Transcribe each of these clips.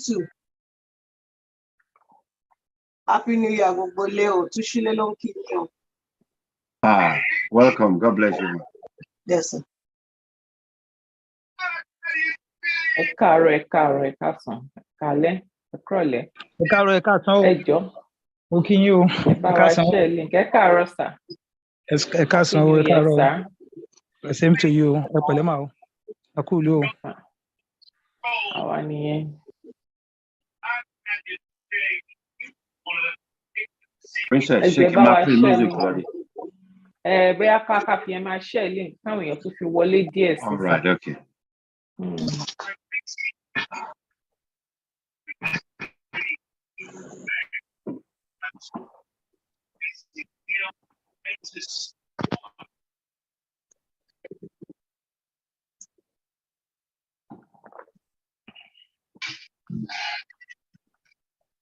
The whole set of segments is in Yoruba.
too. Happy New Year, gbogbo Leo. Tushile ló ń kí yín o. Welcome. God bless you. Yes, sir. Ẹ káàsán, kálẹ́, ẹ kúrọ̀lẹ́. Ẹ káàsán o. Ẹ jọ̀ọ́. Mo kí yín o. Ẹ bá wa share link. Ẹ káàárọ̀ sir. Ẹ káàsán o, ẹ káàárọ̀. Same to you. Ẹ pẹ̀lẹ́ mà o. Ẹ kú ìlú o. Àwa nìyẹn. Princess, shake my free music already. Bóyá ká fi ẹ máa share link káwọn èèyàn tún fi wọlé díẹ̀ sí. All right, okay.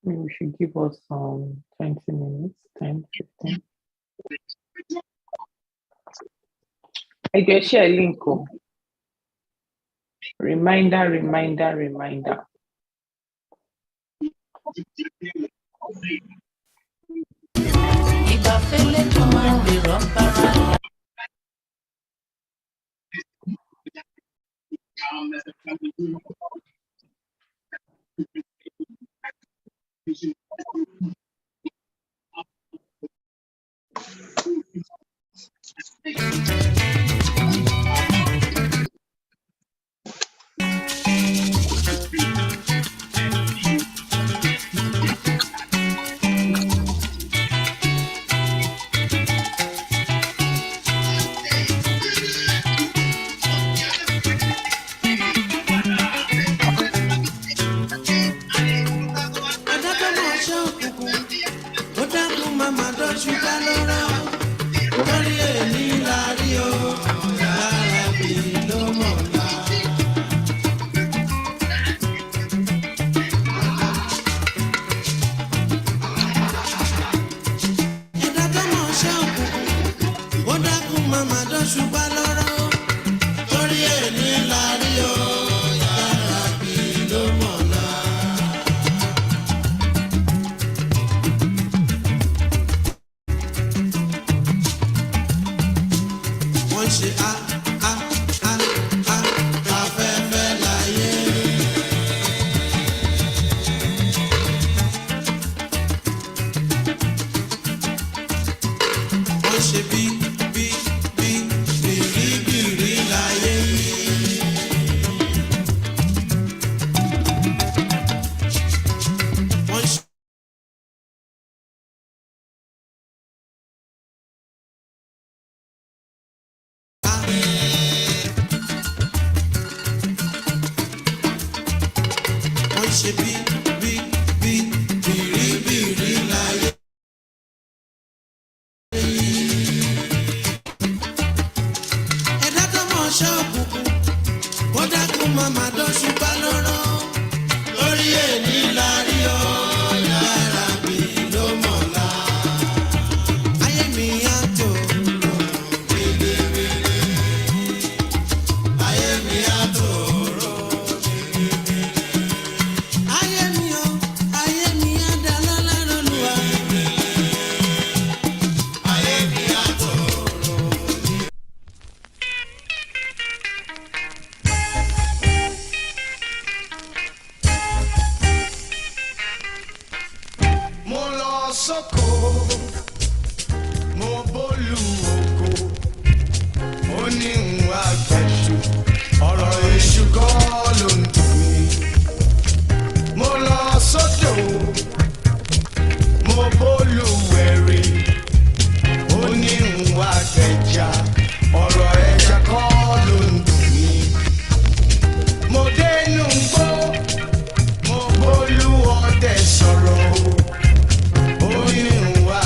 We should give us 20 minutes, 10, 15. I get share link. Reminder. Mo bólú ọdẹ sọ̀rọ̀, ó ní ìwà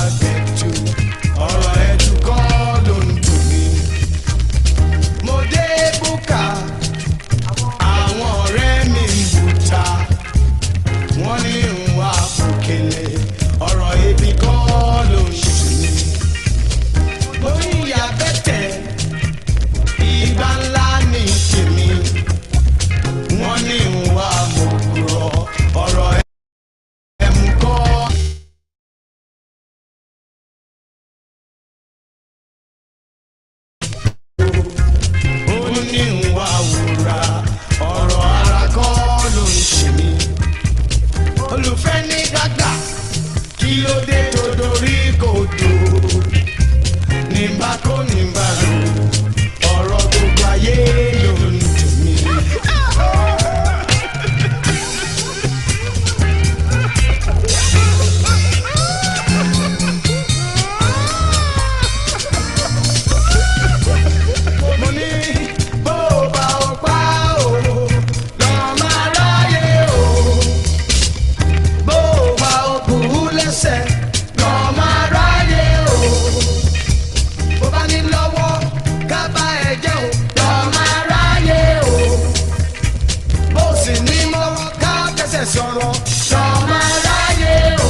ọ̀rọ̀ lọ́mọ aráyé o.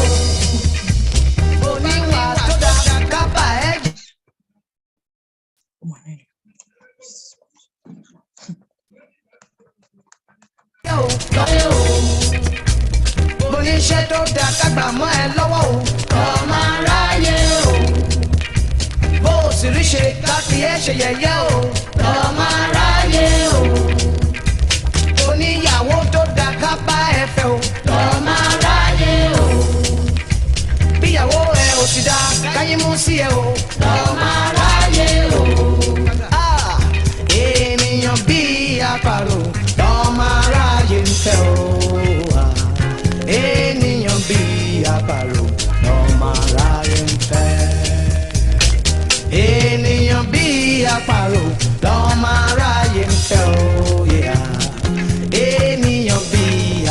Oníwà tó dá kábà ẹ̀ jẹ́. Oníṣẹ́ tó dá kágbà mọ́ ẹ lọ́wọ́ o. Lọ́mọ aráyé o. Bó o sì rí ṣe ká fi ẹ́ ṣe yẹ̀yẹ́ o. Lọ́mọ aráyé o. Oníyàwó tó dá kábà ẹ fẹ́ o. Lọ́mọ aráyé o. Bíyàwó ẹ ò sì dá káyé mú sí ẹ o. Lọ́mọ aráyé o. Ènìyàn bí àparò lọ́mọ aráyé ń fẹ́ o. Ènìyàn bí àparò lọ́mọ aráyé ń fẹ́. Ènìyàn bí àparò lọ́mọ aráyé ń fẹ́ o. Ènìyàn bí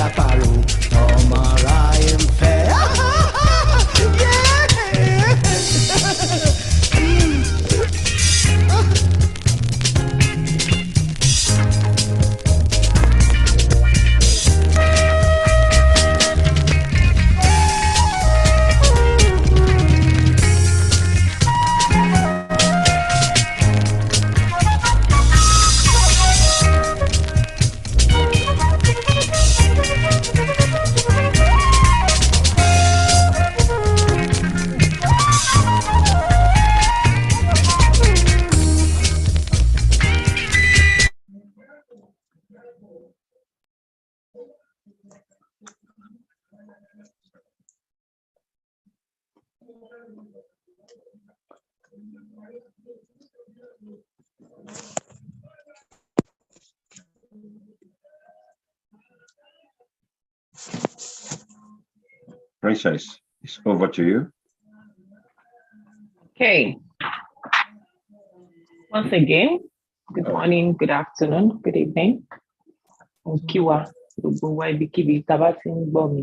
àparò lọ́mọ aráyé ń fẹ́. Princess, it's over to you. Okay. Once again, good morning, good afternoon, good evening. Nkiwa, gbogbo wa ibikíbi tá bá ti ń gbọ́ mi.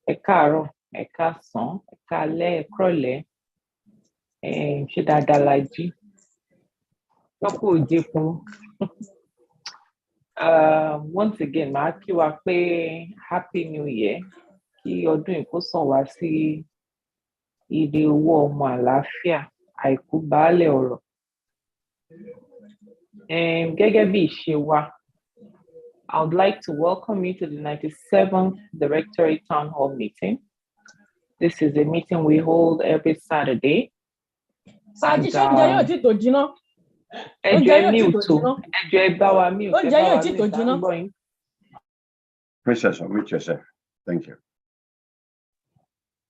Ẹ káàárọ̀, ẹ káàsán, ẹ káalẹ́, ẹ kúrọ̀lẹ́. Ṣé dáadáa la jí? Lọ́pọ̀ òjé fún. Once again, màá kí wa pé Happy New Year. Kí ọdún yìí kó sàn wá sí ire owó ọmọ àlàáfíà, àìkú baálẹ̀ ọ̀rọ̀. Gẹ́gẹ́ bí ìṣe wa, I would like to welcome you to the 97th Directorate Town Hall meeting. This is a meeting we hold every Saturday. Sáájì ṣé oúnjẹ yóò tí tó jiná? Ẹjọ́ mute o, ẹjọ́ ẹ bá wa mute. Oúnjẹ yóò tí tó jiná? Princess, unmute yourself. Thank you.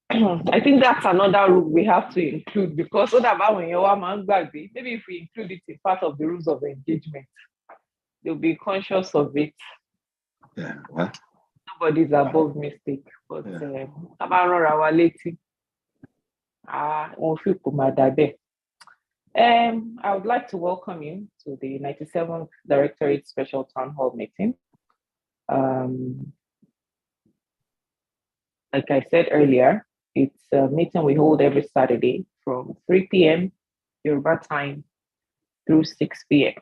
I think that's another rule we have to include because so that when you are maybe if we include it in part of the rules of engagement, they'll be conscious of it. Yeah, what? Nobody's above mistake, but I would like to welcome you to the 97th Directorate Special Town Hall meeting. Like I said earlier, it's a meeting we hold every Saturday from 3 p.m. Yoruba time through 6 p.m.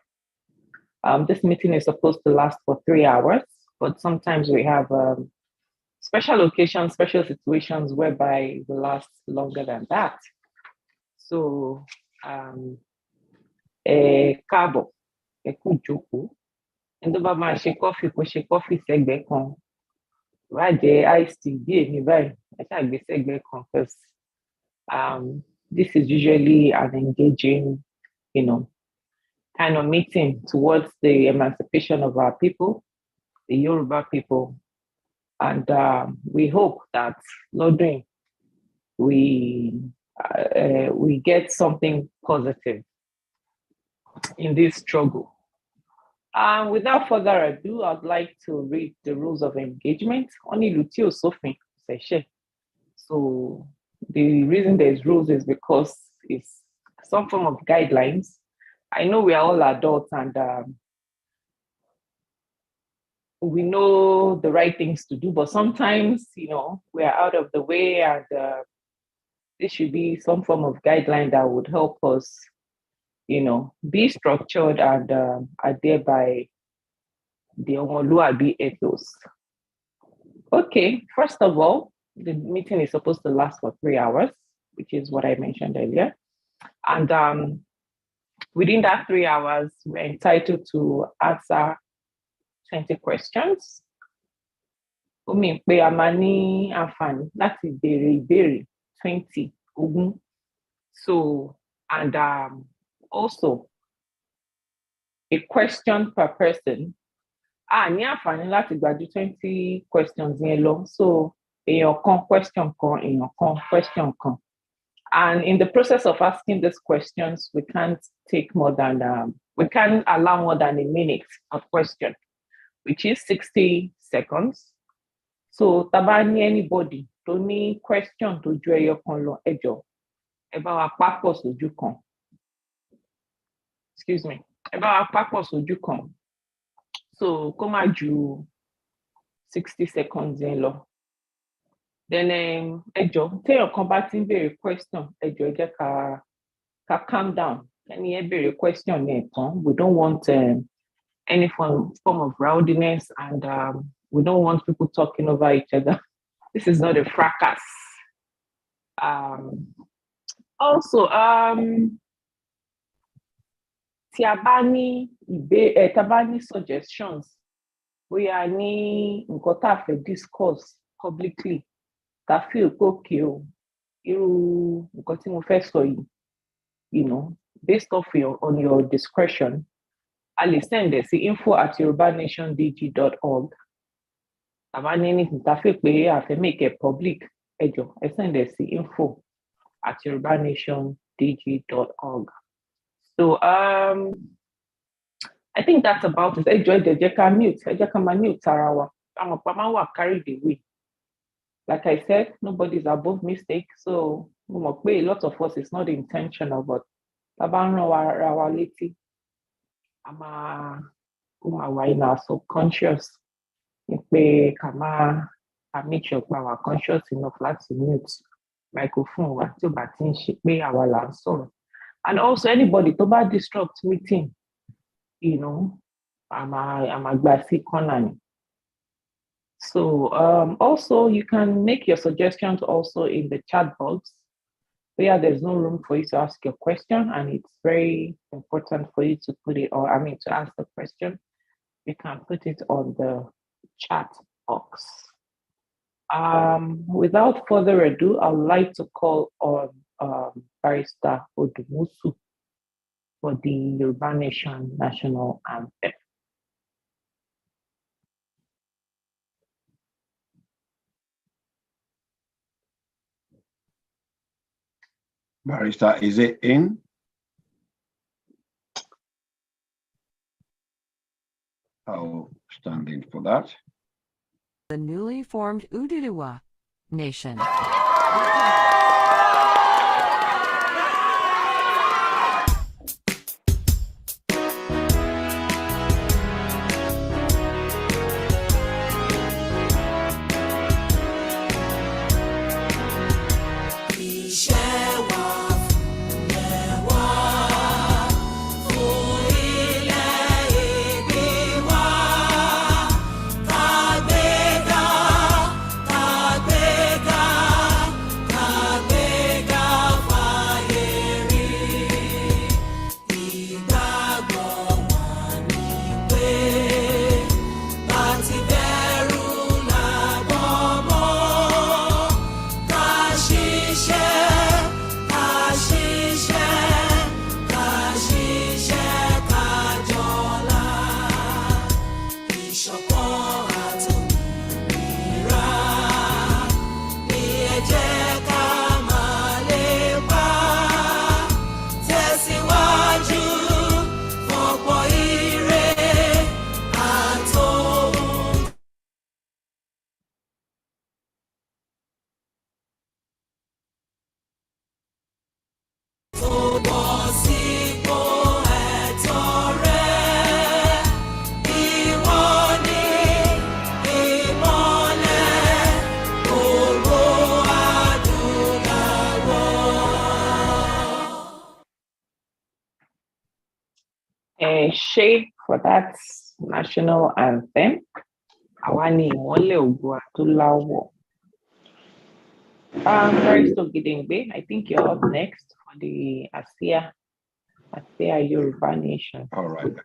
This meeting is supposed to last for 3 hours, but sometimes we have special occasions, special situations whereby it will last longer than that. So, Kabo, Kujoku, and the Baba she coffee segbe kon. Iced tea, because this is usually an engaging, kind of meeting towards the emancipation of our people, the Yoruba people. And we hope that, Lord willing, we get something positive in this struggle. Without further ado, I'd like to read the rules of engagement. Only Lutio Sofin session. So the reason there's rules is because it's some form of guidelines. I know we are all adults and we know the right things to do, but sometimes, we are out of the way, and this should be some form of guideline that would help us be structured and adhere by the Omoluabi ethos. Okay, first of all, the meeting is supposed to last for 3 hours, which is what I mentioned earlier. And within that 3 hours, we're entitled to answer 20 questions. Ó mean pé a máa ní àǹfààní láti béèrè ìbéèrè 20 ogún. So, and also a question per person. Ní àǹfààní láti gbà ju 20 questions yẹn lọ. So, èèyàn kan question kan, èèyàn kan question kan. And in the process of asking these questions, we can't we can't allow more than a minute of question, which is 60 seconds. So, taba ní anybody tó ní question tó ju ẹyọ kan lọ, ẹ jọ̀ọ́, ẹ bá wa papọ̀ sójú kan. Excuse me. Ẹ bá wa papọ̀ sójú kan. So, kó má ju 60 seconds yẹn lọ. Then, ẹ jọ̀ọ́, téèyàn kan bá ti ń béèrè question, ẹ jọ̀ọ́, ẹ jẹ́ ká calm down. Ẹni yẹn béèrè question yẹn tán. We don't want any form of rowdiness, and we don't want people talking over each other. This is not a fracas. Also, tí a bá ní suggestions, bóyá ní nǹkan tá a fẹ́ discuss publicly, tá a feel pé okay o, irú nǹkan tí mo fẹ́ sọ yìí, based off on your discretion, a lè send it sí info@yorubanationdg.org. Tàbá ní anything tá a feel pé a fẹ́ make it public, ẹ jọ̀ọ́, ẹ send it sí info@yorubanationdg.org. So I think that's about it. Ẹ jọ̀ọ́, ẹ jẹ́ ká mute ara wa. Àwọn ọ̀pá máa wà carried away. Like I said, nobody's above mistake. So mo mọ̀ pé a lot of us is not intentional, but tá bá ń rán ara wa létí, a máa wà in our subconscious. Ní pé ká make sure pé àwa conscious enough láti mute microphone wa tí ó bá ti ń ṣe pé àwa là ń sọ̀rọ̀. And also anybody tó bá disrupt meeting, I'm a glassy corner. So also you can make your suggestions also in the chat box where there's no room for you to ask your question, and it's very important for you to put it, to ask the question. You can put it on the chat box. Without further ado, I'd like to call on Barrister Odumusu for the Yoruba Nation National Anthem. Barrister, is it in? I'll stand in for that. The newly formed Ududuwa Nation. Shape for that national anthem. Àwa ni ìmọ́lẹ̀ ògo adúláwọ̀. Barrister Gidengbe, I think you're up next for the ASEA Yoruba Nation. All right.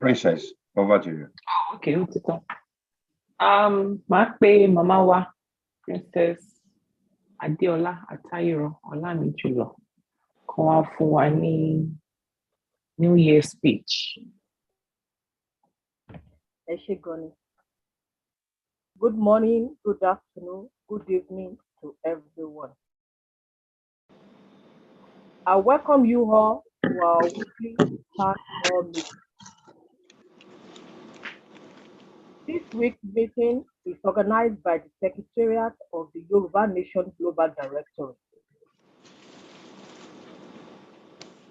Princess, over to you. Okay, ó ti tán. Màá pe màmá wa, Princess Adéọlá Àtàírọ̀ Ọlámìjùlọ, kan wá fún wa ní New Year speech. Ẹ ṣé gan ni. Good morning, good afternoon, good evening to everyone. I welcome you all to our weekly town hall meeting. This week's meeting is organized by the Secretariat of the Yoruba Nation Global Directory.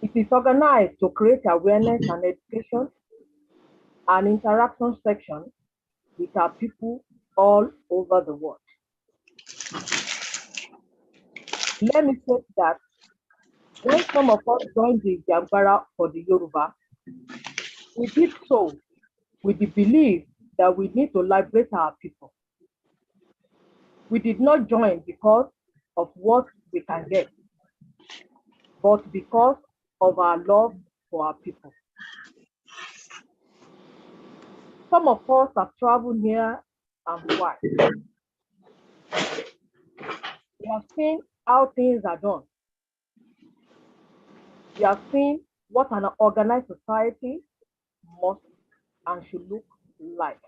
It is organized to create awareness and education and interaction section with our people all over the world. Let me say that when some of us joined the Jambara for the Yoruba, we did so with the belief that we need to liberate our people. We did not join because of what we can get, but because of our love for our people. Some of us have traveled near and wide. We have seen how things are done. We have seen what an organized society must and should look like.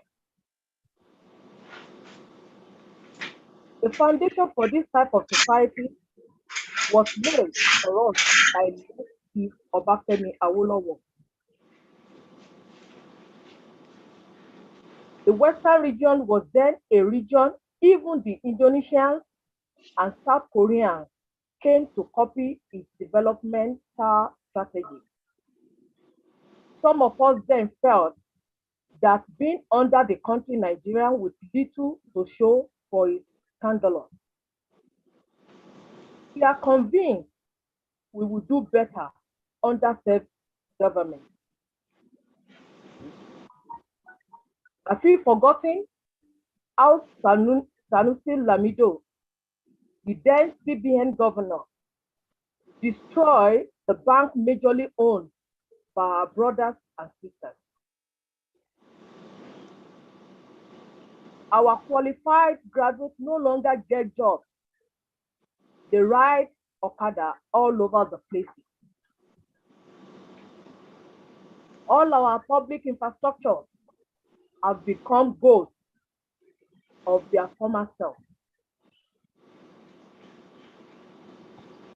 The foundation for this type of society was laid for us by Chief Obafemi Awolowo. The Western region was then a region even the Indonesians and South Koreans came to copy its developmental strategy. Some of us then felt that being under the country Nigeria with little to show for its scandalous. We are convinced we will do better under self-government. Have we forgotten how Sanusi Lamido, the then CBN governor, destroyed the bank majorly owned by our brothers and sisters? Our qualified graduates no longer get jobs. They ride Okada all over the places. All our public infrastructure have become ghosts of their former self.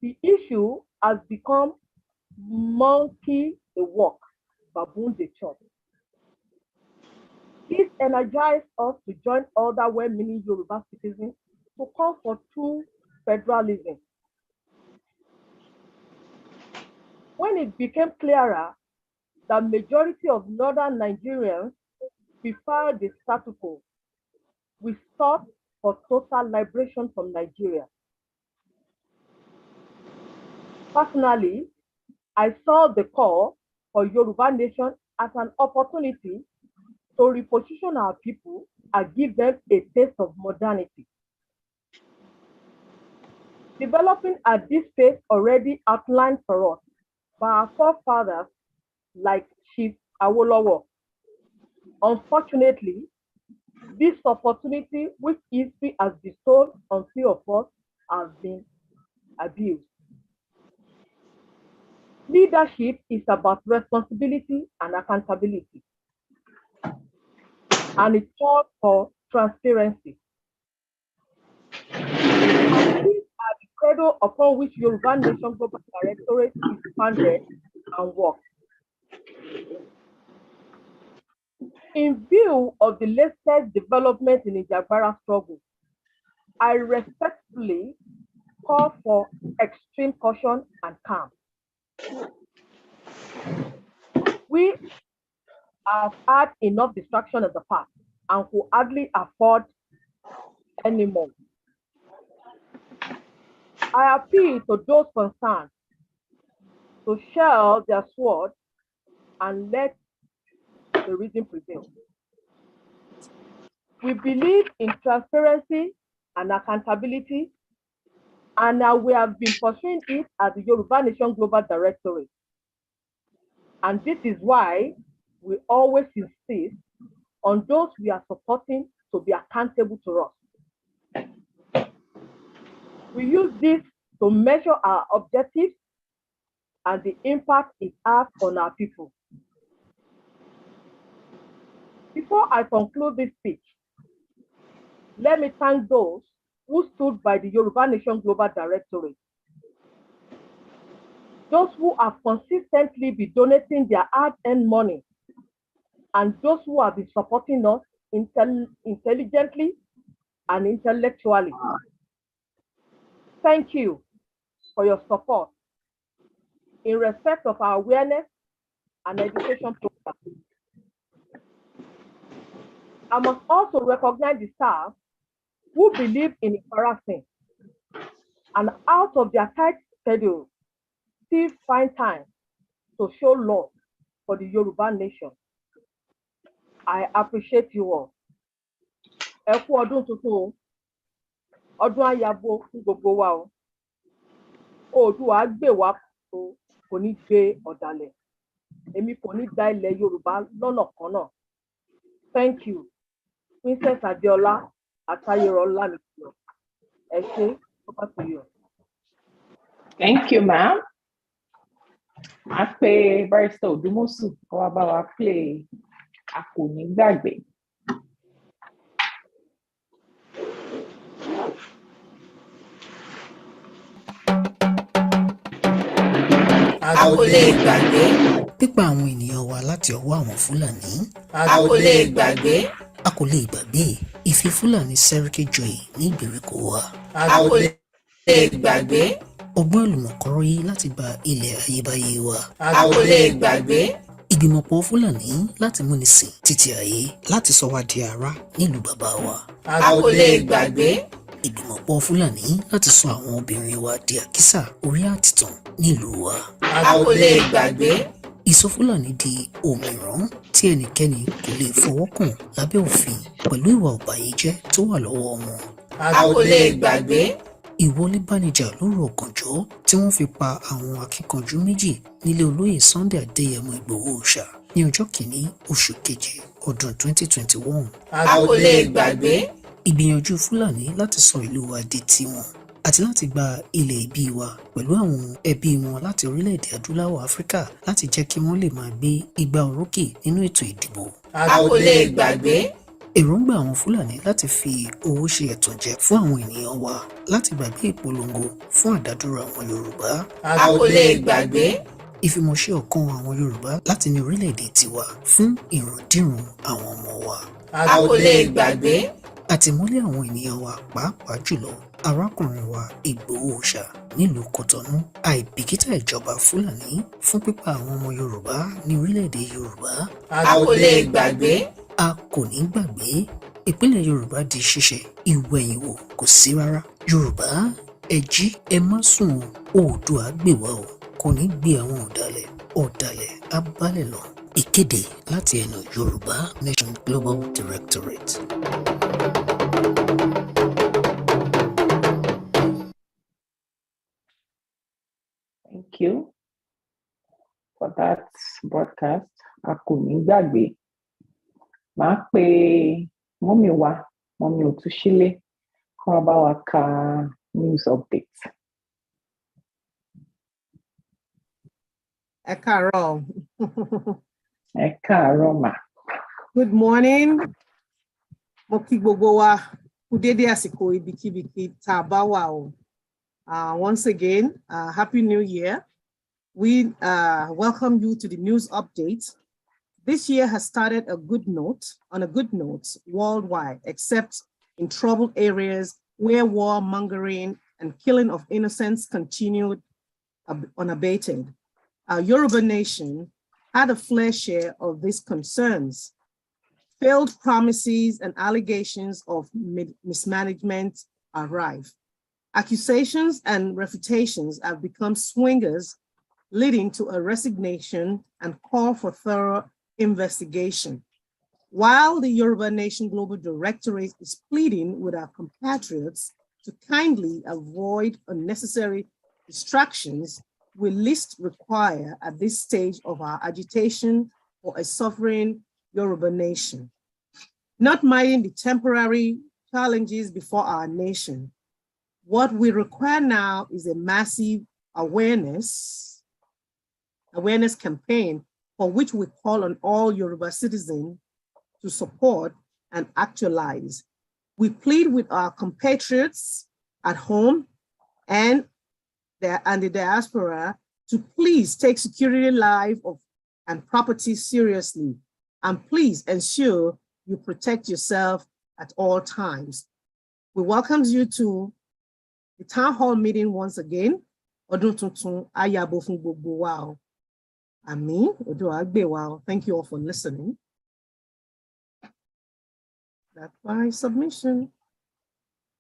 the issue has become monkey the walk, baboon the chop. This energized us to join other well-meaning Yoruba citizens to call for true federalism. When it became clearer that majority of northern Nigerians prefer the status quo, we sought for total liberation from Nigeria. Personally, I saw the call for Yoruba nation as an opportunity to reposition our people and give them a taste of modernity. Developing at this pace already outlined for us by our forefathers like Chief Awolowo. Unfortunately, this opportunity which history has bestowed on few of us has been abused. Leadership is about responsibility and accountability, and it calls for transparency. And these are the credo upon which Yoruba Nation Global Directorate is founded and works. In view of the latest development in the Ijagbara struggle, I respectfully call for extreme caution and calm. We have had enough distraction in the past and could hardly afford any more. I appeal to those concerned to sheathe their sword and let the reason prevail. We believe in transparency and accountability, and we have been pursuing it at the Yoruba Nation Global Directorate. And this is why we always insist on those we are supporting to be accountable to us. We use this to measure our objectives and the impact it has on our people. Before I conclude this speech, let me thank those who stood by the Yoruba Nation Global Directorate. Those who have consistently been donating their hard-earned money, and those who have been supporting us intelligently and intellectually. Thank you for your support in respect of our awareness and education program. I must also recognize the staff who believe in embarrassing and out of their tight schedule still find time to show love for the Yoruba nation. I appreciate you all. Ẹ kú ọdún tuntun o, ọdún ayabo fún gbogbo wa o. Oòduà gbè wá o, kò ní gbé ọ̀dàlẹ̀. Èmi kò ní dá ilẹ̀ Yorùbá lọ́nà kan náà. Thank you, Princess Adeola Atayerola Mikio. Ẹ ṣé, over to you. Thank you, ma'am. I pay Barrister Odumosu kó wá bá wa play A Kò Ní Gbàgbé. A kò lè gbàgbé. Pípa àwọn ènìyàn wa láti ọwọ́ àwọn Fúlàní. A kò lè gbàgbé. A kò lè gbàgbé ìfi Fúlàní sẹ́ríkì joyè ní ìgbèríko wa. A kò lè gbàgbé. Ọgbọ́n àlùmọ̀kọ́rọ́ yìí láti gba ilẹ̀ ayébáyé wa. A kò lè gbàgbé. Ìgbìmọ̀pọ̀ Fúlàní láti múni sìn títí ayé láti sọ wá di ará nílùú bàbá wa. A kò lè gbàgbé. Ìgbìmọ̀pọ̀ Fúlàní láti sọ àwọn obìnrin wa di àkísà orí àtìtàn nílùú wa. A kò lè gbàgbé. Ìsọ Fúlàní di òmìrán tí ẹnikẹ́ni kò lè fọwọ́ kàn lábẹ́ òfin pẹ̀lú ìwà ọ̀bàyéjẹ́ tó wà lọ́wọ́ wọn. A kò lè gbàgbé. Ìwọlé bánijà lóru ọ̀gànjọ́ tí wọ́n fi pa àwọn akíkanjú méjì nílé olóyè Sunday Adéyẹmọ Ìgbòho Òòṣà ní ọjọ́ kìíní oṣù keje ọdún 2021. A kò lè gbàgbé. Ìgbìyànjú Fúlàní láti sọ ìlú wa di tiwọn àti láti gba ilẹ̀ ìbí wa pẹ̀lú àwọn ẹbí wọn láti orílẹ̀-èdè adúláwọ̀ Áfíríkà láti jẹ́ kí wọ́n lè máa gbé igbá orókè nínú ètò ìdìbò. A kò lè gbàgbé. èròǹgbà àwọn Fúlàní láti fi owó ṣe ẹ̀tànjẹ fún àwọn ènìyàn wa láti gbàgbé ìpolongo fún àdádúró àwọn Yorùbá. A kò lè gbàgbé. Ìfimọ̀ṣe ọ̀kan àwọn Yorùbá láti ní orílẹ̀-èdè tiwa fún ìrandíran àwọn ọmọ wa. A kò lè gbàgbé. Àtìmọ́lé àwọn ènìyàn wa pàápàá jùlọ arákùnrin wa Ìgbòho Òòṣà nílùú Kọ̀tọ́nú, àìbìkítà ìjọba Fúlàní fún pípa àwọn ọmọ Yorùbá ní orílẹ̀-èdè Yorùbá. A kò lè gbàgbé. A kò ní gbàgbé. Ìpínlẹ̀ Yorùbá di ṣíṣe, ìwẹ̀yìnwò kò sí rárá. Yorùbá ẹ jí ẹ má sùn, Oòduà gbè wá o, kò ní gbé àwọn ọ̀dàlẹ̀ á bálẹ̀ lọ. Ìkéde láti ẹnu Yorùbá Nation Global Directorate. Thank you for that broadcast. A kò ní gbàgbé. Màá pe mọ́mì wa, mọ́mì Òtúṣílé, kí wọ́n bá wa ka news updates. Ẹ káàárọ̀. Ẹ káàárọ̀ mà. Good morning. Mo kí gbogbo wa kú dédé àsìkò ibikíbi tá a bá wà o. Once again, Happy New Year. We welcome you to the news update. This year has started on a good note worldwide, except in troubled areas where warmongering and killing of innocents continued unabated. Our Yoruba nation had a fair share of these concerns. Failed promises and allegations of mismanagement are rife. Accusations and refutations have become swingers, leading to a resignation and call for thorough investigation. While the Yoruba Nation Global Directorate is pleading with our compatriots to kindly avoid unnecessary distractions, we least require at this stage of our agitation for a sovereign Yoruba nation. Not minding the temporary challenges before our nation, what we require now is a massive awareness campaign for which we call on all Yoruba citizens to support and actualize. We plead with our compatriots at home and the diaspora to please take security, life and property seriously, and please ensure you protect yourself at all times. We welcome you to the town hall meeting once again. Ọdún tuntun á yábò fún gbogbo wa o. Àmín, Oòduà á gbè wá o. Thank you all for listening. That's my submission.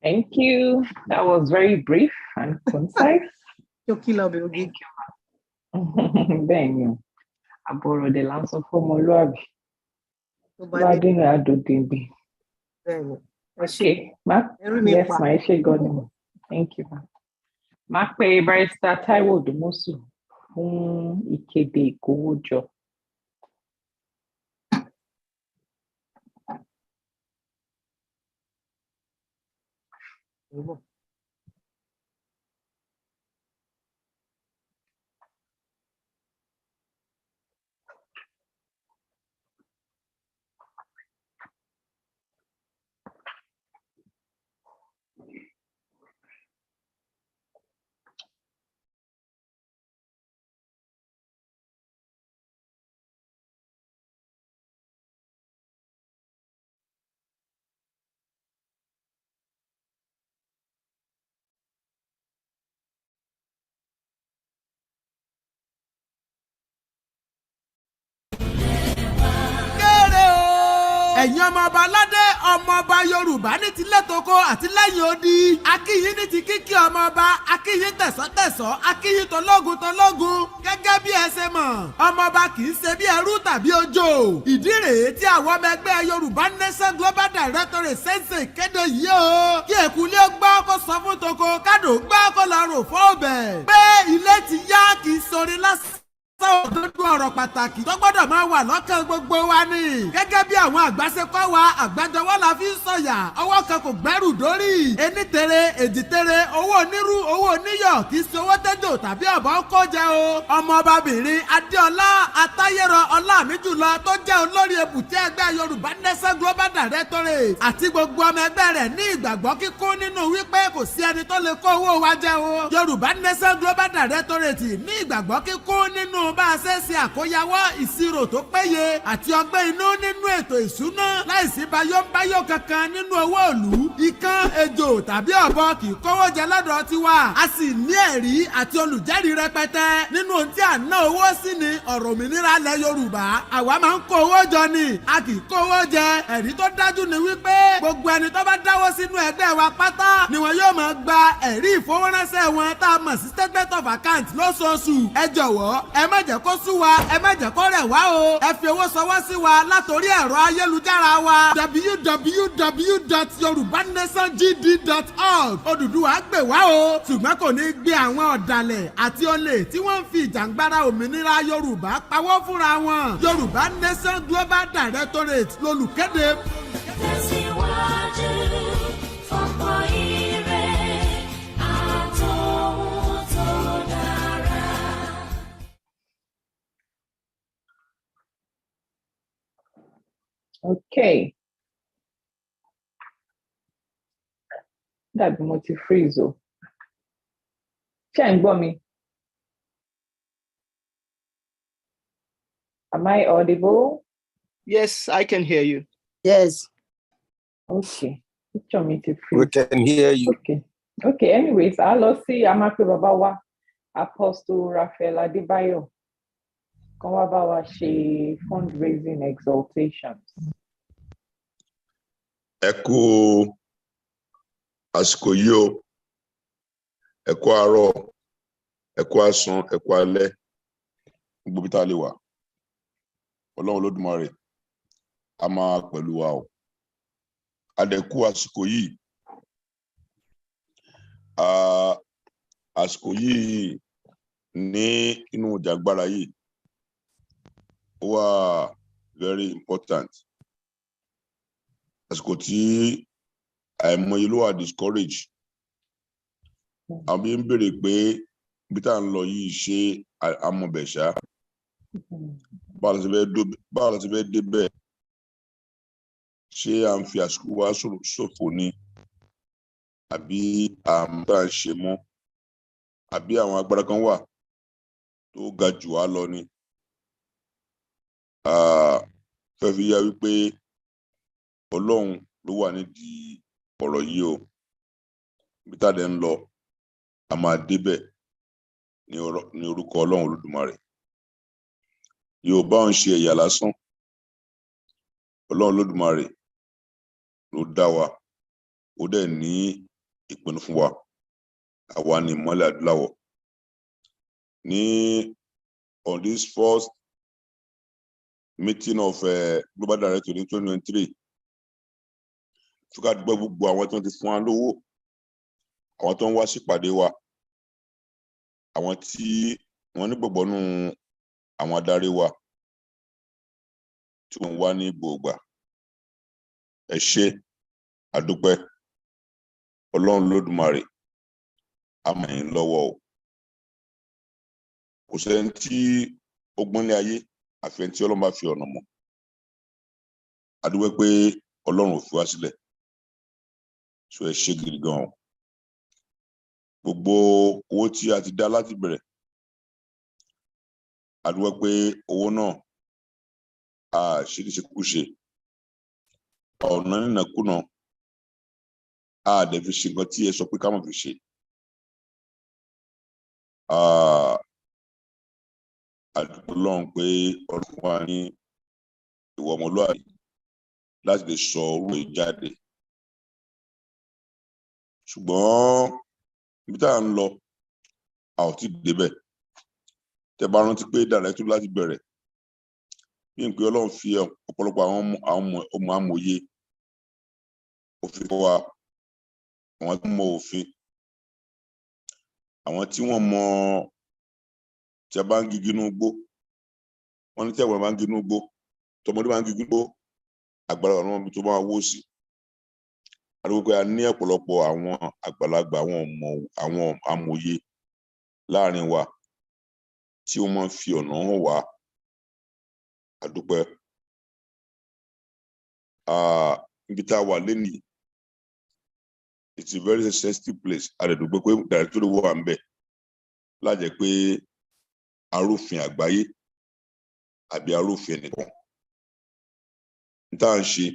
Thank you. That was very brief and concise. Thank you. Bẹ́ẹ̀ ni, àbọ̀rọ̀ dẹ̀ là ń sọ fún ọmọlúàbí. Ládùn ní àdòdìgbì. Okay, ma. Yes, ma. Ẹ ṣé gan ni mo. Thank you, ma. Màá pe Barrister Táíwò Òdùmọ̀ṣù fún ìkéde ìkówójọ. ẹ̀yin ọmọ ọba aládé ọmọ ọba Yorùbá ní tilẹ̀ tókó àti lẹ́yìn odi akíyín ní ti kíkí ọmọ ọba akíyín tẹ̀sán-tẹ̀sán akíyín tológun gẹ́gẹ́ bí ẹ ṣe mọ̀ ọmọ ọba kì í ṣe bí ẹrú tàbí ojo ìdí rèé tí àwọn ọmọ ẹgbẹ́ Yorùbá Nation Global Directorate ṣẹ̀ṣẹ̀ kéde yìí o kí èkúlé gbọ́ kó sọ fún toko kádò gbọ́ kó lọ rò fún ọbẹ̀ pé ilé ti yá kì í sọrin lásán sọ òdodo ọ̀rọ̀ pàtàkì tó gbọ́dọ̀ máa wà lọ́kàn gbogbo wa ni. Gẹ́gẹ́ bí àwọn àgbà ṣe kọ́ wa, àgbájọwọ́ la fi ń sọ̀yà, ọwọ́ kan kò gbẹ́rù dórí. Ení tere, èjì tere, owó onírú, owó oníyọ̀, kì í ṣe owó tẹ́jọ́ tàbí ọ̀bọ kó jẹ o. Ọmọbabìnrin Adéọlá Atáyérọ Ọlámíjùlọ tó jẹ́ olórí ebùté ẹgbẹ́ Yorùbá Nation Global Directorate àti gbogbo ọmọ ẹgbẹ́ rẹ̀ ní ìgbàgbọ́ kíkún nínú wípé kò sí ẹni tó lè kó owó wa jẹ o. Yorùbá Nation Global Directorate ní ìgbàgbọ́ kíkún nínú bá a ṣe ṣe àkóyawọ́ ìṣirò tó péye àti ọgbẹ́ inú nínú ètò ìṣúná láìsí báyọ̀ kankan nínú owó ìlú. Ikán, ejò tàbí ọ̀bọ kì í kówó jẹ lọ́dọ̀ tiwa. A sì ní ẹ̀rí àti olùjẹ́rìí rẹpẹtẹ nínú ohun tí à ń ná owó sí ni ọ̀rọ̀ òmìnira ilẹ̀ Yorùbá. Àwa máa ń kó owó jọ ni, a kì í kó owó jẹ. Ẹ̀rí tó dájú ni wípé gbogbo ẹni tó bá dáwọ́ sínú ẹgbẹ́ wa pátá ni wọn yóò máa gba ẹ̀rí ìfowóránṣẹ́ wọn tá a mọ̀ sí statement of account lóṣooṣù. Ẹ jọ̀wọ́ ẹ má jẹ́ kó sú wa, ẹ má jẹ́ kó rẹ̀ wá o. Ẹ fi owó ṣọwọ́ sí wa látòrí ẹ̀rọ ayélujára wa www.yorubanationgd.org. Odùduwà gbè wá o, ṣùgbọ́n kò ní gbé àwọn ọ̀dàlẹ̀ àti olè tí wọ́n ń fi ìjàngbara òmìnira Yorùbá pawọ́ fúnra wọn. Yorùbá Nation Global Directorate lolùkéde. Tẹ̀síwájú fọ́pọ̀ ire àtòhun tó dára. Okay. Dàbí mo ti freeze o. Ṣé ń gbọ́ mi? Am I audible? Yes, I can hear you. Yes. Okay. Picture me to freeze. We can hear you. Okay. Anyways, a lọ sí Amape bàbá wa, Apostle Raphael Adébáyọ̀. Kán wá bá wa ṣe fundraising exaltations. Ẹ kú àsìkò yìí o, ẹ kú àárọ̀, ẹ kú àsán, ẹ kú alẹ́, gbogbo bí tá a lè wà. Ọlọ́run Olódùmarè a máa pẹ̀lú wa o. A dẹ̀ kú àsìkò yìí. Àsìkò yìí ní inú ìjàngbara yìí ó wà very important. Àsìkò tí àìmọye ló wà discourage. Àwọn bí ń béèrè pé bí tá à ń lọ yìí ṣe amọ̀bẹ̀ṣá. Báwo la ti fẹ́ débẹ̀? Ṣé à ń fi àsìkò wa ṣòfò ni? Àbí tá à ń ṣe mọ́? Àbí àwọn agbára kan wà tó ga jù wá lọ ni? Fẹ́ fi yá wípé Ọlọ́run ló wà nídìí ọ̀rọ̀ yìí o. Bí tá a dẹ̀ ń lọ, a máa débẹ̀ ní orúkọ Ọlọ́run Olódùmarè. Yorùbá ń ṣe ẹ̀yà lásán. Ọlọ́run Olódùmarè ló dá wa, ó dẹ̀ ní ìpinnu fún wa. Àwa ni ìmọ́lẹ̀ adúláwọ̀. Ní on this first meeting of Global Director in 2023, fúkà dúpẹ́ gbogbo àwọn tó ti fún wa lówó, àwọn tó ń wá sípàdé wa, àwọn tí wọ́n nígbàgbọ́ nínú àwọn adarí wa tí wọ́n wá ní gbogbo. Ẹ ṣé, a dúpẹ́. Ọlọ́run Olódùmarè a máa yín lọ́wọ́ o. Kò sẹ́ni tí ó gbọ́n ní ayé àfi ẹni tí Ọlọ́run bá fi ọ̀nà mọ̀. A dúpẹ́ pé Ọlọ́run ò fi wá sílẹ̀. So ẹ ṣé gidi gan o. Gbogbo owó tí a ti dá láti bẹ̀rẹ̀, a dúpẹ́ pé owó náà a ṣe ní ṣekúṣe. Ọ̀nà nínàkúnà a dẹ̀ fi ṣe nǹkan tí ẹ sọ pé ká má fi ṣe. A dúpẹ́ Ọlọ́run pé Ọlọ́run wà ní ìwà ọmọlúwàbí láti lè sọ owó yìí jáde. Ṣùgbọ́n ibi tá à ń lọ, a ò tí ì débẹ̀. Tẹ́ bá rántí pé director láti bẹ̀rẹ̀, bí n pé Ọlọ́run fi ọ̀pọ̀lọpọ̀ àwọn ọmọ amòye òfin fún wa, àwọn tó mọ òfin, àwọn tí wọ́n mọ tí a bá ń gigi inú igbó, wọ́n ní tí àwọn máa ń ginú gbó tọmọdé máa ń ginú gbó àgbàlagbà náà bí tó máa wó sí àdúgbò pé a ní ọ̀pọ̀lọpọ̀ àwọn àgbàlagbà àwọn amòye láàrin wa tí wọ́n máa ń fi ọ̀nà hàn wá àdúpẹ́ ibi tá a wà lénìí it's a very sensitive place àdẹ̀dùgbẹ́ pé director wà ń bẹ̀ lájẹ́ pé arúfin àgbáyé àbí arúfin ẹnìkan tá à ń ṣe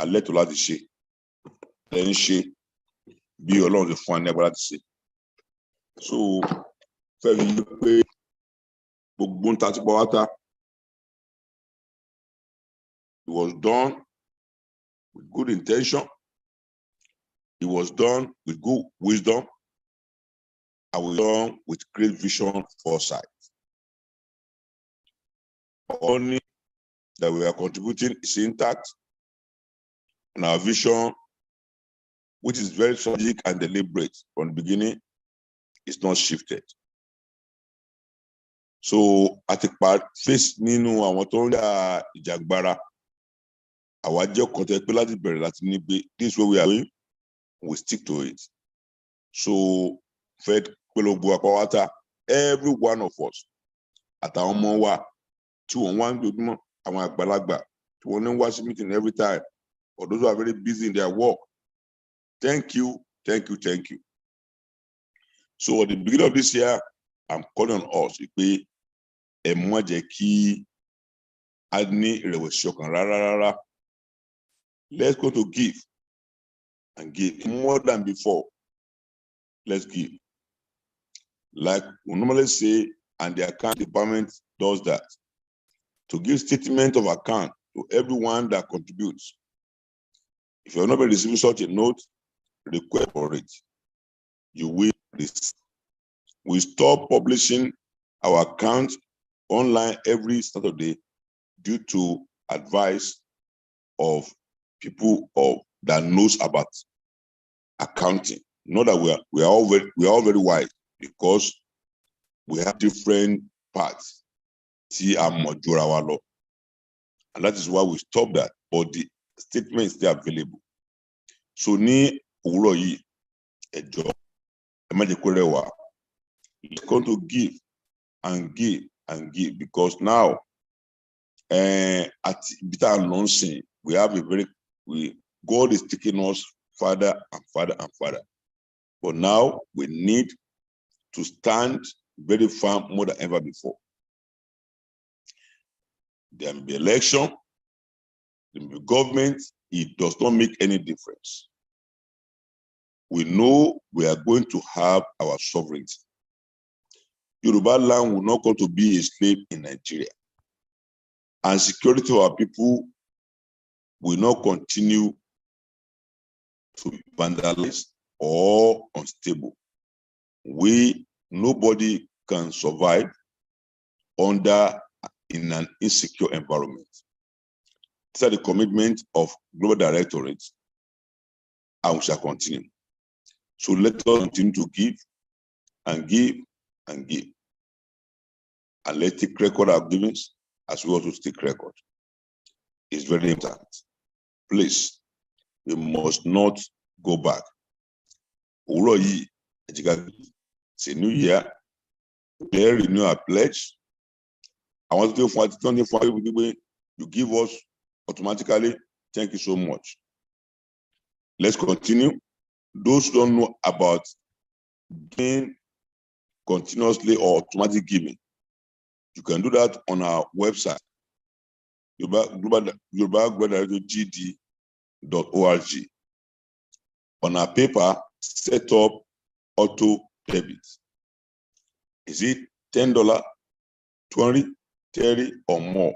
alẹ́ tó láti ṣe ẹ̀ ń ṣe bí Ọlọ́run ti fún wa ní agbára láti ṣe so fẹ́ fi yé pé gbogbo ń ta ti pa wá ta it was done with good intention it was done with good wisdom and was done with great vision foresight. Only that we are contributing is intact, and our vision, which is very strategic and deliberate from the beginning, is not shifted. So at the part face nínú àwọn tó ń dá ìjàgbara àwa jẹ́ ọ̀kan tẹ́ pé láti bẹ̀rẹ̀ láti ní pé this way we are going we stick to it. So fed pẹ̀lú àpáwátá every one of us àtàwọn ọmọ wa tí wọ́n wá ń dojúmọ́ àwọn àgbàlagbà tí wọ́n ní wá sí meeting every time or those who are very busy in their work. Thank you. So at the beginning of this year, I'm calling on us pé ẹ má jẹ́ kí a ní ìrẹ̀wẹ̀sì ọkàn rárá. Let's go to give and give more than before. Let's give. Like we normally say, and the account department does that. To give statement of account to everyone that contributes. If you're not receiving such a note, request for it. You will receive. We stop publishing our account online every Saturday due to advice of people that knows about accounting. Not that we are all very wise because we have different parts. And that is why we stop that. But the statement is still available. So ní òwúrọ̀ yìí ẹjọ́ ẹ má jẹ́ kó rẹ̀ wá. It's going to give and give and give because now at bitter nonsense we have God is taking us further and further and further. But now we need to stand very firm more than ever before. There may be election, there may be government, it does not make any difference. We know we are going to have our sovereignty. Yoruba land will not go to be a slave in Nigeria. And security of our people will not continue to be vandalized or unstable. Nobody can survive in an insecure environment. These are the commitment of Global Directorate, and we shall continue. So let us continue to give and give and give. And let's take record of givings as we also take record. It's very important. Please, we must not go back. It's a new year. They renew our pledge. I want to do you give us automatically. Thank you so much. Let's continue. Those who don't know about giving continuously or automatic giving, you can do that on our website, yoruba.gd.org. On our paper, set up auto debit. Is it $10, 20, 30 or more?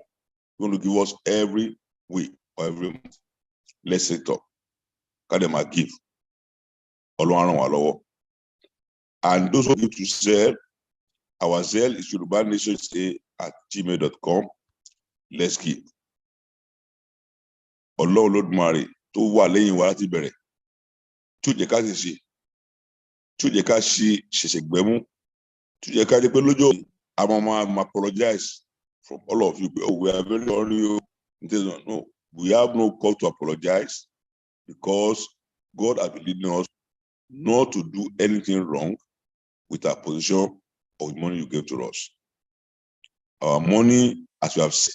You're going to give us every week or every month. Let's set up. Kadema give. And those of you to sell, our Zelle is yorubanationsday@gmail.com. Let's give. Ọlọ́run Olódùmarè tó wà lẹ́yìn wa láti bẹ̀rẹ̀. Tí ó jẹ́ ká ṣe, tí ó jẹ́ ká ṣẹ̀ṣẹ̀ gbẹ́mú, tí ó jẹ́ ká jẹ́ pé lójó àwọn ọmọ apologize from all of you. Oh, we are very sorry. No, we have no cause to apologize because God has been leading us not to do anything wrong with our position or the money you gave to us. Our money, as we have said,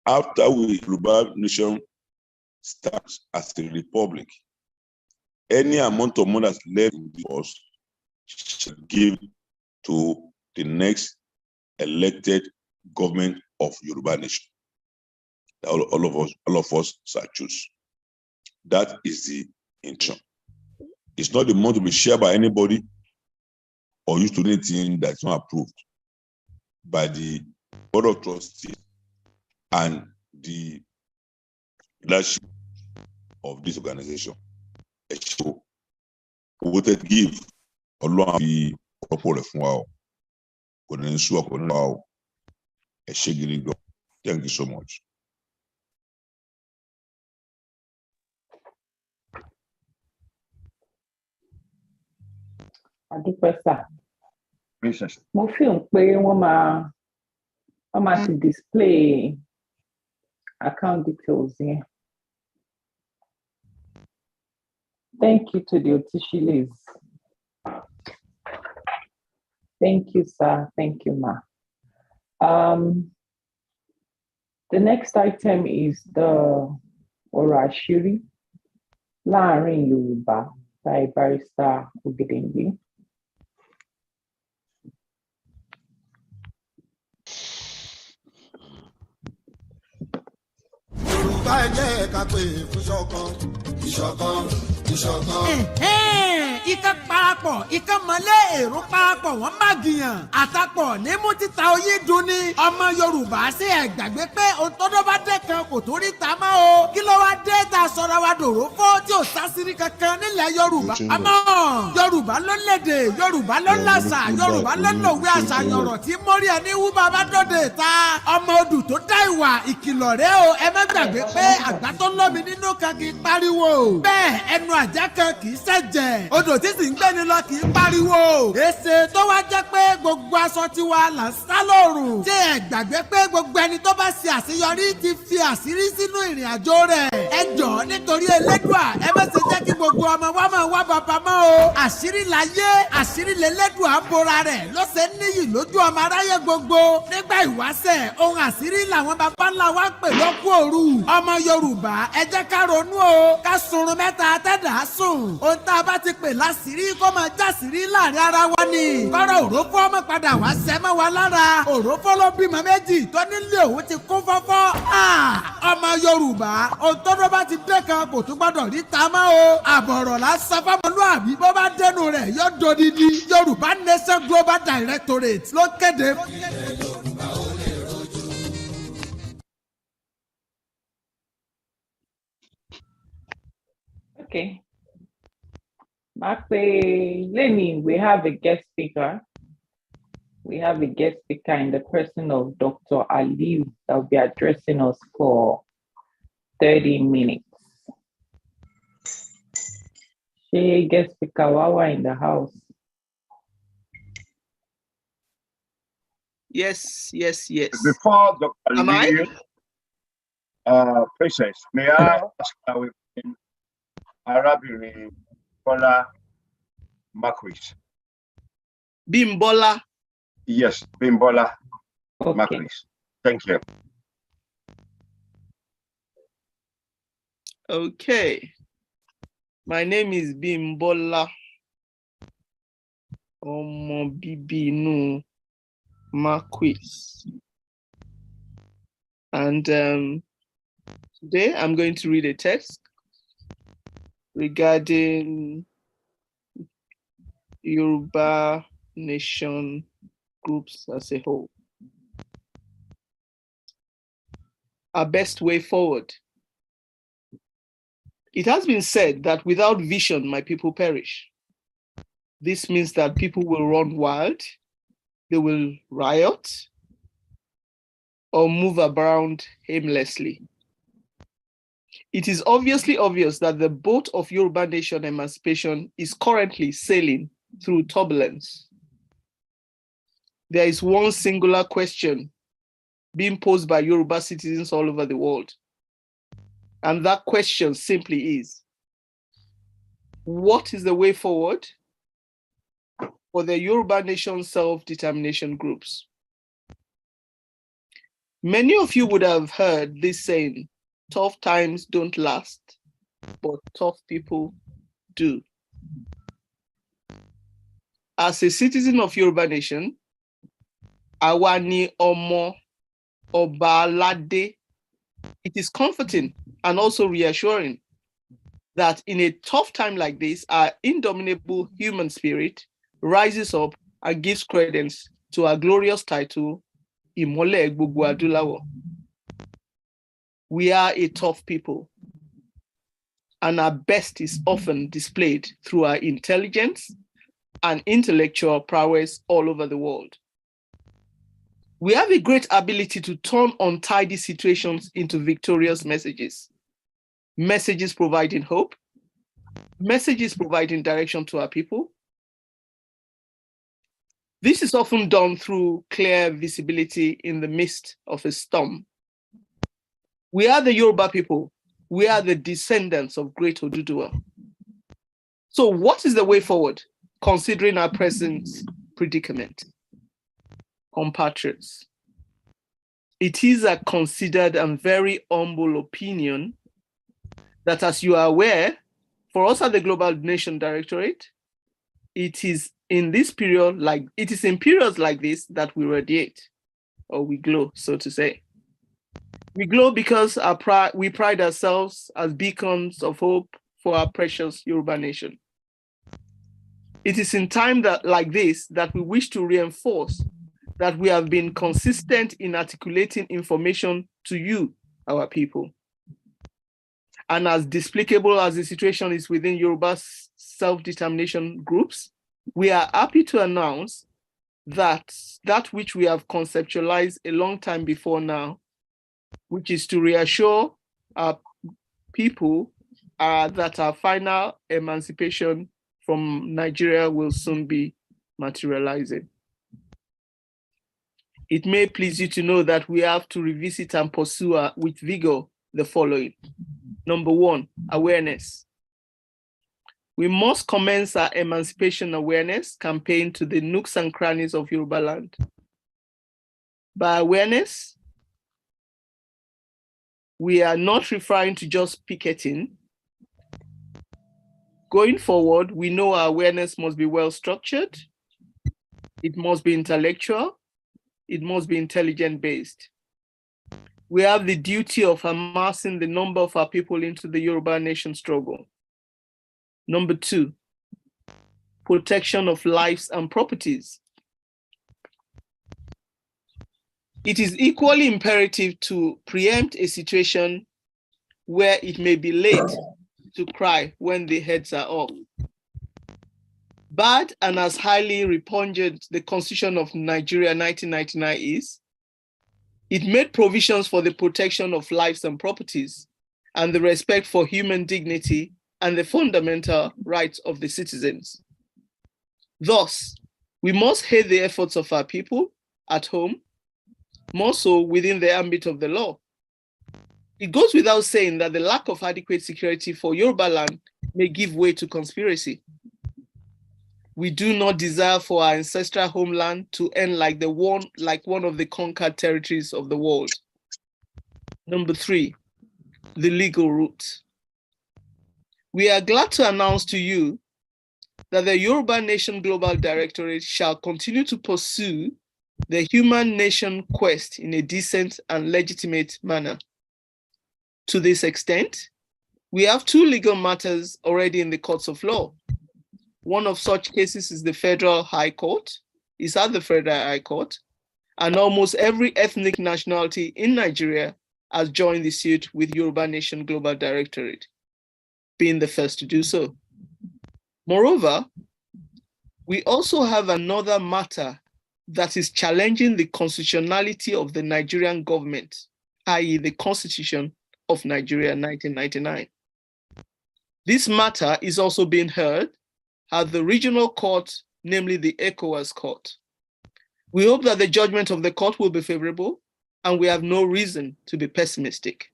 after Yoruba nation starts as a republic, any amount of money that's left in the us should give to the next elected government of Yoruba nation. All of us shall choose. That is the intention. It's not the money to be shared by anybody or used to anything that's not approved by the Board of Trustees and the leadership of this organization. So, what it give, Allah fi ọ̀pọ̀ rẹ̀ fún wa o. Kò ní sú ọ̀pọ̀ nínú wa o. Ẹ ṣé gidi gan. Thank you so much. Adúpẹ́ sà. Princess. Mo feel pé wọ́n máa ti display account details yẹn. Thank you to the Otishiles. Thank you, sir. Thank you, ma. The next item is the Orashiri láàrin Yorùbá by Barrister Ogedengbe. Yorùbá ẹ jẹ́ ká pè fún ṣọ̀kan, ìṣọ̀kan, ìṣọ̀kan. Ikán parapọ̀, ikán mọ́lẹ̀ èrò parapọ̀, wọ́n má gìyàn. Àtàpọ̀ ní mú títa oyin dùn ni. Ọmọ Yorùbá ṣe ẹ̀ gbàgbé pé ohun tó bá dé kan kò tó rí ta mọ́ o. Kí ló wá dé tá a sọ̀rọ̀ wa dòró fún tí ò sásírí kankan nílẹ̀ Yorùbá? Àmọ́ Yorùbá ló lédè, Yorùbá ló làṣà, Yorùbá ló lòwe àṣàyàn ọ̀rọ̀ tí mórí ẹni wú bàbá dòde ta. Ọmọ odù tó dá ìwà ìkìlọ̀ rẹ̀ o, ẹ má gbàgbé pé àgbà tó lómi nínú kan kì í pariwo. Bẹ́ẹ̀ ẹnu àjá kan kì í ṣẹ̀jẹ̀. Odò tí sì ń gbẹ́ni lọ kì í pariwo. Èsè tó wá jẹ́ pé gbogbo aṣọ tiwa là ń sá lóòrùn. Ṣé ẹ gbàgbé pé gbogbo ẹni tó bá ṣe àṣeyọrí ti fi àṣírí sínú ìrìn àjò rẹ̀? Ẹ jọ̀ọ́ nítorí Elédùà ẹ má ṣe jẹ́ kí gbogbo ọmọ wa máa wá bàbá mọ́ o. Àṣírí láyé, àṣírí l'Elédùà bora rẹ̀ ló ṣe níyì lójú ọmọ aráyé gbogbo. Nígbà ìwáṣẹ̀, ohun àṣírí làwọn bàbá ńlá wa ń pè lọ́kù òru. Ọmọ Yorùbá ẹ jẹ́ ká ronú o, ká sunrun mẹ́ta tẹ́dà sùn. Ohun tá a bá ti pè láṣìírí kó máa jásìírí láàrin ara wa ni. Kọ́rọ̀ òrófó ọmọ padà wá sẹ́ mọ́ wa lára. Òrófó ló bímọ méjì tó nílé òun ti kún fọ́fọ́. Ọmọ Yorùbá ohun tó bá ti dé kan kò tún gbọ́dọ̀ rí ta mọ́ o. Àbọ̀rọ̀ la sọ fọ́mọlúàbí bó bá dẹnu rẹ̀ yóò dodidi. Yorùbá Nation Global Directorate ló kéde. Okay. Lenny, we have a guest speaker. We have a guest speaker in the person of Dr. Ali that will be addressing us for 30 minutes. She guest speaker Wawa in the house. Yes. Before Dr. Am Ali, Princess, may I ask with Arabiri Bola Marquis? Bimbola. Yes, Bimbola Okay. Marquis. Thank you. Okay. My name is Bimbola Omobibinu Marquis. And today I'm going to read a text regarding Yoruba nation groups as a whole. Our best way forward. It has been said that without vision, my people perish. This means that people will run wild, they will riot, or move around aimlessly. It is obviously obvious that the boat of Yoruba nation emancipation is currently sailing through turbulence. There is one singular question being posed by Yoruba citizens all over the world. And that question simply is, what is the way forward for the Yoruba nation self-determination groups? Many of you would have heard this saying, tough times don't last, but tough people do. As a citizen of Yoruba nation, àwa ni ọmọ ọba aládé. It is comforting and also reassuring that in a tough time like this, our indomitable human spirit rises up and gives credence to our glorious title, Ìmọ́lẹ̀ Gbogbo Adúláwọ̀. We are a tough people, and our best is often displayed through our intelligence and intellectual prowess all over the world. We have a great ability to turn untidy situations into victorious messages. Messages providing hope, messages providing direction to our people. This is often done through clear visibility in the midst of a storm. We are the Yoruba people. We are the descendants of great Oduduwa. So what is the way forward, considering our present predicament? Compatriots, it is a considered and very humble opinion that, as you are aware, for us at the Global Nation Directorate, it is in periods like this that we radiate, or we glow, so to say. We glow because we pride ourselves as beacons of hope for our precious Yoruba nation. It is in time like this that we wish to reinforce that we have been consistent in articulating information to you, our people. And as despicable as the situation is within Yoruba self-determination groups, we are happy to announce that which we have conceptualized a long time before now, which is to reassure our people that our final emancipation from Nigeria will soon be materializing. It may please you to know that we have to revisit and pursue with vigor the following. Number one, awareness. We must commence our emancipation awareness campaign to the nooks and crannies of Yoruba land. By awareness, we are not referring to just picketing. Going forward, we know our awareness must be well structured. It must be intellectual. It must be intelligent-based. We have the duty of amassing the number of our people into the Yoruba nation struggle. Number two, protection of lives and properties. It is equally imperative to preempt a situation where it may be late to cry when the heads are off. Bad and as highly repugnant the Constitution of Nigeria 1999 is, it made provisions for the protection of lives and properties and the respect for human dignity and the fundamental rights of the citizens. Thus, we must heed the efforts of our people at home, more so within the ambit of the law. It goes without saying that the lack of adequate security for Yoruba land may give way to conspiracy. We do not desire for our ancestral homeland to end like one of the conquered territories of the world. Number three, the legal route. We are glad to announce to you that the Yoruba Nation Global Directorate shall continue to pursue the human nation quest in a decent and legitimate manner. To this extent, we have two legal matters already in the courts of law. One of such cases is the Federal High Court, is at the Federal High Court, and almost every ethnic nationality in Nigeria has joined the suit with Yoruba Nation Global Directorate, being the first to do so. Moreover, we also have another matter that is challenging the constitutionality of the Nigerian government, i.e. the Constitution of Nigeria 1999. This matter is also being heard at the regional court, namely the ECOWAS court. We hope that the judgment of the court will be favorable and we have no reason to be pessimistic.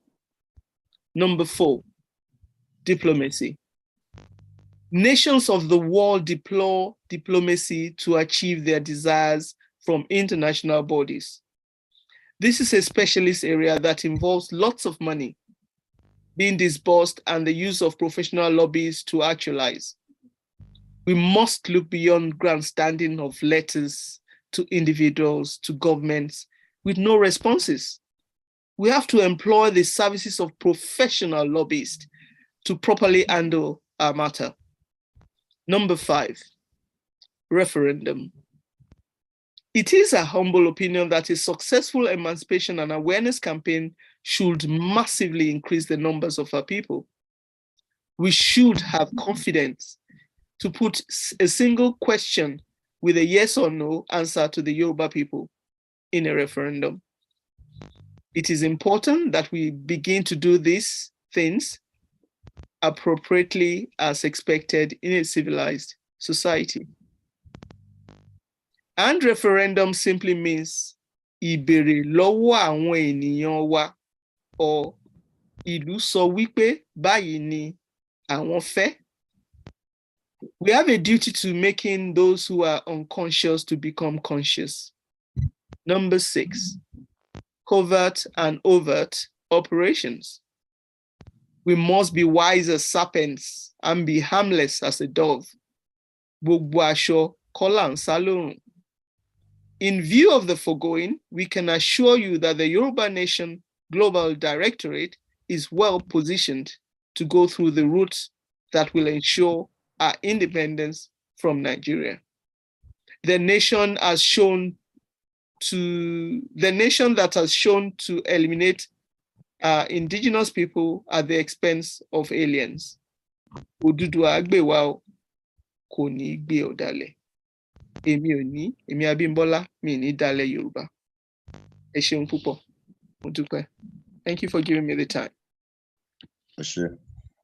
Number 4, diplomacy. Nations of the world deploy diplomacy to achieve their desires from international bodies. This is a specialist area that involves lots of money being disbursed and the use of professional lobbies to actualize. We must look beyond grandstanding of letters to individuals, to governments with no responses. We have to employ the services of professional lobbyists to properly handle our matter. Number 5, referendum. It is a humble opinion that a successful emancipation and awareness campaign should massively increase the numbers of our people. We should have confidence to put a single question with a yes or no answer to the Yoruba people in a referendum. It is important that we begin to do these things appropriately as expected in a civilized society. And referendum simply means ìbéèrè lọ́wọ́ àwọn ènìyàn wa, or ìlú sọ wípé báyìí ni àwọn fẹ́. We have a duty to making those who are unconscious to become conscious. Number 6, covert and overt operations. We must be wise as serpents and be harmless as a dove. Gbogbo aṣọ kọ́là ń sá lórùn. In view of the foregoing, we can assure you that the Yoruba Nation Global Directorate is well positioned to go through the routes that will ensure our independence from Nigeria. The nation that has shown to eliminate indigenous people at the expense of aliens. Odùduwà gbè wá o, kò ní gbé ọ̀dàlẹ̀. Èmi Abímbọ́lá, mi ní dálẹ̀ Yorùbá. Ẹ ṣeun púpọ̀, mo dúpẹ́. Thank you for giving me the time.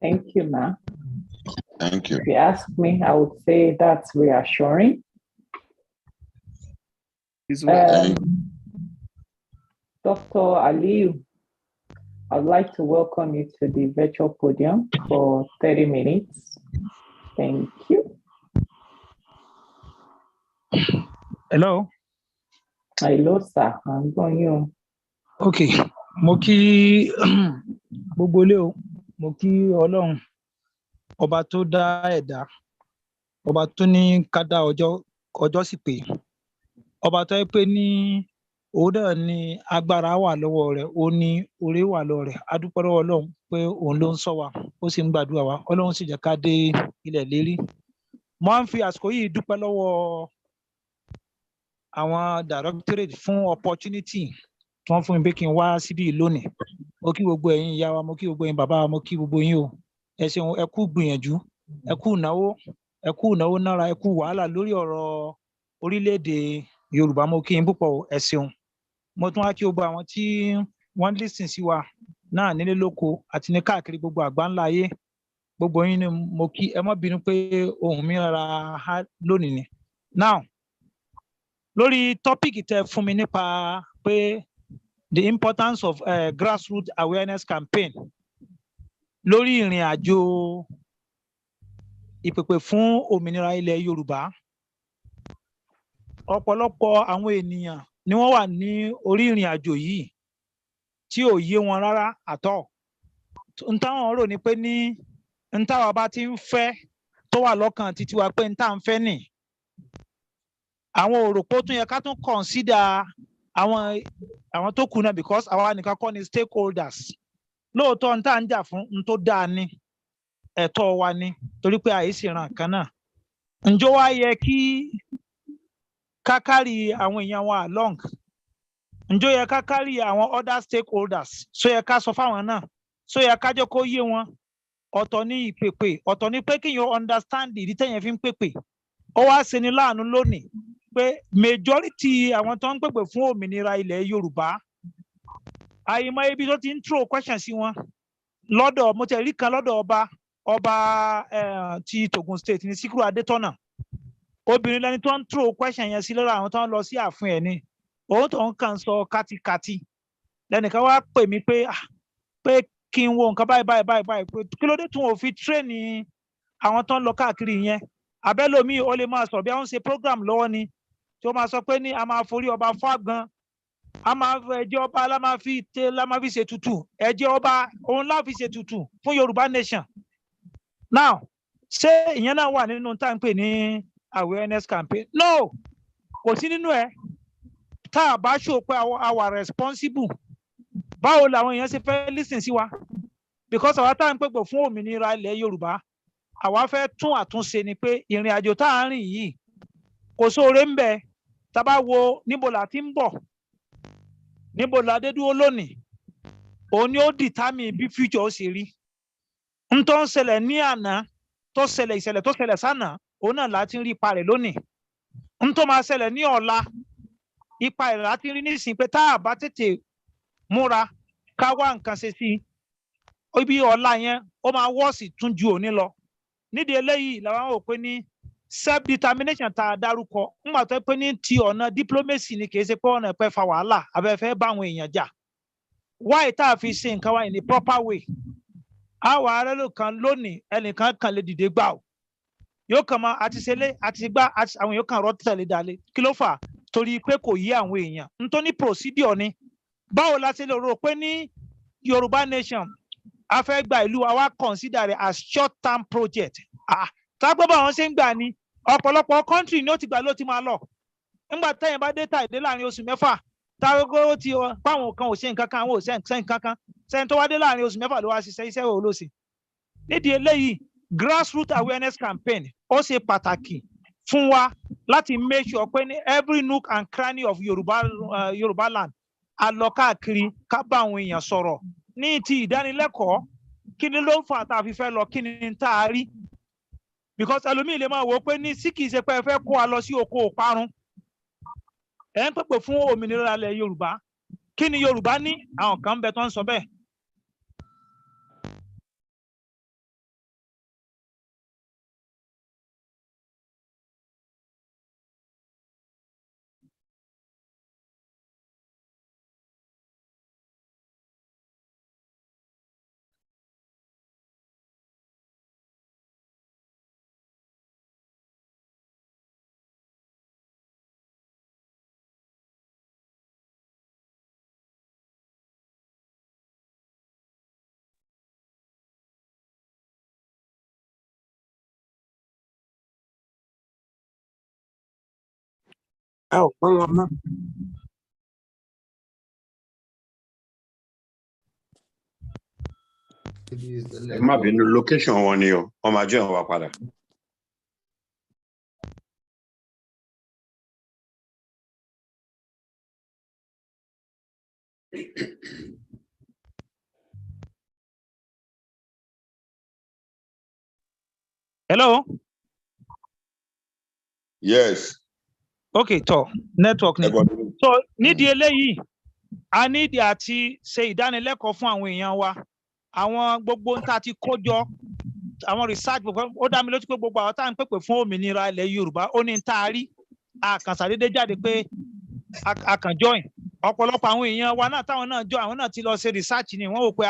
Thank you, Ma. Thank you. If you ask me, I would say that's reassuring. Dr. Aliyu, I'd like to welcome you to the virtual podium for 30 minutes. Thank you. Hello. Hello, sir. I'm going you. Okay. Mo kí gbogbo ilé o. Mo kí Ọlọ́run. Ọba tó dá ẹ̀dá. Ọba tó ní ká dá ọjọ́ sì pé. Ọba tó yẹ pé ní òun náà ni agbára wà lọ́wọ́ rẹ̀, ó ní oore wà lọ́wọ́ rẹ̀. A dúpẹ́ lọ́wọ́ Ọlọ́run pé òun ló ń ṣọ́ wa, ó sì ń gbàdúrà wa. Ọlọ́run sì jẹ́ ká dé ilẹ̀ lérí. Mo ń fi àsìkò yìí dúpẹ́ lọ́wọ́ àwọn directorate fún opportunity tí wọ́n fún mi pé kí n wá síbí lónìí. Mo kí gbogbo ẹ̀yin ìyá wa, mo kí gbogbo ẹ̀yin bàbá wa, mo kí gbogbo yín o. Ẹ ṣeun, ẹ kú gbìyànjú, ẹ kú ìnáwó náírà, ẹ kú wàhálà lórí ọ̀rọ̀ orílẹ̀-èdè Yorùbá. Mo kí yín púpọ̀ o, ẹ ṣeun. Mo tún wá kí gbogbo àwọn tí wọ́n listen sí wa náà nílé lóko àti ní káàkiri gbogbo àgbáńlá ayé. Gbogbo yín ni mo kí, ẹ má bínú pé ohùn mi rárá há lónìí ni. Now, lórí topic tẹ́ fún mi nípa pé the importance of grassroots awareness campaign lórí ìrìn àjò ìpèpè fún òmìnira ilẹ̀ Yorùbá. Ọ̀pọ̀lọpọ̀ àwọn ènìyàn ni wọ́n wà ní orí ìrìn àjò yìí tí ò yé wọn rárá àtọ̀. N táwọn rò ní pé ní n táwa bá ti ń fẹ́ tó wà lọ́kàn títí wa pé n tá ń fẹ́ nì. Àwọn òròpó tún yẹ ká tún consider àwọn tó kù náà, because àwa nìkan kọ́ ni stakeholders. Lóòótọ́ n tá ń jà fún n tó dáa ni, ẹ̀tọ́ wa ni, torí pé àìsí ìran kan náà. Ǹjọ́ wá yẹ kí ká carry àwọn èèyàn wa along? Ǹjọ́ yẹ ká carry àwọn other stakeholders? So yẹ ká sọ fáwọn náà? So yẹ ká jẹ́ kó yé wọn? Ọ̀tọ̀ ní ìpèpè, ọ̀tọ̀ ní pé kí yóò understand ìdí tẹ́yẹn fi ń pèpè. Ó wá ṣe ni láàánú lónìí pé majority àwọn tó ń pèpè fún òmìnira ilẹ̀ Yorùbá, àìmọ̀ ibi tó ti ń throw question sí wọn. Lọ́dọ̀ mo tẹ̀ rí kan lọ́dọ̀ ọba ti Togun State ní Síkírù Adétọ́nà. Obìnrin lẹni tó ń throw question yẹn sí lọ́dọ̀ àwọn tó ń lọ sí ààfin ẹ̀ ni. Òun tó ń kàn sọ kátikàti. lẹ́nìkan wá pè mí pé kí n wo nǹkan báyìí pé kí ló dé tí wọn ò fi tírẹ́ẹ̀nì àwọn tó ń lọ káàkiri yẹn abẹ́lòmíì ó lè máa sọ bí àwọn ṣe program lọ́wọ́ ni tí ó máa sọ pé ní a máa forí ọba fágan a máa ẹ̀jẹ̀ ọba la máa fi ṣètùtù ẹ̀jẹ̀ ọba òun la fi ṣètùtù fún Yorùbá nation now ṣé ìyẹn náà wà nínú tá à ń pè ní awareness campaign no kò sí nínú ẹ̀ tá a bá ṣò pé our responsible báwo làwọn èèyàn ṣe fẹ́ listen sí wa because àwa tá à ń pèpè fún òmìnira ilẹ̀ Yorùbá àwa fẹ́ tún àtúnṣe ni pé ìrìn àjò tá à ń rìn yìí kò sóore ń bẹ tá bá wo níbo la ti ń bọ̀ níbo la dé dúró lónìí òun ni ó determine bí future ó ṣe rí n tó ń ṣẹlẹ̀ ní àná ìṣẹ̀lẹ̀ tó ṣẹlẹ̀ sánà òun náà láti ń rí ipa rẹ̀ lónìí n tó máa ṣẹlẹ̀ ní ọ̀la ipa rẹ̀ láti rí nísìnyí pé tá a bá tètè múra ká wá nǹkan ṣe sí ibi ọ̀la yẹn ó máa wọ́ọ̀sì tún ju òní lọ nídìí eléyìí làwọn ò pé ní self determination tá a dárúkọ ńgbà tó pé ní ti ọ̀nà diplomacy ni kì í ṣe pé ọ̀nà pẹ́ fa wàhálà abẹ́fẹ́ bá àwọn èèyàn jà why tá a fi ṣe nǹkan wa in a proper way àwọn ará ló kan lónìí ẹnìkan kan lè dìde gbà ó yóò kàn máa àti ṣẹlẹ̀ àti gbá àwọn yóò kàn rọ́ tẹ̀lé dalẹ̀ kí ló fà torí pé kò yí àwọn èèyàn nítorí procedure ni báwo la ṣe lè rò pé ní Yorùbá nation a fẹ́ gba ìlú wa wá consider it as short term project tágbọ́ bá wọn ṣe ń gbà ní ọ̀pọ̀lọpọ̀ country ni ó ti gbà ló ti máa lọ nígbà tẹ́yìn bá dé tàìdé láàrin oṣù mẹ́fà táwọn ó ti báwọn kan ò ṣe nǹkan kan àwọn ò ṣe nǹkan kan sẹ́yìn tó wá dé láàrin oṣù mẹ́fà ló wá ṣiṣẹ́ iṣẹ́ wo ló ṣe nídìí eléyìí grassroots awareness campaign ó ṣe pàtàkì fún wa láti make sure pé ní every nook and cranny of Yorùbá land a lọ káàkiri ká bá àwọn èèyàn sọ̀rọ̀ ní ti ìdánilẹ́kọ̀ọ́ kí ni ló ń fà tá a fi fẹ́ lọ kí ni tá a rí because ẹlòmíì lè máa wò ó pé ní sí kìí ṣe pé ẹ fẹ́ kó a lọ sí oko òparun ẹ ń pèpè fún òmìnira ilẹ̀ Yorùbá kí ni Yorùbá ní àwọn kan ń bẹ tó ń sọ bẹ́ẹ̀. Oh, mama. Ẹ má bínú location wọn ni o wọ́n máa jẹ́ ìwà padà. Hello. Yes. Okay, tó network ni. So nídìí eléyìí a nídìí àti ṣe ìdánilẹ́kọ̀ọ́ fún àwọn èèyàn wa àwọn gbogbo ń ta ti kó jọ àwọn research ó dá mi lójú pé gbogbo àwọn tá à ń pèpè fún òmìnira ilẹ̀ Yorùbá ó ní ń tá a rí àkànṣàdédé jáde pé àkànjọyìn ọ̀pọ̀lọpọ̀ àwọn èèyàn wa náà táwọn náà jọ àwọn náà ti lọ ṣe research ni wọ́n wò pé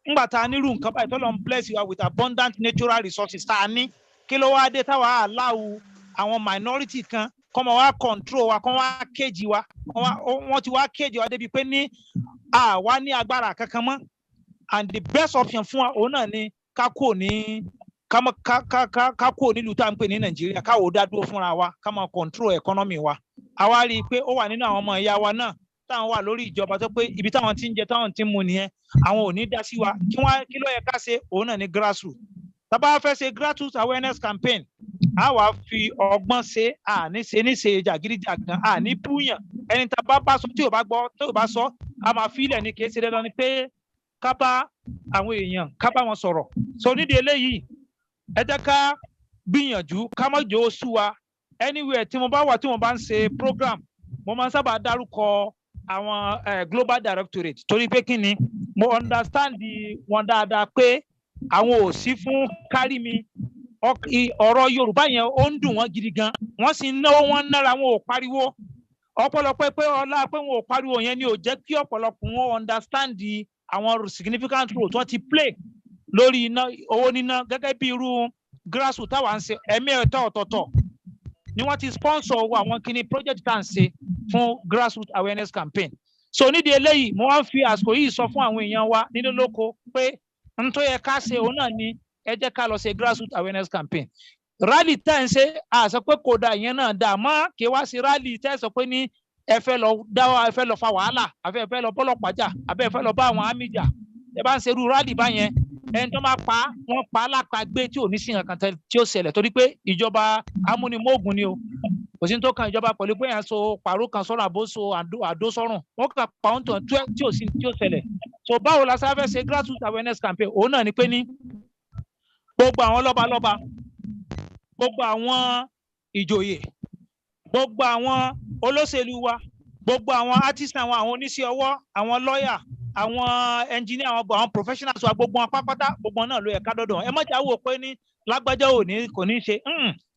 ńgbà tá a nírú nǹkan báyìí tó lọ ń bless you with abundant natural resources tá a ní kí ló wá dé táwa aláwo àwọn minority kan kọ́mọ wá control wa kọ́ wá kéjì wa wọ́n ti wá kéjì wa débi pé ní àwa ní agbára kankan mọ́ and the best option fún wa òun náà ni ká kúrò nílùú tá à ń pè ní Nàìjíríà káwọ́ dá dúró fúnra wa ká máa control economy wa àwa rí i pé ó wà nínú àwọn ọmọ ìyá wa náà táwọn wà lórí ìjọba tó pé ibi táwọn ti ń jẹ táwọn ti ń mu nìyẹn àwọn ò ní dá sí wa kí ló yẹ ká ṣe òun náà ní grassroots tá bá fẹ́ ṣe grassroots awareness campaign a wá fi ọgbọ́n ṣe níṣe jàgídíjàgan ní búyàn ẹni tá bá sọ tí ò bá gbọ́ tí ò bá sọ a máa fi ilẹ̀ ní kìí ṣe dandan ni pé ká bá àwọn èèyàn ká bá wọn sọ̀rọ̀ so nídìí eléyìí ẹ jẹ́ ká gbìyànjú ká má jò ó sú wa anywhere tí mo bá wà tí mo bá ń ṣe program mo máa ń sábà dárúkọ àwọn global directorate torí pé kí ni mo understand wọn dáadáa pé àwọn ò sí fún kárí mi ọ̀rọ̀ Yorùbá yẹn ó ń dùn wọ́n gidi gan wọ́n sì ń náwó wọn nára wọn ò pariwo ọ̀pọ̀lọpọ̀ pé ọlá pé wọn ò pariwo yẹn ni ò jẹ́ kí ọ̀pọ̀lọpọ̀ wọn understand àwọn significant role tó ti play lórí iná owó níná gẹ́gẹ́ bí irú grassroots táwa ń ṣe ẹ̀mí ẹ̀tọ́ ọ̀tọ̀ọ̀tọ̀ ni wọ́n ti sponsor àwọn kíní project tá à ń ṣe fún grassroots awareness campaign. So nídìí eléyìí mo wá ń fi àsìkò yìí sọ fún àwọn èèyàn wa nínú lóko pé n tó yẹ ká ṣe òun náà ni ẹ jẹ́ ká lọ ṣe grassroots awareness campaign. Rally tẹ́ ń ṣe àṣọ pé kò da ìyẹn náà dà mọ́ kí wá sí rally tẹ́ sọ pé ní ẹ fẹ́ lọ dáwọ́ ẹ fẹ́ lọ fa wàhálà àfẹ́ ẹ fẹ́ lọ bọ́lọ̀pàá jà àbẹ́ ẹ fẹ́ lọ bá àwọn àmì jà ẹ bá ń ṣe irú rally báyẹn ẹni tó máa pa wọ́n pa á lápàgbé tí ò ní sí nǹkan tí ó ṣẹlẹ̀ torí pé ìjọba amúnimóògùn ni o kò sí tó kan ìjọba pẹ̀lú pé yẹn so pàrọ̀ kan sọ́run àbóso àdó sọ́run wọ́n kàn pa ohun tó tí ò sí tí ó ṣẹlẹ̀. So báwo la sáfẹ́ ṣe grassroots awareness campaign òun náà ni pé ní gbogbo àwọn lọ́balọ́ba gbogbo àwọn ìjòyè gbogbo àwọn olóṣèlú wa gbogbo àwọn artist àwọn oníṣẹ́ ọwọ́ àwọn lọ́yà àwọn engineer àwọn professionals wa gbogbo wọn pápátá gbogbo náà ló yẹ ká dọ́dọ̀ ẹ má jà wò pé ní lágbájá kò ní ṣe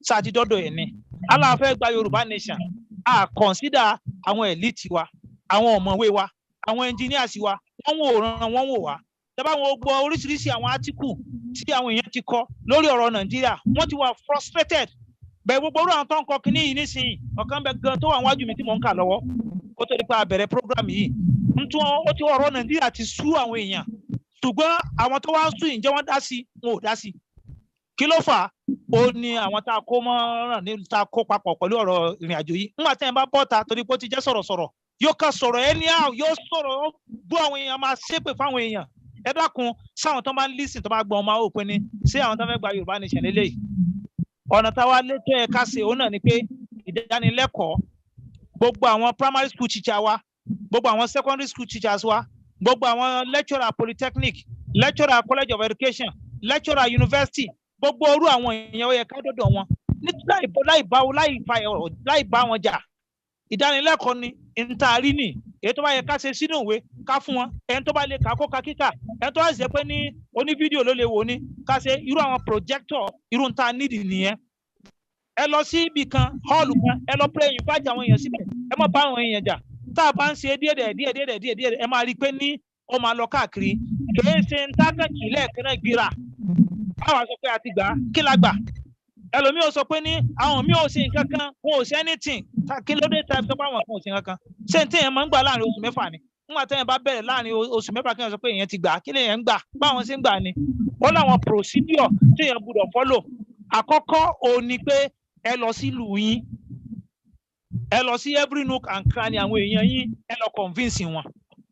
sáàtì dọ́dọ̀ ẹ̀ ni aláàfẹ́ gba Yorùbá nation a consider àwọn elite wa àwọn ọ̀mọ̀wé wa àwọn engineers wa wọ́n wò ràn wọ́n wò wá tẹ́bá wọn gbọ́ oríṣiríṣi àwọn article tí àwọn èèyàn ti kọ lórí ọ̀rọ̀ Nàìjíríà wọ́n ti wà frustrated bẹ́ẹ̀ gbogbo orú àwọn tó ń kọ kínní yìí nísìnyí ọ̀kan bẹ gan tó wà wájú mi tí mò ń kà lọ́wọ́ ó tó di pé a bẹ̀rẹ̀ program yìí ó ti ọ̀rọ̀ Nàìjíríà ti sú àwọn èèyàn ṣùgbọ́n àwọn tó wá ń sùn ǹjẹ́ wọ́n dá sí wọn ò dá sí kí ló fà á ó ní àwọn tá a kó mọ́ràn ní tá a kó papọ̀ pẹ̀lú ọ̀rọ̀ ìrìn àjò yìí nígbà tí ẹ̀ bá bọ́ ta torí pé ó ti jẹ́ sọ̀rọ̀sọ̀rọ̀ yóò ká sọ̀rọ̀ anyhow yóò sọ̀rọ̀ bú àwọn èèyàn máa ṣépè fáwọn èèyàn ẹ dákun sáwọn tó máa ń lísìn tó máa gbọ́n ọmọ òpin ni sí àwọn tó fẹ́ gba Yorùbá nation lélẹ́yìí ọ̀nà táwa létò ẹ̀ ká ṣe òun náà ni pé ìdánilẹ́kọ̀ọ́ gbogbo àwọn primary school teacher wa gbogbo àwọn secondary school teachers wa gbogbo àwọn lecturer polytechnic lecturer college of education lecturer university gbogbo orú àwọn èèyàn ó yẹ ká dọ́dọ̀ wọn láì bá wọn jà ìdánilẹ́kọ̀ọ́ ni ntaari ni èyí tó bá yẹ ká ṣe sínú ìwé ká fún wọn ẹni tó bá lè kà kó ka kíkà ẹni tó bá ṣe pé ní oní fídíò ló lè wò ní ká ṣe irú àwọn projector irú nta nídìí nìyẹn ẹ lọ sí ibì kan hall kan ẹ lọ pray invite àwọn èèyàn síbẹ̀ ẹ má bá àwọn èèyàn jà tá a bá ń ṣe díẹ̀ ẹ máa rí i pé ní ó máa lọ káàkiri kìí ṣe ń tákàkì lẹ́ẹ̀kan náà gbéra báwa sọ pé a ti gbà á kí la gbà ẹlòmíì ò sọ pé ní àwọn míì ò ṣe nǹkan kan wọn ò ṣe anything kí ló dé tàbí sọ pé àwọn kan ò ṣe nǹkan kan ṣé ní téèyàn máa ń gbà láàrin oṣù mẹ́fà ni nígbà téèyàn bá bẹ̀rẹ̀ láàrin oṣù mẹ́fà kí wọ́n sọ pé èèyàn ti gbà á kí lèèyàn ń gbà báwọn ṣe ń gbà ni wọ́n láwọn procedure téèyàn gbọ́dọ̀ follow àkọ́kọ́ òun ni pé ẹ lọ sílùú yín ẹ lọ sí every nook and cranny àwọn èèyàn yín ẹ lọ convince wọn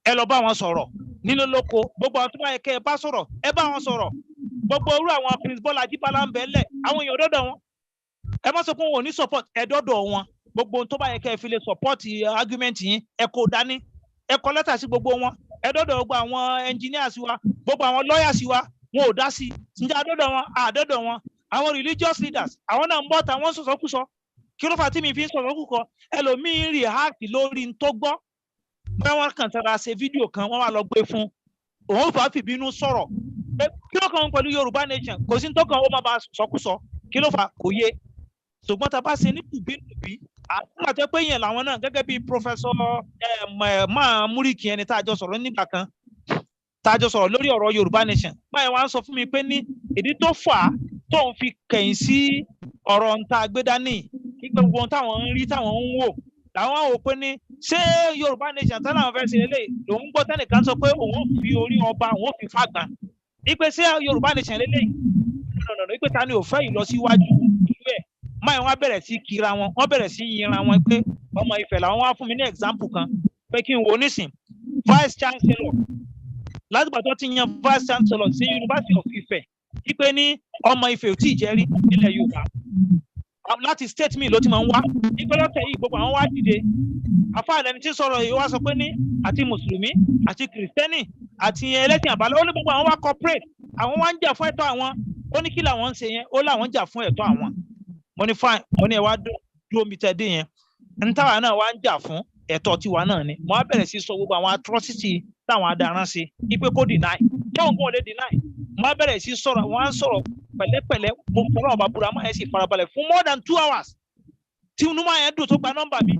ẹ lọ bá wọn sọ̀rọ̀ nínú lóko gbogbo àwọn tó bá yẹ kẹ́ ẹ bá sọ̀rọ̀ ẹ bá wọn sọ̀rọ̀ gbogbo orú àwọn Prince Bọ́lá Ajíbọ́lá ń bẹ lẹ̀ àwọn èèyàn dọ́dọ̀ wọn ẹ má sọ pé wọn ò ní support ẹ dọ́dọ̀ wọn gbogbo ohun tó bá yẹ kẹ́ ẹ fi lè support argument yín ẹ kó dání ẹ kọ lẹ́tà sí gbogbo wọn ẹ dọ́dọ̀ gbogbo àwọn engineers wa gbogbo àwọn lawyers wa wọn ò dá sí ǹjẹ́ àdọ́dọ̀ wọn àdọ́dọ̀ wọn àwọn religious leaders àwọn náà ń bọ́ tàwọn sọ̀sọ́kùsọ kí ló fà tí mi fi ń sọ̀sọ́kùsọ ẹlòmíín react lórí n tó gbọ́ bẹ́ẹ̀ wọ́n kàn tara ṣe fídíò kan wọ́n wá lọ gbé fún òun fà á fìbínú sọ̀rọ̀ kí ló kàn pẹ̀lú Yorùbá nation kò sí ní tó kàn ó má ba sọ̀kùsọ kí ló fà kò yé ṣùgbọ́n tá a bá ṣe ní tùbínùbí àwọn àti pé yẹn làwọn náà gẹ́gẹ́ bí Professor máa múríkì ẹni tá a jọ sọ̀rọ̀ nígbà kan tá a jọ sọ̀rọ̀ lórí ọ̀rọ̀ Yorùbá nation báyìí wọ́n á sọ fún mi pé ní ìdí tó fà á tó ń fi kẹ̀yìn sí ọ̀rọ̀ nta gbédání kí gbogbo ohun táwọn ń rí táwọn ń wò làwọn wò pé ní ṣé Yorùbá nation tán làwọn fẹ́ ṣe lélẹ̀ lòun gbọ́ tẹ́nìkan sọ pé òun fi orí ọba òun fi fàgbà ipe ṣé Yorùbá nation lélẹ̀ nọ̀nà ipe ta ni ò fẹ́ ìlọsíwájú ìlú ẹ̀ máa wọ́n bẹ̀rẹ̀ sí kíra wọn wọ́n bẹ̀rẹ̀ sí yinra wọn pé ọmọ Ifẹ̀ làwọn wá fún mi ní example kan pé kí n wo nísìn vice chancellor látìgbà tó ti yan vice chancellor sí University of Ifẹ̀ ipe ní ọmọ Ifẹ̀ ò tí ì jẹ́rí nílẹ̀ Yorùbá láti state mi ló ti máa ń wá ipe lọ́tẹ̀ yìí gbogbo àwọn wá dìde àfáàní ẹni tí sọ̀rọ̀ yìí wá sọ pé ní àti mùsùlùmí àti kìrìsìtẹ́nì àti ẹlẹ́sìn àbálẹ̀ ó ní gbogbo àwọn wá corporate àwọn wá ń jà fún ẹ̀tọ́ àwọn ó ní kí làwọn ń ṣe yẹn ó láwọn ń jà fún ẹ̀tọ́ àwọn mo ní fine mo ní ẹ wá dúró mi tẹ́ dé yẹn ń táwa náà wá ń jà fún ẹ̀tọ́ tiwa náà ni mo á bẹ̀rẹ̀ sí sọ gbogbo àwọn atrocity táwọn adaran ṣe ipe kó deny yóò gbọ́n lè deny mo á bẹ̀rẹ̀ sí sọ̀rọ̀ wọ́n á sọ̀rọ̀ pẹ̀lẹ́pẹ̀lẹ́ mo fọlọ́ ọba búra máa yẹn sì farabalẹ̀ fún more than 2 hours tí inú máa yẹn dùn tó gba nọ́mbà mi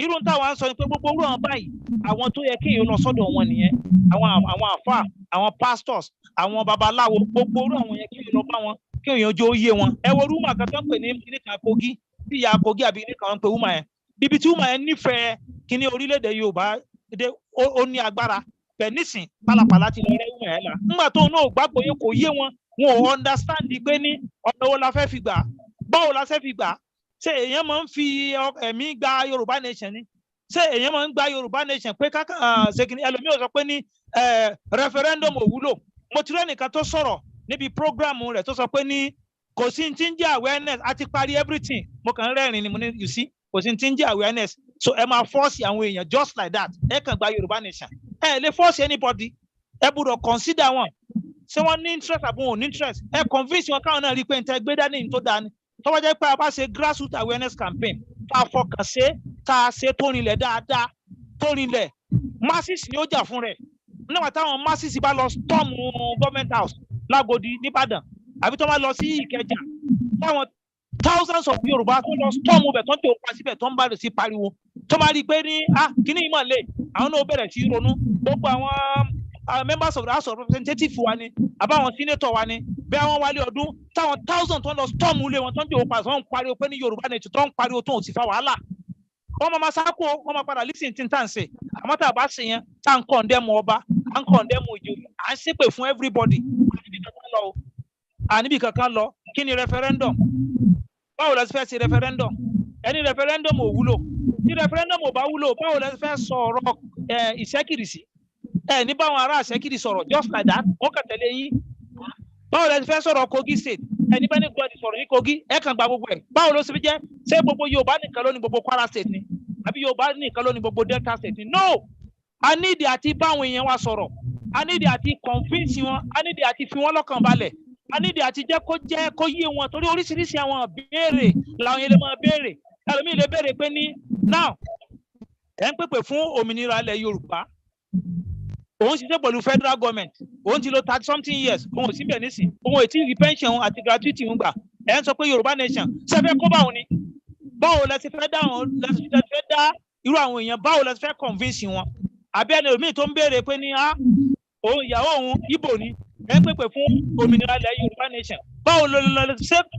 irú táwa ń sọ ni pé gbogbo orú àwọn báyìí àwọn tó yẹ kéèyàn lọ sọ́dọ̀ wọn nìyẹn àwọn àfáà àwọn pastors àwọn babaláwo gbogbo orú àwọn yẹn kéèyàn lọ bá wọn kéèyàn jó yé wọn ẹ wo rúmà kan tó ń pè ní kíní kan Kogi bí ìyá Kogi àbí kíní kan ń pè rúmà yẹn bíbi tí rúmà yẹn nífẹ̀ẹ́ kíní orílẹ̀-èdè Yorùbá ó ní agbára bẹ́ẹ̀ nísìn pálapàla ti lọ rẹ́ rúmà yẹn là nígbà tó náà gbàgbọ́ yẹn kò yé wọn ò understand pé ní ọ̀nà wo la fẹ́ fi gbà báwo la fẹ́ fi gbà ṣé èèyàn máa ń fi ẹ̀mí gba Yorùbá nation ni ṣé èèyàn máa ń gba Yorùbá nation pé kákan ṣèkìní ẹlòmíràn sọ pé ní referendum ò wúlò mo ti rẹ́ nìkan tó sọ̀rọ̀ níbi program rẹ̀ tó sọ pé ní kò sí ti ń jẹ́ awareness àti parí everything mo kàn ń rẹ́rìn ni mo ní you see kò sí ti ń jẹ́ awareness so ẹ máa force àwọn èèyàn just like that ẹ kàn gba Yorùbá nation ẹ lè force anybody ẹ gbọ́dọ̀ consider wọn ṣé wọ́n ní interest àbí wọn ò ní interest ẹ convince wọn káwọn náà rí pé níta gbé dání tó dání tó bá jẹ́ pé a bá ṣe grassroots awareness campaign tá a fọkàn ṣe tá a ṣe tó rinlẹ̀ dáadáa tó rinlẹ̀ masses ni ó jà fún rẹ̀ nígbà táwọn masses bá lọ storm government house lágòdì nìbàdàn àbí tó bá lọ sí ìkẹjà táwọn thousands of Yorùbá tó lọ storm bẹ̀ tó ń tẹ̀ òpa síbẹ̀ tó ń bá rẹ̀ sí pariwo tó máa rí i pé ní kíní ìmọ̀ lè àwọn náà bẹ̀rẹ̀ sí ronú gbogbo àwọn members of the House of Representatives wa ni àbáwọn senator wa ni bí àwọn wálé ọdún táwọn thousand tó ń lọ storm ilé wọn tó ń tẹ̀ òpa tó ń pariwo pé ní Yorùbá nation tó ń pariwo tó ń sì fa wàhálà wọ́n máa sáko wọ́n máa padà listen tí n tàn ṣe àmọ́ tá a bá ṣe yẹn tá à ń condemn ọba à ń condemn ìjòyè à ń ṣépè fún everybody àníbì kankan lọ kí ni referendum báwo la fẹ́ ṣe referendum ẹni referendum ò wúlò tí referendum ò bá wúlò báwo la fẹ́ sọ̀rọ̀ ìṣẹ́kìrì sí ẹ ní báwọn ará ìṣẹ́kìrì sọ̀rọ̀ just like that wọ́n kàn tẹ̀lé yín báwo la fẹ́ sọ̀rọ̀ Kogi state ẹni bá ní gbọ́dọ̀ sọ̀rọ̀ ní Kogi ẹ kàn gba gbogbo ẹ̀ báwo ló ṣe fi jẹ́ ṣé gbogbo Yorùbá nìkan ló ní gbogbo Kwara state ni àbí Yorùbá nìkan ló ní gbogbo Delta state ni no a need àti báwọn èèyàn wa sọ̀rọ̀ a need àti convince wọn a need àti fi wọn lọ́kàn balẹ̀ a need àti jẹ́ kó yé wọn torí oríṣiríṣi àwọn béèrè làwọn yẹn lè máa béèrè ẹlòmíì lè béèrè pé ní now ẹ̀ ń pèpè fún òmìnira ilẹ̀ Yorùbá òun ṣiṣẹ́ pẹ̀lú federal government òun ti lò 30 something years òun ò sí bẹ̀ nísìn òun ò tí ì rí pension àti gratuity ń gbà ẹ̀ ń sọ pé Yorùbá nation ṣe fẹ́ kó báwọn ni báwo lẹ ti fẹ́ dá irú àwọn èèyàn báwo lẹ ti fẹ́ convince wọn àbí ẹni òmíì tó ń béèrè pé ní òun ìyàwó òun Ìgbò ni ẹ̀ ń pèpè fún òmìnira ilẹ̀ Yorùbá nation báwo lọ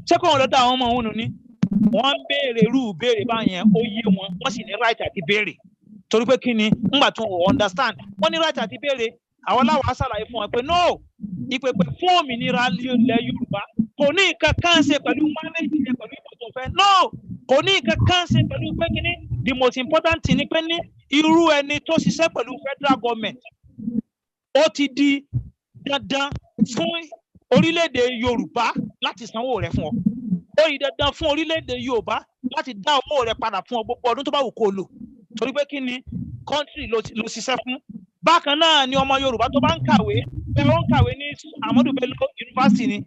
ṣé kò wọn lọ dá àwọn ọmọ òun nù ni wọ́n ń béèrè irú béèrè báyẹn ó yé wọn wọ́n sì ní right àti béèrè torí pé kí ni ńgbà tí wọn understand wọ́n ní right àti béèrè àwọn aláwọ̀ aṣàlàyé fún wọn pé no ìpèpè fún òmìnira ilẹ̀ Yorùbá kò ní nǹkan kan ṣe pẹ̀lú manage yẹn pẹ̀lú ìbò tó fẹ́ no kò ní nǹkan kan ṣe pẹ̀lú pé kí ni the most important thing ni pé ní irú ẹni tó ṣiṣẹ́ pẹ̀lú federal government ó ti di dandan fún orílẹ̀-èdè Yorùbá láti sanwó rẹ̀ fún ọ ó yí dandan fún orílẹ̀-èdè Yorùbá láti dá owó rẹ̀ padà fún ọ gbogbo ọdún tó bá wù kó lò torí pé kí ni country ló ṣiṣẹ́ fún bákan náà ni ọmọ Yorùbá tó bá ń kàwé bẹ́ẹ̀ ó ń kàwé ní Ahmadu Bello University ní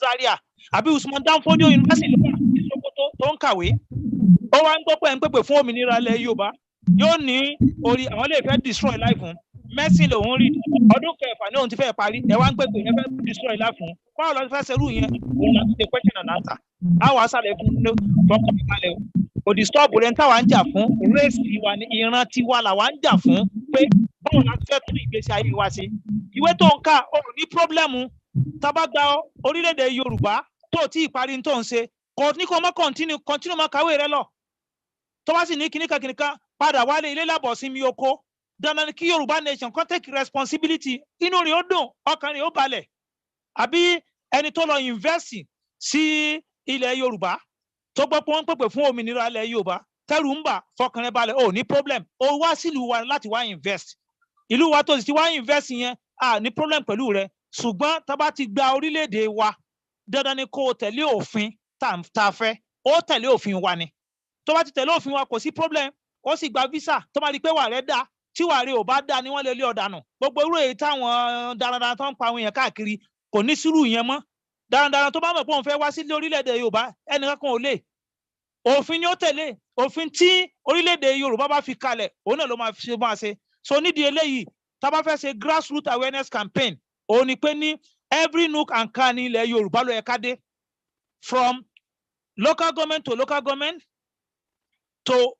Zaria àbí Usman Danfodio University ní Sokoto tó ń kàwé ó wá ń gbọ́ pé ń pèpè fún òmìnira ilẹ̀ Yorùbá yóò ní orí àwọn lè fẹ́ destroy life fún mẹ́sìn lòun rí ọdún kẹfà ní òun ti fẹ́ parí ẹ wá ń pèpè ẹ fẹ́ destroy life fún báwo la fẹ́ ṣerú yẹn òun láti ṣe question and answer àwọn àṣàlẹ̀ fún lọ́kàn ìbálẹ̀ kò disturb rẹ̀ ń táwa ń jà fún race wa ní ìran tiwa làwa ń jà fún pé báwo la fẹ́ tún ìgbésí ayé wa ṣe ìwé tó ń kà ó ní pọ́blẹ́mù tábà gba orílẹ̀-èdè Yorùbá tó tí ìparí tó ń ṣe kò ní kó má continue má kàwé rẹ lọ tó bá sì ní kìnnìkan padà wálé ilé lábọ̀ sí mi oko dandan ni kí Yorùbá nation kan take responsibility inú rẹ̀ ó dùn ọkàn rẹ̀ ó balẹ̀ àbí ẹni tó lọ invest sí ilẹ̀ Yorùbá tó gbọ́ pé wọ́n pèpè fún òmìnira ilẹ̀ Yorùbá tẹ́rù ń bà fọkàn rẹ̀ balẹ̀ ó ní problem ó wá sílùú wa láti wá invest ìlú wa tó sì ti wá invest yẹn ní problem pẹ̀lú rẹ̀ ṣùgbọ́n tá bá ti gba orílẹ̀-èdè wa dandan ni kó o tẹ̀lé òfin tá a fẹ́ ó tẹ̀lé òfin wa ni tó bá ti tẹ̀lé òfin wa kò sí problem ó sì gba visa tó máa di pé wà rẹ̀ dá tí wà rẹ̀ ò bá dá ni wọ́n lè lé ọ̀dànù gbogbo irú èyí táwọn darandaran tó ń pa àwọn èèyàn káàkiri kò ní sírù yẹn mọ́ darandaran tó bá mọ̀ pé òun fẹ́ wá sí orílẹ̀-èdè Yorùbá ẹnìkan kan ò lè òfin ni ó tẹ̀lé òfin tí orílẹ̀-èdè Yorùbá bá fi kalẹ̀ òun náà ló máa ṣe so nídìí eléyìí tá a bá fẹ́ ṣe grassroots awareness campaign òun ni pé ní every nook and cranny ilẹ̀ Yorùbá ló yẹ ká dé from local government to local government to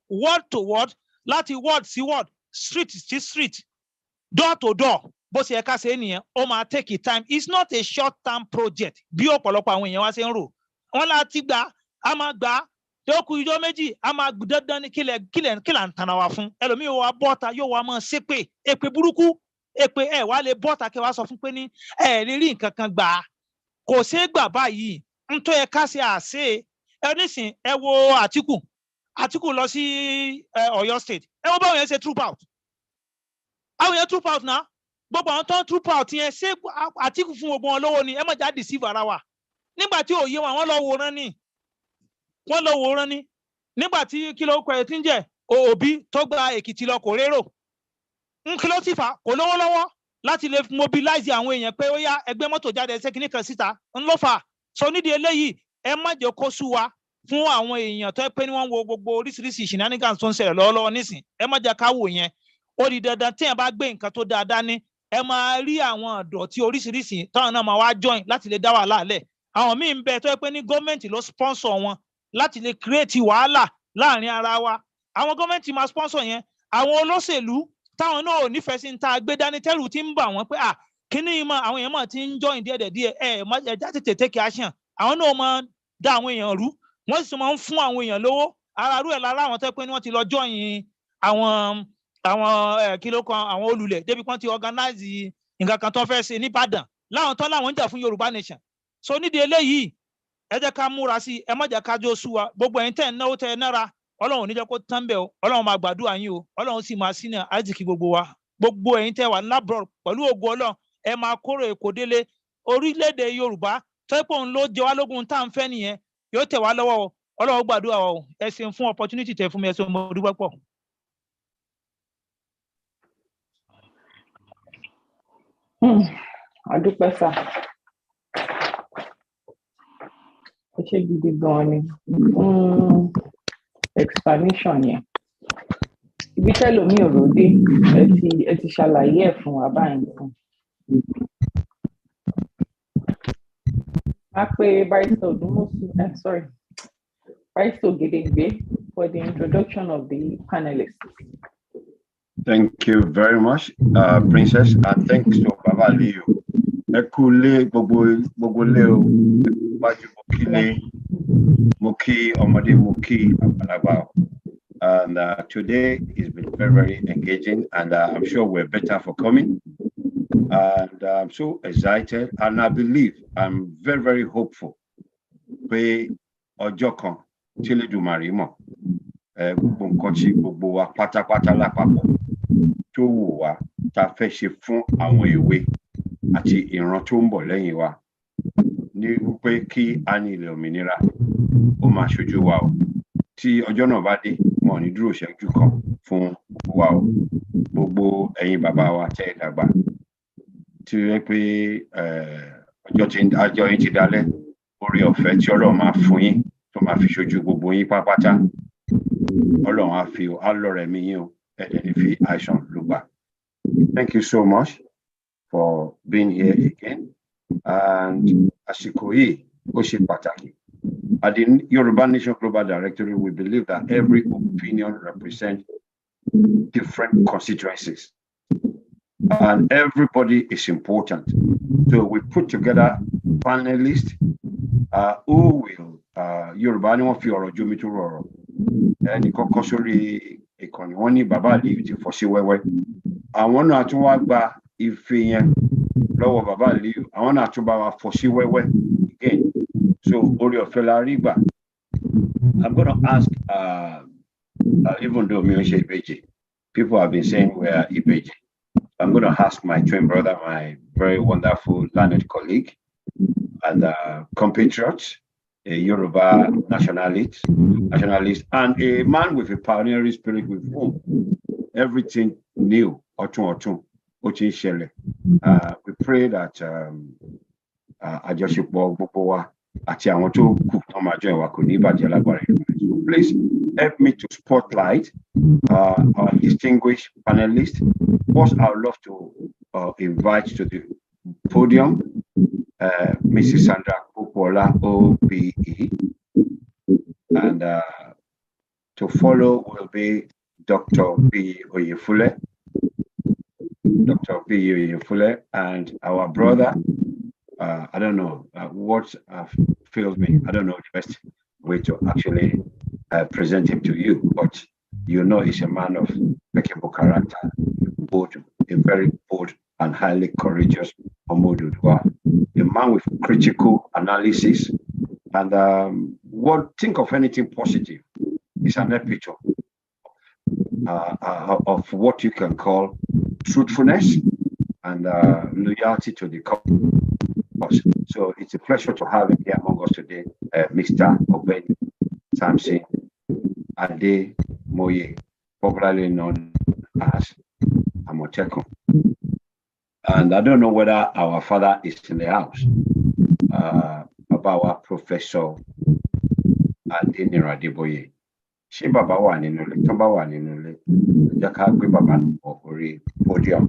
word, láti word sí word, street sí street, door to door. Bó ṣe yẹ ká ṣe nìyẹn, ó máa take time. It's not a short-term project. Bí ọ̀pọ̀lọpọ̀ àwọn èèyàn wá ṣe ń rò. Wọ́n láti gbà, a máa gbà, tó kù ijọ́ méjì, a máa dandan ní kílà ń tanra wa fún. Ẹlòmíì yóò wá bọ́ta, yóò wá máa ṣépè, èpè burúkú, èpè ẹ̀ wá lè bọ́ta kí wá sọ fún pé ní ẹ̀ lè rí nǹkan kan gbà. Kò ṣeé gbà báyìí. Ń tó yẹ ká ṣe àṣe. Ẹ nísìn, ẹ wo Àtíkù lọ sí Ọ̀yọ́ state. Ẹ wo báwọn yẹn ṣe troop out. Àwọn yẹn troop out náà. Gbogbo àwọn tó ń troop out yẹn ṣé Àtíkù fún gbogbo wọn lọ́wọ́ ni ẹ má já deceive ara wa. Nígbà tí òye wọn lọ wòran ni. Wọ́n lọ wòran ni. Nígbà tí kí ló kọ ẹ̀ tí ń jẹ́ Òbí tó gba Èkìtì lọ kò rérò. Kí ló sì fà kò lówó lọ́wọ́ láti lè mobilize àwọn èèyàn pé ó yá ẹgbẹ́ mọ́tò jáde ẹsẹ̀ kìíní kan síta. Ń ló fà. So nídìí eléyìí ẹ má jẹ́ kó sú wa fún àwọn èèyàn tó pé ní wọ́n wo gbogbo oríṣiríṣi shenanigans tó ń ṣẹlẹ̀ lọ́wọ́lọ́wọ́ nísìn. Ẹ má jẹ́ ká wò yẹn. Ó di dandan tí ẹ bá gbé nǹkan tó dáadáa ní ẹ máa rí àwọn ìdọ̀tí oríṣiríṣi táwọn náà máa wá join láti lè dá wàhálà lẹ̀. Àwọn míì ń bẹ tó pé ní gọ́ọ̀mẹ̀ntì ló sponsor wọn láti lè create wàhálà láàrin ara wa. Àwọn gọ́ọ̀mẹ̀ntì máa sponsor yẹn. Àwọn olóṣèlú táwọn náà ò nífẹ̀ẹ́ sí ní ta gbé dání tẹ́rù tí ń bà wọ́n pé kíní mọ̀ àwọn èèyàn mọ̀ tí ń join díẹ̀ ẹ̀já tètè take action. Àwọn náà máa dá àwọn èèyàn rú. Wọ́n sì máa ń fún àwọn èèyàn lówó. Ara rú ẹ̀ lára àwọn tó pé ní wọ́n ti lọ join àwọn kìlọ̀ kan àwọn olùlẹ̀ débi kan ti organize nǹkan kan tó fẹ́ ṣe ní Ìbàdàn láwọn tó láwọn ń jà fún Yorùbá nation. So nídìí eléyìí ẹ jẹ́ ká múra sí ẹ má jẹ́ ká jó sú wa gbogbo ẹ̀yin tẹ́ ẹ̀ náwó tẹ́ ẹ nára Ọlọ́run ò ní jẹ́ kó tán bẹ́ẹ̀ o Ọlọ́run máa gbàdúrà yín o Ọlọ́run sì máa sínú àìsíkì gbogbo wa gbogbo ẹ̀yin tẹ́ wà lábọ̀ pẹ̀lú ògo Ọlọ́run ẹ máa kórè èkó délé orílẹ̀-èdè Yorùbá tó pé òun ló jẹ wá lógún tá à ń fẹ́ nìyẹn yóò tẹ̀ wá lọ́wọ́ o Ọlọ́run gbàdúrà o ẹ ṣeun fún opportunity tẹ́ fún mi ẹ ṣeun mo dúpẹ́ pọ̀. Adúpẹ́ sà. Ẹ ṣé gidi gan ni. Explanation yẹn. Ibi tẹ́lòmí ò ròdé, ẹ ti ṣàlàyé ẹ̀ fún wa báyìí fún. A pè Barrister Gedegbe for the introduction of the panelists. Thank you very much, Princess, and thanks to Baba Leo. Ekule gbogbo leo, Baju Mokile, Moki Omade Moki Abalaba. And today has been very, very engaging, and I'm sure we're better for coming. And I'm so excited, and I believe I'm very, very hopeful. Pé ọjọ́ kan tí Elédùmarè mọ̀, gbogbo nǹkan tí gbogbo wa pátápátá lápapọ̀ tó wù wá tá fẹ́ ṣe fún àwọn èwe àti ìran tó ń bọ̀ lẹ́yìn wa ní wípé kí a ní ilẹ̀ òmìnira ó máa ṣojú wa o. Tí ọjọ́ náà bá dé, wọn ò ní dúró ṣẹ́jú kan fún wa o. Gbogbo ẹ̀yin bàbá wa tẹ́ ẹ dàgbà tí ó yẹ pé ọjọ́ yín ti dalẹ̀ oore ọ̀fẹ́ tí Ọlọ́run máa fún yín tó máa fi ṣojú gbogbo yín pápátá Ọlọ́run á fi lọ́rẹ̀ mi yín o ẹ̀dẹ̀ fi àìsàn ló gbà. Thank you so much for being here again, and àsìkò yìí ó ṣe pàtàkì. At the Yoruba Nation Global Directory, we believe that every opinion represents different constituencies, and everybody is important. So we put together panelists who will Yoruba ni wọ́n fi ọ̀rọ̀ jomi tó rọrọ̀. Ẹnì kọ́kọ́ sórí ìkànnì wọ́n ní bàbá Aliyu ti fọ́ sí wẹ́wẹ́. Àwọn náà tún wá gba ife yẹn lọ́wọ́ bàbá Aliyu. Àwọn náà tún bá wa fọ́ sí wẹ́wẹ́ again. So orí ọ̀fẹ́ la rí gbà. I'm going to ask, even though mi ò ṣe Ìbejì, people have been saying we are Ìbejì. I'm going to ask my twin brother, my very wonderful learned colleague and compatriot, a Yoruba nationalist, and a man with a pioneering spirit with whom everything new, Otun, Shele. We pray that àjọṣepọ̀ gbogbo wa àti àwọn tó kù tó máa join wa kò ní bàjẹ́ lágbára ìlú. Please help me to spotlight our distinguished panelists. First, I would love to invite to the podium Mrs. Sandra Popola, OBE, and To follow will be Dr. B. Oyefule. Dr. B. Oyefule and our brother, I don't know what failed me. I don't know the best way to actually present him to you, but you know he's a man of impeccable character, both a very bold and highly courageous Omodudwa, a man with critical analysis and think of anything positive. It's an epitome of what you can call truthfulness and loyalty to the cause. So it's a pleasure to have him here among us today, Mr. Obed Samson Ade Moye, popularly known as Amotekun. And I don't know whether our father is in the house, our Professor Adenira Adeboye. She Baba wà nínú ilé, tó bá wà nínú ilé, jẹ́ ká gbé bàbá nù orí podium.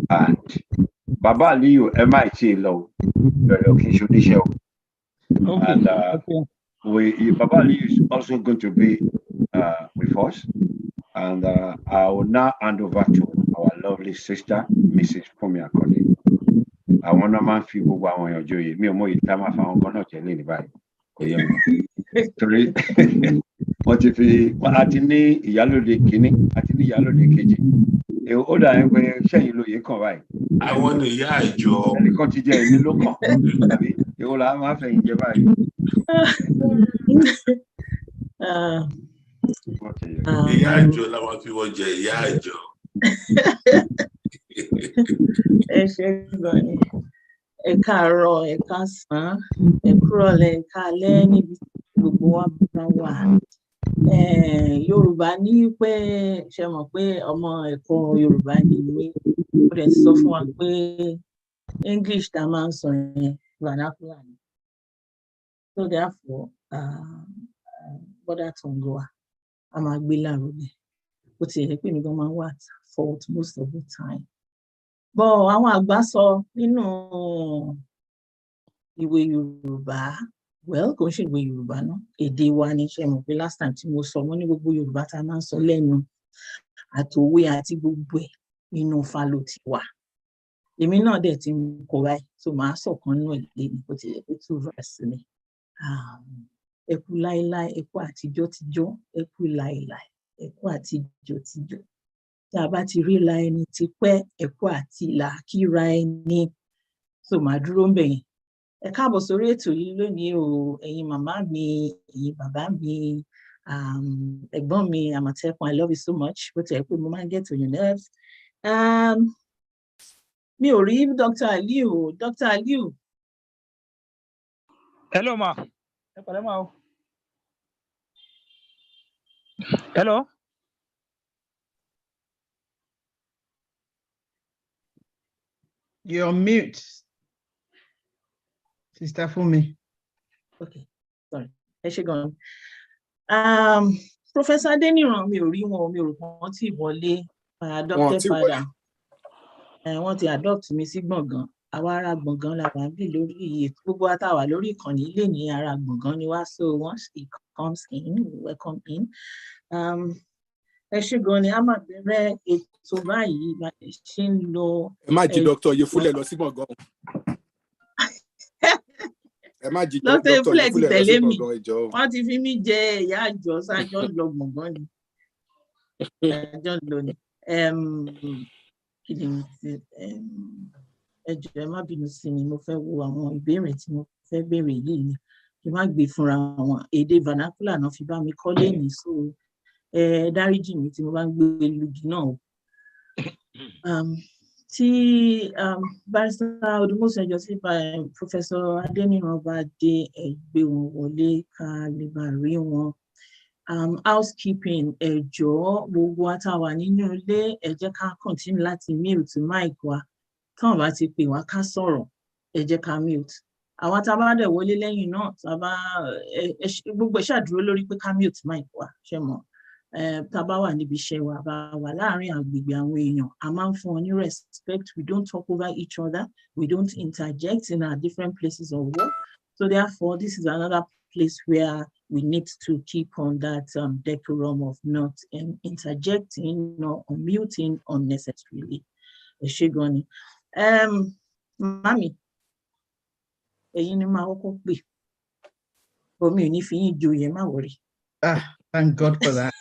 And Baba Aliyu MIT low, very occasion show. And Baba Aliyu is also going to be with us. And I will now hand over to our lovely sister, Mrs. Fumi Akode. I want to man feel go on your joy. Me mo itama fa on kono tele ni báyìí. Kò yé mi. Torí what if àti ní ìyálóde kìíní àti ní ìyálóde kejì. Ó dà ń pé sẹ́yìn lóye kàn báyìí. Àwọn ni ìyá ìjọ. Ẹnìkan ti jẹ èmi ló kàn. Tàbí èwo la máa fẹ̀yìn jẹ báyìí. Ìyá ìjọ la máa fi wọ́n jẹ ìyá ìjọ. Ẹ ṣé gan ni. Ẹ káàárọ̀, ẹ káàsán, ẹ kúrọ̀lẹ́, ẹ káalẹ́ níbi gbogbo wa bá wà. Yorùbá ní pé ṣe mọ̀ pé ọmọ ẹ̀kọ́ Yorùbá ni mí. Ó dẹ̀ sọ fún wa pé English tá máa ń sọ yẹn vernacular ni. So therefore, mother tongue wa a máa gbé lárugẹ. Ó ti yẹ pé mi gan máa wà at fault most of the time. But àwọn àgbà sọ nínú ìwé Yorùbá, well, kò ń ṣe ìwé Yorùbá náà, èdè wa ni ṣe mọ̀ pé last time tí mo sọ mo ní gbogbo Yorùbá tá máa ń sọ lẹ́nu àtòwe àti gbogbo ẹ̀ nínú Ifá ló ti wà. Èmi náà dẹ̀ ti ń kọ báyìí, so màá sọ̀kan nínú ẹ̀ lẹ́nu bó ti yẹ pé 2 verse ni. Ẹ kú láéláé, ẹ kú àtijọ́ tijọ́, ẹ kú láéláé, ẹ kú àtijọ́ tijọ́. Tí a bá ti ríra ẹni ti pẹ́, ẹ kú àti ìlà kíra ẹni. So màá dúró ń bẹ̀ yẹn. Ẹ káàbọ̀ sórí ètò yìí lónìí o, ẹ̀yin màmá mi, ẹ̀yin bàbá mi, ẹ̀gbọ́n mi Àmọ̀tẹ́kùn, I love you so much. Bó ti yẹ pé mo máa ń get on your nerves. Mi ò rí Dr. Aliyu. Dr. Aliyu. Hello ma. Ẹ pẹ̀lẹ́ ma o. Hello. You're on mute, Sister Fumi. Okay, sorry. Ẹ ṣé gan. Professor Adeniran, mi ò rí wọn, mi ò rò wọ́n ti wọlé. Adopted father. Wọ́n ti adopt mi sí gbọ̀ngàn. Àwa ará gbọ̀ngàn la wà bí lórí gbogbo àtàwà lórí ìkànnì ilé ní ará gbọ̀ngàn ni wá. So once he comes in, we welcome in. Ẹ ṣé gan ni a máa bẹ̀rẹ̀ ètò báyìí bá ṣe ń lọ. Ẹ má jí Dr. Oyefule lọ sí gbọ̀ngàn. Ẹ má jí Dr. Oyefule ti tẹ̀lé mi. ìjọ. Wọ́n ti fi mí jẹ ìyá àjọ sájọ́ lọ gbọ̀ngàn ni. Sájọ́ lọ ni. Kí ni mo ti ẹ jọ̀ọ́ ẹ má bínú sí mi, mo fẹ́ wo àwọn ìbéèrè tí mo fẹ́ béèrè yìí ni. Kí n má gbé fúnra wọn. Èdè vernacular náà fi bá mi kọ́ lẹ́yìn, so dáríjì mi tí mo bá ń gbé lugi náà. Tí Barrister Odúmọ̀ṣù sí Professor Adeniran bá dé ẹgbẹ́ wọn wọlé ká lè bá rí wọn. Housekeeping, ẹ jọ̀ọ́ gbogbo àtàwà nínú ilé, ẹ jẹ́ ká continue láti mute mic wa. Táwọn bá ti pè wá ká sọ̀rọ̀, ẹ jẹ́ ká mute. Àwa tá bá dẹ̀ wọlé lẹ́yìn náà, tá bá gbogbo ẹ̀ ṣàdúró lórí pé ká mute mic wa, ṣé mọ̀. Tá bá wà níbi iṣẹ́ wa, bá wà láàárín àgbègbè àwọn èèyàn, a máa ń fún wọn ní respect. We don't talk over each other. We don't interject in our different places of work. So therefore, this is another place where we need to keep on that decorum of not interjecting nor unmuting unnecessarily. Eshigoni. Mami, ẹ̀yin ni máa kọ́kọ́ pè. Omi ò ní fi yín joyè, má worry. Thank God for that.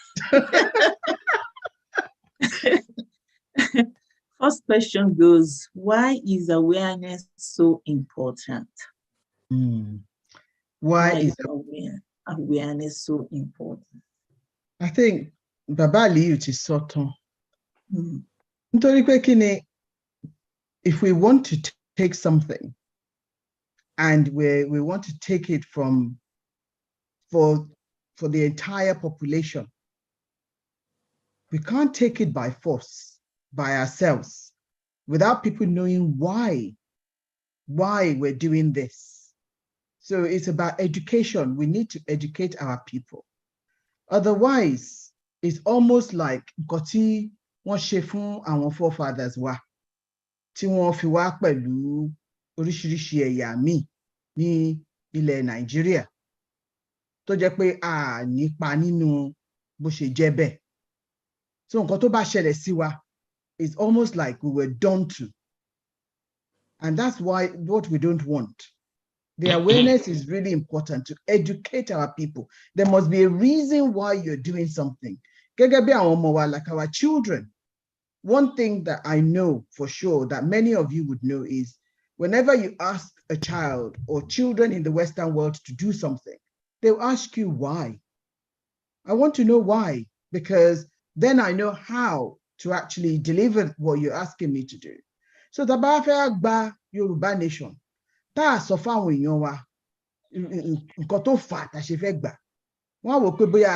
First question goes, why is awareness so important? Why is awareness so important? I think Baba Aliyu ti sọ tán. Nítorí pé kí ni, if we want to take something and we want to take it for the entire population, we can't take it by force, by ourselves, without people knowing why we're doing this. So it's about education. We need to educate our people. Otherwise, it's almost like nǹkan tí wọ́n ṣe fún àwọn forefathers wa, tí wọ́n fi wá pẹ̀lú oríṣiríṣi ẹ̀yà míì ní ilẹ̀ Nàìjíríà, tó jẹ́ pé a nípa nínú bó ṣe jẹ́ bẹ́ẹ̀. So nǹkan tó bá ṣẹlẹ̀ sí wa, it's almost like we were done to. And that's what we don't want. The awareness is really important, to educate our people. There must be a reason why you're doing something. Gẹ́gẹ́ bí àwọn ọmọ wa, like our children. One thing that I know for sure that many of you would know is whenever you ask a child or children in the Western world to do something, they'll ask you why. I want to know why, because then I know how to actually deliver what you're asking me to do. So tá bá fẹ́ gba Yorùbá nation, tá sọ fáwọn èèyàn wa nǹkan tó fà tá ṣe fẹ́ gbà. Wọ́n wò pé bóyá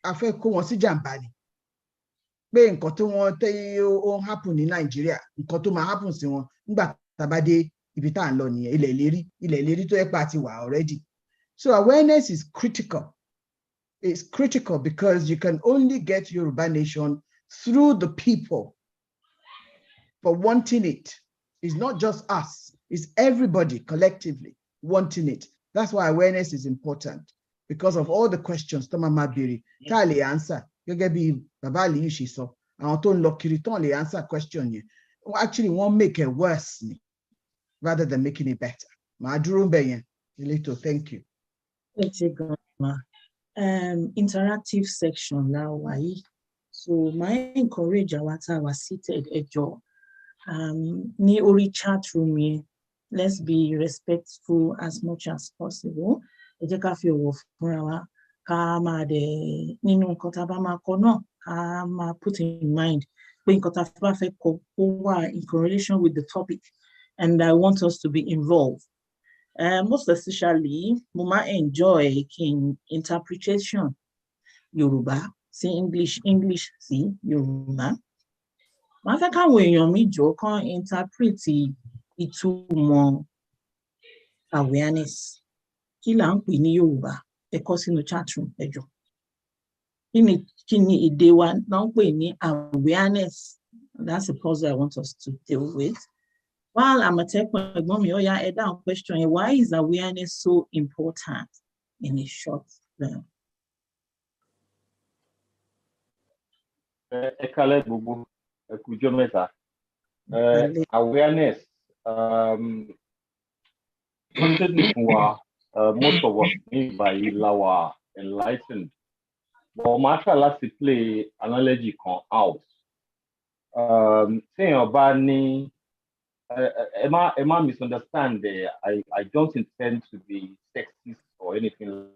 a fẹ́ kó wọn sí jàǹbá ni. Pé nǹkan tó wọ́n tẹ́ ó happen ní Nàìjíríà, nǹkan tó máa happen sí wọn nígbà tá bá dé ibi tá ń lọ nìyẹn, ilẹ̀ ìlérí tó yẹ pé a ti wà already. So awareness is critical. It's critical because you can only get Yoruba nation through the people for wanting it. It's not just us, it's everybody collectively wanting it. That's why awareness is important, because of all the questions tó máa béèrè tá lè answer. Gẹ́gẹ́ bí Baba Aliyu ṣe sọ, àwọn tó ń lọ kiri tán lè answer question yẹn. Actually, wọ́n make it worse ni, rather than making it better. Màá dúró ńbẹ̀ yẹn. Elito, thank you. Let's go. Interactive section now, so my encourage our was seated a job. Ní orí chat room yẹn, let's be respectful as much as possible. Ẹ jẹ́ ká fi ọ̀wọ̀ fúnra wa, ká máa dẹ̀ nínú nǹkan tá bá máa kọ náà, ká máa put in mind pé nǹkan tá bá fẹ́ kọ ó wà in correlation with the topic, and I want us to be involved. Most especially, mo máa enjoy interpretation Yoruba sí English sí Yoruba. Màá fẹ́ káwọn èèyàn mi jọ kán interpret ìtumọ̀ awareness. Kí là ń pè ní Yorùbá? Ẹ kọ sínú chat room ẹ jọ̀ọ́. Kí ni èdè wa náà ń pè ní awareness? That's the puzzle I want us to deal with. While I'm a tech mommy, oh yeah, down question, why is awareness so important in a short term? Awareness. Most of us mean by our enlightened. But matter last to play analogy out. Saying about ni. Emma misunderstand there. I don't intend to be sexist or anything.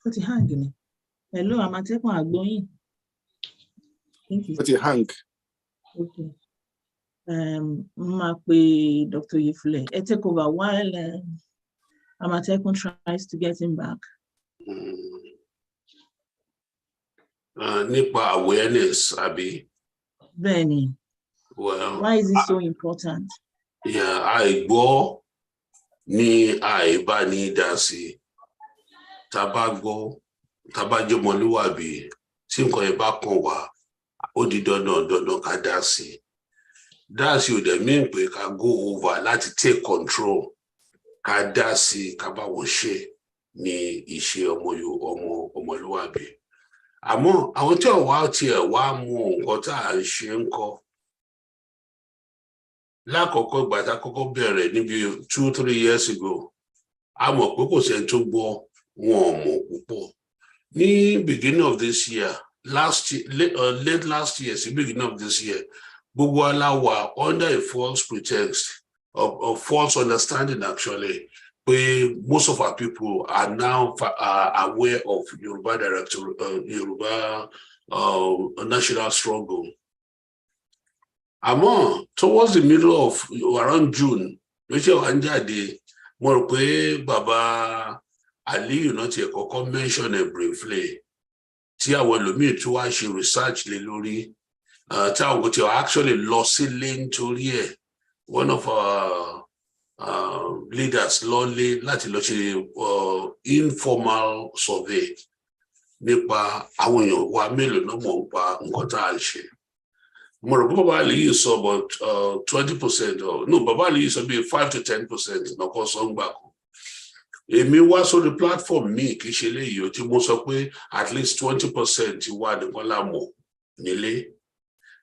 Put your hand in it. Hello, I'm at going. Put your hand. Okay. Dr. Yefule. It take over while Amatekun tries to get him back. Nipa awareness, Abi. Benny. Well, why is it so important? Yeah, I go ni àìbá ní dá sí. Tabago, tabajomoluwabi, tí nǹkan ẹ bá kàn wá, ó di dandan ká dá sí. That's you the mean we can go over, let's take control. Ká dá sí ká bá wọn ṣe ní iṣẹ́ ọmọlúwàbí. Àmọ́ àwọn tí ọ̀wá tiẹ̀ wá mú nǹkan tá à ń ṣe ń kọ́. Lákọ̀ọ́kọ́ ìgbà tá kọ́kọ́ bẹ̀rẹ̀ níbi 2-3 years ago, a mọ̀ pé kò sẹ́ni tó gbọ́ wọn mọ̀ púpọ̀. Ní beginning of this year, late last year, beginning of this year, gbogbo aláwa under a false pretext of false understanding actually, where most of our people are now aware of Yoruba Yoruba national struggle. Àmọ́ towards the middle of around June, which is jáde, mo rò pé Baba Aliyu náà ti kọ́kọ́ mention it briefly. Tí àwọn ẹlòmíì tí wá ṣe research lé lórí, tí àwọn kò tí actually lọ sílé nítorí ẹ̀. One of our leaders lọ́lé láti lọ ṣe informal survey nípa àwọn èèyàn wa mélòó náà mọ̀ nípa nǹkan tá à ń ṣe. Mo rò pé Baba Aliyu sọ about 20% or no, Baba Aliyu sọ bí 5 to 10% náà kọ́ sọ ń gbà kan. Èmi wá sórí platform mi kì í ṣe léyìí o tí mo sọ pé at least 20% wà nìkan lámọ̀ nílé.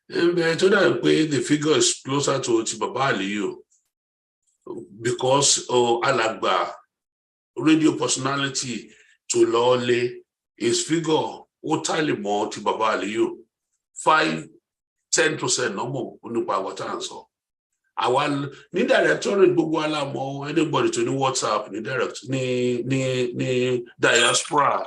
But to that way, the figure is closer to Baba Aliyu because Alagba, radio personality to Lole, his figure totally more to Baba Aliyu. 5-10% no more nípa what answer. Our ní directorate gbogbo alamọ anybody to ní WhatsApp ní direct ní diaspora.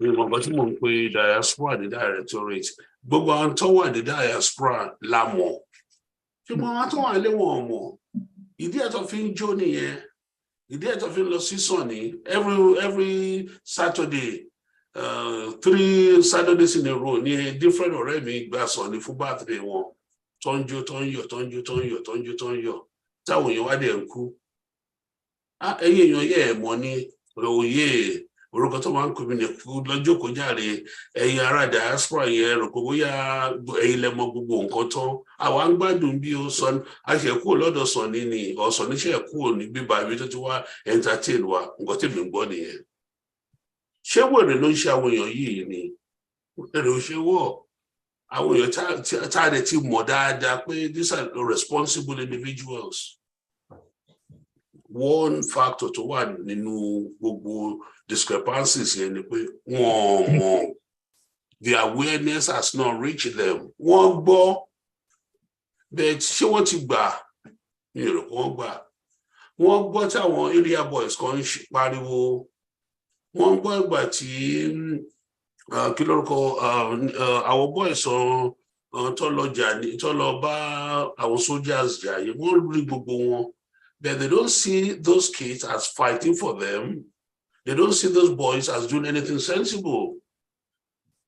Ní mo tí mo ń pè diaspora ní directorate. Gbogbo àwọn tó wà ní diaspora lámọ̀. Ṣùgbọ́n àwọn tó wà lé wọn mọ̀. Ìdí ẹ̀ tó fi ń jó nìyẹn. Ìdí ẹ̀ tó fi ń lọ sí sọ̀ni. Every Saturday, 3 Saturdays in a row ní different ọ̀rẹ́ mi gbà sọ̀ni fún birthday wọn. Tó ń jó. Táwọn èèyàn wá dẹ̀ ń kú. Ẹ̀yin èèyàn yẹ̀ ẹ̀ mọ́ ní òye. Orúkọ tó máa ń kú mi ní kú lọ́jọ́ kó jáde ẹ̀yin ará diaspora yẹn rò pé bóyá ẹ̀yin lẹ mọ̀ gbogbo nǹkan tán. Àwa ń gbádùn bí ó sọ àṣẹ kúrò lọ́dọ̀ Sọ̀ni ni ọ̀sán níṣẹ́ kúrò ní bíbá ibi tó ti wá entertain wa nǹkan tí mi ń gbọ́ nìyẹn. Ṣé wèrè ló ń ṣe àwọn èèyàn yìí ni? Wèrè ò ṣe wọ̀. Àwọn èèyàn tá a dẹ̀ ti mọ̀ dáadáa pé these are responsible individuals. One factor tó wà nínú gbogbo discrepancies here ni pé the awareness has not reached them. Wọ́n gbọ́, but ṣé wọ́n ti gbà? Mi ò rò pé wọ́n gbà. Wọ́n gbọ́ tí àwọn area boys kan ń pariwo. Wọ́n gbọ́ ìgbà tí kí lórúkọ àwọn boys tó lọ bá àwọn soldiers jà yìí. Wọ́n rí gbogbo wọn. But they don't see those kids as fighting for them. They don't see those boys as doing anything sensible.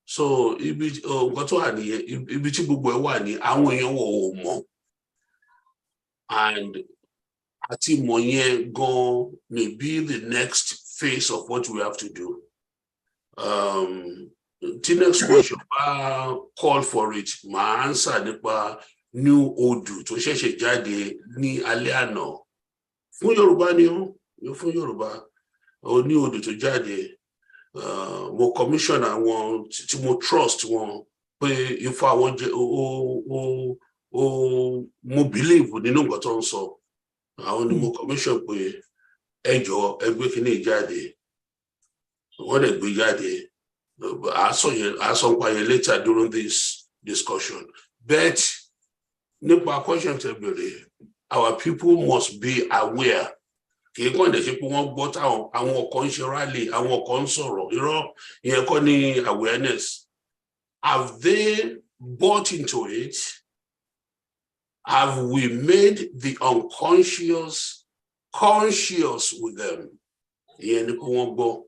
So, ibi tí gbogbo ẹ̀ wà ní àwọn èèyàn wọ̀ ò mọ̀. And àti mọ̀ yẹn gan may be the next phase of what we have to do. The next question call for it. My answer nípa new Odu tó ṣẹ̀ṣẹ̀ jáde ní alẹ́ àná. Fún Yorùbá ni ó, fún Yorùbá. Ní Odu tó jáde, mo commission àwọn tí mo trust wọn pé ifá wọn jẹ́ mo believe nínú nǹkan tó ń sọ. Àwọn ni mo commission pé ẹ jọ̀ọ́ ẹ gbé kíní jáde. Wọ́n dẹ̀ gbé jáde. I'll sọ nípa yẹn later during this discussion. But nípa question tẹ́ bèrè, our people must be aware. Kì í kàn dẹ̀ ṣe pé wọ́n gbọ́ táwọn ọkọ̀ ń ṣe rally, àwọn ọkọ̀ ń sọ̀rọ̀. Irọ́ ìyẹn kọ́ ní awareness. Have they bought into it? Have we made the unconscious conscious with them? Ìyẹn ni pé wọ́n gbọ́.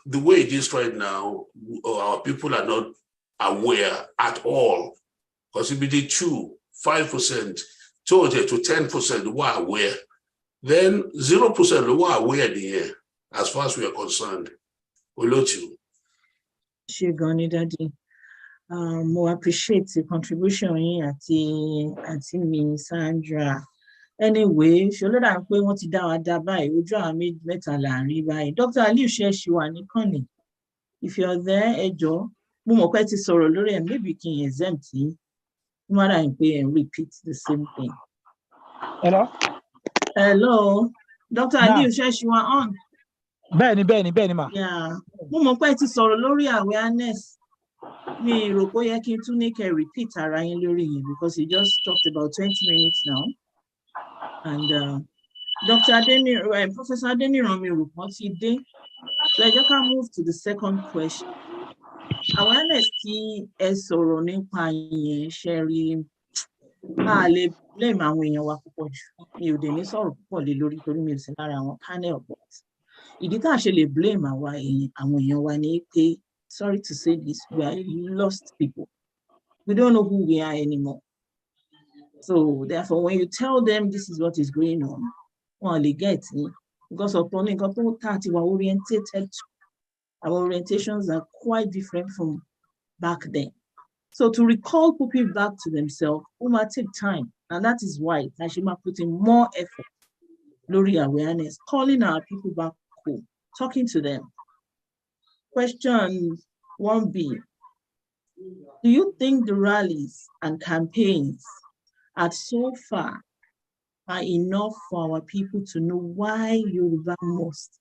The way it is right now, our people are not aware at all. Possibility 5%, to 10% were aware. Then 0% were aware in the year, as far as we are concerned. Olotu. Ṣé gan ni, Daddy. Mo appreciate the contribution yín àti mi Sandra. Anyway, ṣòló dà pé wọ́n ti dá wa dá báyìí, ojú àwọn mẹ́ta là ń rí báyìí. Dr. Aliu ṣe wà níkànnì. If you're there, ẹ jọ̀ọ́, mo mọ̀ pé ti sọ̀rọ̀ lórí ẹ̀, maybe kí n exempt yín. Mo máa dà pé and repeat the same thing. Hello? Hello, Dr. Aliu ṣe wà on. Bẹ́ẹ̀ni ma. Yeah, mo mọ̀ pé ti sọ̀rọ̀ lórí awareness. Mi rò pé ó yẹ kí n tún ní kẹ́ repeat ara yín lórí yẹn because you just talked about 20 minutes now. And Professor Adeniran mi rò pọ́n ti dé. So ẹ jẹ́ ká move to the second question. Awareness tí ẹ sọ̀rọ̀ nípa yẹn ṣe rí a lè blame àwọn èèyàn wa púpọ̀ jù. Mi ò dé ní sọ̀rọ̀ púpọ̀ lé lórí torí mi ò sí lára àwọn panel but ìdí tá a ṣe lè blame àwọn èèyàn wa ni pé, sorry to say this, we are lost people. We don't know who we are anymore. So therefore, when you tell them this is what is going on, well, they get it because of we are orientated to. Our orientations are quite different from back then. So to recall people back to themselves, it might take time. And that is why Nashima put in more effort, Lori awareness, calling our people back home, talking to them. Question 1B. Do you think the rallies and campaigns so far are enough for our people to know why Yoruba must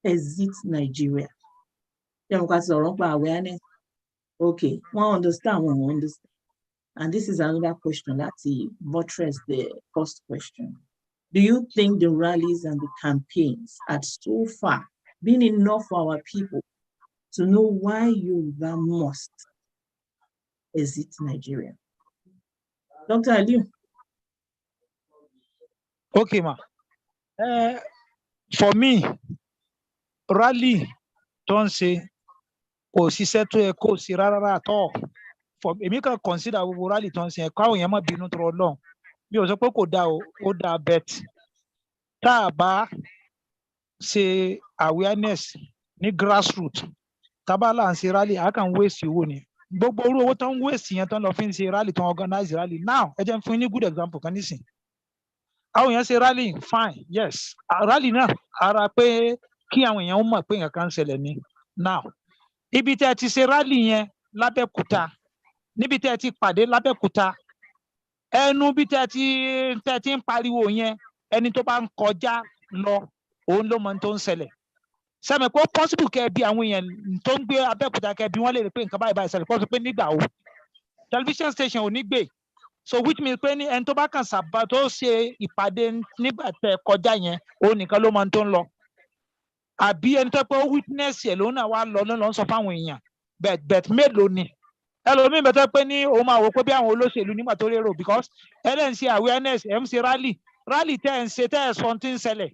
exit Nigeria? Awareness. Okay, one understand. And this is another question that buttress the first question. Do you think the rallies and the campaigns so far been enough for our people to know why Yoruba must exit Nigeria? Dr. Aliu. Okay, ma. For me, rally don't say, kò ṣiṣẹ́ tó yẹ kó ṣe rárá at all. For èmi kan consider gbogbo rally tó ń ṣe káwọn èèyàn má bínú tó Ọlọ́run. Mi ò sọ pé kò dáa o, ó dáa bet. Tá a bá ṣe awareness ní grassroots, tá a bá là ń ṣe rally, a kàn waste owó ni. Gbogbo orú owó tó ń waste yẹn tó ń lọ fi ń ṣe rally tó ń organize rally. Now, ẹ jẹ́ n fún yín ní good example kan nísìn. Àwọn èèyàn ṣe rally fine, yes. Rally náà ara pé kí àwọn èèyàn mọ̀ pé nǹkan kan ń ṣẹlẹ̀ ni. Now, ibi tẹ́ ti ṣe rally yẹn l'Abẹ́òkúta, níbi tẹ́ ti pàdé l'Abẹ́òkúta, ẹnu bí tẹ́ ti ń pariwo yẹn, ẹni tó bá ń kọjá lọ, òun ló mọ tó ń ṣẹlẹ̀. Sẹ́mi pé ó possible kẹ́ bí àwọn èèyàn tó ń gbé Abẹ́òkúta kẹ́ bí wọ́n lè rí pé nǹkan báyìí ṣẹlẹ̀, kó sọ pé nígbà wo. Television station ò ní gbé. So which means pé ní ẹni tó bá kàn sábà tó ṣe ìpàdé nígbà tẹ́ kọjá yẹn, òun nìkan ló mọ tó ń lọ. Àbí ẹni tó pé ó witness yẹ lòun náà wá lọ ń sọ fáwọn èèyàn. Bet mélòó ni? Ẹlòmíì bẹ́tẹ̀ pé ní òun máa wò pé bí àwọn olóṣèlú nígbà tó lérò because ẹ ń ṣe awareness, ẹ ń ṣe rally tẹ́ ń ṣe tẹ́ ẹ̀ sọ tí ń ṣẹlẹ̀.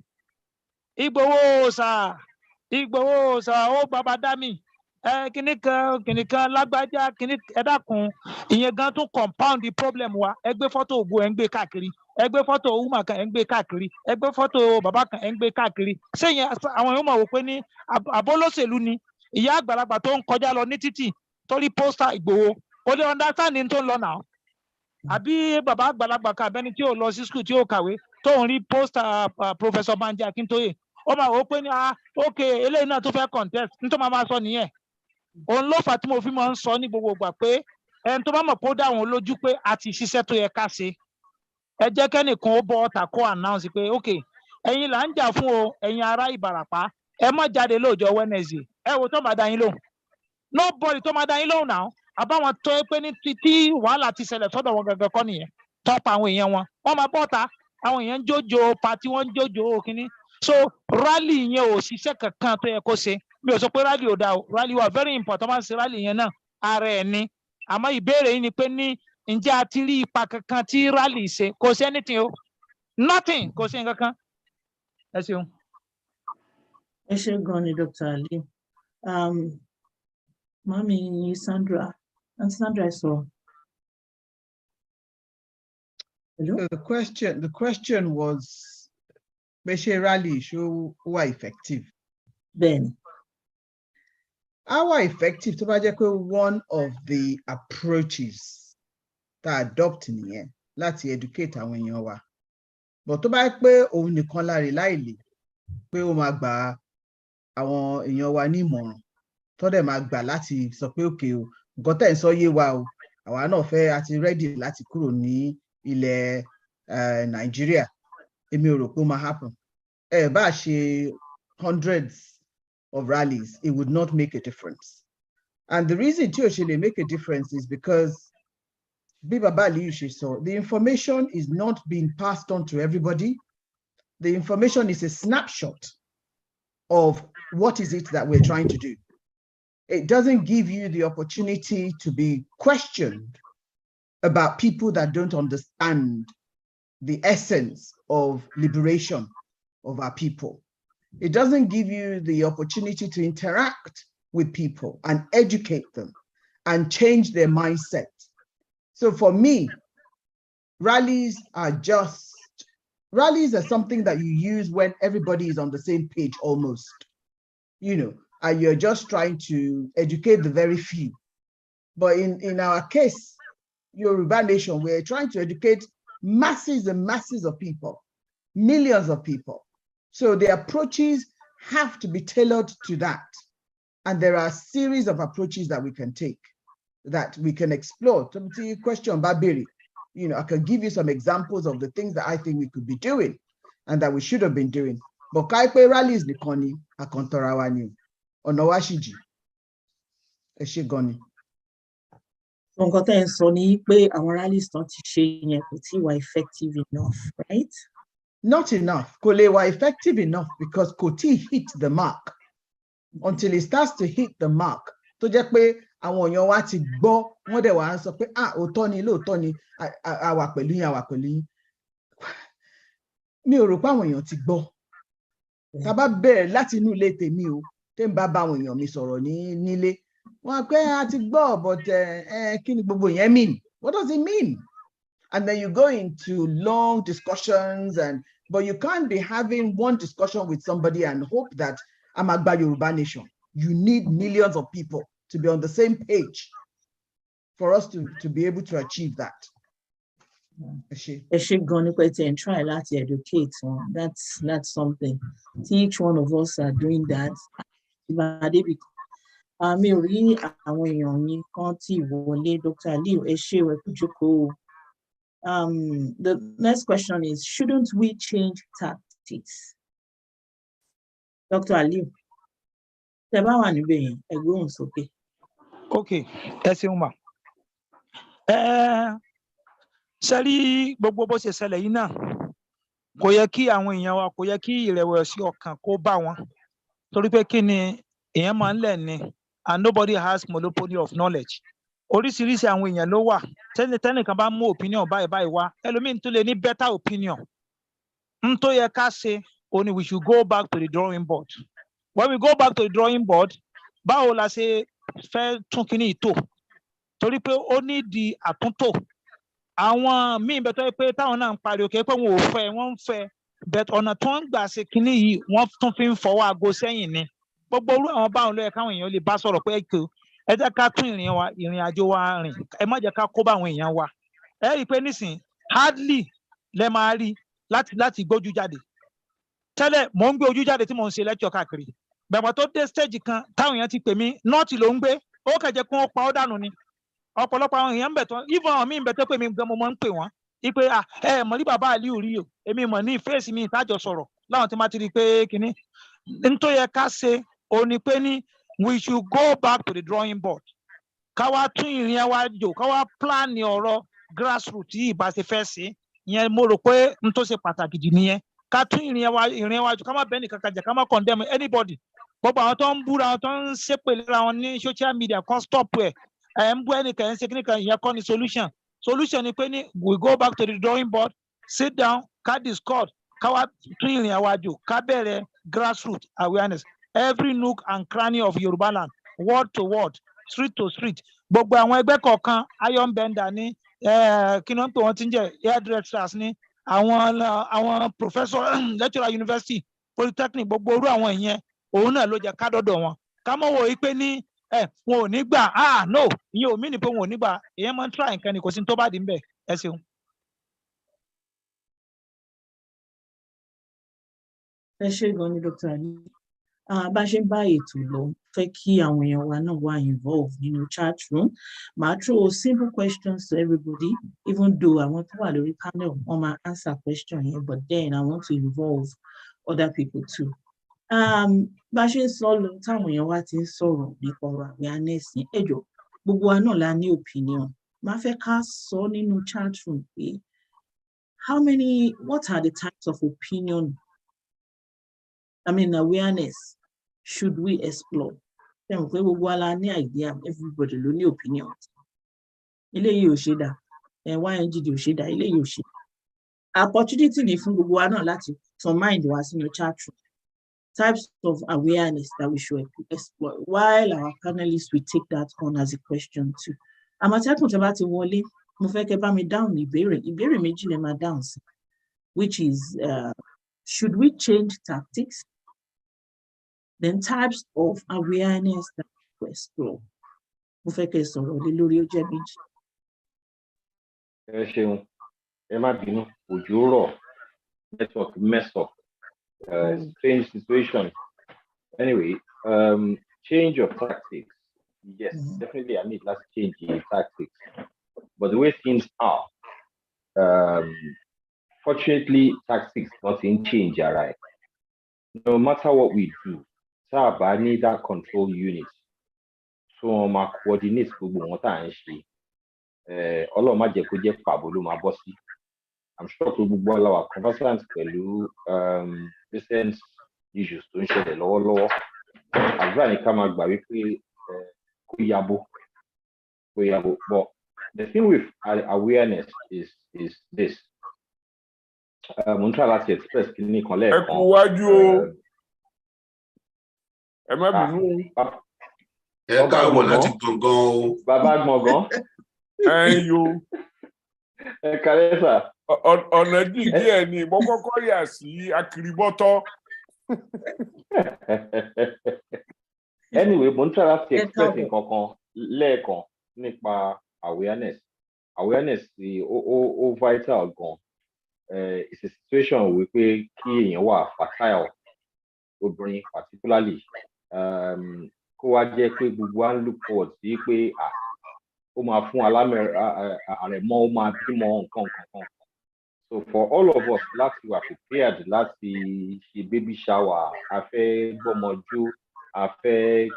Ìgbòho ṣá ó bàbá dámì. Kìnìkan lágbájá ẹ dákun ìyẹn gan tún compound the problem wa. Ẹ gbé fọ́tò ògo ẹ ń gbé káàkiri. Ẹ gbé fọ́tò woman kan ẹ ń gbé káàkiri. Ẹ gbé fọ́tò bàbá kan ẹ ń gbé káàkiri. Sẹ́yìn àwọn èèyàn máa wò pé ní àbólóṣèlú ni ìyá àgbàlagbà tó ń kọjá lọ ní títì torí pósítà Ìgbòho kò lè understand ní tó ń lọ náà. Àbí bàbá àgbàlagbà kan abẹ́ni tí ò lọ sí school tí ò kàwé tó ń rí pósítà Professor Banji Akintoye. Ó máa wò pé ní okay eléyìí náà tó fẹ́ contest ní tó máa sọ nìyẹn. Òun ló fà tí mo fi máa ń sọ ní gbogbo ìgbà pé ẹni tó bá mọ̀ pé ó dá àwọn lójú pé a ti ṣiṣẹ́ tó yẹ ká ṣe. Ẹ jẹ́ kẹ́nìkan ó bọ́ ọ̀tà kó announce pé okay ẹ̀yin là ń jà fún o ẹ̀yin ará Ìbàràpá ẹ má jáde lọ́jọ́ Wednesday. Ẹ wo tó máa dá yín lóhùn. Nobody tó máa dá yín lóhùn náà. Àbáwọn tó yẹ pé ní tí wàhálà ti ṣẹlẹ̀ sọ́dọ̀ wọn gangan kọ́ nìyẹn. Tọ́pa àwọn èèyàn wọn. Wọ́n máa bọ́ ọ̀tà àwọn èèyàn jójo pati wọ́n jójo kínní. So rally yẹn ò ṣiṣẹ́ kankan tó yẹ kó ṣe. Mi ò sọ pé rally ò dáa o. Rally wà very important. Máa ń ṣe rally yẹn náà ara ẹ̀ ni. Àmọ́ ìbéèrè yìí ni pé ní ǹjẹ́ a ti rí ipa kankan tí rally ṣe? Kò sí anything o. Nothing kò sí nǹkan kan. Ẹ ṣeun. Ẹ ṣé gan ni Dr. Ali. Mami Sandra, Auntie Sandra, I saw. Hello? The question was, Beshe rally show who are effective. Then. How effective tó bá jẹ́ pé one of the approaches tá adopt nìyẹn láti educate àwọn èèyàn wa. But tó bá jẹ́ pé òun nìkan la rely lé pé ó máa gba àwọn èèyàn wa ní ìmọ̀ràn tó dẹ̀ máa gbà láti sọ pé òkè o nǹkan tẹ̀ ń sọ yé wa o àwa náà fẹ́ àti ready láti kúrò ní ilẹ̀ Nàìjíríà èmi ò rò pé ó máa happen. Ẹ bá ṣe hundreds of rallies, it would not make a difference. And the reason tí ó ṣe lè make a difference is because bí Baba Aliyu ṣe sọ, the information is not being passed on to everybody. The information is a snapshot of what is it that we're trying to do. It doesn't give you the opportunity to be questioned about people that don't understand the essence of liberation of our people. It doesn't give you the opportunity to interact with people and educate them and change their mindset. So for me, rallies are something that you use when everybody is on the same page almost, and you're just trying to educate the very few. But in our case, Yoruba Nation, we're trying to educate masses and masses of people, millions of people. So the approaches have to be tailored to that. And there are a series of approaches that we can take, that we can explore. To the question about Barry, I can give you some examples of the things that I think we could be doing and that we should have been doing. But Kaipe rallies the Koni, Akontorawani, Onowashiji, Eshigoni. Nǹkan tẹ́ ẹ sọ ni pé àwọn rallies tán ti ṣe yẹn kò tí wà effective enough, right? Not enough. Kò lè wà effective enough because kò tí hit the mark. Until it starts to hit the mark, tó jẹ́ pé àwọn èèyàn wa ti gbọ́, wọ́n dẹ̀ wá ń sọ pé òótọ́ ni lóòótọ́ ni àwa pẹ̀lú yín. Mi ò rò pé àwọn èèyàn ti gbọ́. Tá bá bẹ̀rẹ̀ láti inú ilé tèmi o, tẹ́ ń bá àwọn èèyàn mi sọ̀rọ̀ nílé. Wọ́n pé a ti gbọ́, but kí ni gbogbo yẹn mean? What does it mean? And then you go into long discussions, but you can't be having one discussion with somebody and hope that I'm a Yoruba Nation. You need millions of people to be on the same page for us to be able to achieve that. Ẹ ṣé gan ni pé tí ẹ ń try láti educate wọn. That's something. Each one of us are doing that. Mi ò rí àwọn èèyàn mi kan tí wọlé. Dr. Aliu, ẹ ṣé ẹ kú jókòó. The next question is, shouldn't we change tactics? Dr. Aliu, tẹ́ bá wà níbẹ̀ yẹn, ẹ gbóhùn sókè. Okay, ẹ ṣeun mà. Ṣé rí gbogbo bó ṣe ṣẹlẹ̀ yìí náà, kò yẹ kí àwọn èèyàn wa, kò yẹ kí ìrẹ̀wẹ̀sì ọkàn kó bá wọn. Torí pé kí ni èèyàn máa ń lẹ̀ ni, and nobody has monopoly of knowledge. Oríṣiríṣi àwọn èèyàn ló wà. Tẹ́nìkan bá mú opinion báyìí wá, ẹlòmíín tún lè ní better opinion. Tó yẹ ká ṣe, only we should go back to the drawing board. When we go back to the drawing board, báwo la ṣe fẹ́ tún kíní ìtò? Torí pé ó ní di àtúntò. Àwọn míì bẹ tó yẹ pé táwọn náà ń pariwo kí pé wọn ò fẹ́, wọ́n ń fẹ́, but ọ̀nà tó ń gbà ṣe kíní yìí, wọ́n tún fi ń fọwọ́ aago sẹ́yìn ni. Gbogbo irú àwọn báwọn ló yẹ káwọn èèyàn lè bá sọ̀rọ̀ pé ẹ jẹ́ ká tún ìrìn àjò wa rìn, ẹ má jẹ́ ká kó bá àwọn èèyàn wa. Ẹ rí i pé nísìnyí hardly lẹ máa rí láti gbójú jáde. Tẹ́lẹ̀ mò ń gbé ojú jáde tí mò ń ṣe lecture káàkiri. Bẹ̀rẹ̀ tó dé stage kan táwọn èèyàn ti pè mí nọ́ọ̀tì ló ń gbé, ó kẹ̀jẹ̀ kí wọ́n pa ọ́ dànù ni. Ọ̀pọ̀lọpọ̀ àwọn èèyàn ń bẹ̀ tán, even àwọn míì ń bẹ̀ tó pè mí gan mo máa ń pè wọ́n. Ipe mọ̀ ní Baba Aliu rí o, èmi mọ̀ ní fèsì mi ìtajọ sọ̀rọ̀ láwọn tí máa ti rí i pé kíní. Nítorí yẹ ká ṣe òní pé ní we should go back to the drawing board. Ká wá tún ìrìn wa jò, ká wá plan ọ̀rọ̀ grassroots yìí bá ṣe fẹ́ ṣe. Ìyẹn mo rò pé n tó ṣe pàtàkì jù nìyẹn. Ká tún ìrìn wa jò, ká má bẹ́ẹ̀ nìkan kàjà, ká má condemn anybody. Gbogbo àwọn tó ń búra, àwọn tó ń ṣépè léra wọn ní social media kan stop ẹ̀. Ń bú ẹnìkan, ń ṣe kíníkan, ìyẹn kọ́ ni solution. Solution ni pé ní we go back to the drawing board, sit down, ká discuss, ká wá tún ìrìn wa jò, ká bẹ̀rẹ̀ grassroots awareness. Every nook and cranny of Yoruba land, word to word, street to street. Gbogbo àwọn ẹgbẹ́ kọ̀ọ̀kan, iron bender ní, kí ni wọ́n pè wọ́n ti ń jẹ́ hairdressers ní, àwọn professor lecturer university, polytechnic, gbogbo orú àwọn ìyẹn, òun náà ló jẹ́ ká dọ́dọ̀ wọn. Ká mọ̀ wò pé ní wọn ò ní gbà no ìyẹn ò mí ni pé wọn ò ní gbà èèyàn máa ń try nǹkan ni kò sí tó bá dín bẹ́ẹ̀ ẹ ṣeun. ẹ ṣé gan ni Dr. Ali bá ṣe ń bá ètò lọ fẹ́ kí àwọn èèyàn wa náà wà involved nínú chat room màá throw simple questions to everybody even though àwọn tó wà lórí panel wọ́n máa answer question yẹn but then I want to involve other people too. Bá ṣe ń sọ lọ táwọn èèyàn wa ti ń sọ̀rọ̀ nípa ọ̀rọ̀ awareness yẹn ẹ jọ̀ọ́ gbogbo wa náà la ní opinion máa fẹ́ ká sọ nínú chat room pé what are the types of opinion awareness should we explore? Then we will any idea, everybody ló ní opinion. Eléyìí ò ṣe dá, YNGD ò ṣe dá, eléyìí ò ṣe. Opportunity ni fún gbogbo wa náà láti turn mind wa sínú chat room. Types of awareness that we should explore. While our panelists will take that on as a question too. Àmọ̀tẹ́kùn tẹ́ bá ti wọlé, mo fẹ́ kẹ́ bá mi dáhùn ìbéèrè méjì lè máa dáhùn sí, which is should we change tactics? Then types of awareness that we explore. Mo fẹ́ kẹ́ sọ̀rọ̀ lé lórí ó jẹ́ méjì. Ẹ ṣeun, ẹ má bínú, òjò rọ̀, network mess up, strange situation. Anyway, change of tactics. Yes, definitely I need to change the tactics. But the way things are, fortunately, tactics doesn't change, all right? No matter what we do, I need that control unit. So my coordinates gbogbo wọn tá ń ṣe. Ọlọ́run má jẹ́ kó jẹ́ pàbó ló máa bọ́ sí. I'm sure pé gbogbo ọlọ́wà conversant pẹ̀lú recent issues tó ń ṣẹlẹ̀ lọ́wọ́lọ́wọ́. Àdúrà ní ká máa gbà wípé kó yabo. But the thing with awareness is this. Mo ń try láti express kí ní kan lẹ́ẹ̀kan. Ẹ kú wájú o. Ẹ má bínú. Ẹ káàbọ̀ láti gbọ̀ngàn o. Bàbá gbọ̀ngàn. Yo. Ẹ kálẹ́ sà. Ọ̀nà díẹ̀ ni mo kọ́kọ́ yà sí akiribọ́tọ́. Anyway, mo ń try láti express nǹkan kan lẹ́ẹ̀kan nípa awareness. Awareness is ó vital gan. It's a situation wípé kí èèyàn wà fertile, obìnrin particularly. Kó wá jẹ́ pé gbogbo wa ń look forward sí pé ó máa fún àrẹ̀mọ ó máa bímọ nǹkan. So for all of us láti wà prepared láti ṣe baby shower, a fẹ́ gbọ́mọjú, a fẹ́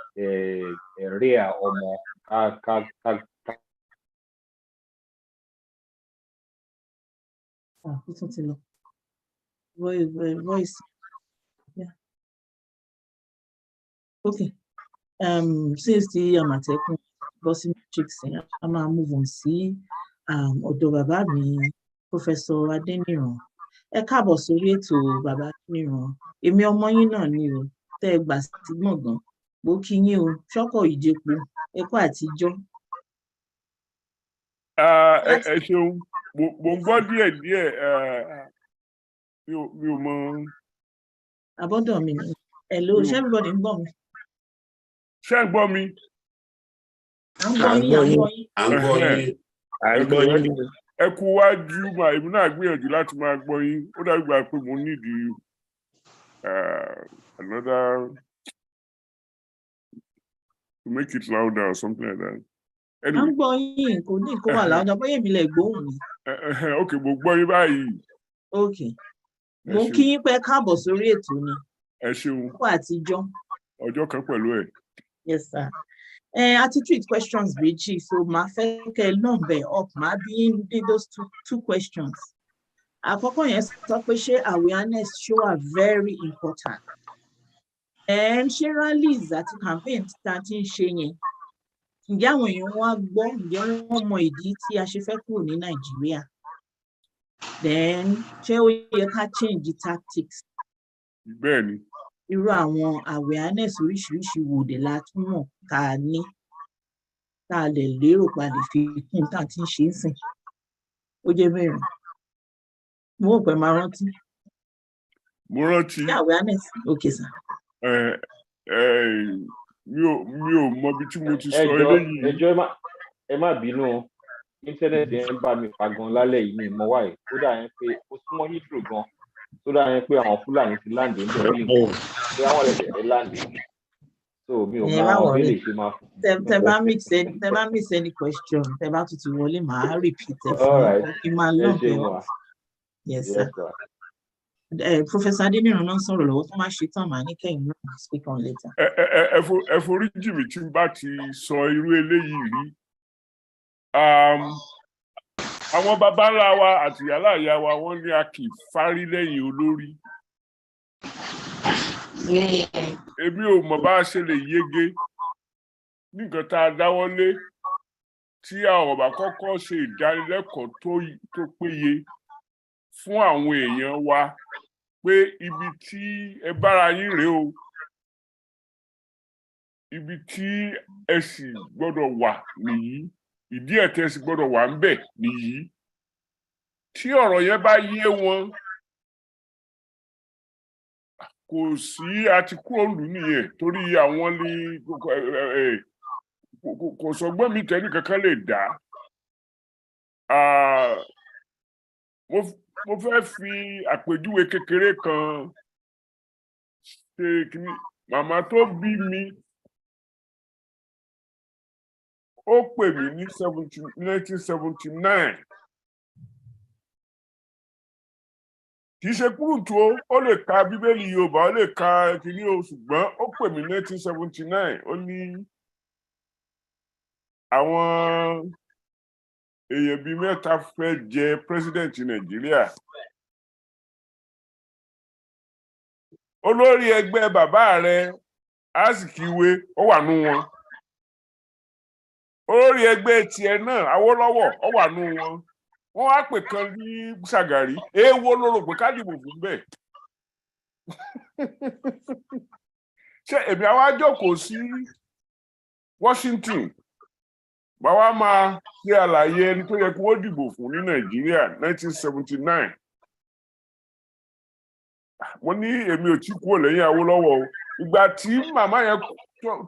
rear ọmọ ká. Voice. Yeah. Okay. Since the Àmọ̀tẹ́kùn bossy chicks, a máa move on sí ọ̀dọ̀ bàbá mi, Professor Adéníran. Ẹ káàbọ̀ sórí ètò bàbá Adéníran. Èmi ọmọ yín náà ni o, tẹ́ ẹ gbà sí gbọ̀ngàn. Mo kí yín o, ṣọ́kọ̀ ìjẹpo, ẹ kú àtijọ́. Ẹ ṣeun, mo ń gbọ́ díẹ̀ mi ò mọ. Àbọ̀dọ̀ mi ni. Hello, ṣé everybody ń gbọ́ mi? Ṣé ń gbọ́ mi? À ń gbọ́ yín. Ẹ kú wájú mà èmi náà gbìyànjú láti máa gbọ́ yín. Ó dàbí gbà pé mo nídìí another to make it louder or something like that. À ń gbọ́ yín, kò ní kó wà láwùjọ, bóyá èmi lè gbóhùn mi. Okay, mo gbọ́ yín báyìí. Okay. Mo kí yín pé káàbọ̀ sórí ètò ni. Ẹ ṣeun. Kú àtijọ́. Ọjọ́ kan pẹ̀lú ẹ̀. Yes, sir. A ti treat questions méjì, so màá fẹ́ kẹ́ number up, màá bí ní those two questions. Àkọ́kọ́ yẹn sọ pé ṣé awareness are very important. Ṣé rallies àti campaigns tá a ti ń ṣe yẹn, ǹjẹ́ àwọn èèyàn wá gbọ́, ǹjẹ́ wọ́n mọ ìdí tí a ṣe fẹ́ kúrò ní Nàìjíríà? Then ṣé ó yẹ ká change the tactics? Bẹ́ẹ̀ni. Irú àwọn awareness oríṣiríṣi wo dé la tún mọ̀ ká ní tá a lè lérò pa lè fi kún tá a ti ń ṣe é sìn. Ó jẹ́ bẹ́ẹ̀. Mo rò pé máa rántí. Mo rántí. Awareness. Okay, sir. mi ò mọ bí tí mo ti sọ ẹjọ́ eléyìí. ẹ má bínú íńtánẹ́ẹ̀tì yẹn ń bá mi fà gan lálẹ́ yìí ní ìmọ̀ wáyé ó dà yẹn pé ó súnmọ́ Heathrow gan tó dà yẹn pé àwọn Fúlàní ti láǹdì ń bẹ̀ bí nǹkan pé àwọn ẹ̀dẹ̀ fẹ́ láǹdì so mi ò mọ bí lè ṣe máa fún tẹ bá miss any question tẹ bá tún ti wọlé màá repeat ẹ all fún right kí n máa ẹ log ṣe ẹ wà off. Yes sir. sir. Professor Adeniran náà sọ̀rọ̀ lọ́wọ́ tó máa ṣe tán màá ní kẹ́yìn náà speak on later. Ẹ foríjì mi tí n bá ti sọ irú eléyìí rí. Àwọn baba ńlá wa àti ìyálà ìyá wa wọ́n ní a kì í fárí lẹ́yìn olórí. Èmi ò mọ̀ bá a ṣe lè yege ní nǹkan tá a dáwọ́lé tí àwọn bá kọ́kọ́ ṣe ìdánilẹ́kọ̀ọ́ tó péye fún àwọn èèyàn wa pé ibi tí ẹ bára yín rèé o, ibi tí ẹ sì gbọ́dọ̀ wà nìyí, ìdí ẹ̀ tẹ́ sì gbọ́dọ̀ wà ń bẹ̀ nìyí. Tí ọ̀rọ̀ yẹn bá yé wọn, kò sí àti kúrò lù nìyẹn torí àwọn ní kò sọgbọ́n mi tẹ́ni kankan lè dá. Mo fẹ́ fi àpèjúwe kékeré kan ṣe kíní. Màmá tó bí mi ó pè mí ní 1979. Kì í ṣe kúrùntù ó lè ka Bíbélì Yorùbá ó lè ka kíní o ṣùgbọ́n ó pè mí 1979 ó ní àwọn èèyàn bíi mẹ́ta fẹ́ jẹ president Nàìjíríà. Olórí ẹgbẹ́ bàbá rẹ̀ Azikiwe ó wà nú wọn. Olórí ẹgbẹ́ tiẹ̀ náà Awólọ́wọ̀ ó wà nú wọn. Wọ́n wá pè kan ní Ṣàgàrí èèwo ló rò pé ká dìbò fún bẹ́ẹ̀. Ṣé èmi àwa jókòó sí Washington báwa máa ṣe àlàyé ẹni tó yẹ kí wọ́n dìbò fún ní Nàìjíríà 1979. Mo ní èmi ò tí kúrò lẹ́yìn Awólọ́wọ̀ o. Ìgbà tí màmá yẹn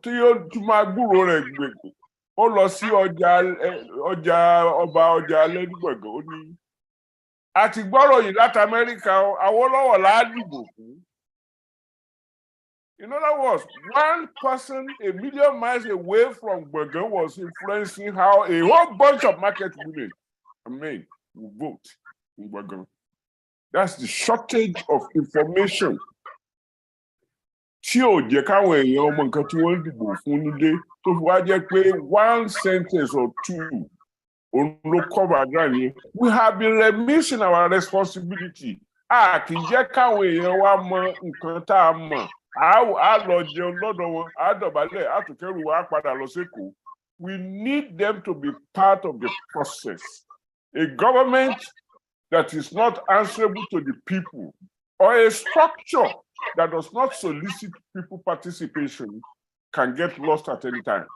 tí ó tún máa gbúrò rẹ̀ gbègbè ó lọ sí ọjà alẹ́ nígbàgbọ́ ó ní àti gbọ́rọ̀ yìí láti Amẹ́ríkà Awólọ́wọ̀ là á dìbò fún. In other words, one person a million miles away from Gbọ̀ngàn was influencing how a whole bunch of market women and men will vote in Gbọ̀ngàn. That's the shortage of information. Tí ò jẹ́ káwọn èèyàn ọmọ nǹkan tí wọ́n dìbò fún nílé tó fi wá jẹ́ pé one sentence or two òun ló cover ground yẹn. We have been remiss in our responsibility. A kì í jẹ́ káwọn èèyàn wa mọ nǹkan tá a mọ̀. A lọ jẹun lọ́dọ̀ wọn, a dọ̀bálẹ̀, a tún kẹ́rù wa, a padà lọ s'Ékòó. We need them to be part of the process. A government that is not answerable to the people or a structure that does not solicit people participation can get lost at any time.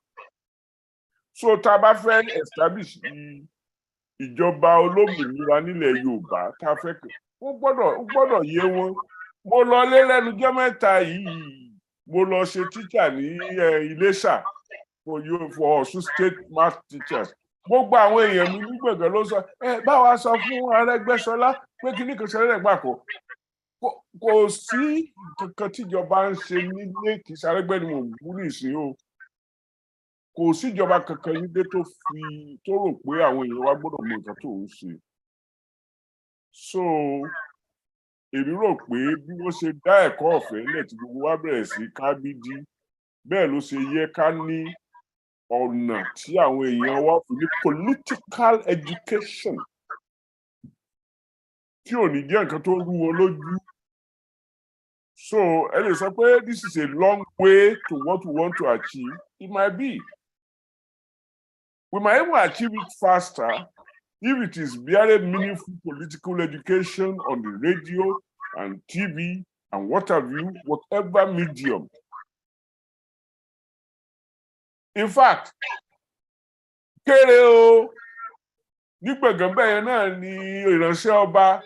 So tá a bá fẹ́ establish ìjọba olómìnira nílẹ̀ Yorùbá tá a fẹ́ ó gbọ́dọ̀ yé wọn. Mo lọ lé lẹ́nu jọ́ mẹ́ta yìí, mo lọ ṣe teacher ní Iléṣà for Ọ̀ṣun state math teachers. Gbogbo àwọn èèyàn mi ní Gbọ̀ngàn ló sọ báwa sọ fún Arẹ́gbẹ́ṣọlá pé kí ní kan ṣẹlẹ̀ nígbà kan. Kò sí kankan tíjọba ń ṣe nílé kì í ṣàrẹ́gbẹ́ ni mò ń bú nìsín o. Kò síjọba kankan nílé tó rò pé àwọn èèyàn wa gbọ́dọ̀ mọ nǹkan tó ń ṣe. So èmi rò pé bí wọ́n ṣe dá ẹ̀kọ́ ọ̀fẹ́ lẹ̀ tí gbogbo wa bẹ̀rẹ̀ sí kábídí bẹ́ẹ̀ ló ṣe yẹ ká ní ọ̀nà tí àwọn èèyàn wa fi ní political education tí ò ní jẹ́ nǹkan tó rú wọn lójú. So ẹ lè sọ pé this is a long way to what we want to achieve. It might be. We might even achieve it faster if it is very meaningful political education on the radio and TV and what have you, whatever medium. In fact, kéré o ní Gbọ̀ngàn bẹ́ẹ̀ náà ni ìránṣẹ́ ọba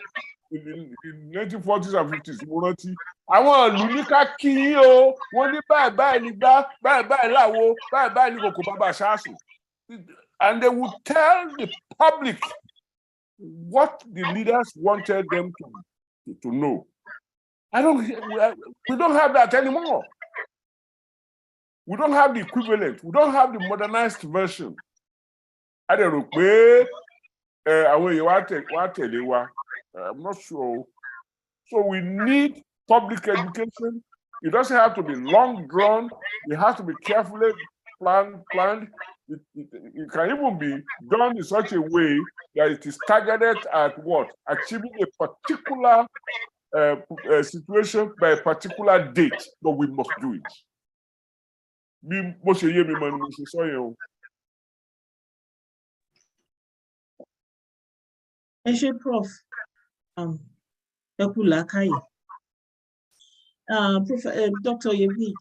in the 1940s and 50s. Mo rántí. Àwọn ìlú ní ká kí yín o, wọ́n ní báyìí báyìí ní gbá, báyìí báyìí láwo, báyìí báyìí ní kòkó bàbá ṣáàṣù. And they would tell the public what the leaders wanted them to know. We don't have that anymore. We don't have the equivalent. We don't have the modernized version. I don't know where I'm not sure. So we need public education. It doesn't have to be long drawn. It has to be carefully planned. It can even be done in such a way that it is targeted at what? Achieving a particular situation by a particular date, but we must do it. Prof. Dr. Yebi.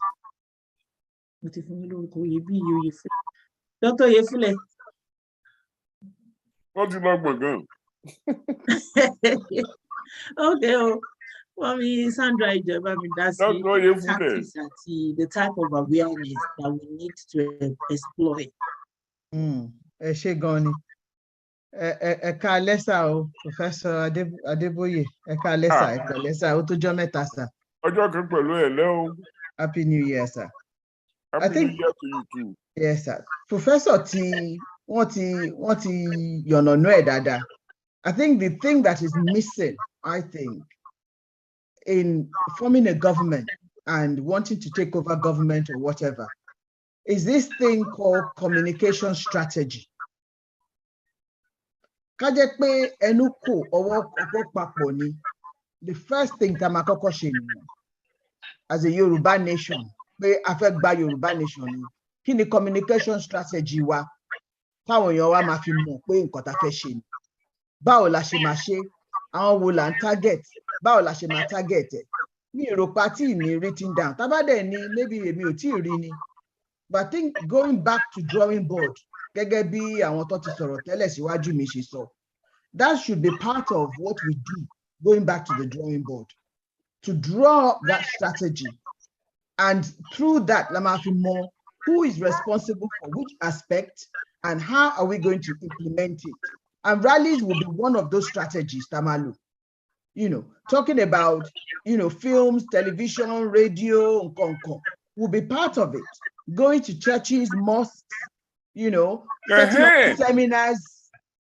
Dr. Yefule. What do you like, my girl? Okay. Mommy Sandra Ijoba, that's the type of awareness that we need to exploit. Shegoni. Eka lesa Professor Adeboye. Eka lesa o to jo meta sir. Ọjọ́ kan pẹ̀lú ẹ lẹ́ o. Happy New Year, sir. Happy New Year to you too. Yes, sir. Professor wọ́n ti yànnàná ẹ̀ dáadáa. I think the thing that is missing, I think, in forming a government and wanting to take over government or whatever, is this thing called communication strategy. Kájẹ́ pé ẹnu kò ọwọ́ papọ̀ ni, the first thing tá máa kọ́kọ́ ṣe nìyẹn as a Yoruba nation, pé a fẹ́ gba Yoruba nation ni, kí ni communication strategy wa táwọn èèyàn wa máa fi mọ̀ pé nǹkan tá fẹ́ ṣe ni. Báwo la ṣe máa ṣe, àwọn wo là ń target, báwo la ṣe máa target ẹ̀. Mi ò party ní written down, tá bá dẹ̀ ni maybe èmi ò tí ì rí ni. But I think going back to drawing board, gẹ́gẹ́ bí àwọn tó ti sọ̀rọ̀ tẹ́lẹ̀ síwájú mi ṣe sọ, that should be part of what we do, going back to the drawing board, to draw up that strategy. And through that, la máa fi mọ̀ who is responsible for which aspect and how are we going to implement it. And rallies will be one of those strategies, Tamalu. Talking about, films, television, radio, will be part of it. Going to churches, mosques, setting up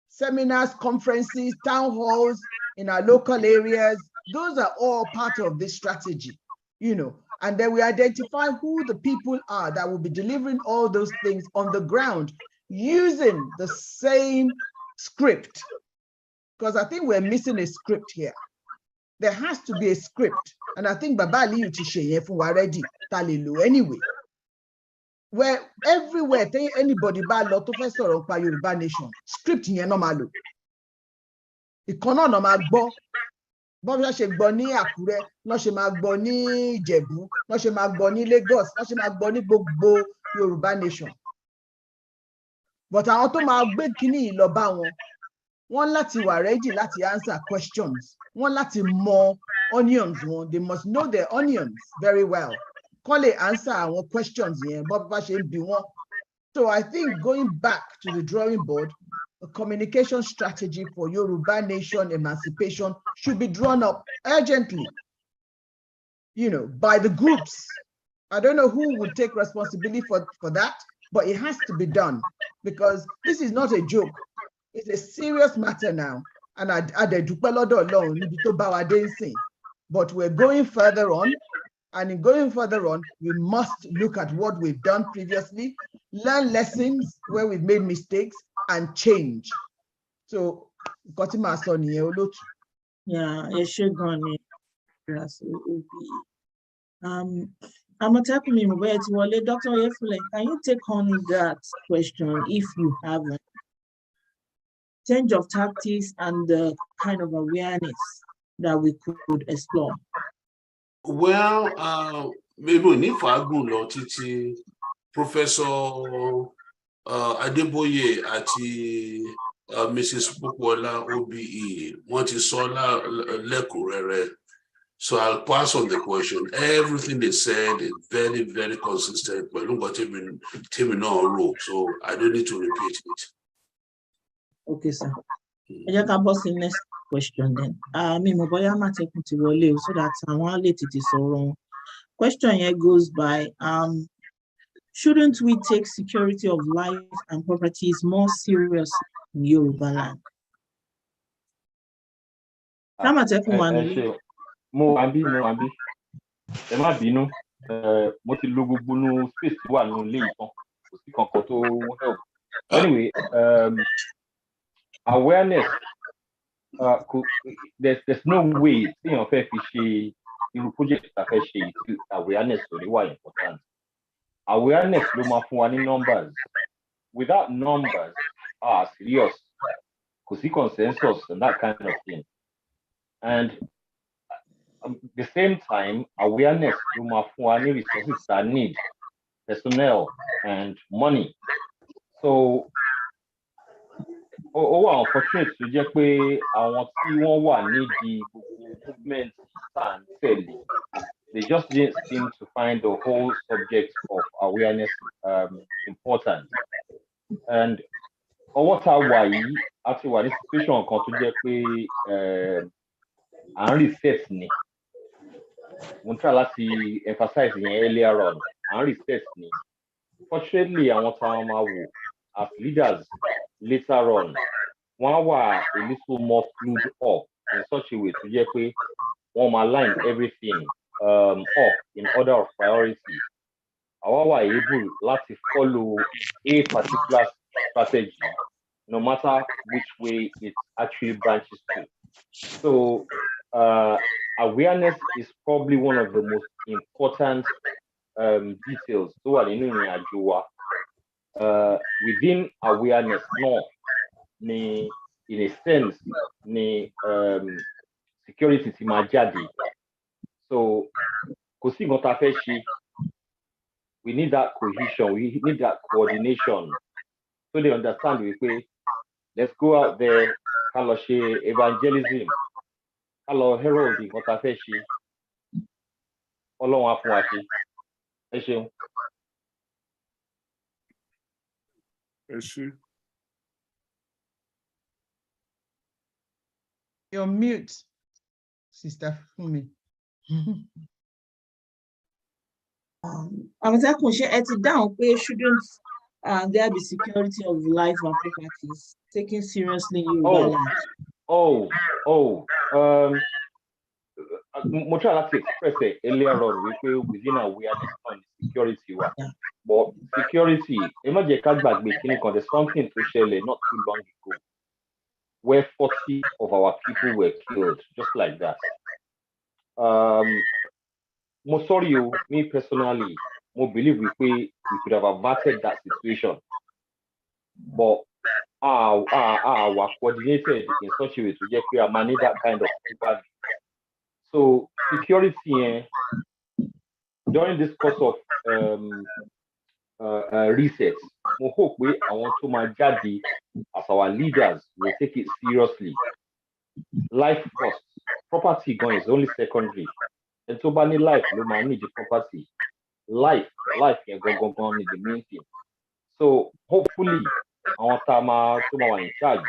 seminars, conferences, town halls in our local areas. Those are all part of this strategy, and then we identify who the people are that will be delivering all those things on the ground using the same script. Because I think we're missing a script here. There has to be a script. And I think Baba Aliyu ti ṣe yẹn fún wa ready, Talilu anyway. Where everywhere anybody bá lọ tó fẹ́ sọ̀rọ̀ nípa Yorùbá nation, script yẹn náà máa lò. Ìkan náà máa gbọ́. Bọ́n ṣe gbọ́ ní Àkúrẹ́, wọ́n ṣe máa gbọ́ ní Ìjẹ̀bú, wọ́n ṣe máa gbọ́ ní Lagos, wọ́n ṣe máa gbọ́ ní gbogbo Yorùbá nation. But àwọn tó máa gbé kíní lọ bá wọ́n láti wà ready láti answer questions. Wọ́n láti mọ onions wọn. They must know their onions very well. Kọ́ lè answer àwọn questions yẹn bọ́ bá ṣe ń bi wọ́n. So I think going back to the drawing board, a communication strategy for Yoruba nation emancipation should be drawn up urgently, by the groups. I don't know who would take responsibility for that, but it has to be done because this is not a joke. It's a serious matter now. And but we're going further on. And in going further on, we must look at what we've done previously, learn lessons where we've made mistakes, and change. So, yeah, it should go on. Dr. Yefule, can you take on that question if you have a change of tactics and the kind of awareness that we could explore? Well, maybe if I go lọ títí Professor Adeboye àti Mrs. Bukola OBE, what is solar lekurere. So I'll pass on the question. Everything they said is very, very consistent. But look what Tim wrote, so I don't need to repeat it. Okay, sir. I just can boss in next question then. Me mo boya ma take to wole so that I want let it so wrong. Question here goes by shouldn't we take security of life and properties more serious in Yoruba land? Come at mo ambi ẹ má bínú mo ti lo gbogbo nu space tó wà nínú ilé ìtàn kò sí kankan tó help anyway awareness there's no way téèyàn fẹ́ fi ṣe irú project tá fẹ́ ṣe awareness ò ní wà important awareness ló máa fún wa ní numbers without numbers serious kò sí consensus and that kind of thing and at the same time, awareness for any resources that need personnel and money. So, unfortunate to just pé àwọn tí wọ́n wà nídìí movement and fairly, they just didn't seem to find the whole subject of awareness important. And what I actually wà ní situation kan tó jẹ́ pé à ń reset ni. We try to emphasize earlier on and research me. Fortunately, I want to as leaders later on, one were a little more fluid up in such a way to just align everything up in order of priority. I was able to follow a particular strategy, no matter which way it actually branches to. So awareness is probably one of the most important details. So within awareness, in a sense, security ti máa jáde. So we need that cohesion, we need that coordination. So they understand let's go out there, evangelism. Hello, herald what I say she. Ọlọ́run á fún wa ṣe. Ẹ ṣeun. Ẹ ṣé. You're mute, Sister Fumi. Shouldn't there be security of life and properties taken seriously in Yoruba land? Much like to express it earlier on, within awareness on security, but security, there's something to share not too long ago, where 40 of our people were killed, just like that. Me personally, I believe we could have averted that situation, but our coordinated in such a way to get clear manage that kind of impact. So security during this course of research, we hope I want to majadi as our leaders will take it seriously. Life first, property going is only secondary. And so many life no man need the property. Life can go need the main thing. So hopefully our tama to in charge.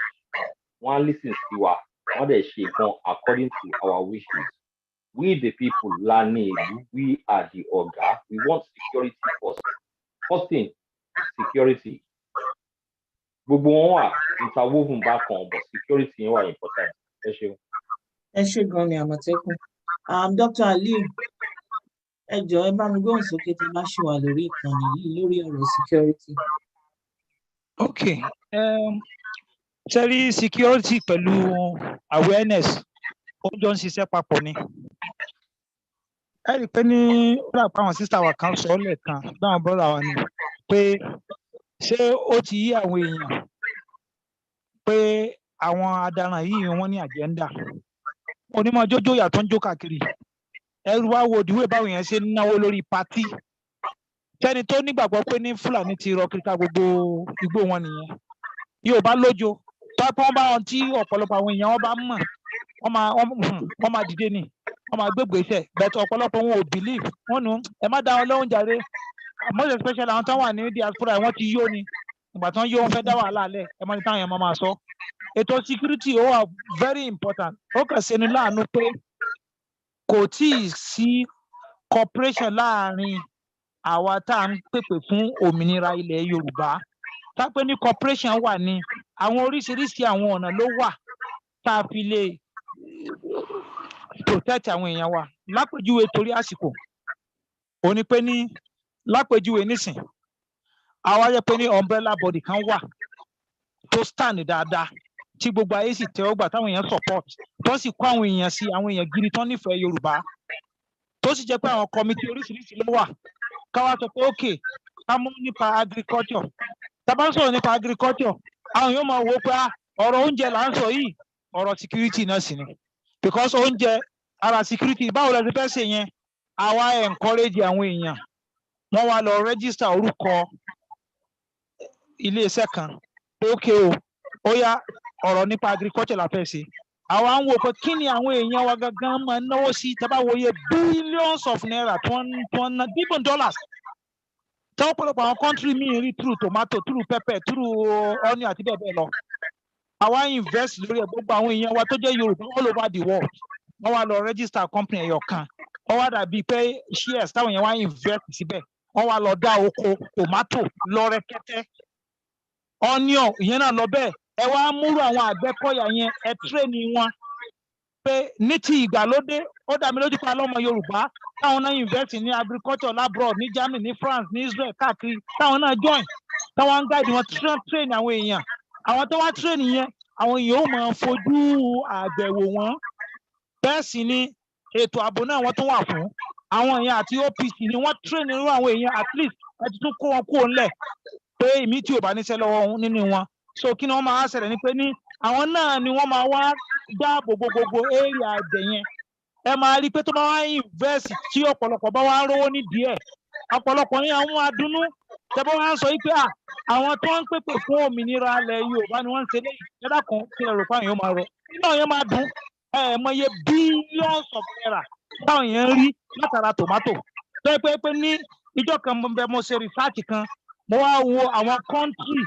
One listens to our other shape according to our wishes. We the people, we are the orga. We want security first. First thing, security. Interwoven back on, but security is important. Dr. Ali, ẹ bá mi gbóhùn sókè tí bá ṣì wà lórí ìkànnì yìí lórí ọ̀rọ̀ security. Okay. Security pẹ̀lú awareness ó jọ ń ṣiṣẹ́ papọ̀ ni. Ẹ rí i pé ní ọ̀rọ̀ àpá àwọn sísá wa kan sọ lẹ́ẹ̀kan dáhùn bọ́lá wa ni pé ṣé ó ti yí àwọn èèyàn pé àwọn adaràn yìí wọ́n ní agenda. Onímọ̀ jójó yàtọ̀ ń jó káàkiri. Ẹrù wa wo òdiwé báwọn èèyàn ṣe ń náwó lórí pátì. Sẹ́ni tó nígbàgbọ́ pé ní Fúlàní ti rọ kíríkà gbogbo igbó wọn nìyẹn. Yorùbá lójo Tápọ̀ wọn bá wọn tí ọ̀pọ̀lọpọ̀ àwọn èèyàn wọn bá mọ̀ wọ́n máa dìde ni wọ́n máa gbé gbèsè but ọ̀pọ̀lọpọ̀ wọn ò believe wọ́n nu ẹ má dá wọn lóhùn jàre most especially àwọn tó wà ní diaspora wọ́n ti yó ni ìgbà tán yó wọn fẹ́ dá wàhálà lẹ̀ ẹ mọ̀ ní táwọn èèyàn máa sọ ètò security ó wà very important ó kàn ṣe ni láàánú pé kò tí ì sí cooperation láàrin àwa tá à ń pèpè fún òmìnira ilẹ̀ Yorùbá tápẹ́ ní cooperation wà ní àwọn oríṣiríṣi àwọn ọ̀nà ló wà tá a fi lè protect àwọn èèyàn wa lápèjúwe torí àsìkò ó ní pé ní lápèjúwe nísìn àwa yẹ pé ní umbrella body kan wà tó stand dáadáa tí gbogbo ayé sì tẹ́wọ́ gbà táwọn èèyàn support tó sì kó àwọn èèyàn sí àwọn èèyàn gidi tó nífẹ̀ẹ́ Yorùbá tó sì jẹ́ pé àwọn committee oríṣiríṣi ló wà káwá sọ pé okay ká mú nípa agriculture tá bá ń sọ̀rọ̀ nípa agriculture àwọn èèyàn máa wò ó pé ọ̀rọ̀ oúnjẹ là ń sọ yìí ọ̀rọ̀ security náà sì ni because oúnjẹ ara security báwo la ti fẹ́ ṣe yẹn àwa encourage àwọn èèyàn wọ́n wá lọ register orúkọ iléeṣẹ́ kan pé ókè ó yá ọ̀rọ̀ nípa agriculture la fẹ́ ṣe àwa ń wò pé kí ni àwọn èèyàn wa gangan máa náwó sí tá bá wo iye billions of naira tí wọ́n ná even dollars tí wọ́n pọ̀lọpọ̀ àwọn country míì rí through tomato through pepper through onion àti bẹ́ẹ̀ bẹ́ẹ̀ lọ àwa invest lórí ẹ̀ gbogbo àwọn èèyàn wa tó jẹ́ Yorùbá all over the world wọ́n wá lọ register company ẹ̀yọ̀ kan wọ́n wá dàbí pé shares táwọn èèyàn wá invest síbẹ̀ wọ́n wá lọ dá oko tomato lọ rẹ̀kẹ̀tẹ̀ onion ìyẹn náà lọ bẹ́ẹ̀ ẹ wá múrò àwọn àgbẹ̀kọ̀yà yẹn ẹ tírèènì wọn pé ní ti ìgbàlódé ó dà mí lójú pé alọ́mọ Yorùbá táwọn náà invest ní agriculture labroad ní Germany ní France ní Israel káàkiri táwọn náà join táwọn ń guide wọn train àwọn èèyàn àwọn tó wá train yẹn àwọn èèyàn ó máa fojú àgbẹ̀wò wọn bẹ́ẹ̀ sì ni ètò ààbò náà wọ́n tún wà fún àwọn èèyàn àti OPC ni wọ́n train irú àwọn èèyàn at least ẹ ti tún kó wọn kúrò ńlẹ̀ pé ìmí tí ò bá níṣẹ́ lọ́wọ́ nínú wọn so kí ni wọ́n máa ṣẹlẹ̀ ni pé ní àwọn náà ni wọ́n máa wá dáàbò gbogbo area ẹ̀dẹ̀ yẹn ẹ máa rí i pé tó bá wá invest tí ọ̀pọ̀lọpọ̀ bá wá rówó nídìí ẹ̀ ọ̀pọ̀lọpọ̀ ní àwọn adúnú tẹ́bọ́ wá ń sọ yìí pé àwọn tó ń pèpè fún òmìnira ilẹ̀ Yorùbá ni wọ́n ń ṣe léyìí ẹ̀dá kan kí ẹ rò pé àwọn èèyàn máa rọ nínú àwọn èèyàn máa dùn mọye billions of naira táwọn èèyàn ń rí látara tomato tó yẹ pé ní ìjọ kan mo ṣe research kan mo wá wo àwọn country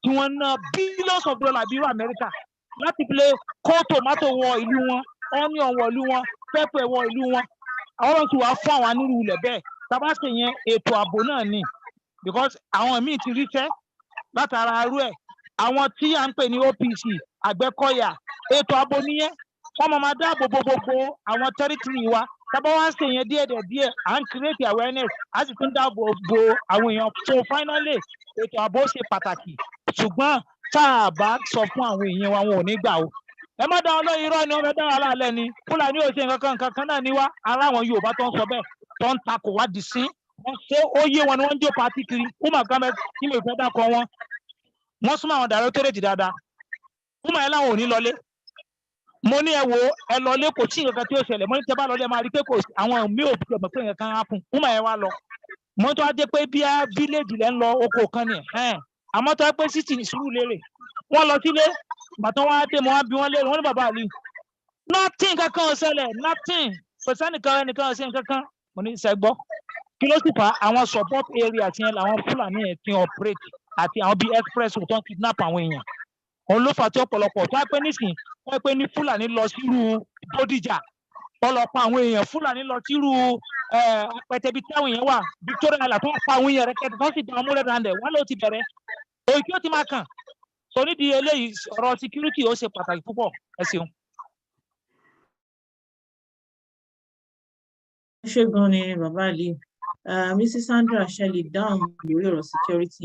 tí wọ́n ná billions of dollars bí irú America láti fi lè kó tomato wọ ìlú wọn onion wọ ìlú wọn pepper wọ ìlú wọn àwọn ọ̀rọ̀ tí wàá fún àwọn anírú ilẹ̀ bẹ́ẹ̀ tabasẹ yẹn ètò ààbò náà ni because àwọn míì ti ríṣẹ́ látara arú ẹ̀ àwọn tí à ń pè ní OPC Àgbẹ̀kọ̀yà ètò ààbò nìyẹn wọ́n máa dáàbò bo gbogbo àwọn territory wa tábà wá ń ṣe yẹn díẹ̀ à ń create awareness á sì tún dáàbò bo àwọn èèyàn so finally ètò ààbò ṣe pàtàkì ṣùgbọ́n tá a bá sọ fún àwọn èèyàn wa wọn ò ní gbà o ẹ má dá wọn lóyún irọ́ ni wọ́n fẹ́ dá wọn lálẹ́ ni Fúlàní ò ṣe nǹkan kan náà ní wá ara àwọn Yorùbá tó ń sọ bẹ́ẹ̀ tó ń takò wá di sí wọ́n ṣe ó yé wọn ni wọ́n ń jó pati kiri Umar Gamet tí mi ò fẹ́ dákọ̀ wọn wọ́n súnmọ́ àwọn directorate dáadáa Umar yẹn láwọn ò ní lọlé mo ní ẹ wo ẹ lọlé kò tí nǹkan tí ó ṣẹlẹ̀ mo ní tẹ bá lọlé máa rí pé kò àwọn mi ò fi ọmọ pé nǹkan kan á fún Umar yẹn wá lọ mo tó wá dé pé bí a village lẹ́ ń lọ oko kan ni àmọ́ tó wá pé city ní Sùúrùlérè wọ́n lọ sílé bàtàn wá dé mo wá bí wọ́n lé wọ́n ní bàbá àlè nothing kankan ò ṣẹlẹ̀ nothing kò sẹ́nìkan ẹnìkan ò ṣe nǹkan kan mo ní sẹ́gbọ́ kí ló sì fà àwọn support area ti yẹn làwọn Fúlàní yẹn ti operate àti àwọn bíi express tó ń kidnap àwọn èèyàn òun ló fà tí ọ̀pọ̀lọpọ̀ tó wá pé nísìnyí wọ́n pé ní Fúlàní lọ sírú Bódìjà ọlọ́pàá àwọn èèyàn Fúlàní lọ sírú apẹtẹbi tí àwọn èèyàn wà Victoria Island tó ń pa àwọn èèyàn rẹ̀kẹ̀tẹ̀ tó ń sì dán ọmú rẹ̀ dáńdẹ̀ wọ́n ló ti bẹ̀rẹ̀ èyí tí ó ti máa kàn so nídìí eléyìí ọ̀rọ̀ security ó ṣe pàtàkì púpọ̀ ẹ ṣeun. ṣé gan ni bàbá àlè Mrs. Sandra Shelley dáhùn lórí ọ̀rọ̀ security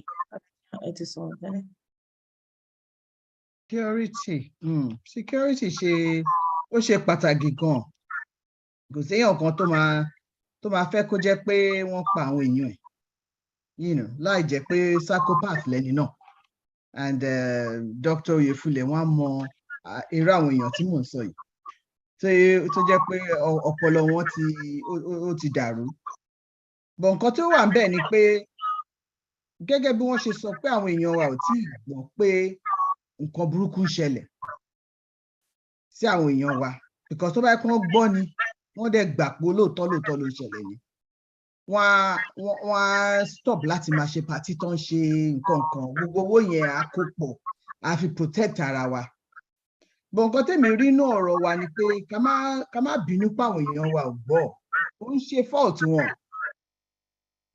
ẹ ti sọ̀rọ̀ tẹ́lẹ̀. Security ó ṣe pàtàkì gan kò séèyàn kan tó máa fẹ́ kó jẹ́ pé wọ́n pa àwọn èèyàn ẹ̀ láì jẹ́ pé psychopath lẹ́ni náà and Dr. Oyefule wọ́n mọ irú àwọn èèyàn tí mò ń sọ yìí tó jẹ́ pé ọpọlọ wọn ó ti dàrú bọ̀ nǹkan tó wà ń bẹ̀ ni pé gẹ́gẹ́ bí wọ́n ṣe sọ pé àwọn èèyàn wa ò tí ì gbọ́ pé nǹkan burúkú ń ṣẹlẹ̀ sí àwọn èèyàn wa because tó bá yẹ kí wọ́n gbọ́ ni wọ́n dẹ̀ gbà pé lóòótọ́ ló ń ṣẹlẹ̀ ni wọ́n á stop láti máa ṣe pàtí tó ń ṣe nǹkan kan gbogbo owó yẹn á kó pọ̀ á fi protect ara wa bọ̀ nǹkan tèmi rí inú ọ̀rọ̀ wa ni pé ká má bínú páwọn èèyàn wa ò gbọ́ ó ń ṣe fault wọn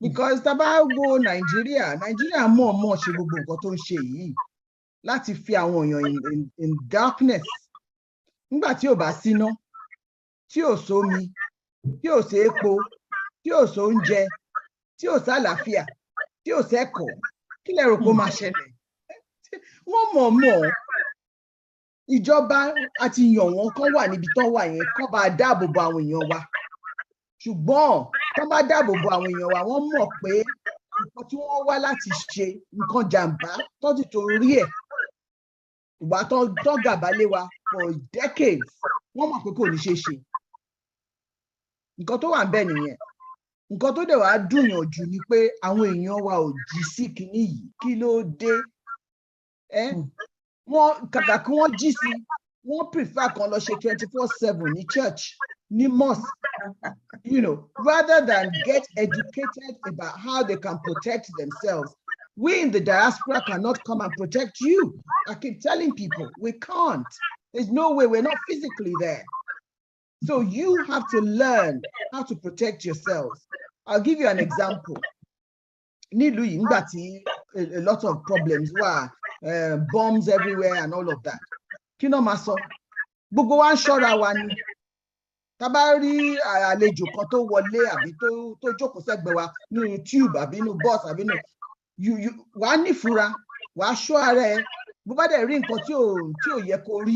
because tá a bá wo nàìjíríà mọ̀ọ́mọ̀ ṣe gbogbo nǹkan tó ń ṣe yìí láti fi àwọn èèyàn in darkness nígbà tí ò bá síná tí ò sómi tí ò sí epo tí ò sóúnjẹ tí ò sálàáfíà tí ò sẹ́kọ̀ọ́ kí lẹ rò pé ó máa ṣẹlẹ̀ wọ́n mọ̀ọ́mọ̀ ìjọba àti yàn wọ́n kán wà níbi tán wà yẹn kán bá dáàbò bo àwọn èèyàn wa ṣùgbọ́n tán bá dáàbò bo àwọn èèyàn wa wọ́n mọ̀ pé nǹkan tí wọ́n wá láti ṣe nǹkan jàǹbá tó ti torí ẹ̀ ìwà tó gàba lé wa for decades wọ́n mọ̀ pé kò ní ṣeé ṣe nǹkan tó wà ń bẹ nìyẹn nǹkan tó dẹ̀ wá dùnyàn jù ni pé àwọn èèyàn wa ò jí sí kinní yìí kí ló dé wọ́n kàkà kí wọ́n jí sí wọ́n prefer kan lọ ṣe 24/7 ní church ní mosque rather than get educated about how they can protect themselves. We in the diaspora cannot come and protect you. I keep telling people we can't. There's no way, we're not physically there. So you have to learn how to protect yourselves. I'll give you an example. Nílùú yìí nígbà tí a lot of problems were, bombs everywhere and all of that. Kí ló máa sọ? Gbogbo wa ń ṣọ́ra wa ni. Tá bá rí àlejò kan tó wọlé àbí tó jókòó sẹ́gbẹ̀ẹ́ wa nínú tube àbí nínú bus àbí nínú wà á nífura wà á ṣọ́ ara ẹ bó bá dẹ̀ rí nǹkan tí ò yẹ kó rí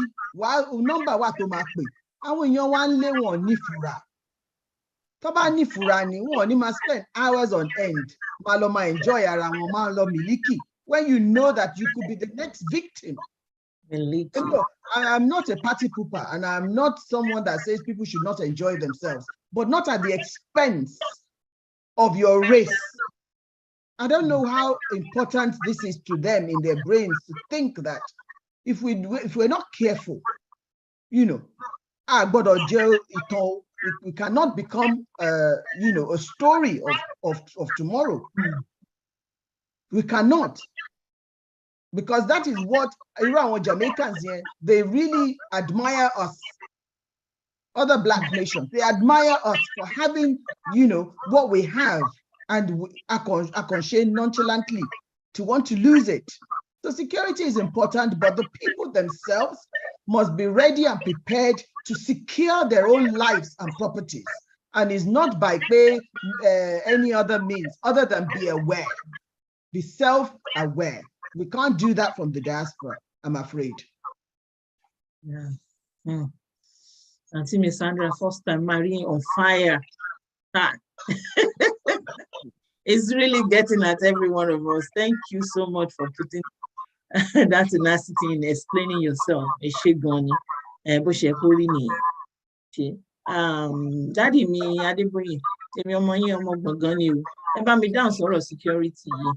nọ́mbà wà tó máa pè àwọn èèyàn wa ń lé wọn nífura tó bá nífura ni wọn ní máa spend hours on end máa lọ máa enjoy ara wọn máa lọ mílíkì when you know that you could be the next victim. I'm not a party pooper and I'm not someone that says people should not enjoy themselves, but not at the expense of your race. I don't know how important this is to them in their brains to think that if we're not careful, we cannot become a story of tomorrow. We cannot. Because that is what Iran Jamaicans here, they really admire us. Other Black nations, they admire us for having, what we have, and share nonchalantly to want to lose it. So security is important, but the people themselves must be ready and prepared to secure their own lives and properties. And it's not by any other means other than be aware, be self-aware. We can't do that from the diaspora, I'm afraid. Yeah. Auntie Miss Sandra, first time marrying on fire. It's really getting at every one of us. Thank you so much for putting that tenacity in explaining yourself. Daddy mi Adeboye, tèmi ọmọ yín ọmọ gbọ̀ngàn ni o. Ẹ bá mi dáhùn sọ̀rọ̀ security yìí.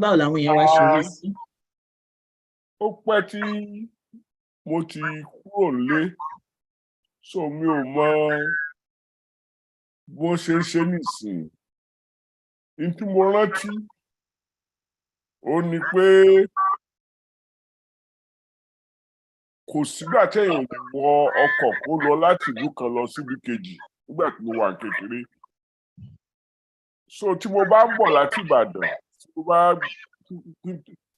Báwo làwọn èèyàn wá ṣe rí sí? Ó pẹ́ tí mo ti kúrò nílé, so mi ò mọ bó ṣe ń ṣe nísìnyí. Ní tí mo rántí, ó ní pé kò sígbà téèyàn wọ ọkọ̀ kó lọ láti ìlú kan lọ síbi kejì nígbà tí mo wà kékeré. So tí mo bá ń bọ̀ láti Ìbàdàn,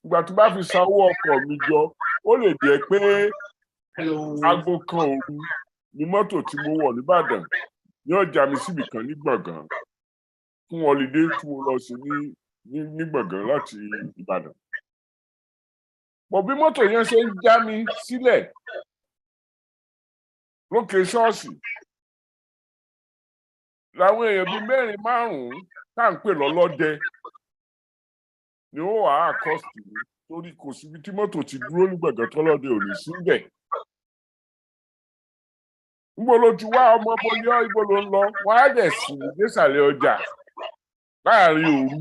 ìgbà tí bá fi sanwó ọkọ̀ mi jọ ó lè jẹ́ pé aago kan òru ní mọ́tò tí mo wọ̀ nìbàdàn yóò já mi síbì kan ní gbọ̀ngàn fún họlidé tí mo lọ sí ní gbọ̀ngàn láti Ìbàdàn. Bọ̀ bí mọ́tò yẹn ṣe ń já mi sílẹ̀ lókè ṣọ́ọ̀ṣì làwọn èèyàn bíi 4-5 tá à ń pè lọ́lọ́dẹ ni ó wà á kọ́sì mi torí kò síbi tí mọ́tò ti dúró ní gbọ̀ngàn tọ́lọ́dẹ ò ní síbẹ̀. Níbo ló ti wá ọmọ bóyá ibo ló ń lọ wọ́n á dẹ̀ sí ní désàlẹ̀ ọjà láàrin òru.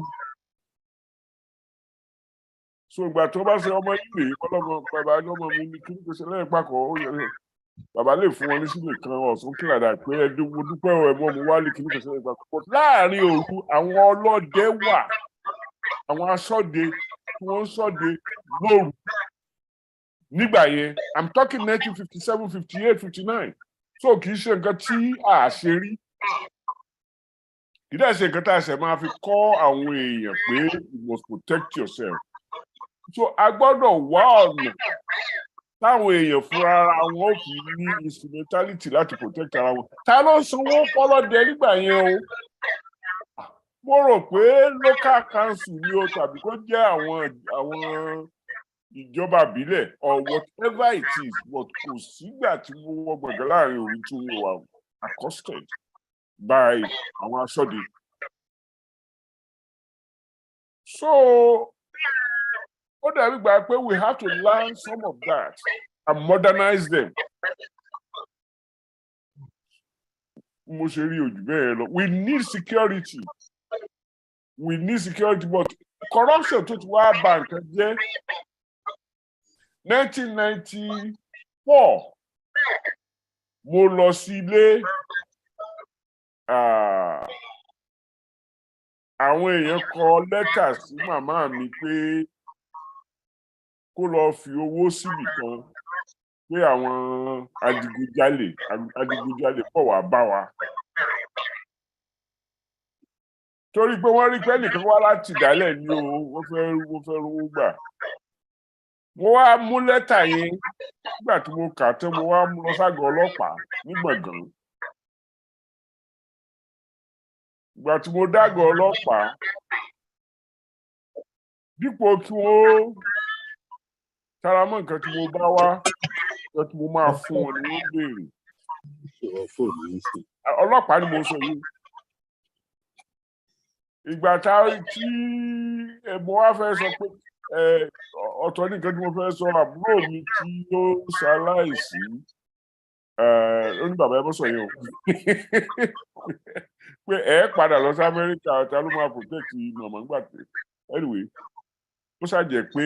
So ìgbà tó bá ṣe ọmọ ilé ọlọ́mọ bàbá ọmọ mi ní kí ní kò ṣe lẹ́yìn pàkọ́ ó yẹ bàbá lè fún wọn ní sílè kan ọ̀sán kí làdà pé mo dúpẹ́ ẹ̀mọ́ mo wálé kí ní kò ṣe lẹ́yìn pàkọ́. Láàárín òru àwọn ọlọ́dẹ wà àwọn aṣọ́de tí wọ́n ń ṣọ́de lóru nígbà yẹn I'm talking 1957 58 59 so kì í ṣe nǹkan tí a ṣe rí kì í dẹ̀ ṣe nǹkan tá a ṣe máa fi kọ́ àwọn èèyàn pé you must protect yourself so a gbọ́dọ̀ wá ọ̀nà táwọn èèyàn fúnra ara wọn ò fi ní instrumentality láti protect ara wọn ta ló ń sanwó fọlọ́dẹ nígbà yẹn o mo rò pé local council ni o tàbí kó jẹ́ àwọn ìjọba ìbílẹ̀ or whatever it is but kò sígbà tí mo wọ gbọ̀ngàn láàrin òru tí mo wà accosted by àwọn aṣọ́de. So ó dàbí gbà pé we have to learn some of that and modernize them. Mo ṣe rí ojú bẹ́ẹ̀ lọ. We need security. We need security but corruption tó ti wá bà nǹkan jẹ́ 1994 mo lọ sí ilé àwọn èèyàn kọ lẹ́tà sí màmá mi pé kó lọ fi owó síbì kan pé àwọn adigunjalè pọ̀ wá bá wa torí pé wọ́n rí pé nìkan wá láti dálẹ̀ ní o wọ́n fẹ́ rówó gbà. Mo wá mú lẹ́tà yẹn nígbà tí mo kà tán mo wá mú lọ ságọ́ ọlọ́pàá ní gbọ̀ngàn. Ìgbà tí mo dágọ̀ ọlọ́pàá dípò kí wọ́n tara mọ́ nǹkan tí mo bá wá nǹkan tí mo máa fún wọn ni wọ́n béèrè. Ọlọ́pàá ni mo sọ yìí. Ìgbà tí mo wá fẹ́ sọ pé ọ̀tọ̀ ní nǹkan tí mo fẹ́ sọ àbúrò mi tí ó ṣaláìsí ó ní bàbá ẹ bọ́ sọ yẹn o pé ẹ padà lọ sí Amẹ́ríkà ta ló máa protect màmá nígbà tí anyway ó ṣàjẹ́ pé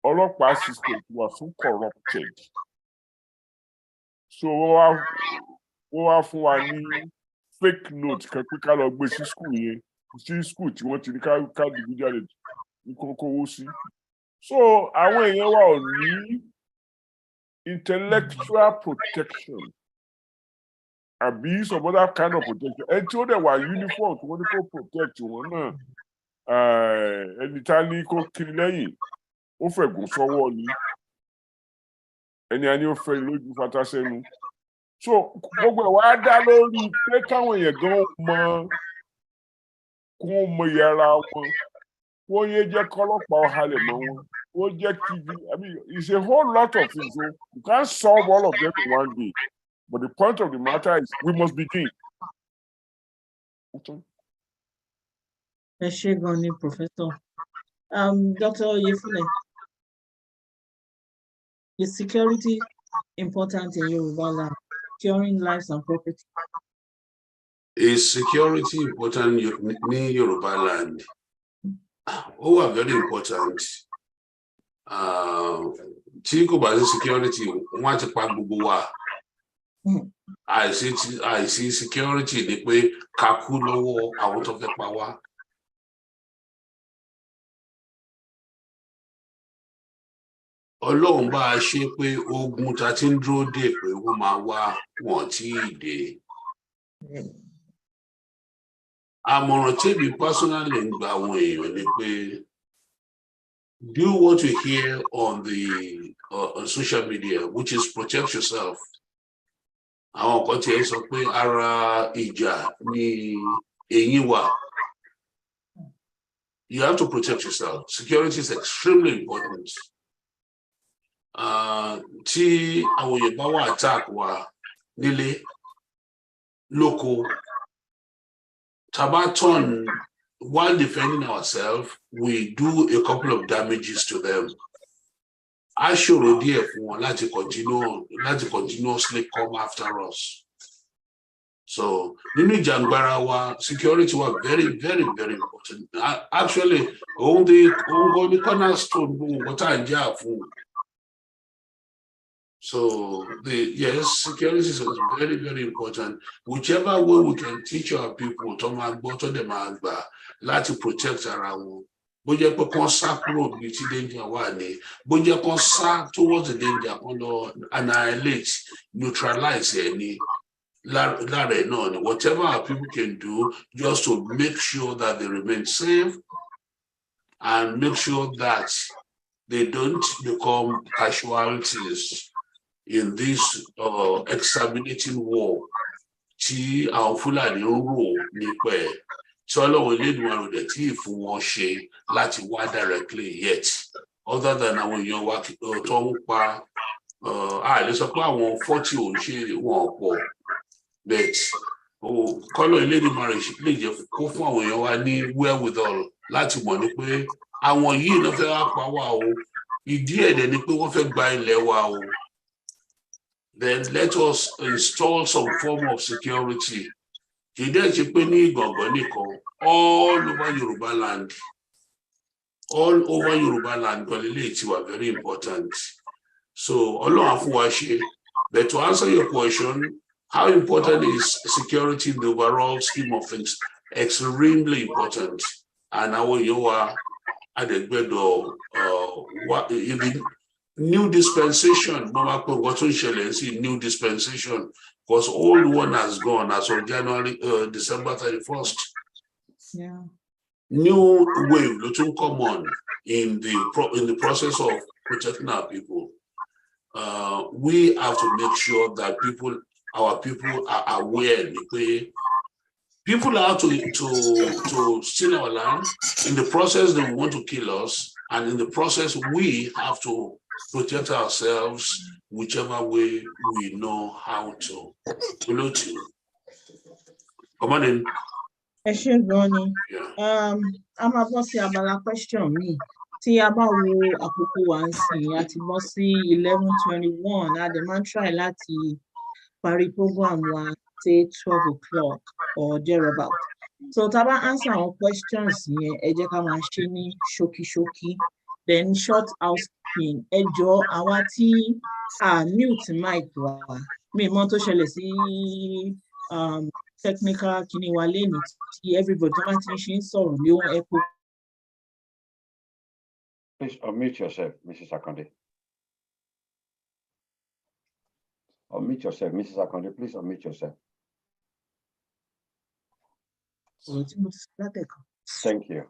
ọlọ́pàá system wà fún corrupted so wọ́n wá fún wa ní fake note kan pé ká lọ gbé sí school yẹn sí school tí wọ́n ti ní ká digunjalè ní kókówó sí so àwọn èèyàn wa ò ní intellectual protection àbí some other kind of protection ẹni tí ó dẹ̀ wà uniform tí wọ́n ní kó protect wọn náà ẹni tá ní kó kiri lẹ́yìn ó fẹ̀gùn sọ́wọ́ ni ẹni a ní ó fẹ́ lójú fatasẹ́nu so gbogbo ẹ̀ wá dá lórí pé káwọn èèyàn gan mọ ìyára wọn wọ́n yé jẹ́ kọ́lọ́pàá ọ̀halẹ̀ mọ́ wọn wọ́n jẹ́ kíbi I mean it's a whole lot of things so you can't solve all of them in one day but the point of the matter is we must begin. Ẹ ṣé gan ni Professor. Dr. Oyefune, is security important in Yoruba land, securing lives and property? Is security important in Yoruba land? Oh, are very important. Tí kò bá sí security, wọ́n á ti pa gbogbo wa. Àìsí security ni pé ká kú lọ́wọ́ àwọn tó fẹ́ pa wá. Ọlọ́run bá a ṣe pé ogun ta ti ń dúró dè pé wọ́n máa wá wọn tí ì dé. Àmọ̀ràn tèmi personally ń gba àwọn èèyàn ni pé do what you hear on the on social media, which is protect yourself. Àwọn kan tí ẹ sọ pé ara ìjà ni èyí wà. You have to protect yourself. Security is extremely important. Tí àwọn èèyàn bá wà attack wa nílé lóko, Tabaton, while defending ourselves, we do a couple of damages to them. I should already want to continuously come after us. So nínú ìjàngbara wa, security was very, very, very important. Actually, only cornerstone what I for. So yes, security is very, very important. Whichever way we can teach our people to them to protect around. Bójẹ́ pé kán sá kúrò bí tí danger wà ní, bójẹ́ kán sá towards the danger kán lọ annihilate, neutralize any. Whatever our people can do just to make sure that they remain safe and make sure that they don't become casualties in this exterminating war. Tí àwọn Fúlàní ń rò nípa ẹ̀, tí Ọlọ́run Elédùmarè dẹ̀ tí fún wọn ṣe láti wá directly yet, other than àwọn èèyàn wa tó ń pa lè sọ pé àwọn 40 ò ń ṣe wọn pọ̀, but kọ́lọ̀ Elédùmarè lè jẹ́ kó fún àwọn èèyàn wa ní wherewithal láti mọ̀ ní pé àwọn yìí ló fẹ́ wá pa wá o, ìdí ẹ̀dẹ̀ ni pé wọ́n fẹ́ gba ilẹ̀ wa o. Then let us install some form of security. All over Yoruba land. All over Yoruba land, were very important. So, but to answer your question, how important is security in the overall scheme of things? Extremely important. And now you are at the bed of even new dispensation, new dispensation, because old one has gone as of December 31st. Yeah. New wave to come on in the process of protecting our people. We have to make sure that our people are aware. People are to steal our land. In the process, they want to kill us, and in the process, we have to protect ourselves whichever way we know how to. Hello to you. Come on in. I'm about to have a question me. Tí a bá wo àkókò wa ń sìn, a ti bọ́ sí 11:21, a dẹ̀ máa ń try láti parí program wa say 12 o'clock or thereabout. So tá a bá answer our questions yẹn, ẹ jẹ́ ká máa ṣe ní ṣókíṣókí. Then short housekeeping, ẹ jọ̀ọ́ àwa tí mute mic wa, mi mọ̀ tó ṣẹlẹ̀ sí technical kíní wa lẹ́nìí tí everybody tó bá ti ṣe ń sọ̀rọ̀ ní ohun echo. Please unmute yourself, Mrs. Akande. Unmute yourself, Mrs. Akande. Please unmute yourself. Thank you.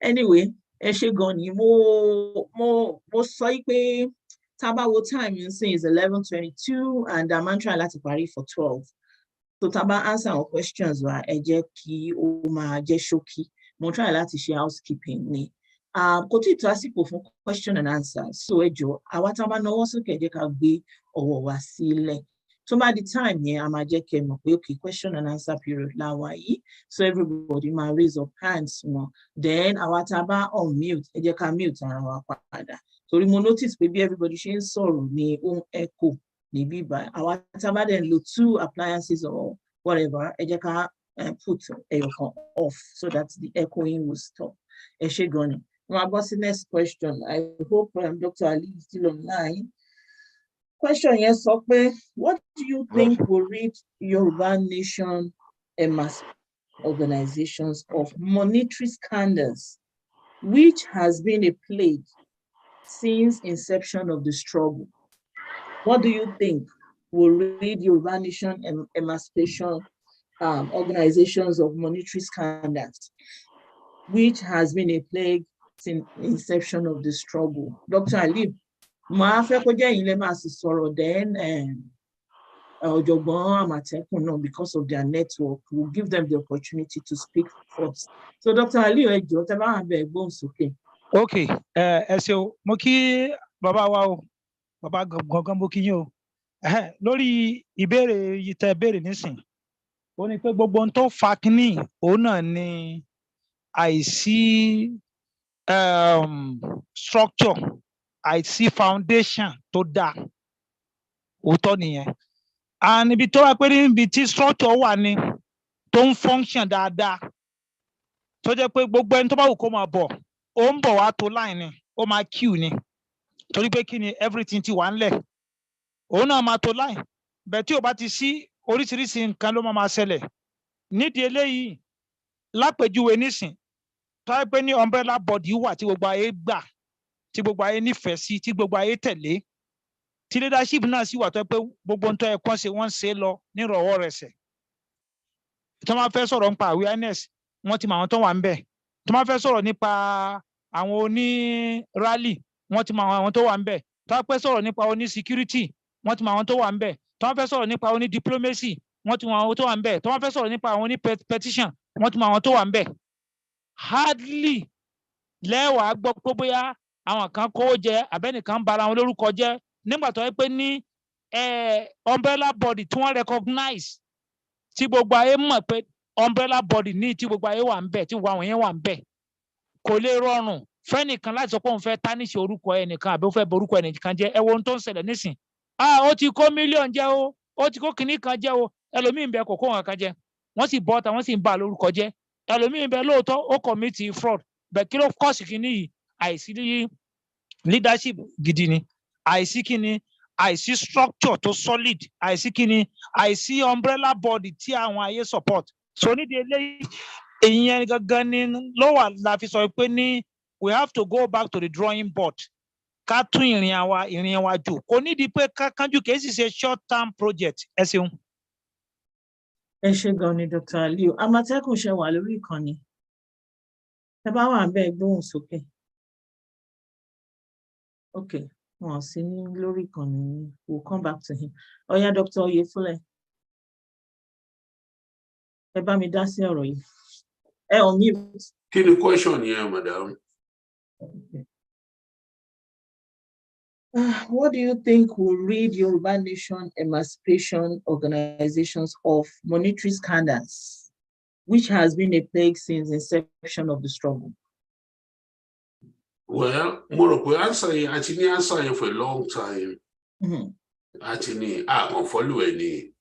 Anyway, ẹ ṣé gan ni mo sọ pé tá bá wo time you say is 11:22 and I'm trying láti parí for 12. So tá bá answer our questions wa, ẹ jẹ́ kí ó máa jẹ́ ṣókí. Mo try láti ṣe housekeeping ni. Kò tí tó àsìkò fún question and answer. So ẹ jọ̀ọ́ àwa tá bá náwó sókè, ẹ jẹ́ ká gbé ọwọ́ wa sílẹ̀. So by the time yẹn, a máa jẹ́ kẹ́ mọ̀ pé okay, question and answer period la wà yìí. So everybody máa raise up hands wọn. Then àwa tá bá unmute, ẹ jẹ́ ká mute ara wa padà. Torí mo notice pé bí everybody ṣe ń sọ̀rọ̀ ní ohun echo ní bíbá. Àwa tá bá dẹ̀ lo 2 appliances or whatever, ẹ jẹ́ ká put ẹyọkan off so that the echoing will stop. Ẹ ṣé gan ni. Now about the next question. I hope Dr. Ali is still online. Question yes, okay. What do you think will rid Yoruba nation and mass organizations of monetary scandals, which has been a plague since inception of the struggle? What do you think will rid Yoruba nation and emancipation organizations of monetary scandals, which has been a plague since inception of the struggle? Dr. Ali, then because of their network, we'll give them the opportunity to speak first. So Dr. Ali, okay. Okay, so mo kí bàbá wa o, bàbá gangan mo kí yín o. Lórí ìbéèrè yìí tẹ́ béèrè nísìn, ó ní pé gbogbo ohun tó fa kínní òun náà ni àìsí structure àìsí foundation tó dáa òótọ́ nìyẹn and ibi tó wà pé níbi tí structure wà ní tó ń function dáadáa tó jẹ́ pé gbogbo ẹni tó bá wù kó máa bọ̀ ó ń bọ̀ wá tó line ni ó máa queue ni torí pé kí ni everything ti wà ńlẹ̀ òun náà máa tó line bẹ́ẹ̀ tí ò bá ti sí oríṣiríṣi nǹkan ló máa ṣẹlẹ̀ nídìí eléyìí lápèjúwe nísìn tó yẹ pé ní umbrella body wà tí gbogbo ayé gbà tí gbogbo ayé nífẹ̀ẹ́ sí tí gbogbo ayé tẹ̀lé tí leadership náà sì wà tó yẹ pé gbogbo ohun tó yẹ kán ṣe wọ́n ń ṣe lọ nírọ̀wọ́ rẹsẹ̀ tó máa fẹ́ sọ̀rọ̀ nípa awareness wọ́n ti mọ àwọn tó wà ń bẹ̀ tó máa fẹ́ sọ̀rọ̀ nípa àwọn oní rally wọ́n ti mọ àwọn tó wà ń bẹ̀ tó máa fẹ́ sọ̀rọ̀ nípa oní security wọ́n ti mọ àwọn tó wà ń bẹ̀ tó máa fẹ́ sọ̀rọ̀ nípa oní diplomacy wọ́n ti mọ àwọn tó wà ń bẹ̀ tó máa fẹ́ sọ̀rọ̀ nípa àwọn oní petition wọ́n ti mọ àwọn tó wà ń bẹ̀ hardly lẹ́wàá gbọ́ pé bóyá àwọn kan kówó jẹ abẹ́nìkan ń bara wọn lórúkọ jẹ́ nígbà tó yẹ pé ní umbrella body tí wọ́n recognize tí gbogbo ayé mọ̀ pé umbrella body ní tí gbogbo ayé wà ń bẹ̀ tí gbogbo àwọn yẹn wà ń bẹ̀ kò lè rọrùn fẹ́nìkan láti sọ pé òun fẹ́ tánìṣe orúkọ ẹnìkan àbí ó fẹ́ borúkọ ẹnìkan jẹ́ ẹ wo ohun tó ń ṣẹlẹ̀ nísìn ó ti kó mílíọ̀nù jẹ́ o ó ti kó kìnní kan jẹ́ o ẹlòmíín bẹ kò kó wọn kan jẹ wọ́n sì bọ́ ta wọ́n sì ń bà lórúkọ jẹ́ ẹlòmíín bẹ lóòótọ́ ó commit fraud bẹ̀ kí ló kọ́ọ̀sì kìíní yìí àìsí leadership gidi ni àìsí kíni àìsí structure tó solid àìsí kíni àìsí umbrella body tí àwọn ayé support so nídìí eléyìí ìyẹn gangan ni ló wà la fi sọ pé ní we have to go back to the drawing board ká tún ìrìn wa jò kò nídìí pé kánjú kìí sì ṣe short term project ẹ ṣeun. ẹ ṣé gan ni Dr. Aliu Àmọ̀tẹ́kùn ṣe wà lórí ìkànnì ẹ bá wà bẹ́ẹ̀ gbóhùn sókè. Okay, wọn sì ní lórí ìkànnì we'll come back to him. Ọ̀yá Dr. Oyefúnlẹ̀ ẹ bá mi dá sí ọ̀rọ̀ yìí ẹ on mute. Kí ni question yẹn, madam? Okay. What do you think will rid Yoruba Nation emancipation organizations of monetary scandals, which has been a plague since inception of the struggle? Well, Morocco answer answer for a long time. Actually, I follow any.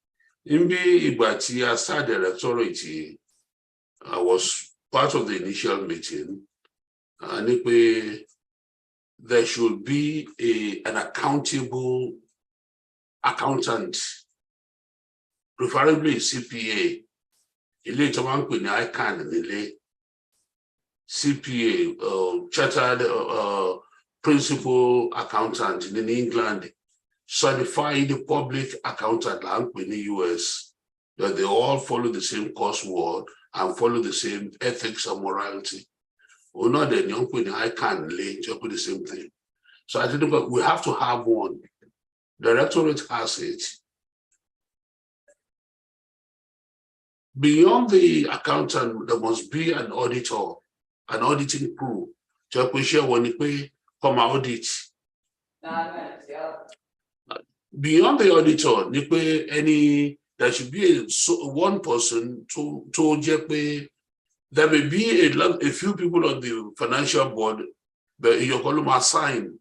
In be Ibati as directorate, I was part of the initial meeting, and there should be an accountable accountant, preferably CPA. I can CPA, chartered principal accountant in England, certified public accountant in the US, that they all follow the same course word and follow the same ethics and morality. Or not that young people I can lay just the same thing. So I think we have to have one. The directorate has it. Beyond the accountant, there must be an auditor, an auditing crew. To share when come audit. Beyond the auditor, there should be one person to there may be a few people on the financial board, but your column are signed.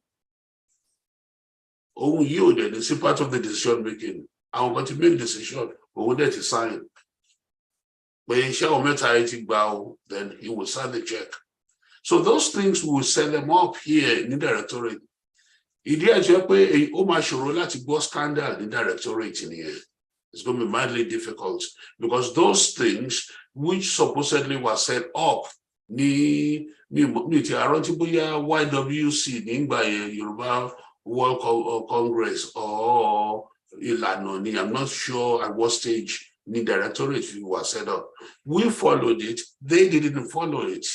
Oh, you then it's part of the decision making. I'm going to make decision, but when that is signed. But in shall bow, then he will sign the check. So those things we will set them up here in the directorate. Idea Jepe, Oma Shorola to go scandal in the directorate in here. It's going to be mildly difficult because those things which supposedly were set up ni YWC by Yoruba World Congress or Ilanoni. I'm not sure at what stage the directorate was set up. We followed it, they didn't follow it.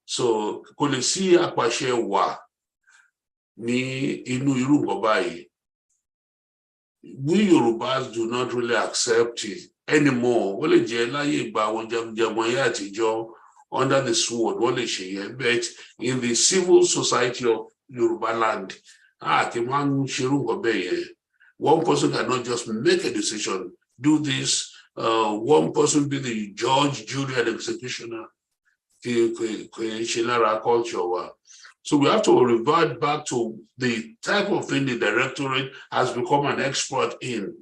So Kolesi Akwashe wa ni inu iru nkan we Yorubas do not really accept it anymore. Under the sword, but in the civil society of Yoruba land, one person cannot just make a decision, do this, one person be the judge, jury, and executioner. culture. So we have to revert back to the type of thing the directorate has become an expert in.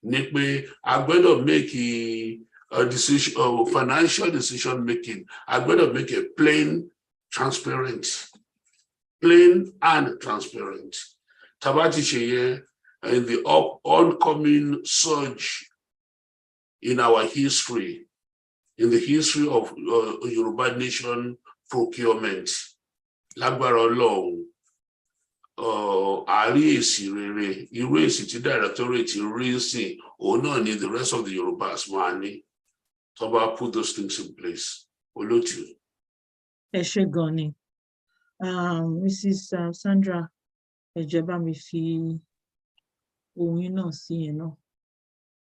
I'm going to make a decision, financial decision making. I'm going to make it plain and transparent. Tabati Sheye, in the oncoming surge in our history, in the history of Yoruba nation procurement, lágbára Ọlọ́run, àárí èsì rere, irú èsì tí directorate rí sí, òun náà ni the rest of the Yorubas máa ní, tó bá put those things in place. Olótù. Ẹ ṣé gan ni. Mrs. Sandra, ẹ jọ̀ọ́ bá mi fi ohun yín náà sí yẹn náà.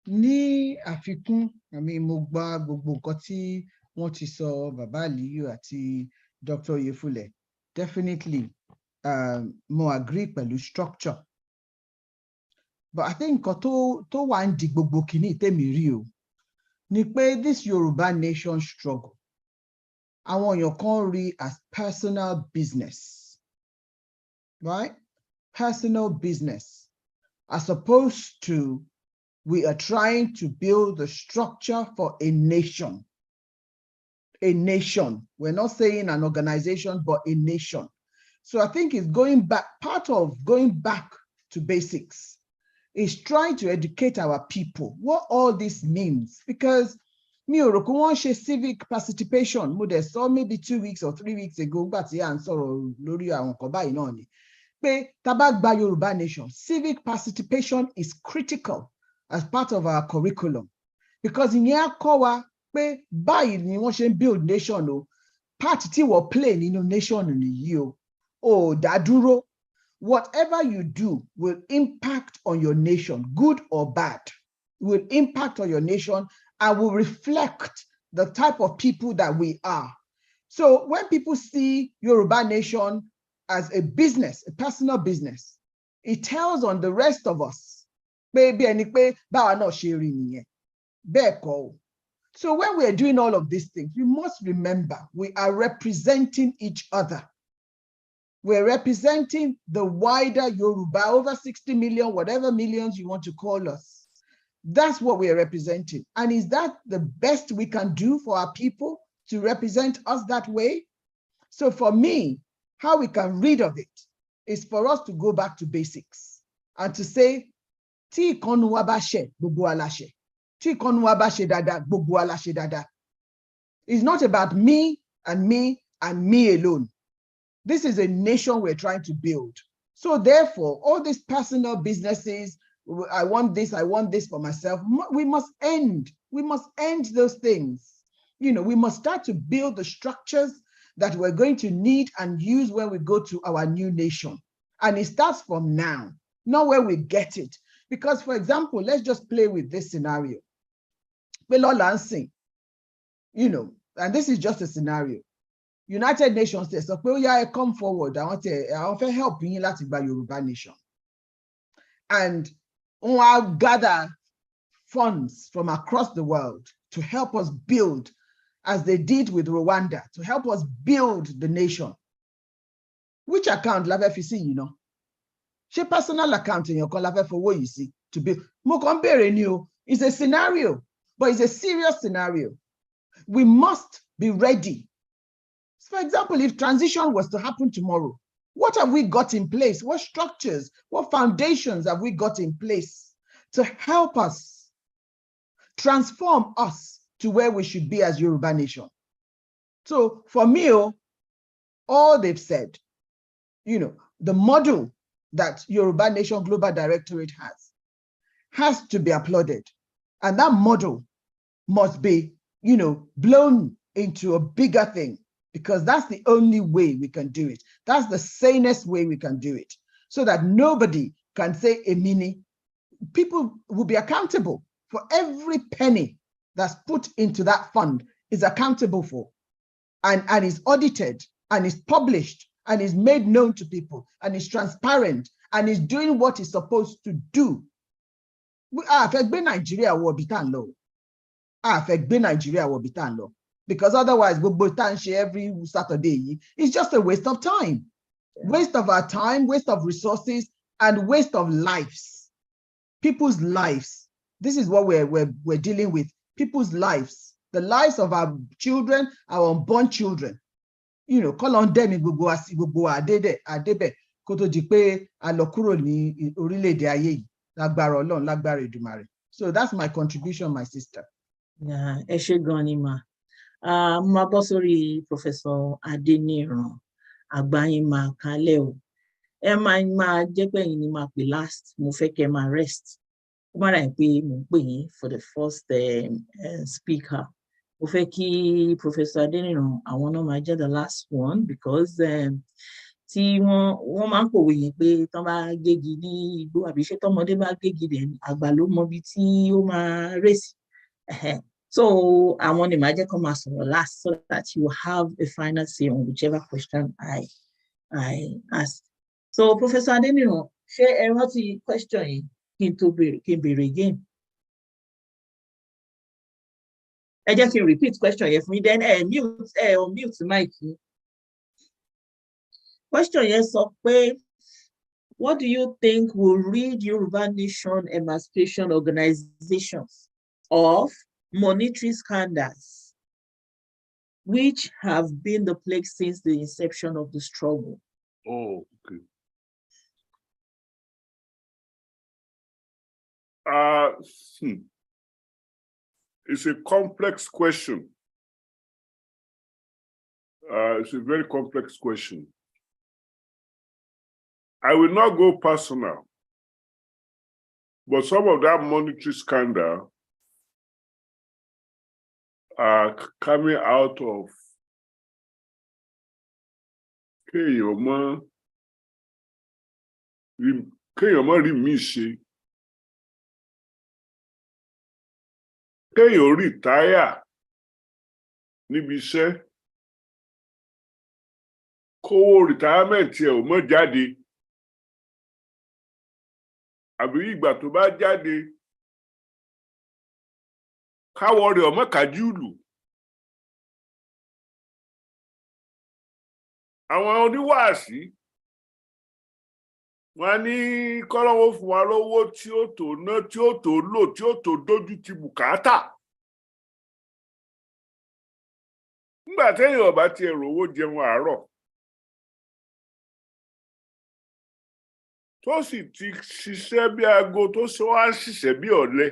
Ní àfikún, àmì mo gba gbogbo nǹkan tí wọ́n ti sọ, Bàbá Aliyu àti Dr. Oyefule. Definitely, mo agree pẹ̀lú structure. But I think nǹkan tó wà ń di gbogbo kìíní tèmi rí o, ni pé this Yoruba nation struggle, àwọn èèyàn kan rí as personal business, right? Personal business, as opposed to we are trying to build the structure for a nation. A nation. We're not saying an organization, but a nation. So I think it's going back, part of going back to basics is trying to educate our people what all this means. Because mi ò rò pé wọ́n ṣe civic participation, mo dẹ̀ sọ maybe 2 weeks or 3 weeks ago, gbà tí à ń sọ̀rọ̀ lórí àwọn nǹkan báyìí náà ni, pé tá bá gba Yorùbá nation, civic participation is critical as part of our curriculum. Because ìyẹn á kọ́ wa pé báyìí ni wọ́n ṣe ń build nation o, part tí wọ́n play nínú nation nìyí o, ò dá dúró. Whatever you do will impact on your nation, good or bad, will impact on your nation and will reflect the type of people that we are. So when people see Yoruba nation as a business, a personal business, it tells on the rest of us, baby, ẹni pé báwa náà ṣe rí nìyẹn. Bẹ́ẹ̀ kọ́ o. So when we are doing all of these things, we must remember we are representing each other. We're representing the wider Yoruba, over 60 million, whatever millions you want to call us. That's what we're representing. And is that the best we can do for our people, to represent us that way? So for me, how we can rid of it is for us to go back to basics and to say, Tí ìkànnù wa bá ṣẹ̀, gbogbo wa la ṣẹ̀. Tí ìkànnù wa bá ṣe dáadáa, gbogbo wa la ṣe dáadáa. It's not about me and me and me alone. This is a nation we're trying to build. So therefore, all these personal businesses, I want this for myself, we must end those things. You know, we must start to build the structures that we're going to need and use when we go to our new nation. And it starts from now, not where we get it. Because, for example, let's just play with this scenario. You know, and this is just a scenario. United Nations says, so come forward. I want to help you láti gba Yoruba nation. And we'll gather funds from across the world to help us build, as they did with Rwanda, to help us build the nation. Which account la fẹ́ fi sí, you know? She personal account in your call for what you see to build. Mo kàn bẹ̀rẹ̀ ni o. It's a scenario, but it's a serious scenario. We must be ready. For example, if transition was to happen tomorrow, what have we got in place? What structures, what foundations have we got in place to help us transform us to where we should be as Yoruba nation? So for me, all they've said, you know, the model that Yoruba Nation Global Directorate has to be applauded. And that model must be, you know, blown into a bigger thing, because that's the only way we can do it. That's the sanest way we can do it, so that nobody can say a mini. People will be accountable for every penny that's put into that fund, is accountable for, and is audited, and is published, and is made known to people, and is transparent, and is doing what it's supposed to do. Nigeria will be Nigeria will be because otherwise every Saturday, it's just a waste of time. Waste of our time, waste of resources, and waste of lives. People's lives. This is what we're dealing with. People's lives. The lives of our children, our unborn children. Call on them in gbogbo adebe kó tó di pé a lọ kúrò ní orílẹ̀-èdè ayé yìí lágbára Ọlọ́run lágbára Èdùmàrè. So that's my contribution, my sister. Yeah, ẹ ṣé gan ni mà. Mo bọ́ sórí Professor Adeniran Àgbáyìn máa kalẹ̀ o. Ẹ máa jẹ́ pé ẹ̀yin ni máa pè last. Mo fẹ́ kẹ́ máa rest. Ó má dà pé mo pè yín for the first speaker. Mo fẹ́ kí Professor Adeniran àwọn náà máa jẹ́ the last one because tí wọ́n máa ń pòwe yẹn pé tán bá gégi ní igbó àbí ṣé tọmọdé bá gégi dẹ̀ àgbà ló mọ ibi tí ó máa rèsì. So àwọn ni màá jẹ́ kó máa sọ̀rọ̀ last so that you have a final say on whichever question I ask. So Professor Adeniran, ṣé ẹ rántí question yìí kí n béèrè again? Ẹ jẹ́ kí n repeat question yẹn fún yín, then mute mic yín. Question yẹn sọ pé, what do you think will rid Yoruba Nation emancipation organizations of monetary scandals, which have been the plague since the inception of the struggle? Oh, okay. It's a complex question. It's a very complex question. I will not go personal, but some of that monetary scandal are coming out of kéèyàn má rí mi ṣe, kéèyàn retire níbi iṣẹ́, kówó retirement ẹ̀ ò mọ́ jáde, àbí ìgbà tó bá jáde káwọ́ rẹ̀ ọmọ kájúlù. Àwọn oníwàásí wọ́n ní kọ́lọ́wọ́ fún wa lówó tí ó tó ná, tí ó tó lò, tí ó tó dójú ti bùkátà. Nígbà téèyàn ọba ti ẹ̀rọ owó jẹun àárọ̀ tó sì ti ṣiṣẹ́ bí aago tó ṣe wá ṣiṣẹ́ bí ọ̀lẹ,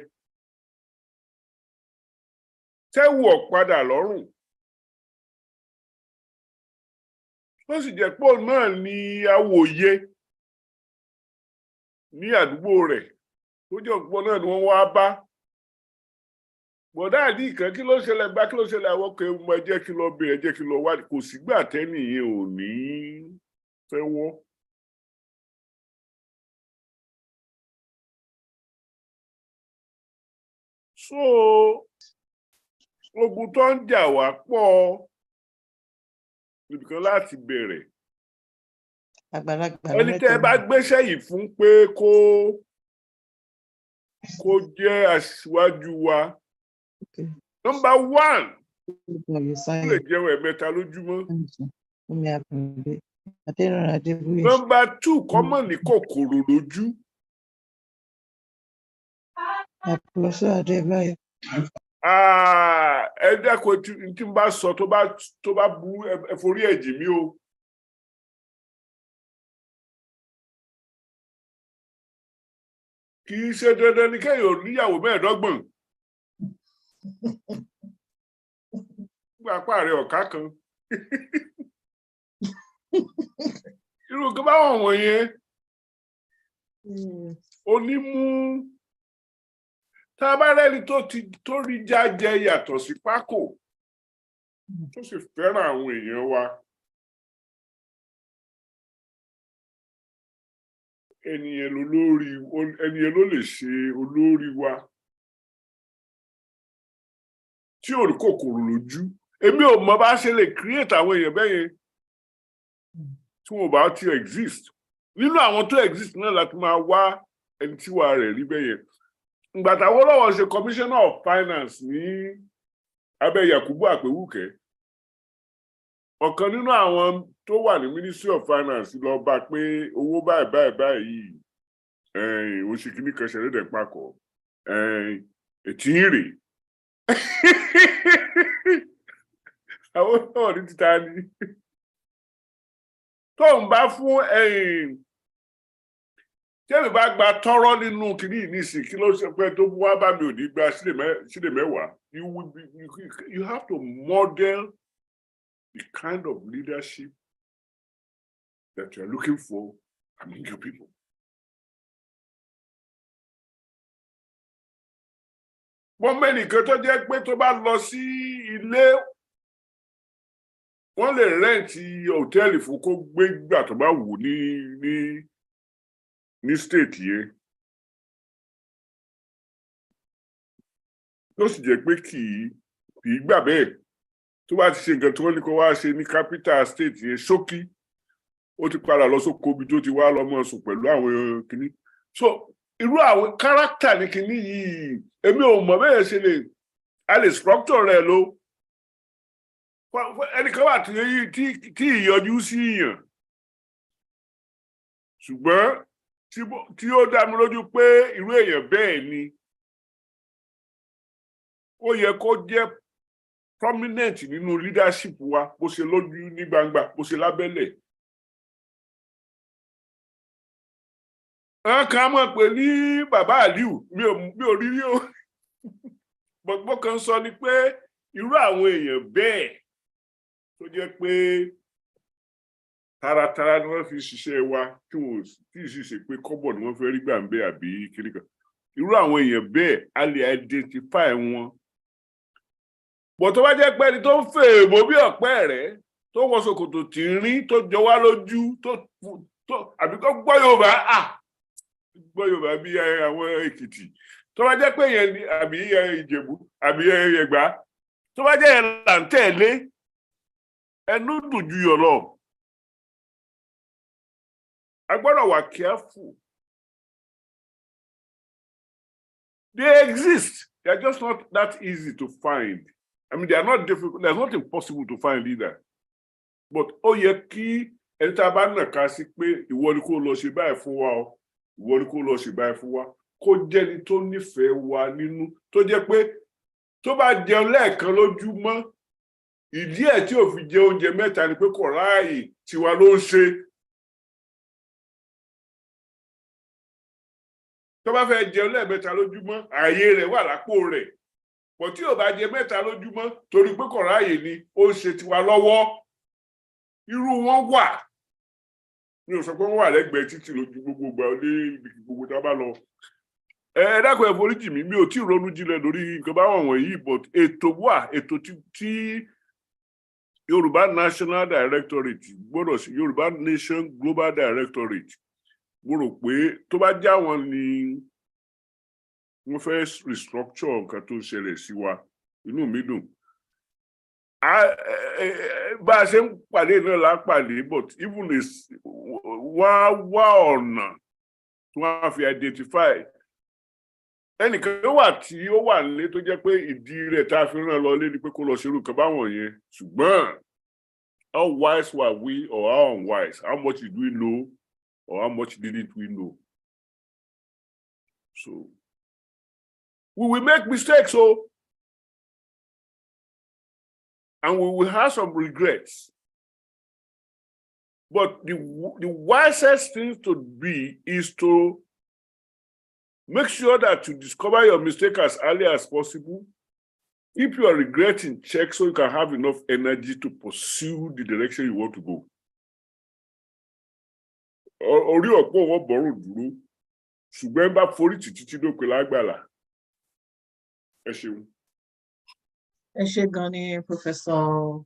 tẹ́wù ọ̀padà lọ́rùn, tó sì jẹ́ pé òun náà ni awòye ní àdúgbò rẹ̀, tó jẹ́ òpó náà ni wọ́n wá bá. Bọ̀dá àdí ìkan kí ló ṣẹlẹ̀ gbá, kí ló ṣẹlẹ̀ àwọn ọkọ̀ ẹ̀mú ẹjẹ́ kí lọ bẹ̀rẹ̀, ẹjẹ́ kí lọ wá, kò sígbà tẹ́nìyẹn ò ní fẹ́ wọ́. So ogun tó ń jà wá pọ̀ nìkan láti bẹ̀rẹ̀. Ẹni tẹ́ ẹ bá gbéṣẹ́ yìí fún pé kó jẹ́ aṣíwájú wa, number one, ó lè jẹun ẹ̀mẹ́ta lójúmọ́. Number two, kọ́mọ̀ ní kòkòrò lójú. Ẹ dákun tí n bá sọ tó bá bú ẹ forí ẹ̀jì mi o. Kì í ṣe dandan ni kéèyàn níyàwó mẹ́ẹ̀ẹ́dọ́gbọ̀n. Nígbà pààrẹ ọ̀ká kan. Irú nǹkan báwọn wọ̀nyẹn onímú tá a bá rẹ́ni tó rí jájẹ yàtọ̀ sí pákó tó sì fẹ́ràn àwọn èèyàn wa. Ẹnìyẹn ló lè ṣe olórí wa tí ò rí kòkòrò lójú. Èmi ò mọ bá ṣe lè create àwọn èèyàn bẹ́yẹn tí wọn ò bá ti exist. Nínú àwọn tó exist náà láti máa wá ẹni tí wàá rẹ̀ rí bẹ́yẹn. Ìgbà táwọn Awólọ́wọ̀ ṣe commissioner of finance ní abẹ́ Yakubu Àpèwúkẹ́ ọ̀kan nínú àwọn tó wà ní Ministry of Finance lọ bá pé owó báyìí oṣù kìíní kan ṣẹlẹ̀ dẹ̀ papọ̀ ètí ń rè àwọn náà ní títa ni tó ń bá fún tẹ́lẹ̀ bá gba tọ́rọ́ nínú kìíní ìnísìn kí ló ṣe pé tó wá bá mi ò ní gba sílẹ̀ mẹ́wàá you have to model the kind of leadership that you are looking for among your people. Wọ́n mẹ́nìkan tó jẹ́ pé tó bá lọ sí ilé wọ́n lè rẹ́ǹtì hòtẹ́ẹ̀lì fún kó gbé gbà tó bá wù ní state yẹn. Tó sì jẹ́ pé kì í gbà bẹ́ẹ̀ tó bá ti ṣe nǹkan tí wọ́n ní kó wá ṣe ní capital state yẹn ṣókí ó ti padà lọ sóko ibi tó ti wá lọ́mọ sùn pẹ̀lú àwọn kìíní. So irú àwọn character ní kìíní yìí èmi ò mọ̀ bẹ́ẹ̀ ṣe a lè structure rẹ̀ ló ẹnìkan wà tí ìyọjú sí yàn ṣùgbọ́n tí ó dá mi lójú pé irú èèyàn bẹ́ẹ̀ ni ó yẹ kó jẹ́ prominent nínú leadership wa bó ṣe lójú ní gbangba bó ṣe lábẹ́lẹ̀. Kan mọ̀ pé ní bàbá Aliu mi ò rí rí o bó kan sọ ni pé irú àwọn èèyàn bẹ́ẹ̀ tó jẹ́ pé taratara ni wọ́n fi ṣiṣẹ́ wa tí ì sì ṣe pé kọ́bọ̀ ni wọ́n fẹ́ rí gbàǹbẹ àbí kiri kan irú àwọn èèyàn bẹ́ẹ̀ a lè identify wọn. Bọ̀ tó bá jẹ́ pé ẹni tó ń fè èèbó bí ọ̀pẹ́ rẹ̀ tó wọ ṣòkòtò tìrín tó jọ wá lójú tó àbí kó gbọ́ Yorùbá gbọ́ Yorùbá bí àwọn Èkìtì tó bá jẹ́ pé yẹn ni àbí Ìjẹ̀bú àbí Ẹ̀gbá tó bá jẹ́ yẹn là ń tẹ̀lé ẹnu dùn ju yọ̀ lọ. A gbọ́dọ̀ wà careful. They exist. They are just not that easy to find. I mean, they are not difficult. There's nothing possible to find either. But ó yẹ kí ẹni tá a bá nàka sí pé ìwọ ni kó lọ ṣe báyìí fún wa o ìwọ ni kó lọ ṣe báyìí fún wa kó jẹ́ni tó nífẹ̀ẹ́ wa nínú tó jẹ́ pé tó bá jẹun lẹ́ẹ̀kan lójúmọ́ ìdí ẹ̀ tí ò fi jẹ oúnjẹ mẹ́ta ni pé kò ráàyè tiwa ló ń ṣe. Tó bá fẹ́ jẹun lẹ́ẹ̀mẹ́ta lójúmọ́ ààyè rẹ̀ wà lápò rẹ̀ pọ̀ tí ò bá jẹ mẹ́ta lójúmọ́ torí pé kò ráàyè ni ó ń ṣe tiwa lọ́wọ́. Irú wọn wà mi ò sọ pé wọ́n wà lẹ́gbẹ̀ẹ́ títì lójú gbogbo ìgbà ní ibi gbogbo tá a bá lọ. Ẹ dákun ẹ foríjì mi ò tí ì ronú jinlẹ̀ lórí nǹkan báwọn wọ̀nyí but ètò wà ètò tí Yorùbá National Directorate gbọ́dọ̀ sí Yorùbá Nation Global Directorate mo rò pé tó bá já wọn ni wọ́n fẹ́ restructure nǹkan tó ń ṣẹlẹ̀ sí wa inú mi dùn. Bá a ṣe ń pàdé náà là ń pàdé but even wá ọ̀nà tí wọ́n á fi identify ẹnìkan wà tí ó wà nílé tó jẹ́ pé ìdí rẹ̀ tá a fi rán lọ lé ni pé kó lọ ṣerú nǹkan báwọn yẹn ṣùgbọ́n how wise were we or how unwise? How much did we know or how much didn't we know? So we will make mistakes, and we will have some regrets. But the wisest thing to be is to make sure that you discover your mistake as early as possible. Keep your regret in check so you can have enough energy to pursue the direction you want to go. Orí ọ̀pọ̀ wọn bọ̀rùn dúró, ṣùgbọ́n bá forí títí dópin lágbàlá. Ẹ ṣeun. Ẹ ṣé gan ni Professor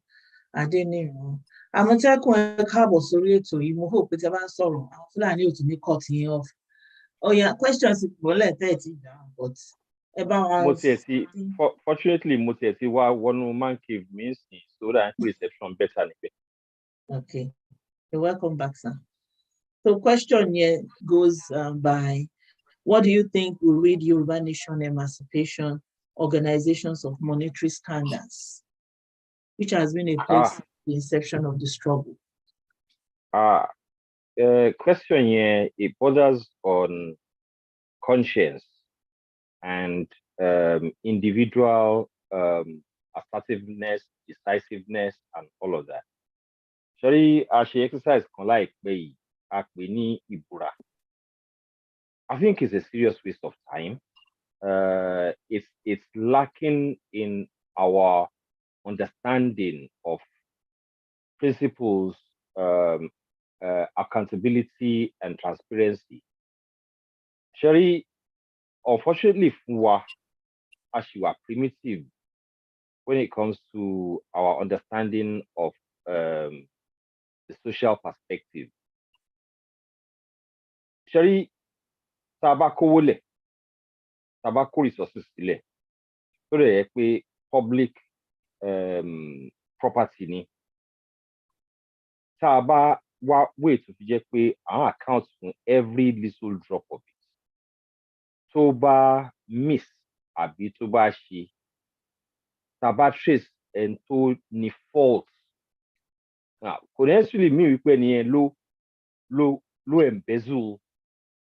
Adeniran. Àmọ̀tẹ́kùn ẹ káàbọ̀ sórí ètò yìí, mo hope pé tí a bá ń sọ̀rọ̀, àwọn Fúlàní ò tún ní cut yín off. Oya, questions ìpínlẹ̀ tẹ́ẹ̀tì dáhùn, but ẹ bá wa. Fortunately, mo tiẹ̀ ti wá wọnú man cave mi sí, so that reception better níbẹ̀. Okay, you're welcome back, sir. So question here goes by, what do you think will lead Yoruba nation emancipation organizations of monetary standards, which has been a place since the inception of the struggle. Question here, it borders on conscience and individual assertiveness, decisiveness, and all of that. Sorry, as she exercise like ibura. I think it's a serious waste of time. It's lacking in our understanding of principles, accountability, and transparency. Sherry, unfortunately, as you are primitive when it comes to our understanding of the social perspective. Sherry, tobacco resources, so public property ni. Taba way to fi our accounts on every little drop of it. Toba miss àbí tó bá ṣe taba trace and tó ní fault. Now, kò necessarily mean wípé ẹni yẹn ló embezzle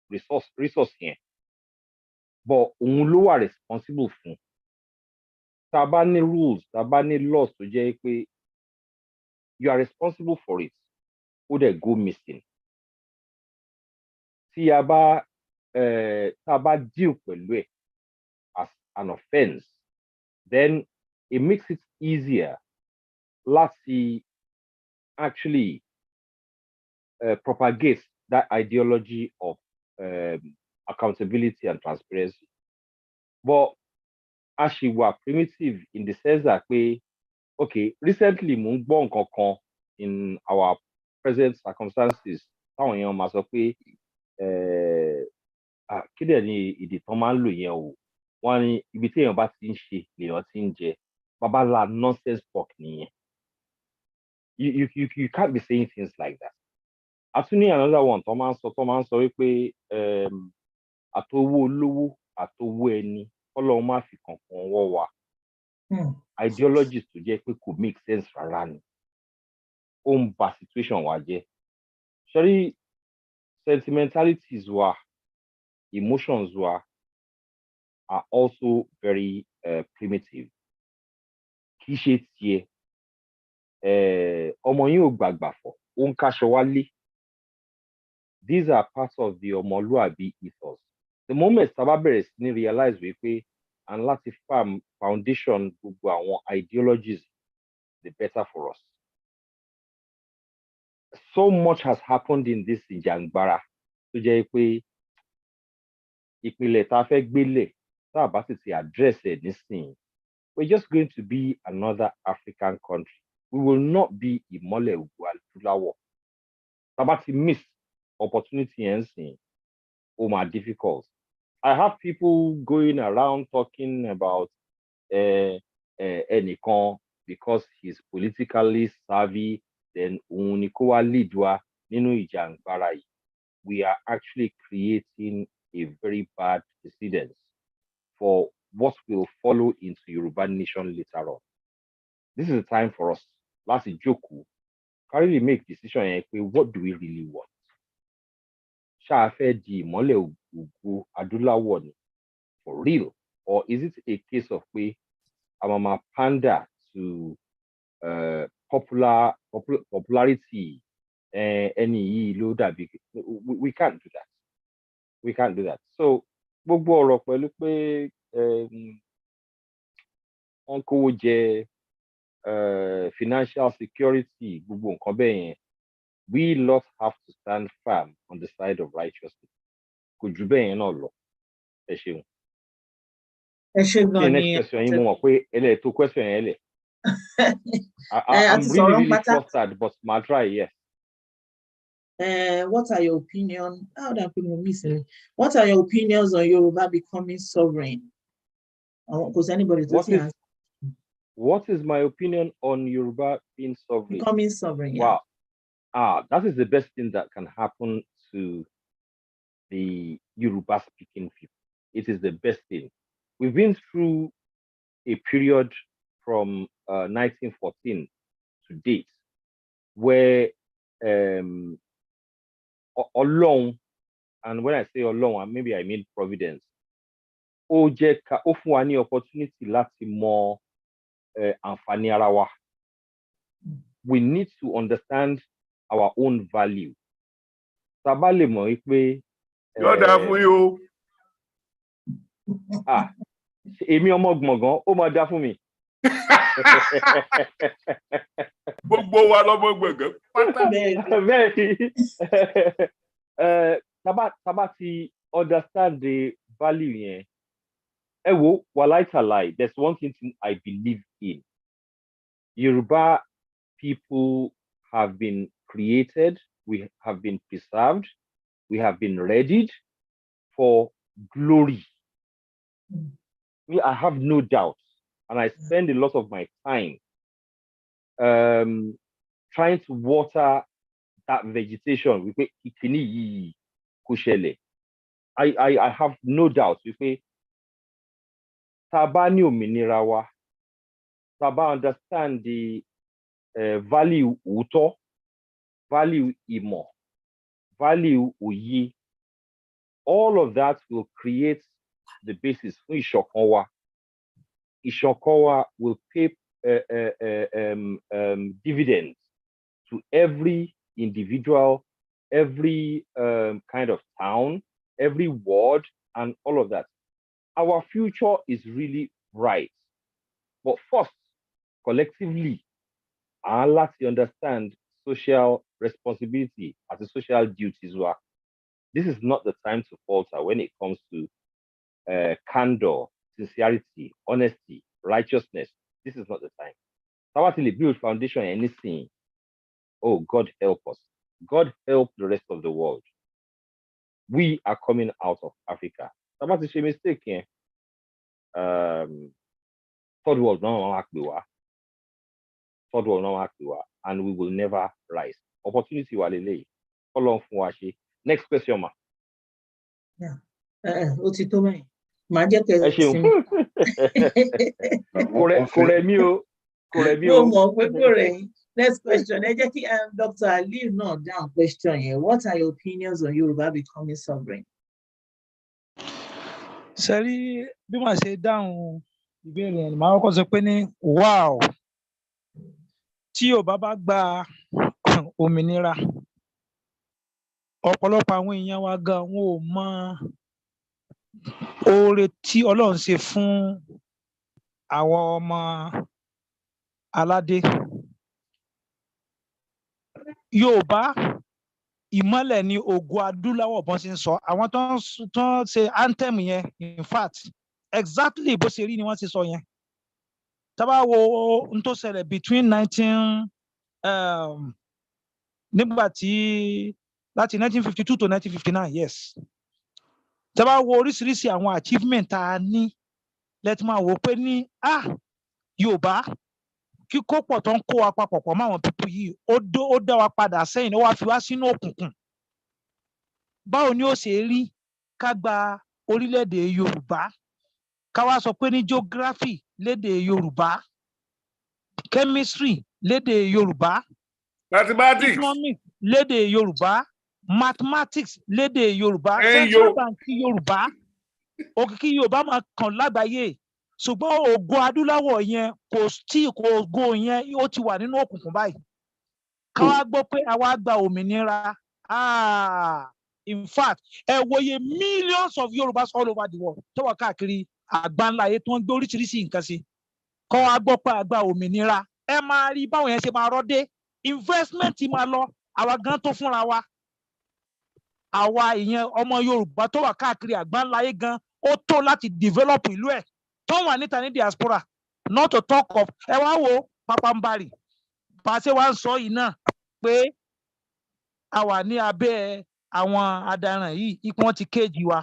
resource yẹn, but òun ló wà responsible fún. Taba ní rules, taba ní laws tó jẹ́ pé you are responsible for it, ó dẹ̀ go missing. Tí a bá deal pẹ̀lú ẹ̀ as an offense, then it makes it easier láti actually propagate that ideology of accountability and transparency. But as she was primitive in the sense that okay, recently mo ń gbọ́ nǹkan kan in our present circumstances, táwọn èèyàn máa sọ pé kí dẹ̀ ni ìdí tán máa ń lò yẹn o, wọ́n ní ibi tí èèyàn bá ti ń ṣe lèèyàn ti ń jẹ, babalá nonsense talk nìyẹn. You can't be saying things like that. Àtúní another one tó máa ń sọ wípé àtowó olówó àtowó ẹni Ọlọ́run má fi kankan wọ́ wa. Ideologies tó jẹ́ pé kò make sense rárá ni. Ó ń ba situation wa jẹ́. Sorry, sentimentalities wa, emotions wa are also very primitive. Kì í ṣe tiẹ̀ ọmọ yín ò gbàgbàfọ̀, ó ń káṣọ wálé. These are parts of the ọmọlúàbí ethos. The moment tá bá bẹ̀rẹ̀ sí ní realize wípé and láti foundation gbogbo àwọn ideologies, the better for us. So much has happened in this ìjàngbara tó jẹ́ pé ìpìlẹ̀ tá a fẹ́ gbélẹ̀ tá a bá sì ti address ẹ̀ nísìnyí, we're just going to be another African country. We will not be ìmọ́lẹ̀ ògo adúláwọ̀. Tá a bá ti miss opportunity yẹn sìn, ó máa difficult. I have people going around talking about ẹnìkan because he's politically savvy, then òun ni kó wá lead wa nínú ìjàngbara yìí. We are actually creating a very bad precedent for what will follow into Yoruba nation later on. This is the time for us, láti jókòó, really make decision yẹn pé what do we really want? Ṣá fẹ́ di ìmọ́lẹ̀ ògo adúláwọ̀ ni for real, or is it a case of pé a pander to popularity ẹni yìí ló dàbí? We can't do that. We can't do that. So gbogbo ọ̀rọ̀ pẹ̀lú pé wọ́n kówó jẹ financial security, gbogbo nǹkan bẹ́ẹ̀ yẹn, we lot have to stand firm on the side of righteousness. Kò jù bẹ́ẹ̀ yẹn náà lọ. Ẹ ṣeun. Ẹ ṣé gan ni. Next question yín mo mọ̀ pé ẹlẹ́ tó question yẹn lẹ̀. I'm really flustered, but my try, yes. What are your opinions? How do people miss it? What are your opinions on Yoruba becoming sovereign? Because anybody doesn't answer. What is my opinion on Yoruba being sovereign? Becoming sovereign, yeah. Wow. That is the best thing that can happen to the Yoruba speaking people. It is the best thing. We've been through a period from 1914 to date where along, and when I say along, maybe I mean Providence, ó fún wa ní opportunity láti mọ àǹfààní ara wa. We need to understand our own value. Tá bá lè mọ̀ wípé yóò dáa fún yín o. Èmi ọmọ gbọ̀ngàn ó máa dáa fún mi. Gbogbo wa lọmọ gbọ̀ngàn pátá. Tá bá ti understand the value yẹn, ẹ wo, wàláì tàláì, there's one thing I believe in. Yoruba people have been created, we have been preserved, we have been readied for glory. I have no doubt, and I spend a lot of my time trying to water that vegetation. We I have no doubt. We say Taba ni òmìnira wa, Taba understand the value uto, value imo, value uyi. All of that will create the basis for Ishokowa. Ishokowa will pay dividends to every individual, every kind of town, every ward, and all of that. Our future is really bright. But first, collectively, let's understand social responsibility as a social duty as well. This is not the time to falter when it comes to candor, sincerity, honesty, righteousness. This is not the time. Tawatili build foundation anything. Oh, God help us. God help the rest of the world. We are coming out of Africa. Tawatili she mistake here. Third world no Third world no and we will never rise. Opportunity walele. Follow on. Next question, ma. Yeah. Ó ti tó mẹ́rin. Màá jẹ́ kẹ́ sinmi. Kò rẹ̀ mí o. Mo mọ̀ pé kò rẹ̀ yín. Next question. Ẹ jẹ́ kí Dr. Aliu náà down question yẹn. What are your opinions on Yoruba becoming sovereign? Sẹ́rí bí màá ṣe dáhùn ìbéèrè yẹn, màá kọ́kọ́ sọ pé ní wow, tí Yorùbá bá gba òmìnira, ọ̀pọ̀lọpọ̀ àwọn èèyàn wa gan wọn ò mọ oore tí Ọlọ́run ṣe fún àwọn ọmọ aládé. Yorùbá ìmọ́lẹ̀ ni ògo adúláwọ̀ bọ́n ṣe ń sọ. Àwọn tó ń ṣe anthem yẹn, in fact, exactly bó ṣe rí ni wọ́n ṣe sọ yẹn. Tá bá wo n tó ṣẹlẹ̀ between nígbà tí láti 1952 to 1959, yes. Tá bá wo oríṣiríṣi àwọn achievement tá a ní, lẹ́tí máa wò pé ní Yorùbá kíkó pọ̀ tó ń kó wa papọ̀ pọ̀ mọ́ àwọn pípù yìí, ó dá wa padà sẹ́yìn, ó wá fi wá sínú òkùnkùn. Báwo ni ó ṣe rí ká gba orílẹ̀-èdè Yorùbá, ká wá sọ pé ní geography lédè Yorùbá, chemistry lédè Yorùbá, mathematics economics lédè Yorùbá, mathematics lédè Yorùbá, central bank Yorùbá, òkìkí Yorùbá máa kàn lágbàáyé. Ṣùgbọ́n ògo adúláwọ̀ yẹn ògo yẹn ó ti wà nínú òkùnkùn báyìí. Ká wá gbọ́ pé àwa gba òmìnira. In fact, ẹ wòye millions of Yorùbás all over the world tó wà káàkiri àgbáńlá ayé tó ń gbé oríṣiríṣi nǹkan sí. Kọ́ wá gbọ́ pé àgbà òmìnira. Ẹ máa rí báwọn yẹn ṣe máa rọ́dé. Investment máa lọ, àwa gan tó fúnra wa. Àwa ìyẹn ọmọ Yorùbá tó wà káàkiri àgbáńlá ayé gan ó tó láti develop ìlú ẹ̀. Tó wà níta ní diaspora, not to talk of ẹ wá wo Papambari. Pàṣẹ wa ń sọ yìí náà pé a wà ní abẹ́ àwọn adaràn yìí, ipò wọn ti kéèjì wa,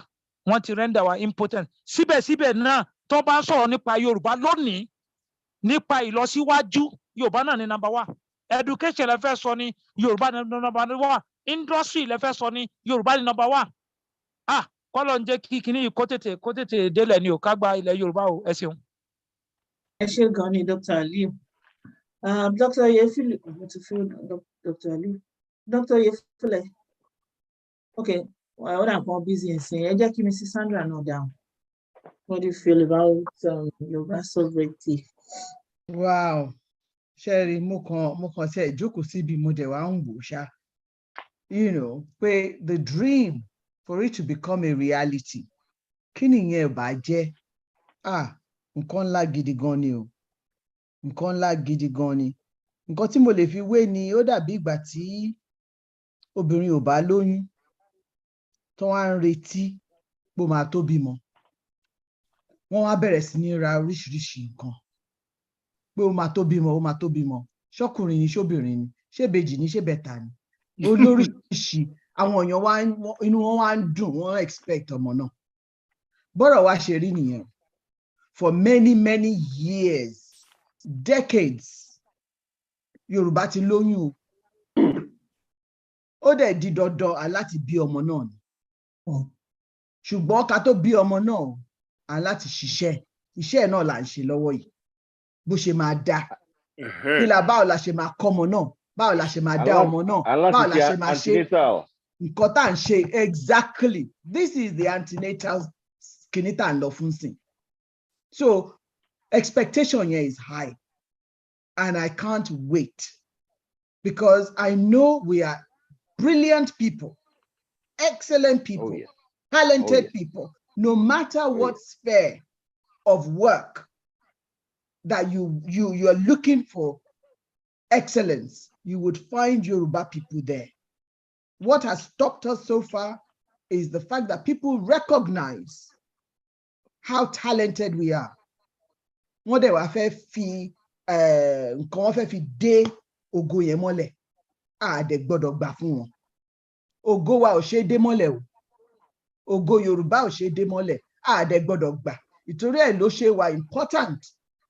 wọ́n ti render wa impotent. Síbẹ̀síbẹ̀ náà tó bá ń sọ̀rọ̀ nípa Yorùbá lónìí, nípa ìlọsíwájú, Yorùbá náà ní number 1. Education lẹ fẹ́ sọ ní Yorùbá ní number 1. Industry lẹ fẹ́ sọ ní Yorùbá ní number 1. Kọ́lọ̀ ń jẹ́ kí kíní yìí kó tètè délẹ̀ ni ò ká gba ilẹ̀ Yorùbá o, ẹ ṣeun. ẹ ṣé gan ni Dr. Aliu. Dr. Yefile, Dr. Aliu. Dr. Yefile. Okay, well, I'm busy and saying, I just give Mrs. Sandra no down. What do you feel about your sovereignty? Wow. Sherry, mo kàn ṣe ìjókòó síbi mo dẹ̀ wá ń wò ṣá. You know, pé the dream for it to become a reality. Kí nìyẹn bá jẹ́? Nǹkan ńlá gidi gan ni o. Nǹkan ńlá gidi gan ni. Nǹkan tí mo lè fi wé ni ó dàbí ìgbà tí obìnrin ò bá lóyún tó wá ń retí pé ó máa tó bímọ. Wọ́n wá bẹ̀rẹ̀ sí ní ra oríṣiríṣi nǹkan. Pé ó máa tó bímọ, ó máa tó bímọ. Ṣọ́kùnrin ni, ṣóbìnrin ni, ṣébejì ni, ṣébẹ̀ta ni. Olóríṣiríṣi àwọn èèyàn inú wọn wá ń dùn, wọ́n expect ọmọ náà. Bọ́rọ̀ wá ṣe rí nìyẹn. For many, many years, decades, Yorùbá ti lóyún o. Ó dẹ̀ di dandan láti bí ọmọ náà ni. Ṣùgbọ́n ká tó bí ọmọ náà, láti ṣiṣẹ́. Iṣẹ́ náà là ń ṣe lọ́wọ́ yìí. Bó ṣe máa dá. Báwo la ṣe máa kọ́ ọmọ náà? Báwo la ṣe máa dá ọmọ náà? Báwo la ṣe máa ṣe? Nǹkan tá à ń ṣe exactly. This is the antenatal kìíní tá à ń lọ fún sìn. So expectation here is high. And I can't wait. Because I know we are brilliant people, excellent people, talented people, no matter what sphere of work that you are looking for excellence, you would find Yoruba people there. What has stopped us so far is the fact that people recognize how talented we are. Wọ́n dẹ̀ wá fẹ́ fi nǹkan wọ́n fẹ́ fi dé ògo yẹn mọ́lẹ̀. Dẹ̀ gbọ́dọ̀ gbà fún wọn. Ògo wa ò ṣe é dé mọ́lẹ̀ o. Ògo Yorùbá ò ṣe é dé mọ́lẹ̀. Dẹ̀ gbọ́dọ̀ gbà. Ìtorí ẹ̀ ló ṣe wà important.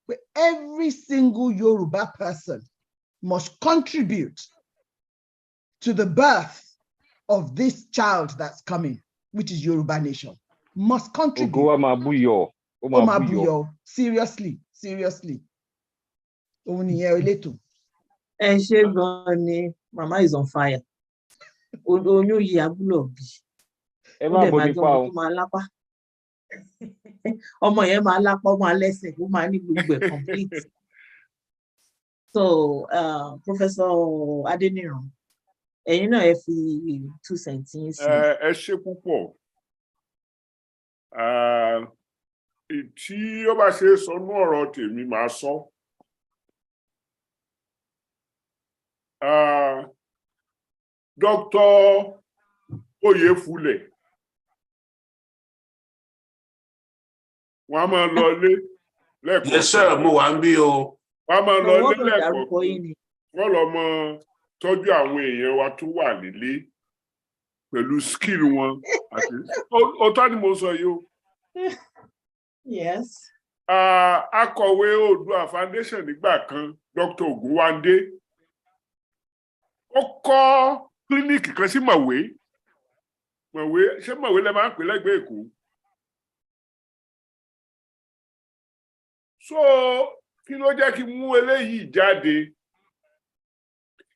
But every single Yoruba person must contribute to the birth of this child that's coming, which is Yoruba nation. Must contribute. Seriously. Ẹ ṣé gan ni, Mama is on fire. Oyún yìí àbúrò bí. Ẹ má bòde pa o. Ọmọ yẹn máa lápá, ó máa lẹ́sẹ̀, ó máa ní gbogbo ẹ̀ complete. So, Professor Adeniran, ẹ̀yin náà ẹ fi 2 cents yín sí. Ẹ ṣé púpọ̀. Tí ó bá ṣe sọ ní ọ̀rọ̀ tèmi máa sọ. Dr. Oyefule. Wọ́n á máa lọ ilé lẹ́ẹ̀kọ̀ọ̀kan. Yes, sir, mo wà ń bí o. Wọ́n á máa lọ ilé lẹ́ẹ̀kọ̀ọ̀kan. Wọ́n lọ mọ tọ́jú àwọn èèyàn wa tó wà nílé pẹ̀lú skill wọn. Ọ̀tọ̀ ni mo sọ yìí o. Yes. Akọ̀wé Oòduà Foundation nígbà kan, Dr. Ogunwande. Ó kọ́ kílíníìkì kan sí Mọ̀wé. Ṣé Mọ̀wé lẹ máa ń pè lẹ́gbẹ̀ẹ́ Èkó? So kí ló jẹ́ kí mú eléyìí jáde?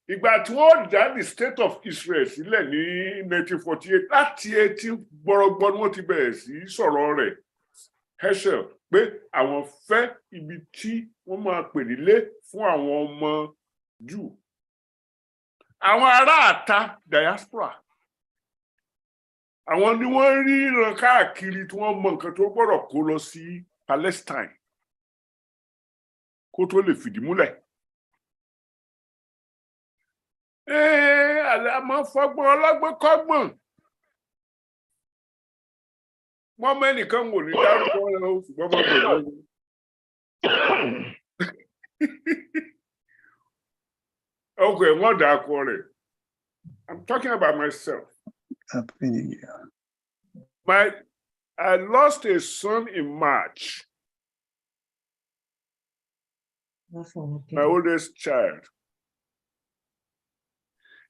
Ìgbà tí wọ́n dá the state of Israel sílẹ̀ ní 1948 láti etí gbọ́rọ̀gbọ́ ni wọ́n ti bẹ̀rẹ̀ sí sọ̀rọ̀ rẹ̀ Heschel pé àwọn fẹ́ ibi tí wọ́n máa pè nílé fún àwọn ọmọ Júù. Àwọn aráàta diaspora àwọn ni wọ́n ríran káàkiri tí wọ́n mọ nǹkan tó gbọ́dọ̀ kó lọ sí Palestine kó tó lè fìdí múlẹ̀. Àmọ́ fọgbọ́n ọlọ́gbọ́n kọ́gbọ́n. Wọ́n mẹ́nìkan wò ní dárúkọ rẹ̀ o, ṣùgbọ́n mo gbọ́dọ̀. Okay, wọ́n dà kọ rẹ̀. I'm talking about myself. Happy New Year. I lost a son in March. My oldest child.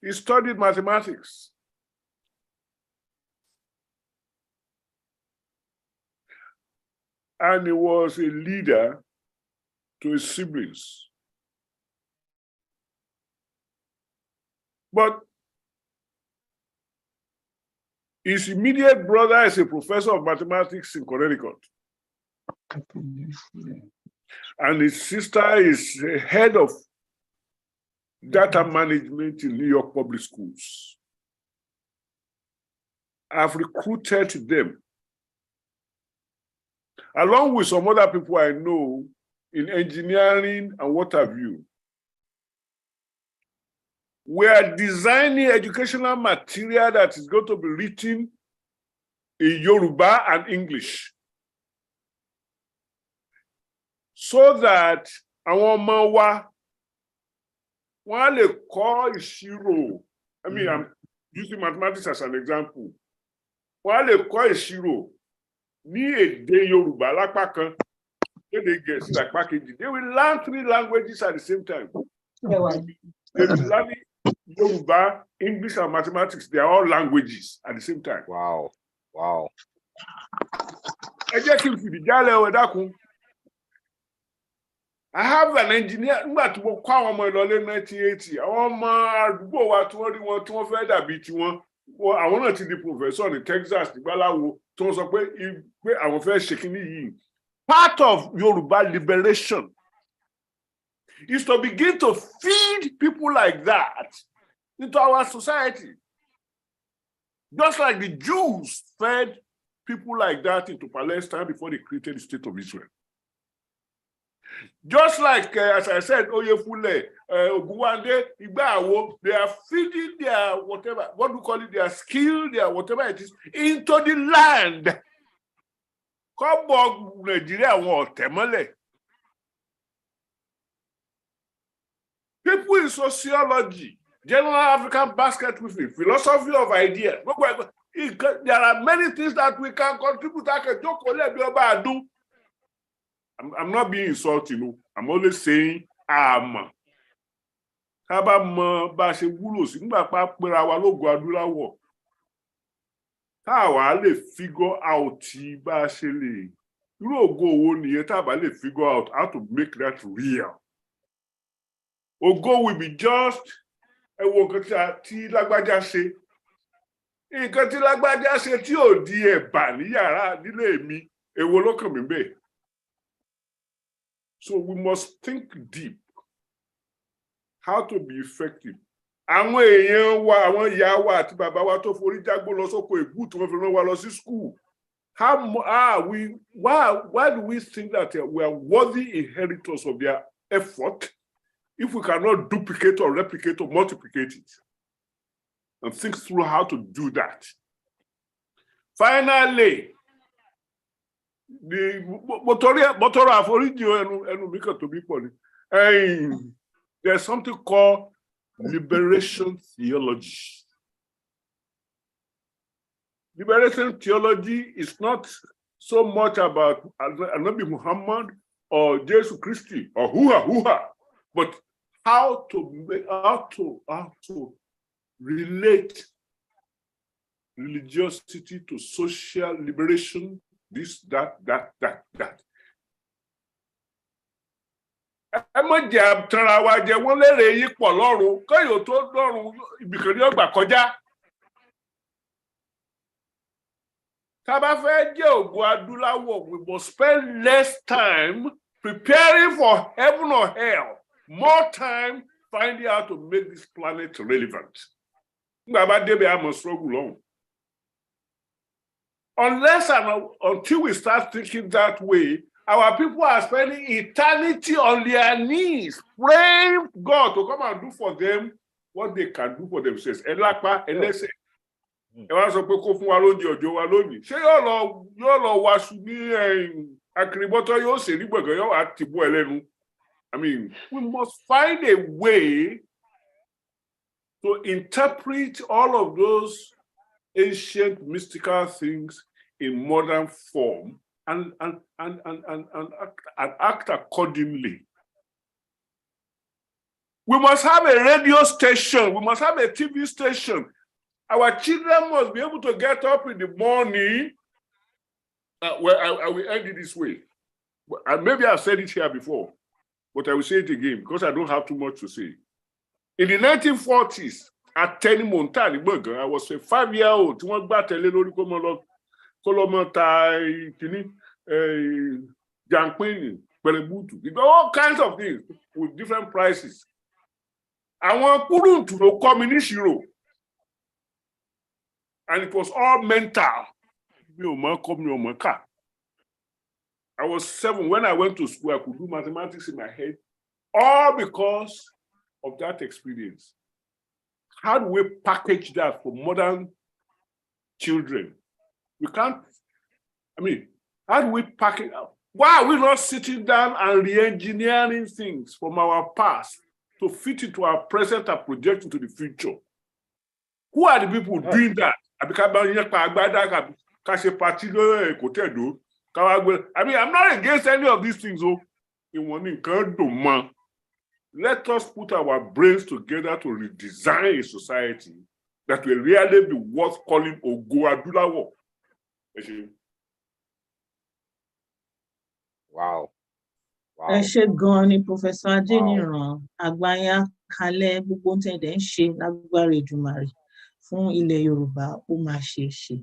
He studied mathematics. And he was a leader to his siblings. But his immediate brother is a professor of mathematics in Connecticut. And his sister is a head of data management in New York public schools. I've recruited them, along with some other people I know in engineering and what have you. We are designing educational material that is going to be written in Yoruba and English, so that àwọn ọmọ wa wọ́n á lè kọ́ ìṣirò. I mean, I'm using mathematics as an example. Wọ́n á lè kọ́ ìṣirò ní èdè Yorùbá lápá kan, èdè Gẹ̀ẹ́sì lápá kejì. They will learn 3 languages at the same time. They will learn Yoruba, English, and mathematics. They are all languages at the same time. Wow. Wow. Ẹ jẹ́ kí n fìdí jálẹ̀ ẹ dákun. I have an engineer. Nígbà tí mo kọ́ àwọn ọmọ ìlọlé 1980, àwọn ọmọ àdúgbò wa tí wọ́n rí wọn tí wọ́n fẹ́ dàbí tiwọn, àwọn náà ti di professor ní Texas nígbàláwo tí wọ́n sọ pé àwọn fẹ́ ṣe kíní yìí. Part of Yoruba liberation is to begin to feed people like that into our society. Just like the Jews fed people like that into Palestine before they created the state of Israel. Just like, as I said, Oyefule, Ogunwande, Igbawo, they are feeding their whatever, what do you call it, their skill, their whatever it is, into the land. Come Nigeria won't temole. People in sociology, general African basket with it, philosophy of ideas. There are many things that we can contribute. I'm not being insulting. I'm only saying, Ká bá mọ bá ṣe wúlò sí nígbà pa pera wa lógo adúláwọ̀. Tá wá lè figure out bá ṣe lè. Irú ògo wo nìyẹn tá bá lè figure out how to make that real. Ògo will be just ẹ wo nǹkan tí lágbájá ṣe. Nǹkan tí lágbájá ṣe tí ò di ẹ̀bà ní yàrá nílé mi, èwo ló kàn mí bẹ́ẹ̀. So we must think deep how to be effective. Àwọn èèyàn wa, àwọn ìyá wa àti bàbá wa tó forí jágbó lọ sóko ègbú tí wọ́n fi rán wa lọ sí school. Why do we think that we are worthy inheritors of their effort if we cannot duplicate or replicate or multiplicate it? And think through how to do that. Finally, there's something called liberation theology. Liberation theology is not so much about Anabi Muhammad or Jesus Christ or hoo-ha, but how to relate religiosity to social liberation, this, that. Ẹ mọ̀ jẹ́ tanra wa jẹ wọ́n lérè yí pọ̀ lọ́run kọ́yọ̀ tó lọ́run ibìkan ní ọgbà kọjá. Tá bá fẹ́ jẹ́ ògo adúláwọ̀, we must spend less time preparing for heaven or hell, more time finding out to make this planet relevant. Nígbà bá débẹ̀ a mọ̀ struggle lọ́hùn. Unless and until we start thinking that way, our people are spending eternity on their knees, praying God to come and do for them what they can do for themselves. Ẹ lápá, ẹ lẹ́sẹ̀. Ẹ wá sọ pé kó fún wa lóúnjẹ ọjọ́ wa lónìí. Ṣé yóò lọ wàásù ní akiribọ́tọ́ yóò ṣe ní gbọ̀ngàn yóò wá ti bú ẹ lẹ́nu? I mean, we must find a way to interpret all of those ancient mystical things in modern form and act accordingly. We must have a radio station. We must have a TV station. Our children must be able to get up in the morning. I will end it this way. Maybe I've said it here before. but I will say it again because I don't have too much to say. In the 1940s, at Tenimontani Burger, I was a 5-year-old. One battle lórí Kolomota Jankpini, Berebutu. They got all kinds of things with different prices. I want couldn't to come in Ishiro. And it was all mental. I was 7 when I went to school. I could do mathematics in my head, all because of that experience. How do we package that for modern children? We can't. I mean, how do we package up? Why are we not sitting down and re-engineering things from our past to fit into our present and project into the future? Who are the people doing that? I mean, I'm not against any of these things. Let us put our brains together to redesign a society that will really be worth calling Ogo Adulawo. Wow. Ẹ ṣé gan ni Professor Adéníran àgbáyà kalẹ̀ gbogbo tẹ̀dẹ̀ ń ṣe lágbára Èdùmàrè fún ilẹ̀ Yorùbá ó máa ṣe ṣe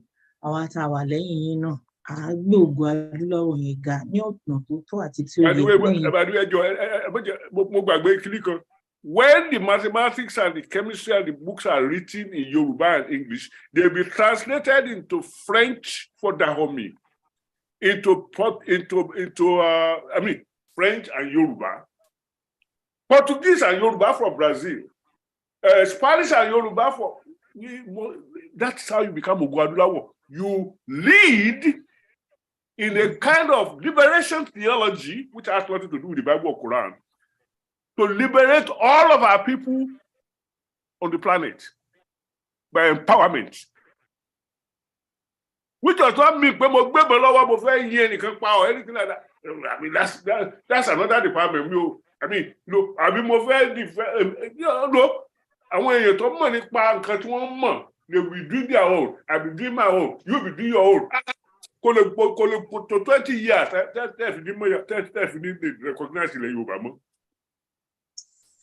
àwa tá a wà lẹ́yìn yín náà à á gbé Ògo Adúláwọ̀ yẹn ga ní ọ̀nà tó tọ́ àti tí ó yẹ lẹ́yìn. When the mathematics and the chemistry and the books are written in Yoruba and English, they'll be translated into French for Dahomey, into French and Yoruba, Portuguese and Yoruba for Brazil, Spanish and Yoruba for. That's how you become Ogo Adulawo. You lead in a kind of liberation theology, which has nothing to do with the Bible or Quran, to liberate all of our people on the planet by empowerment. Which does not mean anything like that. I mean, that's another department. I mean, I mean, they will do their own. I will do my own. You will do your own. To 20 years, that's recognize the Yoruba.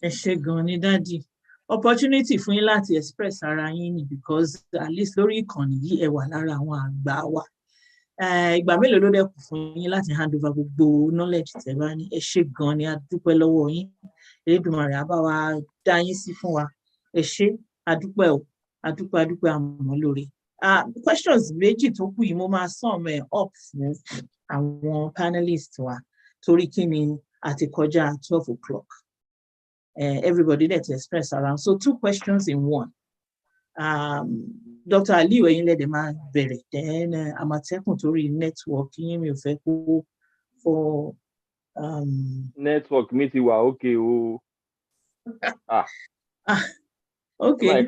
Ẹ ṣé gan ni Daddy. Opportunity fún yín láti express ara yín ni because at least lórí ìkànnì yìí ẹ wà lára àwọn àgbà wa. Ìgbà mélòó ló dẹ́kun fún yín láti hand over gbogbo knowledge tẹ́ bá ní. Ẹ ṣé gan ni a dúpẹ́ lọ́wọ́ yín. Elédùmarè á bá wa dá yín sí fún wa. Ẹ ṣé a dúpẹ́ o. A dúpẹ́ àmọ́ lórí. Questions méjì tó kù yìí mo máa sum up fún àwọn panelists wa torí kí ni àti kọjá 12 o'clock. Everybody that express around. So 2 questions in one. Dr. Ali ẹ̀yin lẹ dẹ̀ máa bẹ̀rẹ̀. Then Àmọ̀tẹ́kùn torí network yín mi ò fẹ́ kó for network mi ti wà okay o. Okay.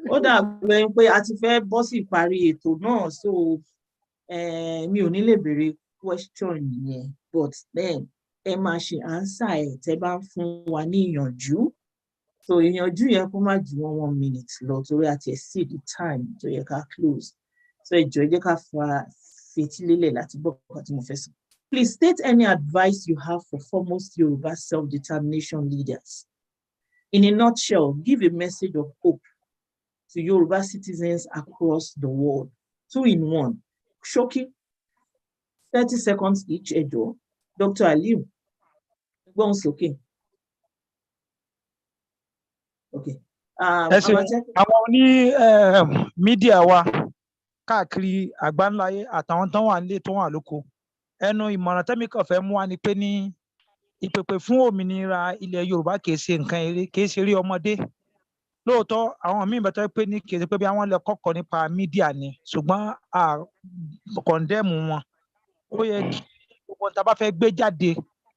Ó dàbí pé a ti fẹ́ bọ́ sí ìparí ètò náà so mi ò ní lè béèrè question yẹn but then ẹ máa ṣe answer ẹ̀ tẹ́ bá ń fún wa ní ìyànjú. So ìyànjú yẹn kó má ju 1 minute lọ torí a ti exceed the time tó yẹ ká close. So ẹ jọ̀ọ́ ẹ jẹ́ ká fetí lélẹ̀ láti gbọ́ nǹkan tí mo fẹ́ sọ. Please state any advice you have for foremost Yoruba self-determination leaders. In a nutshell, give a message of hope to Yoruba citizens across the world. 2 in 1. Shoki, 30 seconds each, Ejo. Dr. Aliu, okay. Okay. Àwọn ní mídíà wa káàkiri àgbáńláyé àtàwọn tán wà nílé tó wà lóko. Ẹnu ìmọ̀ràn tẹ́mi kàn fẹ́ mú wa ni pé ní ìpèpè fún òmìnira ilẹ̀ Yorùbá kìí ṣe nǹkan eré, kìí ṣe eré ọmọdé. Lóòótọ́ àwọn míì bẹ̀tẹ̀ pé ní kìí ṣe pé bí àwọn lè kọ́kọ́ nípa mídíà ni ṣùgbọ́n a kọ̀ndẹ́mù wọn. Ó yẹ kí gbogbo tá a bá fẹ́ gbé jáde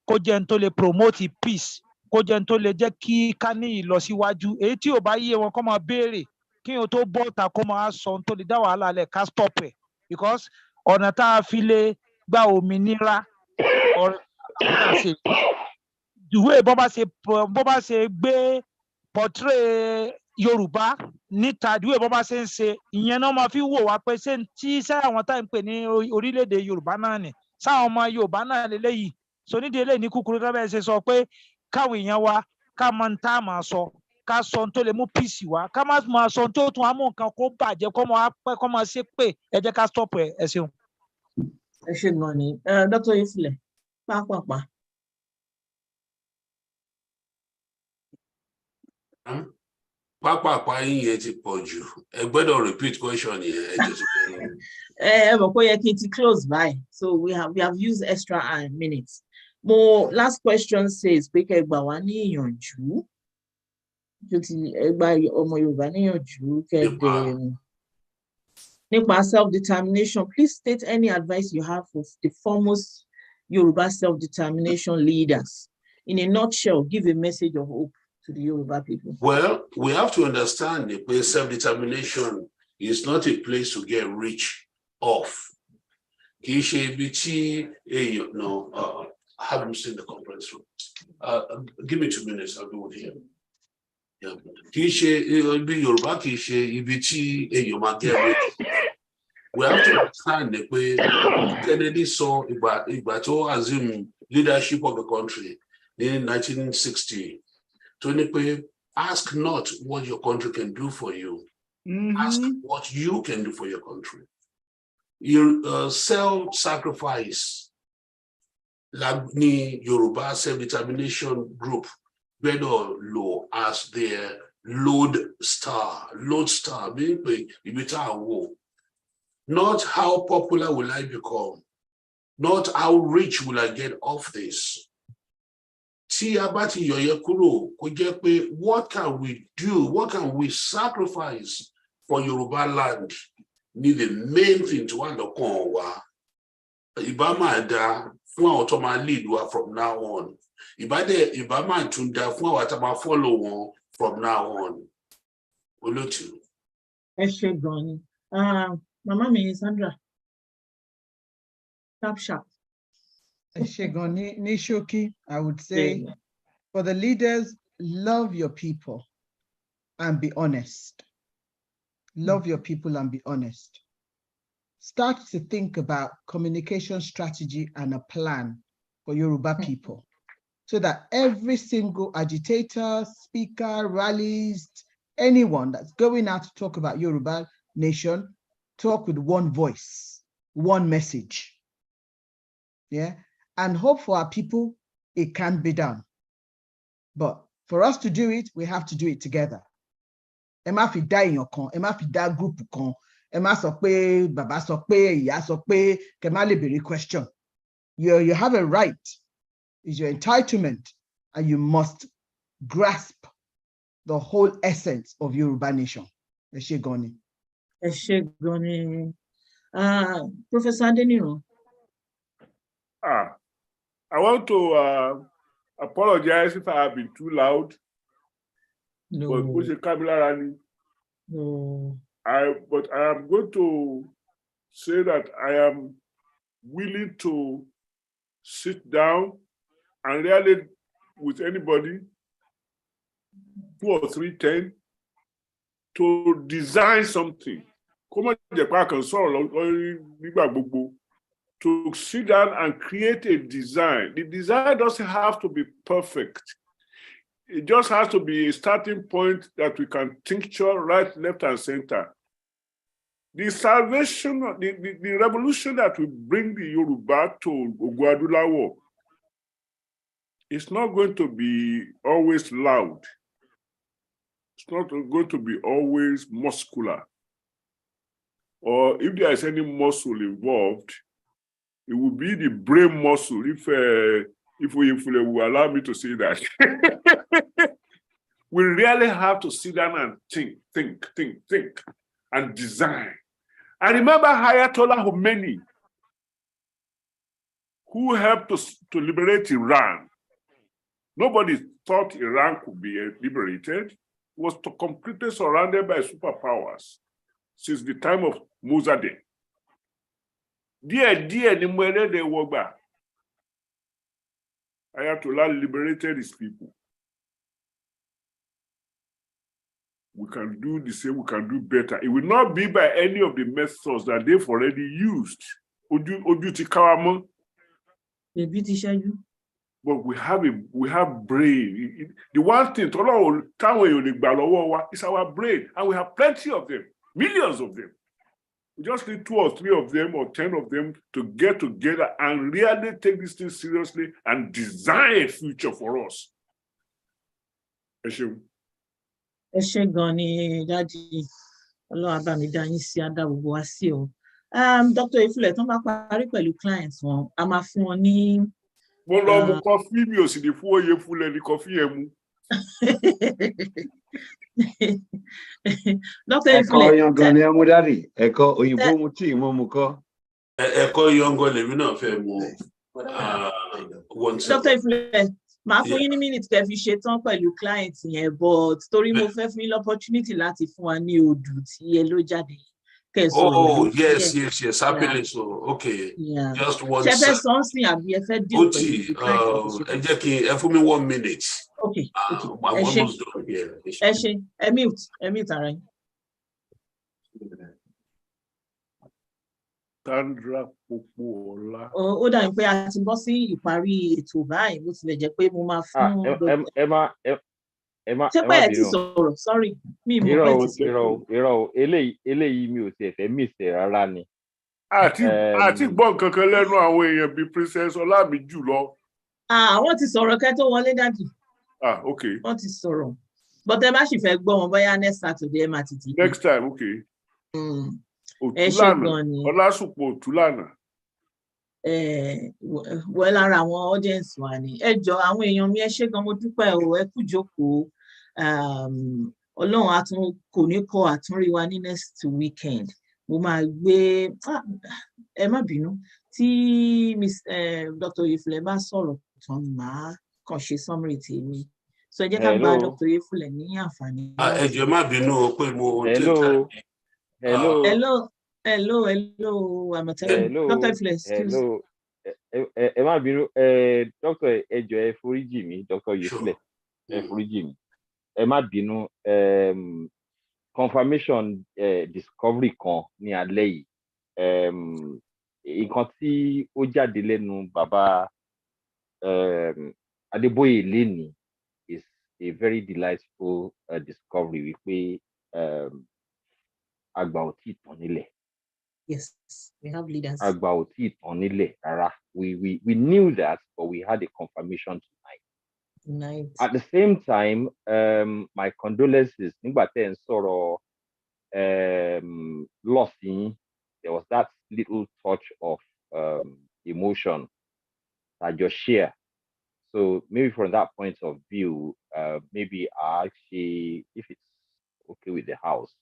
kó jẹ́ n tó lè promote peace, kó jẹ́ n tó lè jẹ́ kí ká ní ìlọsíwájú. Èyí tí ò bá yé wọn kó máa béèrè kí o tó bọ́ ta kó máa sọ n tó lè dá wàhálà lẹ̀ ká stop ẹ̀ because ọ̀nà tá a fi lè gba òmìnira ọ̀rẹ́ àṣẹ ìwé bó bá ṣe gbé portrait Yorùbá níta ìwé bó bá ṣe ń ṣe ìyẹn náà máa fi wò wá pé ṣé tí àwọn tá ń pè ní orílẹ̀-èdè Yorùbá náà ni sáwọn ọmọ Yorùbá náà lélẹ́yìí so nídìí eléyìí ní kúkúrú tó bẹ́ẹ̀ ṣe sọ pé káwọn èèyàn wa ká mọ ní tá a máa sọ ká sọ ohun tó lè mú peace wá ká má máa sọ ohun tó tún á mú nǹkan kó bàjẹ́ kó máa pẹ́ kó máa ṣe pé ẹ jẹ́ ká stop ẹ ṣeun. ẹ ṣe gan ni Dr. Ifilẹ pápápá. pápápá yín yẹn ti pọ̀ jù ẹ gbọ́dọ̀ repeat question yẹn ẹ jẹ́ sọ pé. ẹ mọ̀ pé ó yẹ kí n ti close by so we have used extra minutes. Mo last question says pé kẹ́ gbà wá ní ìyànjú tó ti gba ọmọ Yorùbá níyànjú kẹ́dẹ̀ nípa self-determination. Please state any advice you have for the foremost Yoruba self-determination leaders. In a nutshell, give a message of hope to the Yoruba people. Well, we have to understand that self-determination is not a place to get rich off. No, have him seen the conference room. Give me 2 minutes, I'll do it here. Yeah. Yoruba we have to understand that Kennedy saw Ibato assume leadership of the country in 1960. To ask not what your country can do for you, ask what you can do for your country. Your self-sacrifice, like Yoruba self-determination group, better low as their lodestar, meaning not how popular will I become, not how rich will I get off this. What can we do? What can we sacrifice for Yoruba land? Need the main thing to understand. Ibama da fún àwọn tó máa lead wa from now on. Ibama tún da fún àwọn tó máa follow wọn from now on. Olótù. Ẹ ṣé gan ni. Mama mi Sandra. Sharp. Shegoni Nishoki, I would say, for the leaders, love your people and be honest. Love your people and be honest. Start to think about communication strategy and a plan for Yoruba people so that every single agitator, speaker, rallies, anyone that's going out to talk about Yoruba nation, talk with one voice, one message. Yeah. And hope for our people, it can be done. But for us to do it, we have to do it together. Ẹ má fi dá èèyàn kan, ẹ má fi dá group kan, ẹ má sọ pé bàbá sọ pé ìyá sọ pé kẹ má lè béèrè question. You have a right, it's your entitlement, and you must grasp the whole essence of Yoruba nation. Ẹ ṣé gan ni. Ẹ ṣé gan ni. Professor Adeniran. I want to apologize if I have been too loud. No. No. But I am going to say that I am willing to sit down and really with anybody, 2 or 3, 10, to design something. To sit down and create a design. The design doesn't have to be perfect. It just has to be a starting point that we can tincture right, left, and center. The salvation, the revolution that will bring the Yoruba to Ogwadulawo is not going to be always loud. It's not going to be always muscular. Or if there is any muscle involved, it will be the brain muscle, if we will allow me to say that. We really have to sit down and think, and design. I remember Ayatollah Khomeini, who helped to liberate Iran. Nobody thought Iran could be liberated. It was completely surrounded by superpowers since the time of Mossadegh. Dear ni mwere de wogba. Ayatollah liberated his people. We can do the same, we can do better. It will not be by any of the methods that they've already used. Oju ti kawamo. but we have brain. The one thing is our brain, and we have plenty of them, millions of them. We just need 2 or 3 of them or 10 of them to get together and really take this thing seriously and design a future for us. ẹ ṣé gan ni dájú Ọlọ́run bá mi dá yín sí á dá gbogbo wa sí o. Dr. Ifule tó bá parí pẹ̀lú clients wọn a máa fún wọn ní. Mo lọ mu kọfí mi ò sì ní fún òye fúnlẹ̀ ní kọfí yẹn mu. Dr. Ifule. Ẹ̀kọ́ yangan ni ẹ mú dádì. Ẹ̀kọ́ òyìnbó mu tíì mo mu kọ́. Ẹ̀kọ́ yangan lèmi náà fẹ́ mu. Dr. Ifule, màá fún yín ní minute kẹ́ fi ṣe tán pẹ̀lú client yẹn, but torí mo fẹ́ fún yín opportunity láti fún wa ní odù tí ẹ ló jáde. Oh, yes, happily so. Okay. Yeah. Just one Ṣé fẹ́ second. sọ ń sìn àbí ẹ fẹ́ deal pẹ̀lú client? Ẹ jẹ́ kí ẹ fún mi 1 minute. Okay. I'm Ẹ ṣé. almost done here. Ẹ ṣé. Ẹ mute ara yín. Sandra Popoola. Ó dà pé a ti bọ́ sí ìparí ètò báyìí bó tilẹ̀ jẹ́ pé mo máa fún. Ṣé pé ẹ ti sọ̀rọ̀? Sorry, mi mọ̀ pé ti sọ̀rọ̀. Irọ́ eléyìí mi ò tiẹ̀ fẹ́ miss ẹ̀ rárá ni. Àti gbọ́ nǹkan kan lẹ́nu àwọn èèyàn bíi Princess Ọlámi jùlọ. Wọ́n ti sọ̀rọ̀ kẹ́ tó wọlé dájú. Okay. Wọ́n ti sọ̀rọ̀. But ẹ má sì fẹ́ gbọ́ wọn bóyá next Saturday ẹ máa ti dìde. Next time, okay. Ẹ ṣé gan ni. Ọlásùpọ̀ Òtúlànà. Wọ́n lára àwọn audience wa ni. Ẹ jọ àwọn èèyàn mi ẹ ṣé gan, mo dúpẹ́ o, ẹ kú jókòó. Ọlọ́run kò ní kọ àtúnrí wa ní next weekend. Mo máa gbé ẹ má bínú tí Dr. Ifule bá sọ̀rọ̀ tán màá kàn ṣe summary tèmi. So ẹ jẹ́ ká gba Dr. Ifule ní àǹfààní. Ẹ jọ̀ọ́ má bínú pé mo Hello, Àmọ̀tẹ́kùn. Dr. Ifule, excuse. Ẹ má bínú, Dr. ẹ jọ̀ọ́ ẹ foríjì mí, Dr. Ifule, ẹ foríjì mí. Ẹ má bínú, confirmation discovery kan ní alẹ́ yìí. Nǹkan tí ó jáde lẹ́nu bàbá Adébóyè lénìí is a very delightful discovery wípé àgbà ò tí ì tán nílẹ̀. Yes, we have leaders. Àgbà ò tí ì tán nílẹ̀ rárá. We knew that, but we had a confirmation tonight. At the same time, my condolences. Nígbà tẹ́ ń sọ̀rọ̀ loss yín, there was that little touch of emotion that you share. So maybe from that point of view, maybe actually, if it's okay with the house,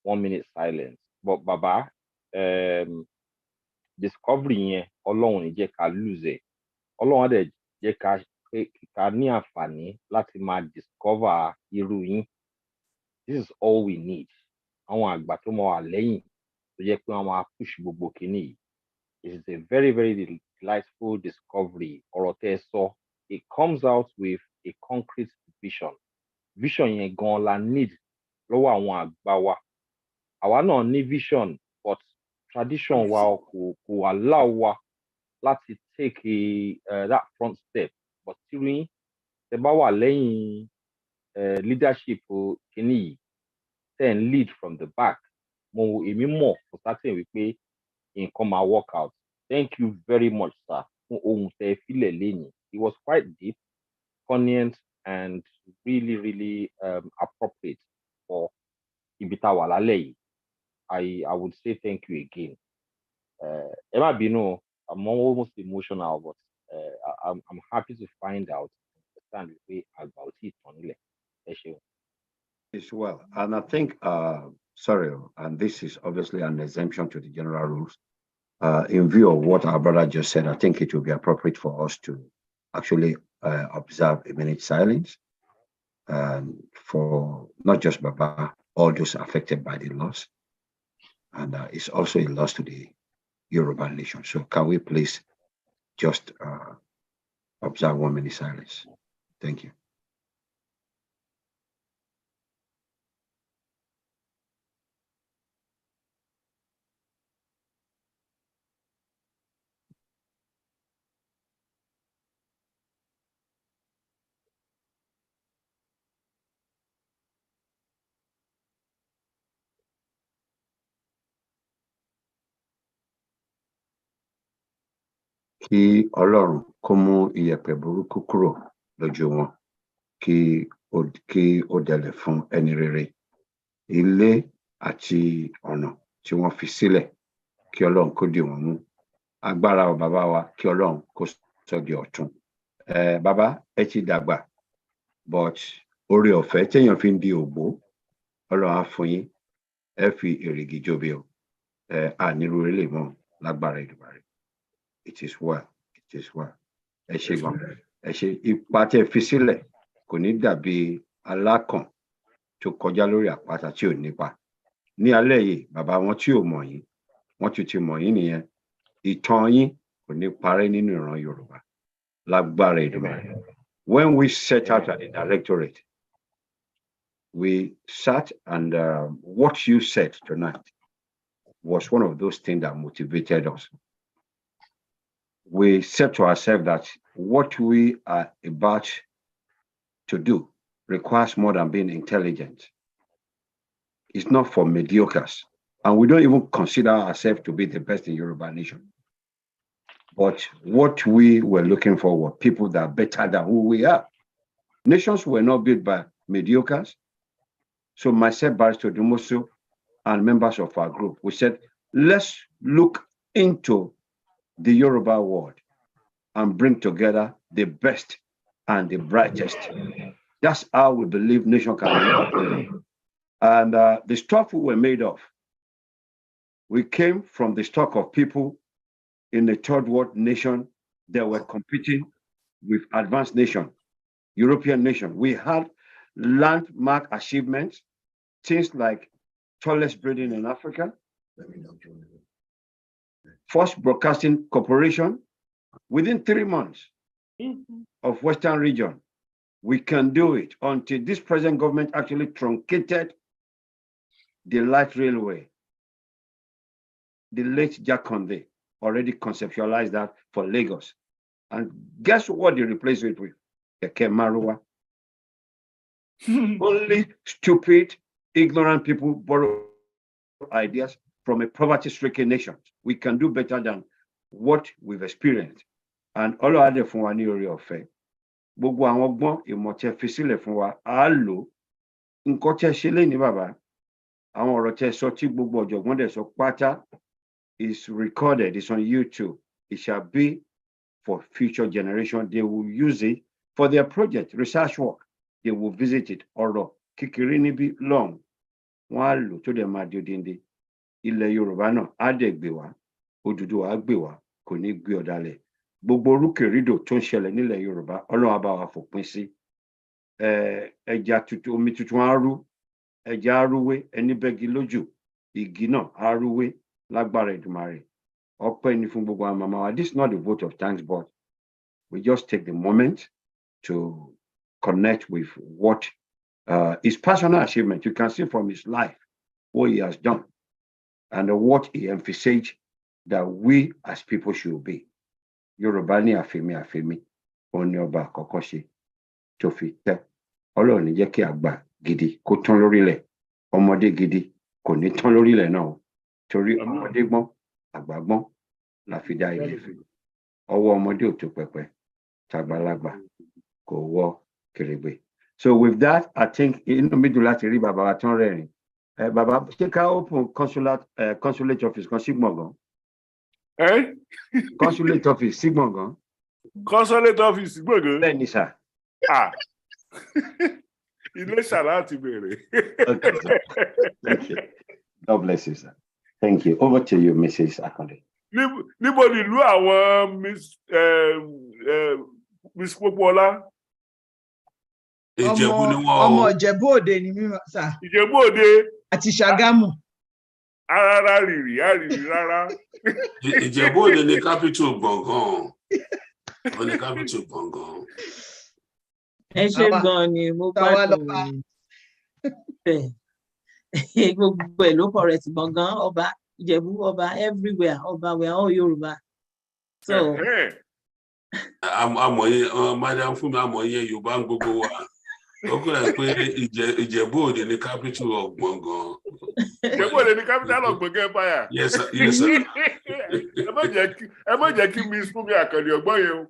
1 minute silence. But Baba, discovery yẹn, Ọlọ́run ní jẹ́ ká lose ẹ̀. Ọlọ́run á dẹ̀ jẹ́ ká ní àǹfààní láti máa discover irú yín. This is all we need. Àwọn àgbà tó máa wà lẹ́yìn tó jẹ́ pé wọ́n máa push gbogbo kìíní yìí. It is a very, very delightful discovery. Ọ̀rọ̀ tẹ́ ẹ sọ, it comes out with a concrete vision. Vision yẹn gan la need lọ́wọ́ àwọn àgbà wa. Àwa náà ní vision, but tradition wa kò allow wa láti take that front step. But tí ẹ bá wà lẹ́yìn leadership kìíní yìí, then lead from the back. Èmi mọ̀ for certain wípé nǹkan máa work out. Thank you very much, sir, fún ohun tẹ́ fílẹ̀ lẹ́yìn. It was quite deep, poignant, and really, really appropriate for ibi tá wà lálẹ́ yìí. I would say thank you again. Ẹ má bínú, I'm almost emotional, but I'm happy to find out, understand wípé àgbà ò tí ì tán nílẹ̀. Ẹ ṣeun. As well, and I think, sorry, and this is obviously an exemption to the general rules. In view of what our brother just said, I think it would be appropriate for us to actually observe a minute silence for not just Baba, all those affected by the loss. And it's also a loss to the Yoruba nation. So can we please just observe 1 minute silence? Thank you. kí Ọlọ́run kó mú iyẹ̀pẹ̀ burúkú kúrò lójú wọn, kí ó dẹlẹ̀ fún ẹni rere. Ilé àti ọ̀nà tí wọ́n fi sílẹ̀, kí Ọlọ́run kó dì wọ́n mú. Agbára bàbá wa, kí Ọlọ́run kó sọ di ọ̀tun. Bàbá, ẹ ti dàgbà, but oore ọ̀fẹ́ téèyàn fi ń di ògbó, Ọlọ́run á fún yín, ẹ fi èrìgì jobi o. Ànírú orílẹ̀ mọ́ lágbára Èdùmàrè. It is well, it is well. Ẹ ṣé gan. Ẹ ṣé, ipa tẹ́ fi sílẹ̀ kò ní dàbí alákàn tó kọjá lórí àpáta tí ò nípa. Ní alẹ́ yìí, bàbá wọn tí ò mọ̀ yín, wọ́n tún ti mọ̀ yín nìyẹn. Ìtàn yín kò ní parẹ́ nínú ìran Yorùbá lágbára Èdùmàrè. When we set out at the directorate, we sat and what you said tonight was one of those things that motivated us. We said to ourselves that what we are about to do requires more than being intelligent. It's not for mediocres. And we don't even consider ourselves to be the best in Yoruba nation. But what we were looking for were people that are better than who we are. Nations were not built by mediocres. So myself, Barrister Dumoso, and members of our group, we said, let's look into the Yoruba world and bring together the best and the brightest. That's how we believe nation can be. And the stuff we were made of, we came from the stock of people in the third world nation that were competing with advanced nation, European nation. We had landmark achievements, things like tallest building in Africa, first broadcasting corporation within 3 months of Western region. We can do it until this present government actually truncated the light railway. The late Jack Conde already conceptualized that for Lagos. And guess what they replaced it with? Keke Marua. Only stupid, ignorant people borrow ideas from a poverty-stricken nation. We can do better than what we've experienced. And all of the fún wa ní oore ọ̀fẹ́. Gbogbo àwọn ọgbọ́n ìmọ̀ tí ẹ fi sílẹ̀ fún wa, à á lò. Nǹkan tí ẹ ṣe lénìí bàbá, àwọn ọ̀rọ̀ tí ẹ sọ tí gbogbo ọ̀jọ̀gbọ́n dẹ̀ sọ pátá is recorded, it's on YouTube. It shall be for future generation. They will use it for their project, research work. They will visit it. Ọ̀rọ̀ kékeré níbí long. Wọ́n á lò tó dẹ̀ máa di odindi. Ilẹ̀ Yorùbá náà á dẹ̀ gbé wa. Odùduwà á gbé wa. Kò ní gbé ọ̀dàlẹ̀. Gbogbo orúkèrìdò tó ń ṣẹlẹ̀ nílẹ̀ Yorùbá, Ọlọ́run á bá wa fòpin sí. Ẹja tuntun, omi tuntun á rú. Ẹja á rúwé, ẹni bẹ́gi lójú. Igi náà á rúwé lágbára Èdùmàrè. Ọpẹ́ ni fún gbogbo àwọn màmá wa. This is not a vote of thanks, but we just take the moment to connect with what his personal achievement. You can see from his life what he has done and what he emphasized that we as people should be. Yorùbá ní àfẹ́mí, òun ni ọba àkọ́kọ́ ṣe tó fi tẹ́. Ọlọ́run ní jẹ́ kí àgbà gidi kó tán lórílẹ̀. Ọmọdé gidi kò ní tán lórílẹ̀ náà. Torí ọmọdé gbọ́n, àgbà gbọ́n la fi dá ilé Ifẹ̀. Ọwọ́ ọmọdé ò tó pẹpẹ, tàgbàlagbà kò wọ kèrègbè. So with that, I think inú mi dùn láti rí bàbá wa tán rẹ́rìn. Bàbá, ṣé ká open consulate office kan sí Gbọ̀ngàn? Consulate office sí Gbọ̀ngàn. Consulate office Gbọ̀ngàn. Bẹ́ẹ̀ ni sà. Ilé ṣàlá ti bẹ̀rẹ̀. Okay, sir. Thank you. God bless you, sir. Thank you. Over to you, Mrs. Akande. Níbo ni ìlú àwọn Miss Popola? Ìjẹ̀bú ni wọ́n. Ọmọ Ìjẹ̀bú Òde ni mí sà. Ìjẹ̀bú Òde. Àti Ṣàgámù. Rárá rárá. Ìjẹ̀bú Òde ni capital Gbọ̀ngàn. Wọ́n ní capital Gbọ̀ngàn. Ẹ ṣé gan ni mo gbádùn rẹ̀. Gbogbo ẹ̀ ló correct Gbọ̀ngàn ọba Ìjẹ̀bú ọba everywhere ọba we are all Yoruba. So Amọ̀ye Madam Fúnmi amọ̀ye Yorùbá ń gbogbo wa. Okay, like Ìjẹ̀bú-Òde the capital of Gbọ̀ngàn. Ìjẹ̀bú-Òde the capital of Gbọ̀ngàn Empire. Yes, sir. Yes, sir. Ẹ má jẹ́ kí Miss Fúnmi Àkànní ọgbọ́n yẹn o.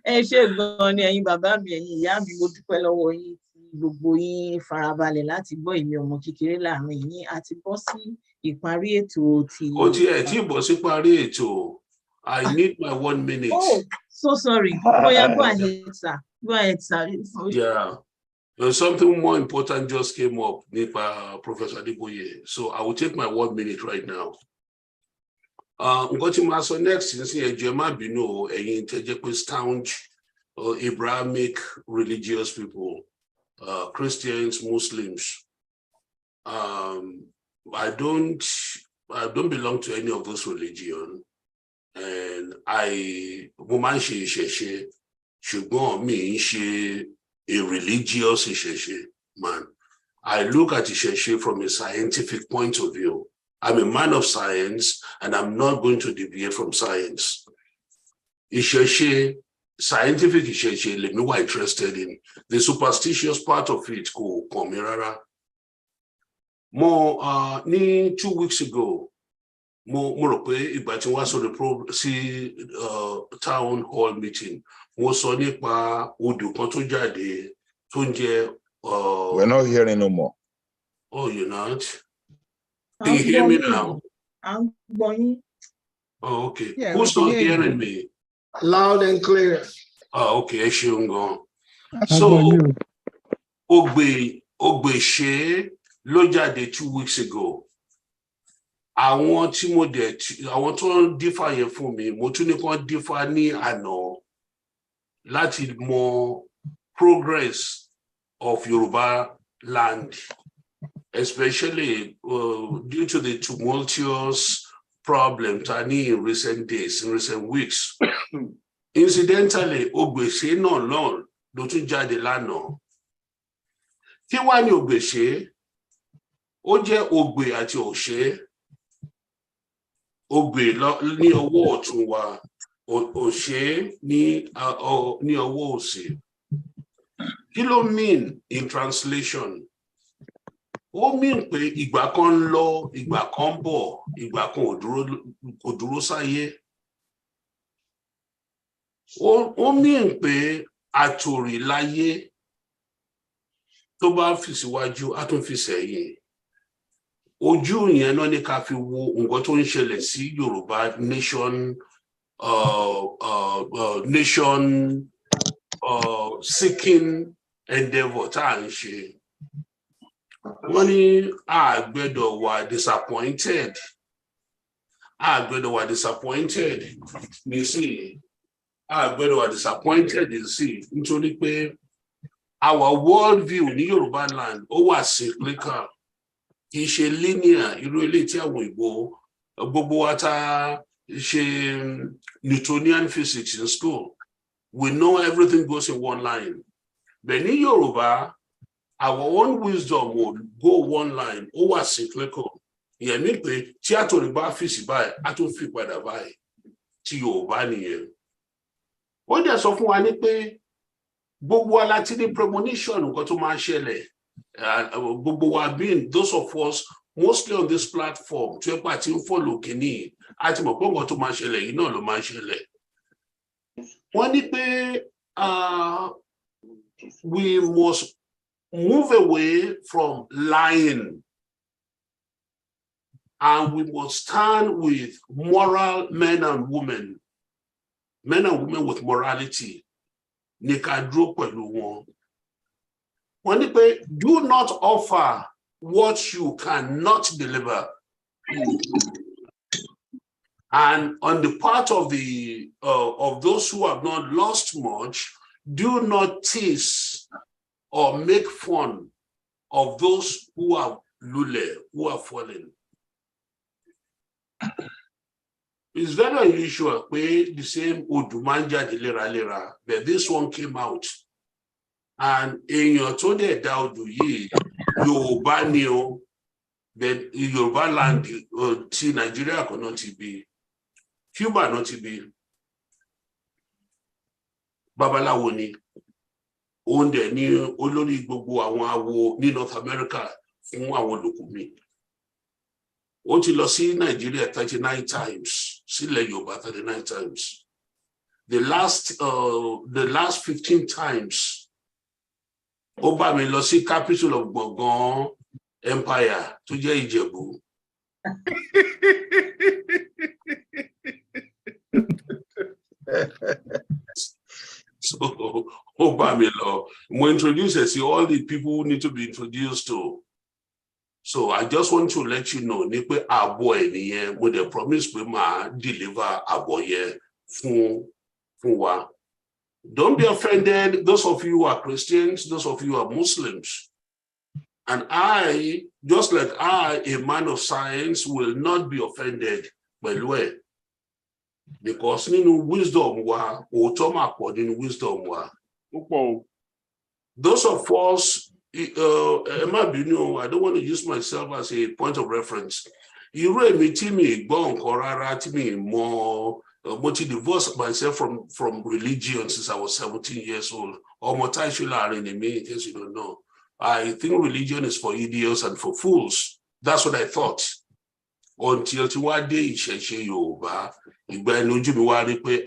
Ẹ ṣé gan-an ni ẹ̀yin bàbá mi, ẹ̀yin ìyá mi, mo dúpẹ́ lọ́wọ́ yín tí gbogbo yín farabalẹ̀ láti gbọ́ èmi ọmọ kékeré láàrin yín àti bọ́ sí ìparí ètò ti. Ó ti ẹ̀ tí bọ́ sí parí ètò. I need my 1 minute. Oh, so sorry. Oh, yeah, go ahead, sir. Go ahead, sir. Yeah. Something more important just came up, Professor Adeboye. So I will take my 1 minute right now. Nǹkan tí màá sọ next ní ẹjọ́ má bínú ẹ̀yin tẹ́ jẹ́ pé staunch Abrahamic religious people, Christians, Muslims. I don't belong to any of those religions. And mo máa ń ṣe ìṣẹ̀ṣe ṣùgbọ́n mi ń ṣe a religious ìṣẹ̀ṣe man. I look at ìṣẹ̀ṣe from a scientific point of view. I'm a man of science and I'm not going to deviate from science. Ìṣẹ̀ṣe, scientific ìṣẹ̀ṣe lèmi wà interested in. The superstitious part of it kò kàn mí rárá. Ní 2 weeks ago, mo rò pé ìgbà tí wọ́n sọ sí town hall meeting, wọ́n sọ nípa odò kan tó jáde tó ń jẹ́. We're not hearing no more. Oh, you're not? Can you hear me now? I'm going. Oh, okay. Yeah, Who's not hearing me? Loud and clear. Oh, okay. So, Ogbe ló jáde 2 weeks ago. Àwọn tó ń dífá yẹn fún mi, mo tún ní kàn dífá ní àná láti mọ progress of Yoruba land, especially due to the tumultuous problems in recent days, in recent weeks. Incidentally, Ogbèsè náà ló tún jáde lánàá. Kí wá ní Ogbèsè? Ó jẹ́ Ògbè àti Òṣè. Ògbè ní ọwọ́ ọ̀tún wa, Òṣè ní ọwọ́ òsì. Kí ló mean in translation? Ó mean pé ìgbà kan ń lọ, ìgbà kan ń bọ̀, ìgbà kan kò dúró sáyé. Ó mean pé àtòrí láyé tó bá fi síwájú, á tún fi sẹ́yìn. Ojú yẹn náà ní ká fi wo nǹkan tó ń ṣẹlẹ̀ sí Yorùbá nation seeking endeavour tá à ń ṣe. Wọ́n ní a gbọ́dọ̀ wà disappointed. Nítorí pé our world view ní Yorùbá land ó wà cyclical. Kì í ṣe linear, irú ilé tí àwọn Ìgbò gbogbo wa tá ṣe Newtonian physics in school. We know everything goes in one line. But in Yoruba, our own wisdom would go one line, ó wà cyclical. Ìyẹn ní pé tí àtòrí bá fi sí báyìí, á tún fi padà báyìí. Tí Yorùbá nìyẹn. Ó dẹ̀ sọ fún wa ní pé gbogbo wa láti ní premonition nǹkan tó máa ṣẹlẹ̀. Gbogbo wa being those of us mostly on this platform tí ó pa tí ń follow kìíní àti mọ̀ pé nǹkan tó máa ṣẹlẹ̀ yìí náà ló máa ṣẹlẹ̀. Wọ́n ní pé we must move away from lying and we must stand with moral men and women with morality. Ní ká dúró pẹ̀lú wọn. Wọ́n ní pé do not offer what you cannot deliver. And on the part of those who have not lost much, do not tease or make fun of those who are who are fallen. It's very unusual pé the same odù máa ń jáde léraléra, but this one came out. And èèyàn tó dẹ̀ dá odù yìí Yorùbá ni o, but Yorùbá land ti Nàìjíríà kan náà ti bí, Cuba náà ti bí, babaláwo ni. òun dẹ̀ ní olórí gbogbo àwọn awo ní North America fún àwọn olùkùnmi. Ó ti lọ sí Nàìjíríà 39 times, sílẹ̀ Yorùbá 39 times. The last 15 times, ó bá mi lọ sí capital of Gbọ̀ngàn Empire tó jẹ́ Ìjẹ̀bú. So, ó bá mi lọ. Mo introduce you to all the people who need to be introduced to. So I just want to let you know, ní pé àbọ̀ ẹ̀ nìyẹn, mo dẹ̀ promise pé màá deliver àbọ̀ yẹn fún wa. Don't be offended, those of you who are Christians, those of you who are Muslims. And I, just like I, a man of science, will not be offended by the way. Because nínú wisdom wa, òótọ́ máa pọ̀ nínú wisdom wa. Those of us, I don't want to use myself as a point of reference. Irú èmi tí mi gbọ́ nǹkan rárá, tí mi mọ̀, mo ti divorced myself from religion since I was 17 years old. Ọmọ táìṣù láàrin ni mí, in case you don't know. I think religion is for idiots and for fools. That's what I thought. Until tí wá dé ìṣẹ̀ṣe Yorùbá, ìgbà ẹni ojú mi wá rí pé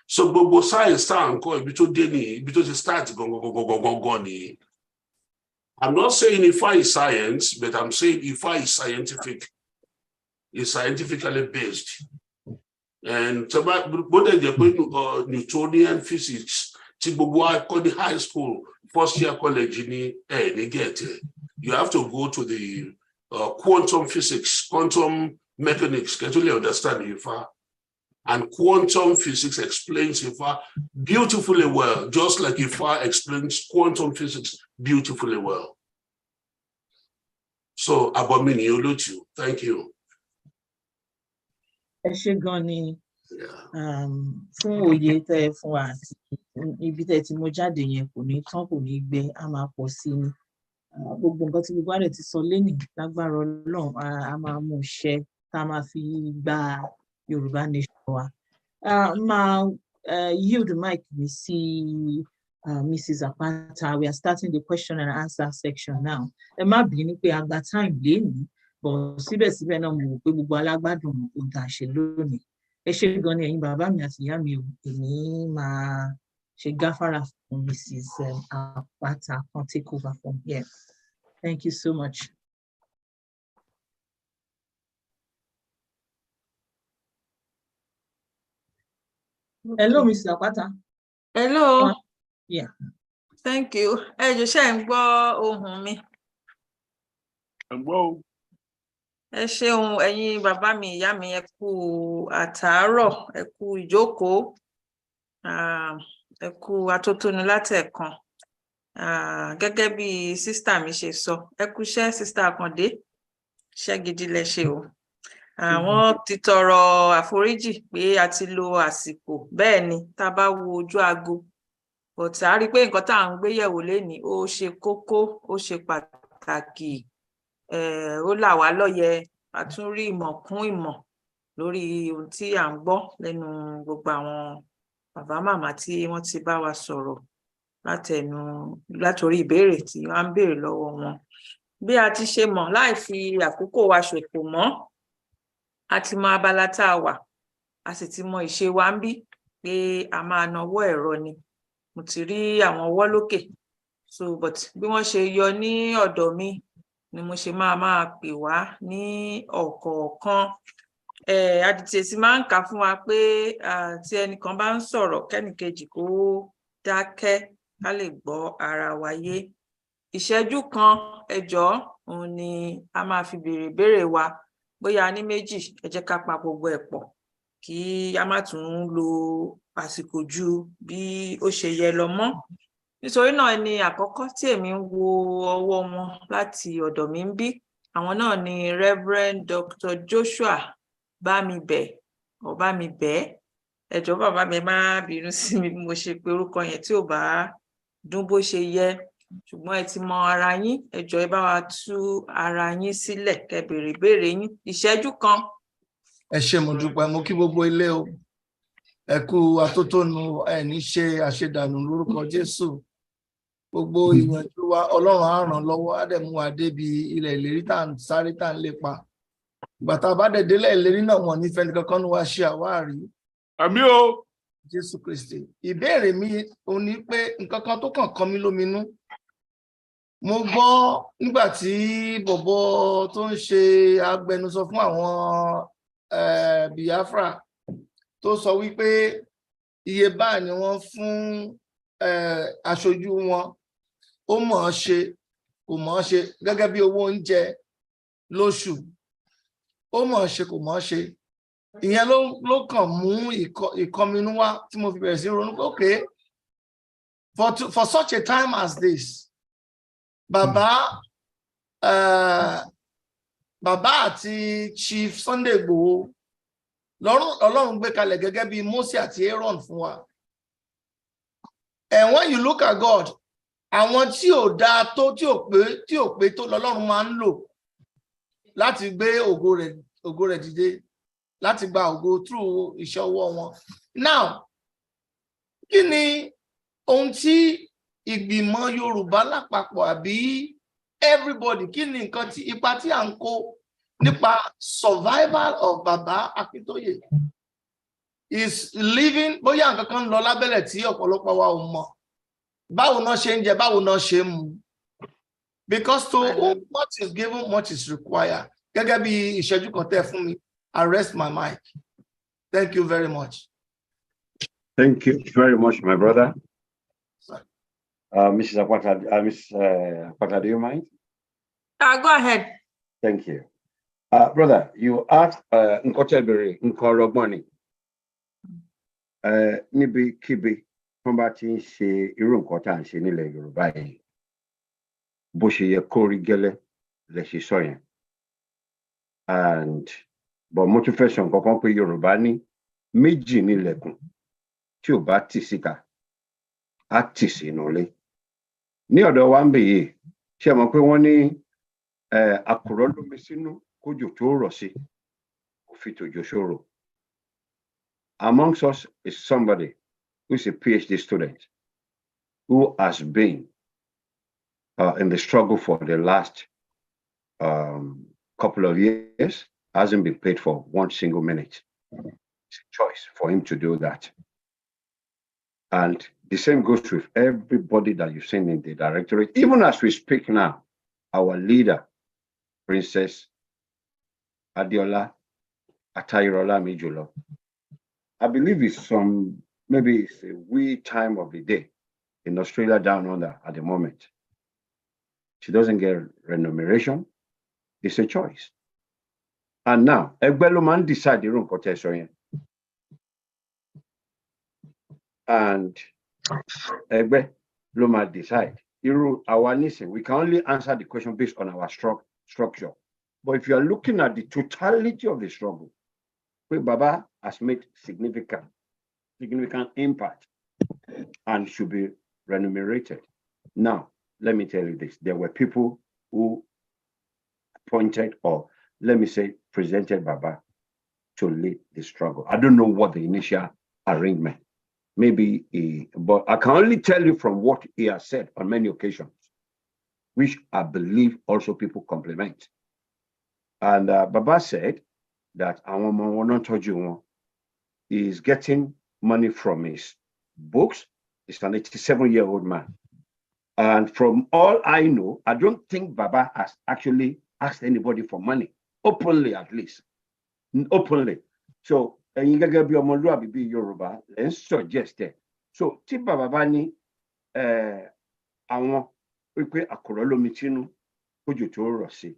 so gbogbo science tá à ń kọ́ ibi tó dé ní ibi tó ti start gangan ni. I'm not saying Ifá is science, but I'm saying Ifá is scientific. It's scientifically based. And bóde jẹ́ pé Newtonian physics tí gbogbo wa kọ́ ní high school, first year college ní get it. You have to go to the quantum physics, quantum mechanics, get to understand Ifá. And quantum physics explains Ifá beautifully well, just like Ifá explains quantum physics beautifully well. So, Abomini Olutu, thank you. Ẹ ṣé gan ni fún òye tẹ́ fún wa, ibi tẹ́ tí mo jáde yẹn kò ní tán, kò ní gbẹ, a máa pọ̀ sí ni. Gbogbo nǹkan tí gbogbo àrẹ ti sọ lẹ́nìí lágbára Ọlọ́run a máa mú ṣẹ tá a máa fi gba Yorùbá nation wa. Máa yield the mic mi sí Mrs. Apata. We are starting the question and answer section now. Ẹ má bínú pé a gba time lénìí, but síbẹ̀síbẹ̀ náà mo rò pé gbogbo alágbádùn ohun tá a ṣe lónìí. Ẹ ṣé gan ni ẹ̀yin bàbá mi àti ìyá mi ò, èmi máa ṣe gáfárà fún Mrs. Apata kan take over from here. Thank you so much. Hello, Mrs. Apata. Hello. Yeah. Thank you. Ẹ jọ̀ọ́ ṣé ń gbọ́ ohùn mi? Ẹ ṣeun ẹ̀yin bàbá mi ìyá mi, ẹ kú àtàárọ̀, ẹ kú ìjókòó, ẹ kú atótónu látẹ̀kan. Gẹ́gẹ́ bí sísítà mi ṣe sọ, ẹ kú iṣẹ́ sísítà Àkàndé, iṣẹ́ gidi lẹ ṣe o. Àwọn ti tọrọ àforíjì pé a ti lo àsìkò, bẹ́ẹ̀ ni tá a bá wo ojú aago, but a rí pé nǹkan tá à ń gbé yẹ̀wò lénìí ó ṣe kókó, ó ṣe pàtàkì, ó là wá lóye, a tún rí ìmọ̀ kún ìmọ̀ lórí ohun tí à ń gbọ́ lẹ́nu gbogbo àwọn bàbá màmá tí wọ́n ti bá wa sọ̀rọ̀ látòrí ìbéèrè tí wọ́n ń béèrè lọ́wọ́ wọn. Bí a ti ṣe mọ̀, láì fi àkókò wa ṣòfò mọ́, a ti mọ abala tá a wà, a sì ti mọ ìṣe wa ń bí pé a máa nawọ́ ẹ̀rọ ni. Mo ti rí àwọn ọwọ́ lókè, so but bí wọ́n ṣe yọ ní ọ̀dọ̀ mi ni mo ṣe máa pè wá ní ọ̀kọ̀ọ̀kan. Adití sì máa ń kà fún wa pé tí ẹnìkan bá ń sọ̀rọ̀ kẹ́nìkejì kó dákẹ́ ká lè gbọ́ ara wa yé. Ìṣẹ́jú kan ẹ jọ̀ọ́, òun ni a máa fi béèrè ìbéèrè wa, bóyá ní méjì, ẹ jẹ́ ká pa gbogbo ẹ̀ pọ̀ kí a má tún lo àsìkò ju bí ó ṣe yẹ lọ mọ́. Nítorí náà ni àkọ́kọ́ tí èmi ń wo ọwọ́ wọn láti ọ̀dọ̀ mi ń bí, àwọn náà ni Reverend Dr. Joshua Bámibẹ̀. Ẹ jọ̀ọ́ bàbá mi má bínú sí mi bí mo ṣe pe orúkọ yẹn tí ò bá dún bó ṣe yẹ, ṣùgbọ́n ẹ ti mọ ara yín, ẹ jọ̀ọ́ ẹ bá wa tú ara yín sílẹ̀ kẹ́ béèrè ìbéèrè yín, ìṣẹ́jú kan. Ẹ ṣé mo dúpẹ́, mo kí gbogbo ilé o. Ẹ kú atótónu, ẹ ní ṣe àṣedànù lórúkọ Jésù. gbogbo ìyànjú wa Ọlọ́run á ràn lọ́wọ́ á dẹ̀ mú wa débi ilẹ̀ ìlérí tá à ń sáré tá à ń lépa ìgbà tá a bá dẹ̀ délẹ̀ ìlérí náà wọ́n nífẹ̀ẹ́ nìkan kan ní wa ṣe àwárí. Àmín o. Jésù Kristi ìbéèrè mi ò ní pé nǹkan kan tó kàn kan mí lóminú mo gbọ́ nígbà tí bọ̀bọ̀ tó ń ṣe agbẹnusọ fún àwọn Biafra tó sọ wípé iye báyìí ni wọ́n fún aṣojú wọn ó mọ̀ ọ́n ṣe kò mọ̀ ọ́n ṣe gẹ́gẹ́ bí owó oúnjẹ lóṣù ó mọ̀ ọ́n ṣe kò mọ̀ ọ́n ṣe ìyẹn ló kàn mú ìkọminú wá tí mo fi bẹ̀rẹ̀ sí ronú pé okay for such a time as this bàbá àti Chief Sunday Igboho Ọlọ́run gbé kalẹ̀ gẹ́gẹ́ bí Mósè àti Aaron fún wa. And when you look at God, àwọn tí ò dáa tó tí ò pé tó lọ́lọ́run máa ń lò láti gbé ògo rẹ̀ dìde láti gba ògo through iṣẹ́ ọwọ́ wọn. Now, kí ni ohun tí ìgbìmọ̀ Yorùbá lápapọ̀ àbí everybody kí ni nǹkan tí ipa tí à ń kó nípa survival of Baba Akintoye is living bóyá nǹkan kan lọ lábẹ́lẹ̀ tí ọ̀pọ̀lọpọ̀ wa ò mọ̀ báwo náà ṣe ń jẹ báwo náà ṣe ń mu because to whom much is given much is required gẹ́gẹ́ bí ìṣẹ́jú kan tẹ́ fún mi I rest my mic. Thank you very much. Thank you very much, my brother. Mrs. Apata, Apata, do you mind? Go ahead. Thank you. Brother, you asked Nkotebere Nkorogboni. Níbi kíbi wọ́n bá ti ń ṣe irú nǹkan tá à ń ṣe nílẹ̀ Yorùbá yìí. Bó ṣe yẹ kó rí gẹ́lẹ́ lẹ ṣe sọ yẹn. And but mo tún fẹ́ sọ nǹkan kan pé Yorùbá ní méjì nílẹ̀kùn tí ò bá tì síta á tì sínú ilé. Ní ọ̀dọ̀ wa ń bè yìí ṣé mọ̀ pé wọ́n ní àkùrọ̀ lómi sínú kójò tó rọ̀ sí kò fi tòjò ṣòro. Amongst us is somebody who is a PhD student who has been in the struggle for the last couple of years, hasn't been paid for one single minute. It's a choice for him to do that. And the same goes with everybody that you've seen in the directorate. Even as we speak now, our leader, Princess Adiola Atayirola Mijulo, I believe it's maybe it's a wee time of the day in Australia down under at the moment. She doesn't get remuneration. It's a choice. And now, Egbeloman decide the room quotation. And Egbe Loma decide. Our listen, we can only answer the question based on our structure. But if you are looking at the totality of the struggle, Baba has made significant impact and should be remunerated. Now, let me tell you this. There were people who appointed, or let me say, presented Baba to lead the struggle. I don't know what the initial arrangement, maybe, but I can only tell you from what he has said on many occasions, which I believe also people compliment. And Baba said that is getting money from his books. He's an 87-year-old man. And from all I know, I don't think Baba has actually asked anybody for money, openly at least, openly. So, Yoruba, let's suggest it. So, tí Baba bá ní àwọn wípé àkùrọ̀ lómi tínú kójò tó rọ̀ sí.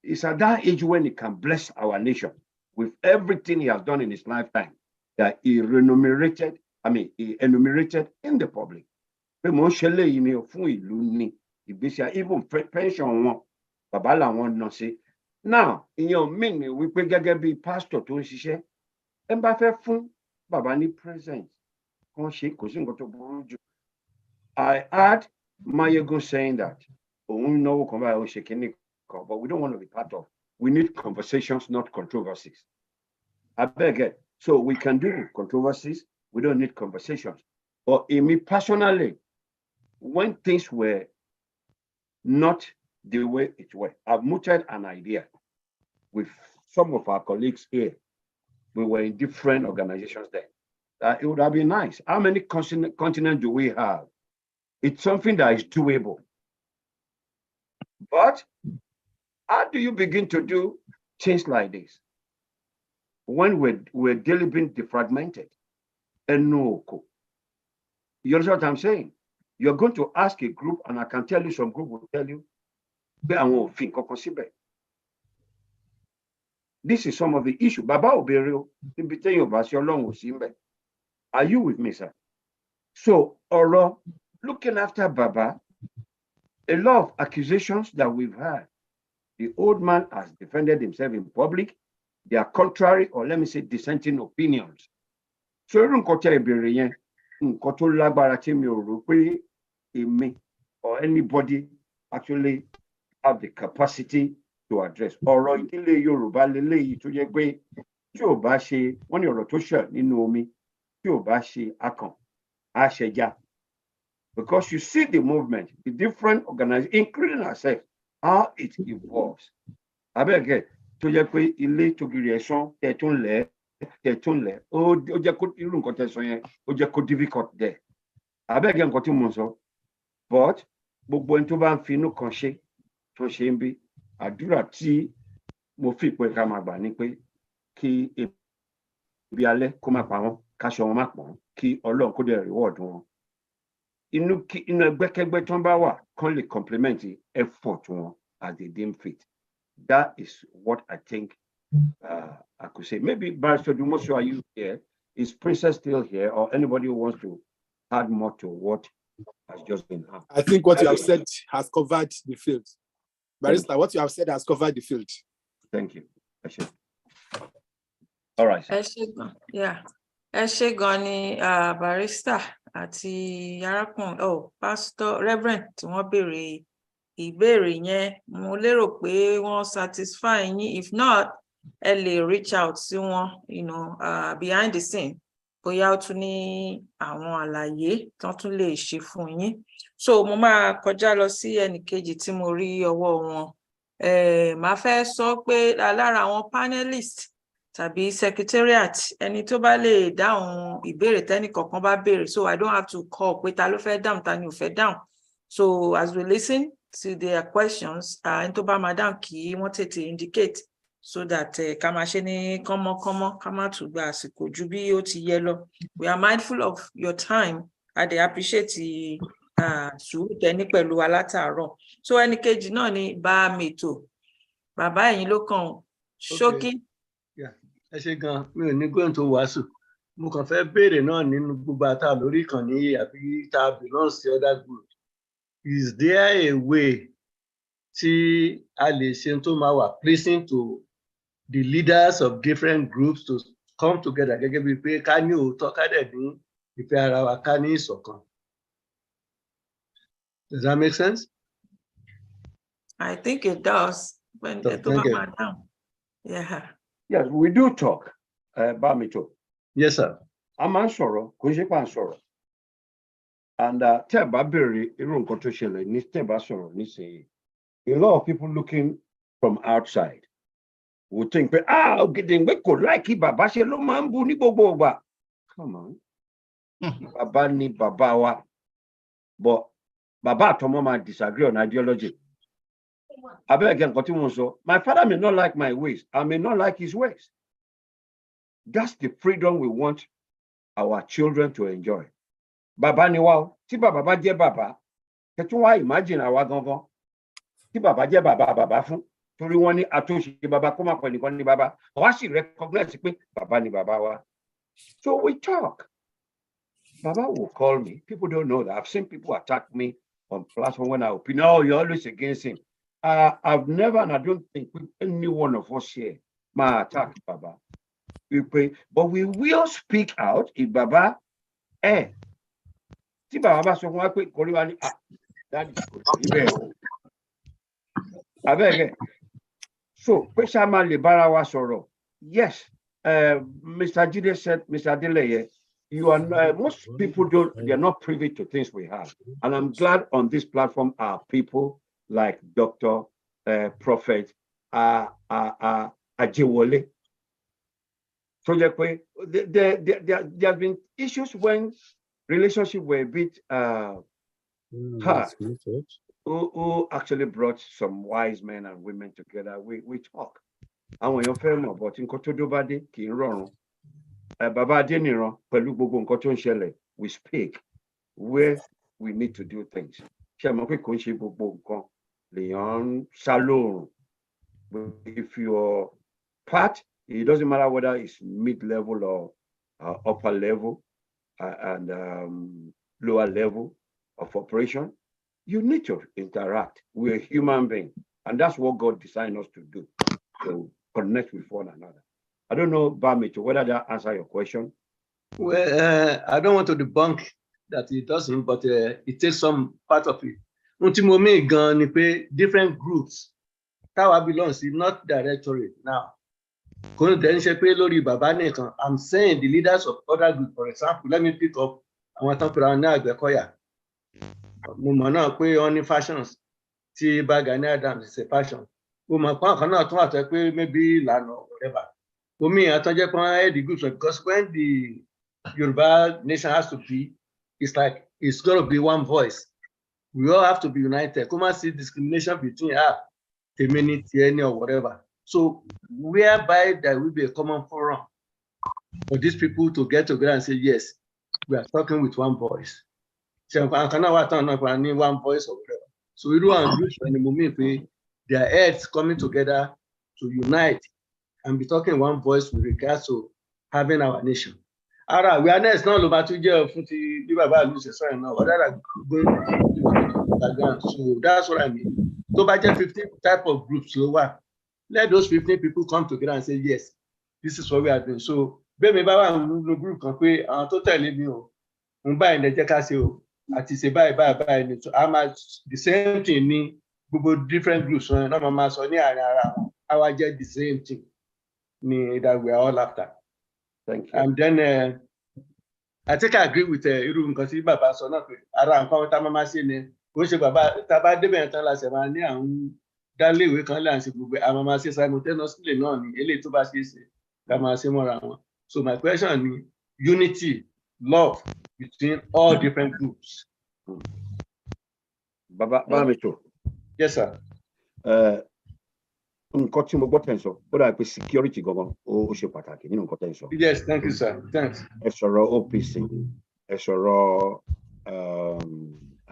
It's at that age when he can bless our nation with everything he has done in his lifetime that he enumerated in the public. Even pension one, Baba làwọn ná sí. Now, ìyẹn mean wípé gẹ́gẹ́ bí pastor tó ń ṣiṣẹ́, ẹ bá fẹ́ fún Baba ní present, kan ṣe kò sí nǹkan tó burú jù. I heard Mayegun saying that òun náwó kan báyìí ó ṣe kíní kan, but we don't want to be part of. We need conversations, not controversies. I beg it. So we can do controversies. We don't need conversations. But me personally, when things were not the way it were. I've mooted an idea with some of our colleagues here. We were in different organizations then. It would have been nice. How many continents do we have? It's something that is doable. But how do you begin to do things like this when we're deliberately defragmented? And no, you understand what I'm saying? You're going to ask a group, and I can tell you some group will tell you, this is some of the issue. Baba Oberio, are you with me, sir? So, Oro, looking after Baba, a lot of accusations that we've had. The old man has defended himself in public. They are contrary, or let me say, dissenting opinions. So, or anybody actually have the capacity to address. Ọ̀rọ̀ ìdílé Yorùbá leléyìí tó jẹ́ pé tí ò bá ṣe, wọ́n ní ọ̀rọ̀ tó ṣẹ̀ nínú omi, tí ò bá ṣe akàn, á ṣẹja. Because you see the movement, the different organizations, including ourselves, how it evolves. Abẹ́gẹ̀ tó jẹ́ pé ilé tògìrì ẹ̀sán tẹ̀tún lẹ̀, ó jẹ́ kó irú nǹkan tẹ̀sán yẹn, ó jẹ́ kó difficult there. Abẹ́gẹ̀ nǹkan tí mo sọ, but gbogbo ẹni tó bá ń finú kan ṣe, tó ṣe ń bí, àdúrà tí mo fi pé ká máa gbà ní pé kí ebi alẹ́ kó má pa wọ́n, káṣọ wọn má pọ́n, kí Ọlọ́run kó dẹ̀ reward wọn. Inú ẹgbẹ́kẹ́gbẹ́ tó ń bá wà kán lè complement effort wọn as they deem fit. That is what I think I could say. Maybe Barrister Dumosu, are you here? Is Princess still here, or anybody who wants to add more to what has just been happened? I think what you have said has covered the field. Barrister, what you have said has covered the field. Thank you. All right. Yeah. Ẹ ṣé gan ni Barrister àti arákùnrin Pastor Reverend tí wọ́n béèrè ìbéèrè yẹn. Mo lérò pé wọ́n satisfy yín. If not, ẹ lè reach out sí wọn, behind the scene. Bóyá ó tún ní àwọn àlàyé tán tún lè ṣe fún yín. So mo máa kọjá lọ sí ẹnìkejì tí mo rí ọwọ́ wọn. Màá fẹ́ sọ pé lára àwọn panelist tàbí secretariat, ẹni tó bá lè dáhùn ìbéèrè tẹ́nì kọ̀ọ̀kan bá béèrè, so I don't have to call pé ta ló fẹ́ dáhùn, ta ni ò fẹ́ dáhùn. So as we listen to their questions, ẹni tó bá máa dáhùn kí wọ́n tètè indicate, so that ká máa ṣe ní kánmọ́kánmọ́, ká má tún gba àsìkò ju bí ó ti yẹ lọ. We are mindful of your time. I dey appreciate sùúrù tẹ́ ní pẹ̀lú wa látàárọ̀. So ẹnì kejì náà ni bá mi tò. Bàbá ẹ̀yin ló kàn ṣókí. Ẹ ṣé gan, mi ò ní gbóhùn tó wàásù. Mo kàn fẹ́ béèrè náà nínú gbogbo àtà lórí ìkànnì àbí tá belongs to other group. Is there a way tí a lè ṣe tó máa wà pleasing to the leaders of different groups to come together gẹ́gẹ́ bíi pé ká ní òótọ́, ká dẹ̀ ní ìfẹ́ ara wa, ká ní ìṣọ̀kan? Does that make sense? I think it does. When So, thank you. Yeah. Yes, we do talk. Bamito. Yes, sir. A máa ń sọ̀rọ̀, kò ṣe pà ń sọ̀rọ̀. And tẹ́ ẹ bá béèrè irú nǹkan tó ṣẹlẹ̀ ní tẹ́ ẹ bá sọ̀rọ̀ nísìnyí, a lot of people looking from outside would think pé Ògèdèngbé kò láìkí bàbá ṣe ló máa ń bú ní gbogbo ìgbà. Come on. Bàbá ni bàbá wa. But bàbá àtọmọ máa disagree on ideology. Abeg nǹkan tí mo sọ, my father may not like my ways, I may not like his ways. That's the freedom we want our children to enjoy. Bàbá ni wá o, tí bàbá bá jẹ́ bàbá, ẹ tún wá imagine àwa gangan. Tí bàbá jẹ́ bàbá fún, torí wọ́n ní àtúnṣe bàbá kó má pẹ̀ nìkan ní bàbá. Àwa sì recognize pé bàbá ni bàbá wa. So we talk. Baba will call me. People don't know that. I've seen people attack me on platform when I opine. Oh, you're always against him. I've never, and I don't think any one of us here might attack Baba. We pray, but we will speak out if Baba, tí Baba sọ fún wa pé kòríwá ní that is good. Abeg, so pé ṣá máa lè bára wa sọ̀rọ̀. Yes, Mr. Jide said, Mr. Adeleye, you are most people they're not privy to things we have. And I'm glad on this platform are people like Dr. Prophet Ajewole. So there have been issues when relationships were a bit hard. Who actually brought some wise men and women together. We talk. Àwọn èèyàn fẹ́ mọ̀ bọ̀ tí nǹkan tó dó bá dé kì í rọrùn. Bàbá Adéníran pẹ̀lú gbogbo nǹkan tó ń ṣẹlẹ̀, we speak where we need to do things. Ṣé mọ̀ pé kò ń ṣe gbogbo nǹkan lèèyàn ń sá lóòrùn. If you're part, it doesn't matter whether it's mid-level or upper level and lower level of operation, you need to interact. We're a human being, and that's what God designed us to do, to connect with one another. I don't know, Bamito, whether that answer your question. Well, I don't want to debunk that it doesn't, but it takes some part of it. Ultimately, different groups, Tower belongs to not directorate now. I'm saying the leaders of other groups, for example, let me pick up àwọn tó pera ní Àgbẹ̀kọ̀yà. Mo mọ̀ náà pé wọ́n ní fashions tí Gani Adams is a fashion. Mo mọ̀ pé àwọn náà tún wà tó pé maybe ìlànà whatever. For me, I thought the groups because when the Yoruba nation has to be, it's like it's going to be one voice. We all have to be united. Come and see discrimination between community, any or whatever. So whereby there will be a common forum for these people to get together and say, yes, we are talking with one voice. So I cannot one voice or whatever. So we do and groups in the moment their heads coming together to unite and be talking one voice with regards to having our nation. Ara awareness náà ló bá tún jẹ́ fún ti bí bàbá ìlú ṣe sọ yẹn náà other than going to background. So that's what I mean. Tó bá jẹ́ 15 type of groups ló wà, let those 15 people come together and say yes, this is what we are doing. So bẹ́ẹ̀ mi bá wà nínú group kan pé àwọn tó tẹ̀lé mi o, ń báyìí ní ẹ jẹ́ ká ṣe o, àti ṣe báyìí ni. So the same thing ní gbogbo different groups wọn náà máa sọ ní àárín ara wọn, àwa jẹ́ the same thing ni that we are all after. Thank you. And then I think I agree with irú nǹkan tí bàbá sọ náà pé ara nǹkan tá a máa ṣe ni ó ṣe bàbá tá a bá débẹ̀ tán la ṣe máa ní àwọn dáléèwé kan là ń ṣe gbogbo àwọn máa ṣe simultaneously náà ni eléyìí tó bá ṣe é ṣe ká máa ṣe mọ́ra wọn. So my question ni unity, love between all different groups. Baba Mito. Yes, sir. Nǹkan tí mo gbọ́ tẹ̀ ń sọ, ó dà pé security gangan ó ṣe pàtàkì nínú nǹkan tẹ̀ ń sọ. Yes, thank you, sir. Thanks. Ẹ sọ̀rọ̀ OPC, ẹ sọ̀rọ̀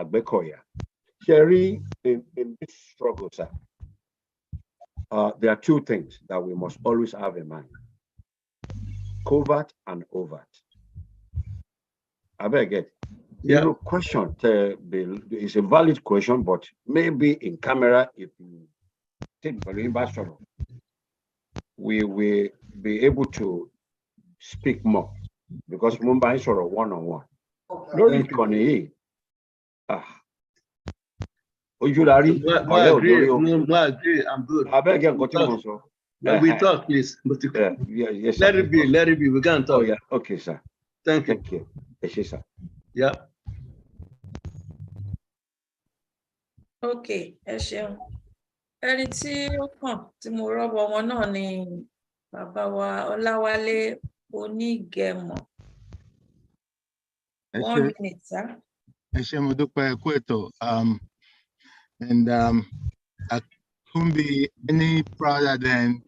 Àgbẹ̀kọ̀yà. Ṣé rí in this struggle, sir, there are two things that we must always have in mind. Covert and overt. I beg it. Yeah. Your question is a valid question, but maybe in camera, if you take the we will be able to speak more because Mumbai is sort of one-on-one. Lórí ìkànnì yìí, ojúlarí, ọ̀rẹ́ òdòrí o. Mo agree, I'm good. Abẹ́gẹ́ nǹkan tí mo sọ. We talk, please. Yes, let it be. We can talk. Oh, yeah. Okay, sir. Thank you. Thank you. Yes, sir. Yeah. Okay, ẹ ṣeun. Ẹni tí ó kàn tí mo rọ́bọ wọn náà ni bàbá wa Ọláwálé Onígẹmọ. 1 minute, sir. Ẹ ṣé mo dúpẹ́ ẹ kú ètò. And I couldn't be any prouder than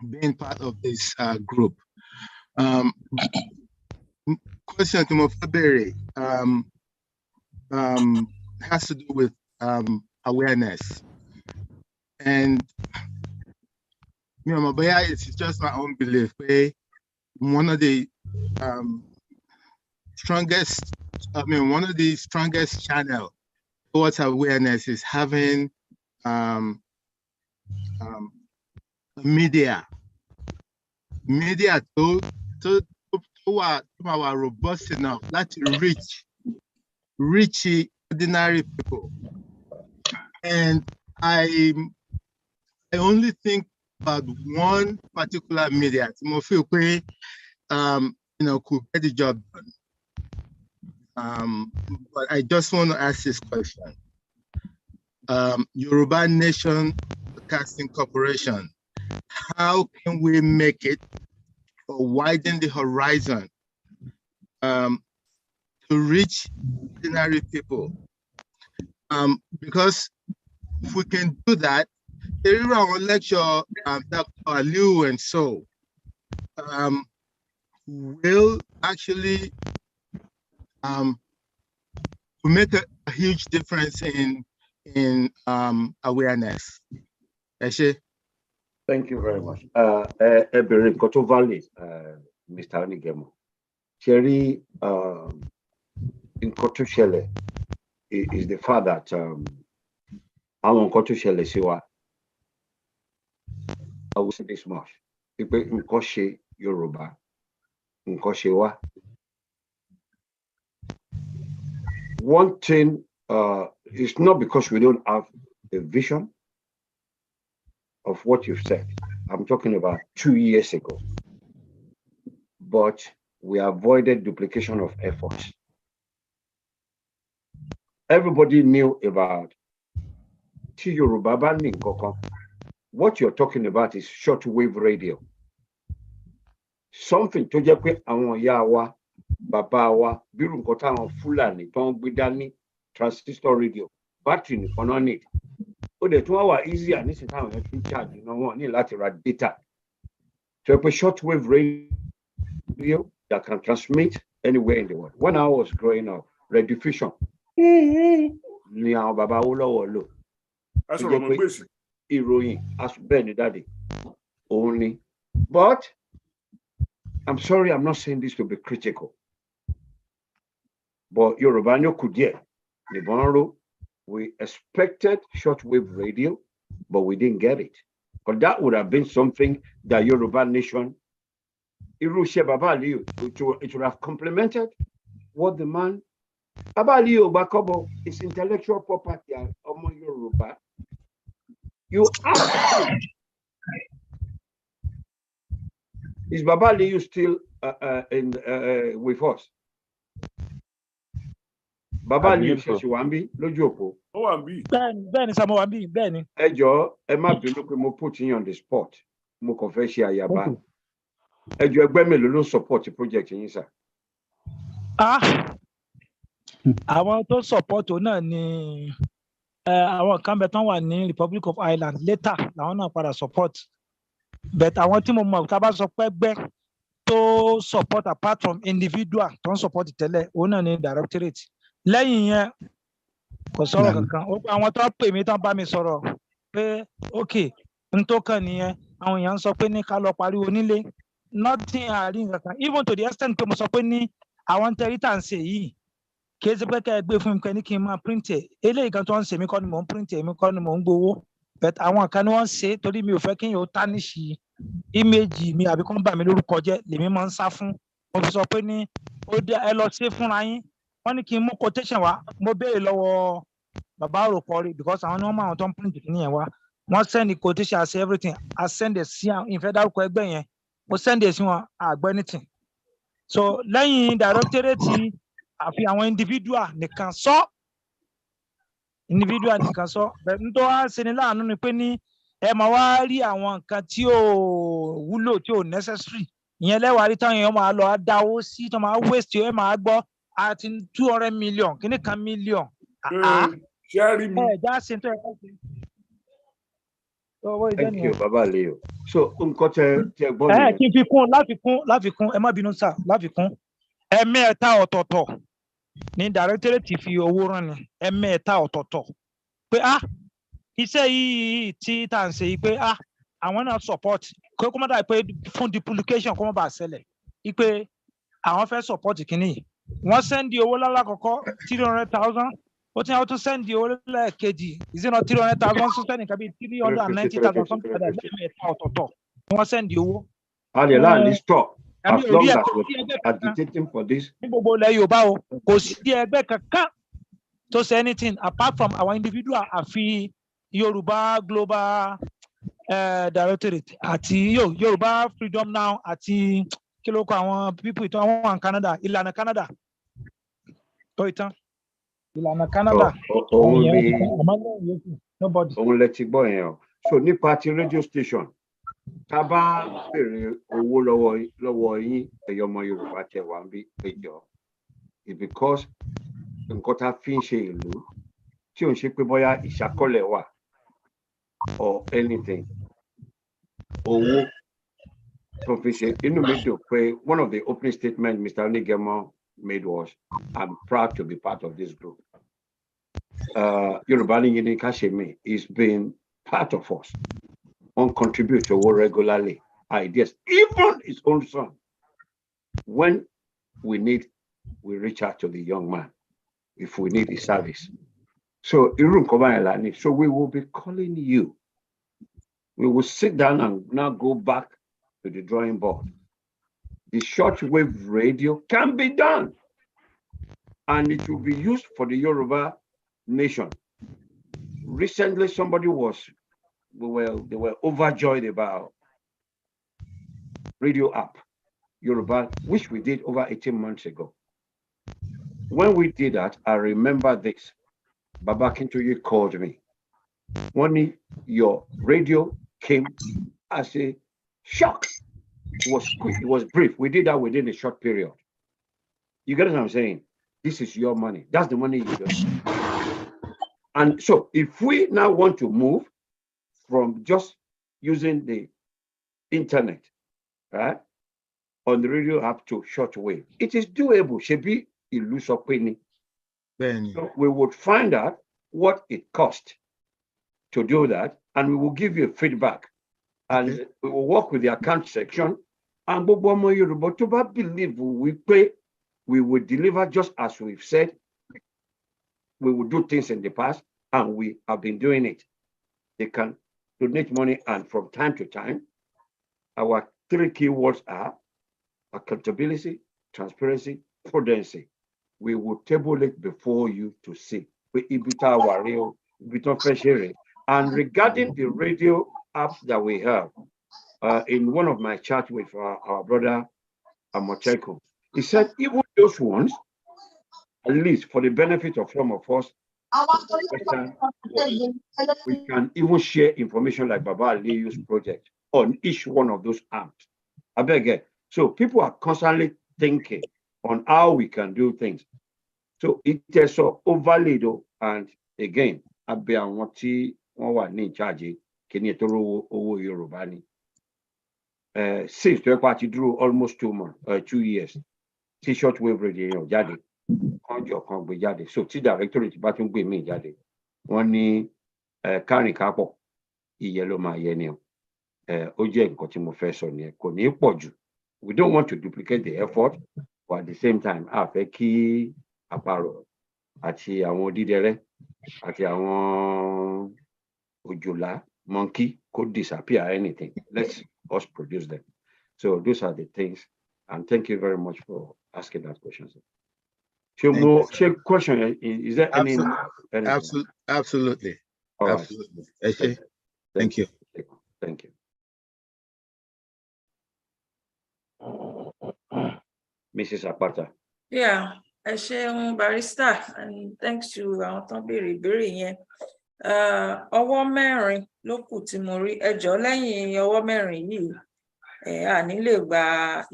being part of this group. Question to mo fẹ́ béèrè has to do with awareness. And you know, it's just my own belief. One of the strongest channel towards awareness is having media to are robust enough not to reach ordinary people. And I only think about one particular media to feel you know, could get the job done. But I just want to ask this question. Yoruba Nation Broadcasting Corporation, how can we make it or widen the horizon to reach ordinary people? Because if we can do that, there is our lecture, Dr. Aliu and so will actually will make a huge difference in awareness. Thank you very much. Ebere Kotovali, Mr. Onigemo. Cherry in Kotushele is the fact that Alon Kotushele Siwa. I will say this much. Nkoshe Yoruba. Nkoshewa. One thing is not because we don't have a vision of what you've said. I'm talking about 2 years ago. But we avoided duplication of efforts. Everybody knew about Yoruba. What you're talking about is shortwave radio. Something to jẹ́ àwọn ìyá wa, bàbá wa, bírù nǹkan táwọn Fúlàní tó ń gbé dání, transistor radio, battery nìkan náà need. Ó dẹ̀ tún wá easier nísìnyí táwọn èèyàn fi ń charge wọn ní láti ra data. So pé shortwave radio that can transmit anywhere in the world. When I was growing up, rediffusion ni àwọn bàbá Awólọ́wọ̀ lò. That's what I'm going ìròyìn bẹ́ẹ̀ ni dáàdi òun ni. But I'm sorry, I'm not saying this to be critical. But Yoruba no kù díẹ̀ nìbọn ró. We expected shortwave radio, but we didn't get it. Because that would have been something that Yoruba Nation, it would have complemented what the man, Baba Aliyu Bakobo is intellectual property of Yoruba. You ask him, is Baba Aliyu still with us? Baba Aliyu ṣe wà ń bí lójú òpó. Ó wà ń bí. Bẹ́ẹ̀ni Samuel wà ń bí, bẹ́ẹ̀ni. Ẹ jọ̀ọ́, ẹ má bínú pé mo put yín on the spot. Mo kàn fẹ́ ṣe àyàbá. Ẹ jọ̀ọ́, ẹgbẹ́ mélòó ló support project yín sà? Àwọn tó support náà ni àwọn kan bẹ tán wà ní Republic of Ireland later làwọn náà padà support. But àwọn tí mo mọ̀ tá a bá sọ pé ẹgbẹ́ tó support apart from individual tó ń support tẹ́lẹ̀ òun náà ni directorate. Lẹ́yìn yẹn kò sọ̀rọ̀ kankan. Àwọn tó pè mí tán bá mi sọ̀rọ̀ pé ok n tó kàn nìyẹn àwọn èèyàn ń sọ pé ní ká lọ pariwo nílé nothing àárín kankan even to the extent pé mo sọ pé ní àwọn tẹ́rítà ń ṣe yìí kì í ṣe pé ká ẹ gbé fún mi kẹ́ ní kí n máa print ẹ̀ eléyìí kan tó ń ṣe mí kọ́ ni mò ń print ẹ̀ mi kọ́ ni mò ń gbowó but àwọn kan ni wọ́n ń ṣe torí mi ò fẹ́ kí n yóò tánìṣì íméèjì mi àbí kán bà mí lórúkọ jẹ́ lèmi máa ń sá fún mo fi sọ pé ní ó dé ẹ lọ ṣe fúnra yín wọ́n ní kí n mú quotation wá mo béèrè lọ́wọ́ bàbá òròpọ̀ rí because àwọn ni wọ́n mọ àwọn tó ń print kìíní yẹn wá wọ́n send the quotation as everything I send it sí àwọn ìfẹ́ dárúkọ ẹgbẹ́ yẹn mo send it sí wọn àgbẹ̀ anything so lẹ́yìn directorate àfi àwọn individual nìkan sọ bẹ́ẹ̀ ní tó wá ṣe ni láàánú ni pé ní ẹ máa wá rí àwọn nǹkan tí ò wúlò tí ò necessary ìyẹn lẹ́wàá rí táwọn èèyàn máa lọ dáwó sí tó máa waste ẹ máa gbọ́ àti 200 million kíní kan million. Já ṣe tó ẹ kọ́ sí. Thank you, Baba Aliyu. So nǹkan tẹ gbọ́ nìyẹn. Kí n fi kún láfikún ẹ má bínú sá láfikún ẹ̀mẹ́ta ọ̀tọ̀ọ̀tọ̀ ní directorate fi owó rán ni ẹ̀mẹ́ta ọ̀tọ̀ọ̀tọ̀ pé iṣẹ́ yìí tí tá à ń ṣe yìí pé àwọn náà support kó má dà pé fún duplication kó má bàa ṣẹlẹ̀ yìí pé àwọn fẹ́ support kìíní wọ́n sẹ́ndì owó lálákọ̀ọ́kọ́ 300,000 ó ti tún sẹ́ndì owó lẹ́ẹ̀kejì ìṣúná 300,000 wọ́n tún sẹ́ndì nǹkan bíi 390,000 something like that lẹ́ẹ̀mẹ́ta ọ̀tọ̀ọ̀tọ̀ ni wọ́n sẹ́ndì owó. Adela stop as long as we're agitating for this. Ní gbogbo ilẹ̀ Yorùbá o kò sí ẹgbẹ́ kankan tó ṣe anything apart from our individual àfi Yorùbá Global Directorate àti Yorùbá Freedom Now àti kí ló kọ àwọn people ìtàn àwọn wà ní Canada ìlànà Canada Toitan. Ìlànà Canada. Òun Àmọ́ nobody. òun lẹ ti gbọ́ yẹn o. So nípa ti radio station, tá a bá béèrè owó lọ́wọ́ yín ẹ̀yọ́ ọmọ Yorùbá tẹ̀ wá ń bí ẹjọ́. It's because nǹkan tá a fi ń ṣe ìlú tí ò ń ṣe pé bóyá ìṣàkọọ́lẹ̀ wà or anything. Owó tó fi ṣe inú mi dùn pé one of the opening statements Mr. Onigemo made was, I'm proud to be part of this group. Yoruba Niyini Kashemi is being part of us. On contribute to work regularly. Ideas, even his own son. When we need, we reach out to the young man if we need his service. So so we will be calling you. We will sit down and now go back to the drawing board. The shortwave radio can be done, and it will be used for the Yoruba nation. Recently, somebody they were overjoyed about radio app Yoruba, which we did over 18 months ago. When we did that, I remember this. Baba Kintoye called me. When your radio came as a shock. It was quick, it was brief. We did that within a short period. You get what I'm saying? This is your money. That's the money you get. And so if we now want to move from just using the internet, right, on the radio app to shortwave, it is doable. Shebi ilusopeni. So we would find out what it cost to do that, and we will give you feedback. And we will work with the account section. And Bobo Yoruba to believe we will deliver just as we've said. We will do things in the past, and we have been doing it. They can donate money, and from time to time, our 3 keywords are accountability, transparency, prudency. We will table it before you to see. And regarding the radio apps that we have, in one of my chats with our brother Amocheko, he said even those ones, at least for the benefit of some of us, we can even share information like Baba Ali's project on each one of those apps. I beg. So people are constantly thinking on how we can do things. So it is so overlaid, and again, I be on what in charge. Yoruba since the party drew almost 2 years. T-shirt wave radio jadi. So T directorate batun gbe mi jadi. Wọ́n ní karin kapo iye ló máa yẹ ni o. Ó jẹ́ nǹkan tí mo fẹ́ sọ nìyẹn. Kò ní pọ̀ jù. We don't want to duplicate the effort, but at the same time, a fẹ́ kí àparò àti àwọn dídẹrẹ́ àti àwọn òjòlá monkey could disappear anything. Let's us produce them. So those are the things. And thank you very much for asking that question. Sir. Question, is there any? Absolutely. All right. Absolutely. Thank you. Thank you. Mrs. Apata. Yeah, ẹ ṣeun barrister, and thanks to àwọn tán béèrè ìbéèrè yẹn. Ọwọ́ mẹ́rin ló kù tí mo rí. Ẹ jọ̀ọ́ lẹ́yìn ọwọ́ mẹ́rin yìí, a ní lè gba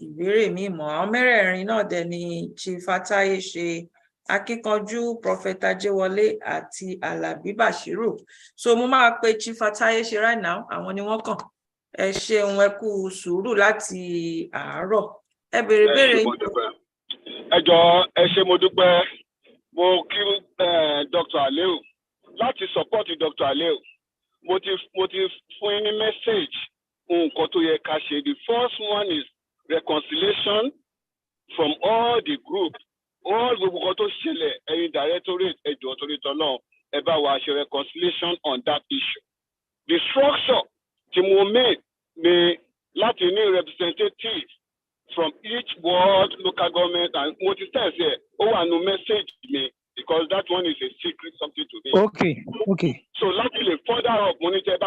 ìbéèrè mi mọ́. Àwọn mẹ́rẹ̀ẹ̀rin náà dẹ̀ ni Chief Ataye ṣe, Akíkanjú, Prophet Ajewole àti Alabi Bashiru. So mo máa pe Chief Ataye ṣe right now, àwọn ni wọ́n kàn. Ẹ ṣeun, ẹ kú sùúrù láti àárọ̀. Ẹ béèrè béèrè. Ẹ jọ̀ọ́, ẹ ṣé mo dúpẹ́. Mo kí Dr. Aleu láti support Dr. Aleu. Mo ti fún yín ní message nǹkan tó yẹ ká ṣe. The first one is reconciliation from all the group. All gbogbo nǹkan tó ṣẹlẹ̀, ẹ̀yin directorate, ẹ jọ̀ọ́ torí t'Ọlọ́run, ẹ bá wa ṣe reconciliation on that issue. The structure tí mo made ni láti ní representative from each ward, local government, and what it says here, no message me, because that one is a secret something to me. Okay. So luckily, further up, monitor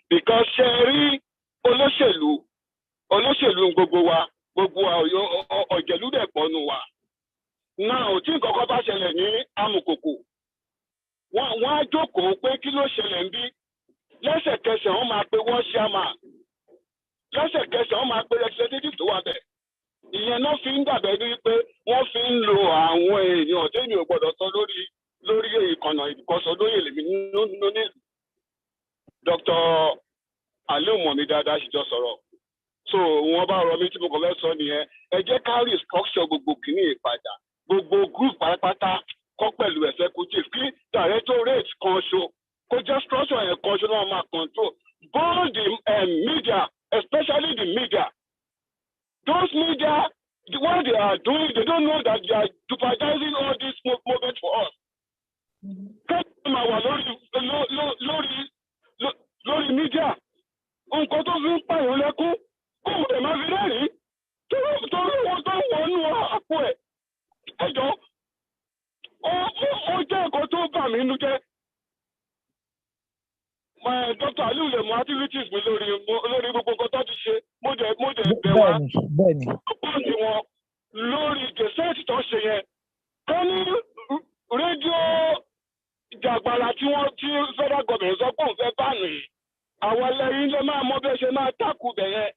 because Sherry Olóṣèlú gbogbo wa, gbogbo ọ̀jẹ̀lú dẹ̀ pọ̀ nù wá. Náà tí nǹkan kan bá ṣẹlẹ̀ ní Amùkòkò, wọ́n á jókòó pé kí ló ṣẹlẹ̀ ń bí. Lẹ́sẹ̀kẹsẹ̀ wọ́n máa pe wọ́n ṣáàmà. Lẹ́sẹ̀kẹsẹ̀ wọ́n máa pe representative tó wà bẹ̀. Ìyẹn náà fi ń dàbẹ̀ ní pé wọ́n fi ń lo àwọn èèyàn tí mi ò gbọ́dọ̀ sọ lórí ìkànnà ìkọ́sọ lóye lèmi ní Dr. Aliu mọ̀ mi dáadáa ṣìjọ sọ̀rọ̀. So wọ́n bá rọ mí tí mo kàn fẹ́ sọ nìyẹn. Ẹ jẹ́ ká restructure gbogbo kìíní ìpadà. Gbogbo group pátápátá kọ́ pẹ̀lú executive kí directorate kan ṣo. Kó jẹ́ structure yẹn kan ṣo náà máa control. Both the media, especially the media. Those media, what they are doing, they don't know that they are jeopardizing all this movement for us. Kẹ́kọ̀ọ́ máa wà lórí media. Nǹkan tó fi ń pààyàn lẹ́kún, kó o dẹ̀ máa fi rẹ́rìn-ín. Torí wọn tó wọnú àpò ẹ̀. Ẹjọ́, ó jẹ́ nǹkan tó bà mí nínú jẹ́. Dr. Aliu lè mú activities mi lórí gbogbo nǹkan tó ti ṣe. Mo dẹ̀ bẹ̀ wá. Bẹ́ẹ̀ni. Bọ́ọ̀lù wọn lórí gẹ̀sẹ́ẹ̀tì tó ṣe yẹn. Kọ́ ní rédíò ìjàgbara tí federal government sọ pé òun fẹ́ bá nìyí. Àwọn ẹlẹ́yìn lè máa mọ bí ẹ ṣe máa tákù bẹ̀yẹn.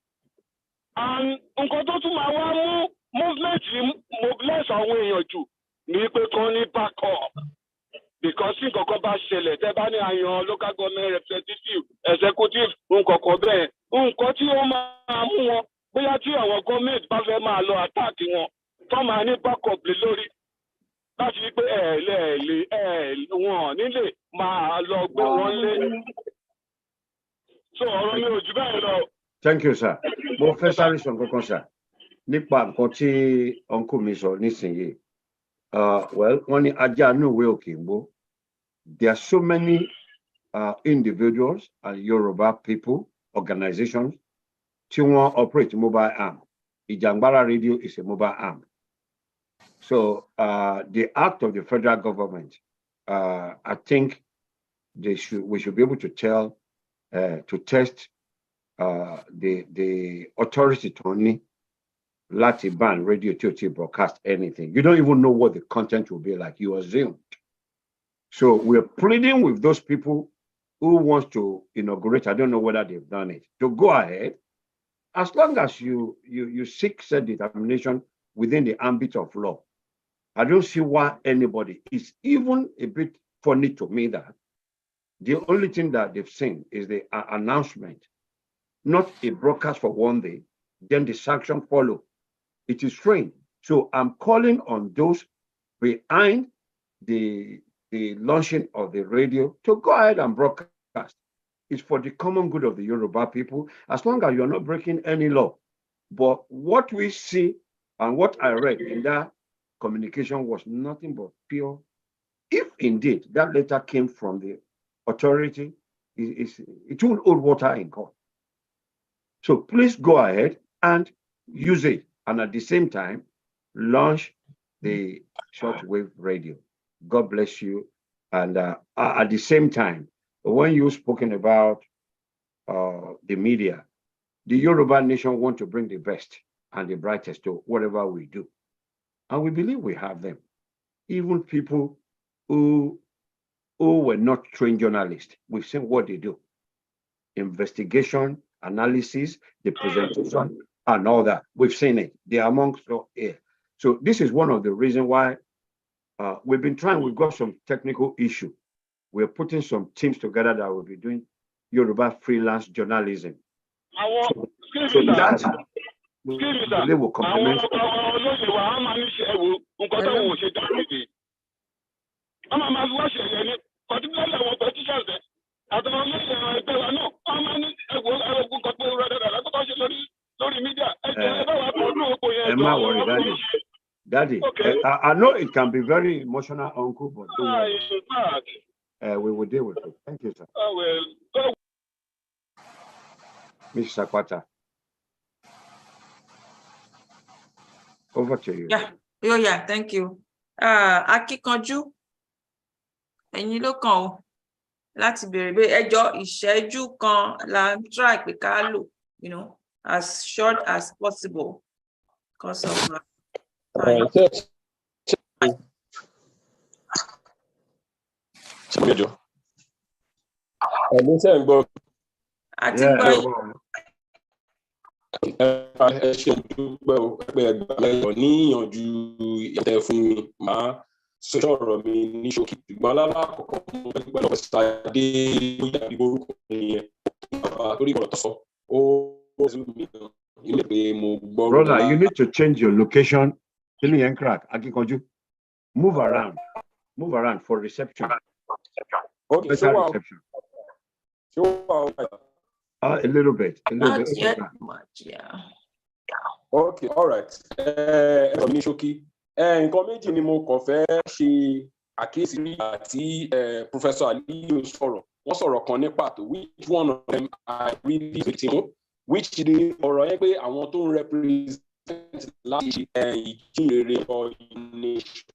And nǹkan tó tún máa wá mú movement yìí mobilize àwọn èèyàn jù ní pé kán ní back up. Because tí nǹkan kan bá ṣẹlẹ̀ tẹ́ bá ní àyàn local government representative executive nǹkan kan bẹ́ẹ̀. Nǹkan tí ó máa mú wọn bóyá tí àwọn gọ́ọ̀mẹ̀ntì bá fẹ́ máa lọ attack wọn tó máa ní back up lé lórí. Láti rí pé wọn nílé máa lọ gbé wọn lé. So ọ̀rọ̀ mi ò jù bẹ́ẹ̀ lọ. Thank you, sir. Mo fẹ́ sáré sọ kankan, sir. Nípa nǹkan tí uncle mi sọ nísìnyí. Well, wọ́n ní ajá inú ìwé òkè ń gbó. There are so many individuals and Yoruba people, organizations, tí wọ́n operate mobile arm. Ìjàngbara radio is a mobile arm. So the act of the federal government, I think we should be able to to test the authority to only láti ban radio to broadcast anything. You don't even know what the content will be like. You assumed. So we're pleading with those people who want to inaugurate. I don't know whether they've done it. To go ahead, as long as you seek self-determination within the ambit of law. I don't see why anybody is even a bit funny to me that the only thing that they've seen is the announcement, not a broadcast for one day, then the sanction follow. It is strange. So I'm calling on those behind the launching of the radio to go ahead and broadcast. It's for the common good of the Yoruba people, as long as you're not breaking any law. But what we see and what I read in that communication was nothing but pure. If indeed that letter came from the authority, it will hold water in court. So please go ahead and use it. And at the same time, launch the shortwave radio. God bless you. And at the same time, when you've spoken about the media, the Yoruba nation want to bring the best and the brightest to whatever we do. And we believe we have them. Even people who were not trained journalists, we've seen what they do. Investigation, analysis, the presentation, and all that. We've seen it. They are amongst here. So this is one of the reasons why we've been trying. We've got some technical issue. We're putting some teams together that will be doing Yoruba freelance journalism. So that they will complement. Emma, worry, Daddy. Okay. I know it can be very emotional, Uncle, but don't worry. We will deal with it. Thank you, sir. Mr. Sakwata. Over to you. Yeah, thank you. Akíkanjú, ẹ̀yin ló kàn ó láti béèrè pé ẹjọ́ ìṣẹ́jú kan la ń try pé ká lò, as short as possible. because of time. I think by ẹ ṣe dúpẹ́ o pé ẹgbẹ́ mẹ́jọ níyànjú ìyàtẹ̀ fún mi máa sọ̀rọ̀ mi ní ṣókí ṣùgbọ́n alákọ̀ọ́kọ́ mo fẹ́ pẹ̀lú ọ̀sàdé bóyá ìbò orúkọ nìyẹn bàbá torí ọ̀rọ̀ tó sọ ó rẹ̀ mí gan ilé pé mo gbọ́. Brother, you need to change your location. Kí ni yẹn crack? Akíkanjú. Move around for reception. Okay, better reception. A little bit. Not yet much, yeah. Okay, all right. Ní ṣókí, nǹkan méjì ni mo kàn fẹ́ ṣe àkíyèsí nígbà tí Professor Aliyu sọ̀rọ̀. Wọ́n sọ̀rọ̀ kan ní pàtó, which one of them I really victim, which ni ọ̀rọ̀ yẹn pé àwọn tó ń represent láti ìjìnrere or nation.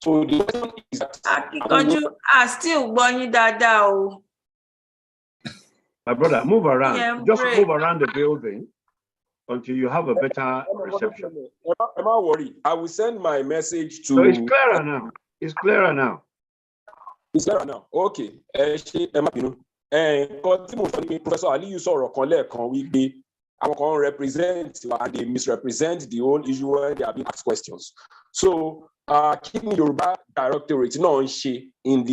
So the question is that Akíkanjú, still gbọ́ yín dáadáa o. My brother, move around. Yeah, Just break. move around the building until you have a better reception. Am I worried? I will send my message to. So it's clearer now. It's clearer now. It's clearer now. Okay. Nǹkan tí mo sọ ni Professor Aliyu sọ̀rọ̀ kan lẹ́ẹ̀kan wípé àwọn kan represent and they misrepresent the whole issue when they are being asked questions. So kí ni Yoruba Directorate náà ń ṣe in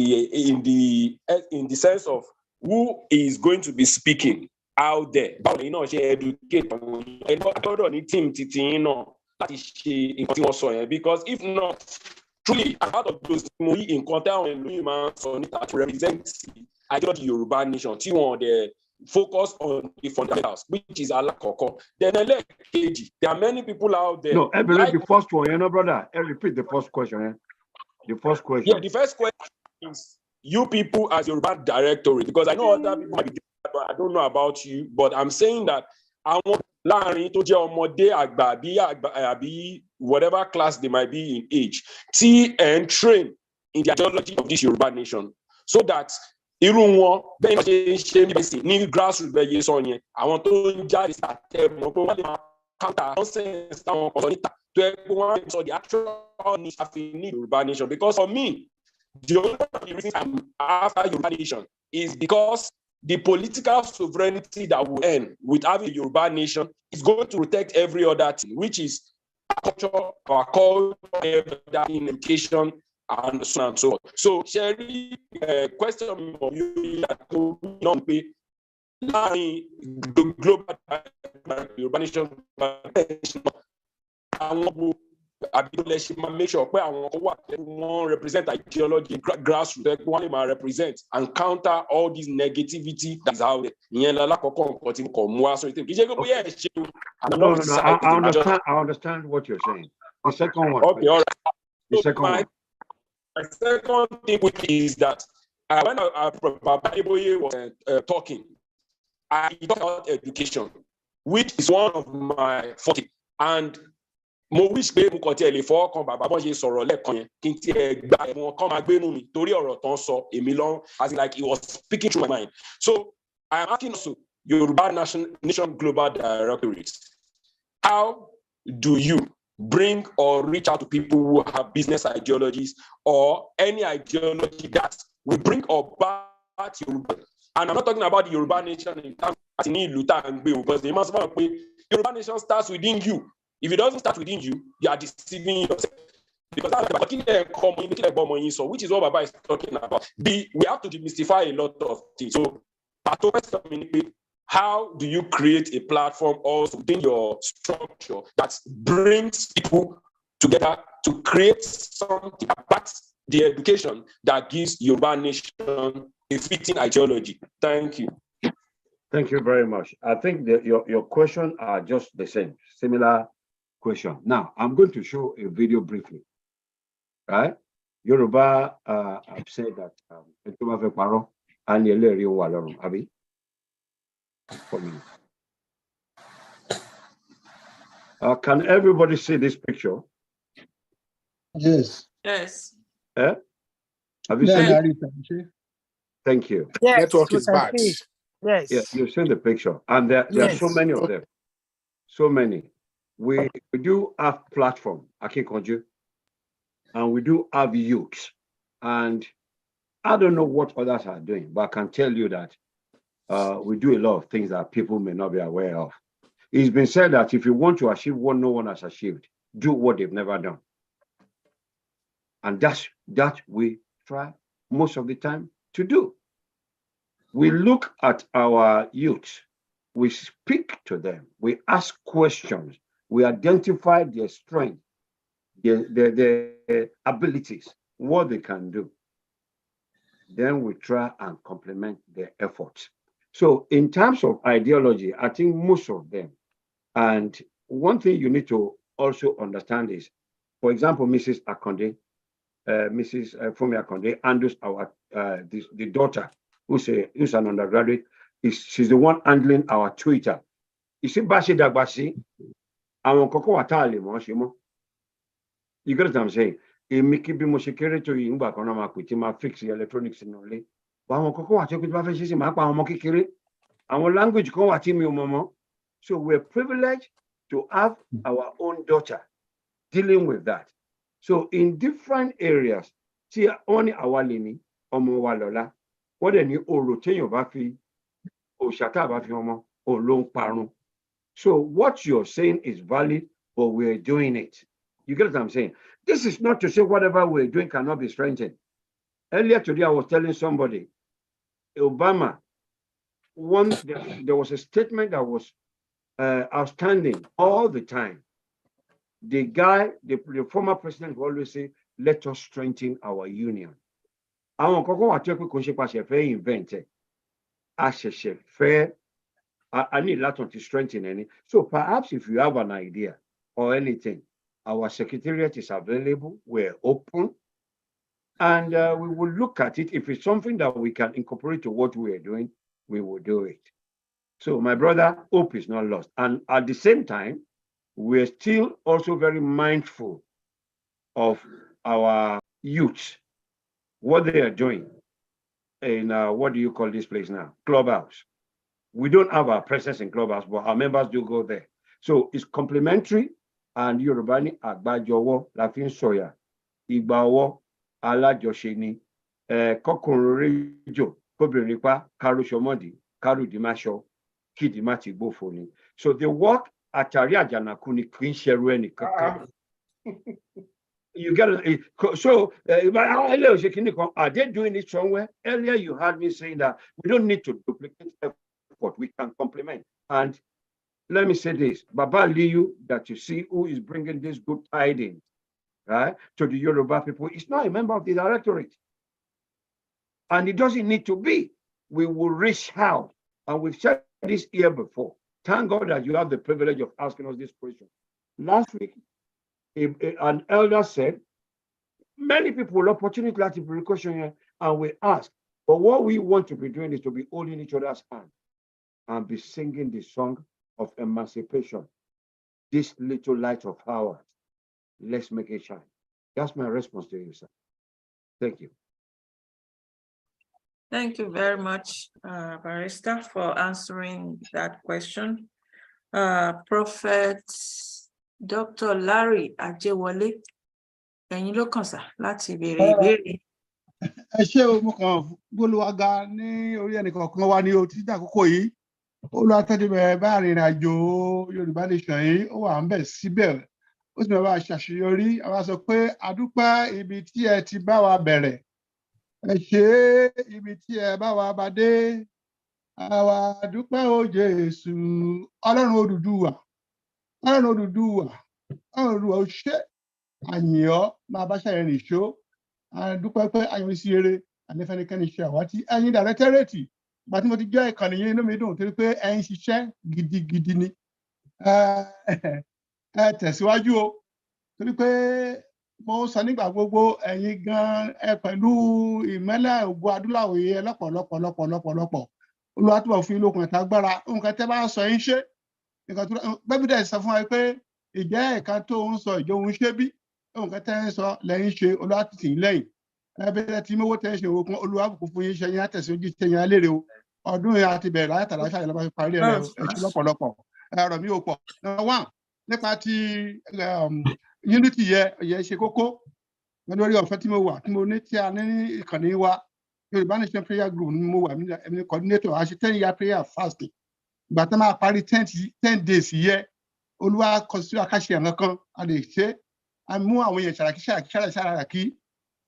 the sense of who is going to be speaking out there? Báwo ni náà ṣe educate àwọn èèyàn gbọ́dọ̀ ní team titi yín náà láti ṣe nǹkan tí wọ́n sọ yẹn, because if not, truly out of those mo rí nǹkan táwọn èèyàn máa ń sọ níta to represent ideology Yoruba nation tí wọ́n dẹ̀ focus on the fundamentals, which is alakoko. Then ẹlẹ́ẹ̀kejì, there are many people out there. No, the first one, brother. Repeat the first question. The first question. Yeah, the first question is you people as Yoruba Directorate, because I know other people might be different, but I don't know about you, but I'm saying that àwọn láàrin tó jẹ́ ọmọdé àgbà àbí whatever class they might be in age, tí and train in the ideology of this Yoruba nation, so that irú wọn bẹ́ẹ̀ ṣe ń ṣe níbi ní grassroots bẹ́ẹ̀ yé sọ yẹn, àwọn tó ń jáde àtẹ̀mọ́ pé wọ́n lè máa counter nonsense táwọn kan sọ níta tó yẹ pé wọ́n á sọ the actual needs àfi ní Yoruba nation. Because for me, the only reason I'm after Yoruba nation is because the political sovereignty that we earn with having a Yoruba nation is going to protect every other thing, which is our culture, in education, and so on and so on. So, Sherry, question of you the global Yoruba nation, make sure one represent ideology grassroots, one represent and counter all this negativity that's out there. I understand what you're saying. The second one. Okay, all right. The second one. My second thing is that when Baba Iboye was talking, I talked about education, which is one of my forte. And mo wish pé mo kàn tiẹ̀ lè fọwọ́ kan bàbá bọ́n ṣe sọ̀rọ̀ lẹ́ẹ̀kan yẹn kí n tiẹ̀ gba ẹ̀wọ̀n kan máa gbénu mi torí ọ̀rọ̀ tán sọ èmi lọ́rùn, as in like it was speaking through my mind. So I am asking also Yoruba Nation Global Directorate, how do you bring or reach out to people who have business ideologies or any ideology that will bring about Yoruba? And I'm not talking about the Yoruba nation in terms of because the Yoruba nation starts within you. If it doesn't start within you, you are deceiving yourself. Because that's which is what Baba is talking about. We have to demystify a lot of things. So, how do you create a platform also within your structure that brings people together to create something about the education that gives Yoruba nation a fitting ideology? Thank you. Thank you very much. I think that your questions are just the same, similar question. Now, I'm going to show a video briefly. Right? Yoruba have said that Abi. 4 minutes. Can everybody see this picture? Yes. Yes. Have you seen it? Thank you. Yes, network is bad. Yes. You've seen the picture. And there are so many of them. So many. we do have platform, Akinkonju, and we do have youth. And I don't know what others are doing, but I can tell you that we do a lot of things that people may not be aware of. It's been said that if you want to achieve what no one has achieved, do what they've never done. And that's that we try most of the time to do. We look at our youth, we speak to them, we ask questions, we identify their strength, their abilities, what they can do. Then we try and complement their efforts. So in terms of ideology, I think most of them, and one thing you need to also understand is, for example, Mrs. Akonde, Mrs. Fumi Akonde handles our the daughter who's an undergraduate. She's the one handling our Twitter. You see, Bashi Dagbasi, àwọn kọ́kọ́ wà tá a lè mọ̀ ṣe mọ́. You get what I'm saying? Èmi kí bí mo ṣe kéré tó yìí ńgbà kan náà máa pè tí máa fix electronics nínú ilé. Àwọn kọ́kọ́ wà tí ó pé tí wọ́n fẹ́ ṣe sí máa pa àwọn ọmọ kékeré. Àwọn language kan wà tí mi ò mọ̀ mọ́. So we're privileged to have our own daughter dealing with that. So in different areas, tí wọ́n ní àwa lè ní ọmọ wa lọ́la, wọ́n dẹ̀ ní orò téèyàn bá fi òòṣà tá a bá fi ọmọ òun ló ń parun. So what you're saying is valid, but we're doing it. You get what I'm saying? This is not to say whatever we're doing cannot be strengthened. Earlier today, I was telling somebody, Obama, there was a statement that was outstanding all the time. The guy, the former president will always say, let us strengthen our union. Àwọn kọ́kọ́ wà tó pé kò ṣe pàṣẹ fẹ́ invent ẹ̀. A ṣẹ̀ṣẹ̀ fẹ́, I need Latin to strengthen any. So perhaps if you have an idea or anything, our secretariat is available, we're open, and we will look at it. If it's something that we can incorporate to what we are doing, we will do it. So my brother, hope is not lost. And at the same time, we're still also very mindful of our youth, what they are doing in, what do you call this place now? Clubhouse. We don't have our presence in Clubhouse, but our members do go there. So it's complementary, and Yoruba ní àgbájọwọ́ la fi ń sọ̀yà, ìgbà ọwọ́ alájọṣe ni, kọ́kùnrin réjò, kóbìnrin pa, kárúṣọmọ́dì, kárùdímáṣọ, kídìmá ti gbófo ni. So the work àtàrí àjànàkú ni kì í ṣẹrú ẹnì kankan. You get it. So, are they doing it somewhere? Earlier, you heard me saying that we don't need to duplicate effort. We can complement. And let me say this, Baba Liu, that you see who is bringing this good tidings, right, to the Yoruba people, is not a member of the directorate. And it doesn't need to be. We will reach out. And we've said this here before. Thank God that you have the privilege of asking us this question. Last week, an elder said, many people opportunity to be question here, and we ask, but what we want to be doing is to be holding each other's hand and be singing the song of emancipation. This little light of ours, let's make it shine. That's my response to you, sir. Thank you. Thank you very much, Barrister, for answering that question. Prophet Dr. Larry Ajewole, ẹ̀yin ló kàn sá láti béèrè ìbéèrè. Ẹ ṣé o, mo kàn gbólúwaga ní orí ẹnìkọ̀ọ̀kan wa ní o títí àkókò yìí. Olùwàtẹ́dùbẹ̀ bá rìnrìn àjò Yorùbá Nation yìí, ó wà ń bẹ̀ síbẹ̀. Ó sì máa bá a ṣàṣeyọrí. Àwa sọ pé a dúpẹ́ ibi tí ẹ ti bá wa bẹ̀rẹ̀. Ẹ ṣé ibi tí ẹ bá wa bá dé. Àwa dúpẹ́ o Jésù, Ọlọ́run Odùduwà, Ọlọ́run Odùduwà, Ọlọ́run Odùduwà ó ṣé. Àyìn ọ́ máa bá ṣàyẹn nìṣó. A dúpẹ́ pé àyìn sí eré, ànífẹ́nikẹ́ni ṣe àwátì. Ẹ̀yin dàrẹ́tẹ́rẹ́tì, ìgbà tí mo ti jẹ́ ìkànnì yìí inú mi dùn torí pé ẹ ń ṣiṣẹ́ gidigidi ni. Ẹ tẹ̀síwájú o, torí pé mo sọ nígbà gbogbo ẹ̀yin gan ẹ pẹ̀lú ìmẹ́lẹ̀ ògo adúláwọ̀ yẹ lọ́pọ̀lọpọ̀. Olúwa túbọ̀ fún yín lókun ẹ̀ta agbára. Nǹkan tẹ́ bá sọ yín ṣe. Nǹkan tó bẹ́bí dẹ̀ sọ fún wa pé ìjẹ́ ẹ̀ka tó ń sọ ìjọ òun ṣé bí. Nǹkan tẹ́ ń sọ lẹ́yìn ṣe Olúwa ti tì í lẹ́yìn. Ẹbí tí mowó tẹ́ ń ṣe òkun Olúwa bùkún fún yín ṣe yín àtẹ̀síwájú ṣe yín alérè o. Ọdún yẹn àti bẹ̀rẹ̀ láyàtàlá ṣàyẹ̀ lọ́ba fi parí ẹ̀rẹ́ o. Ẹ ṣé lọ́pọ̀lọpọ̀. Ẹ̀rọ mi ò pọ̀. Number one, nípa ti unity yẹ ṣe kókó lórí ọ̀fẹ́ tí mo wà tí mo ní tí a ní ìkànnì wa Yorùbá Nation prayer group ni mo wà ní coordinator a ṣe 10-year prayer fasting ìgbà tó máa parí 10 days yẹ Olúwa kọsí àkàṣe ẹ̀ràn kan a lè ṣe a mú àwọn èèyàn ṣàràkí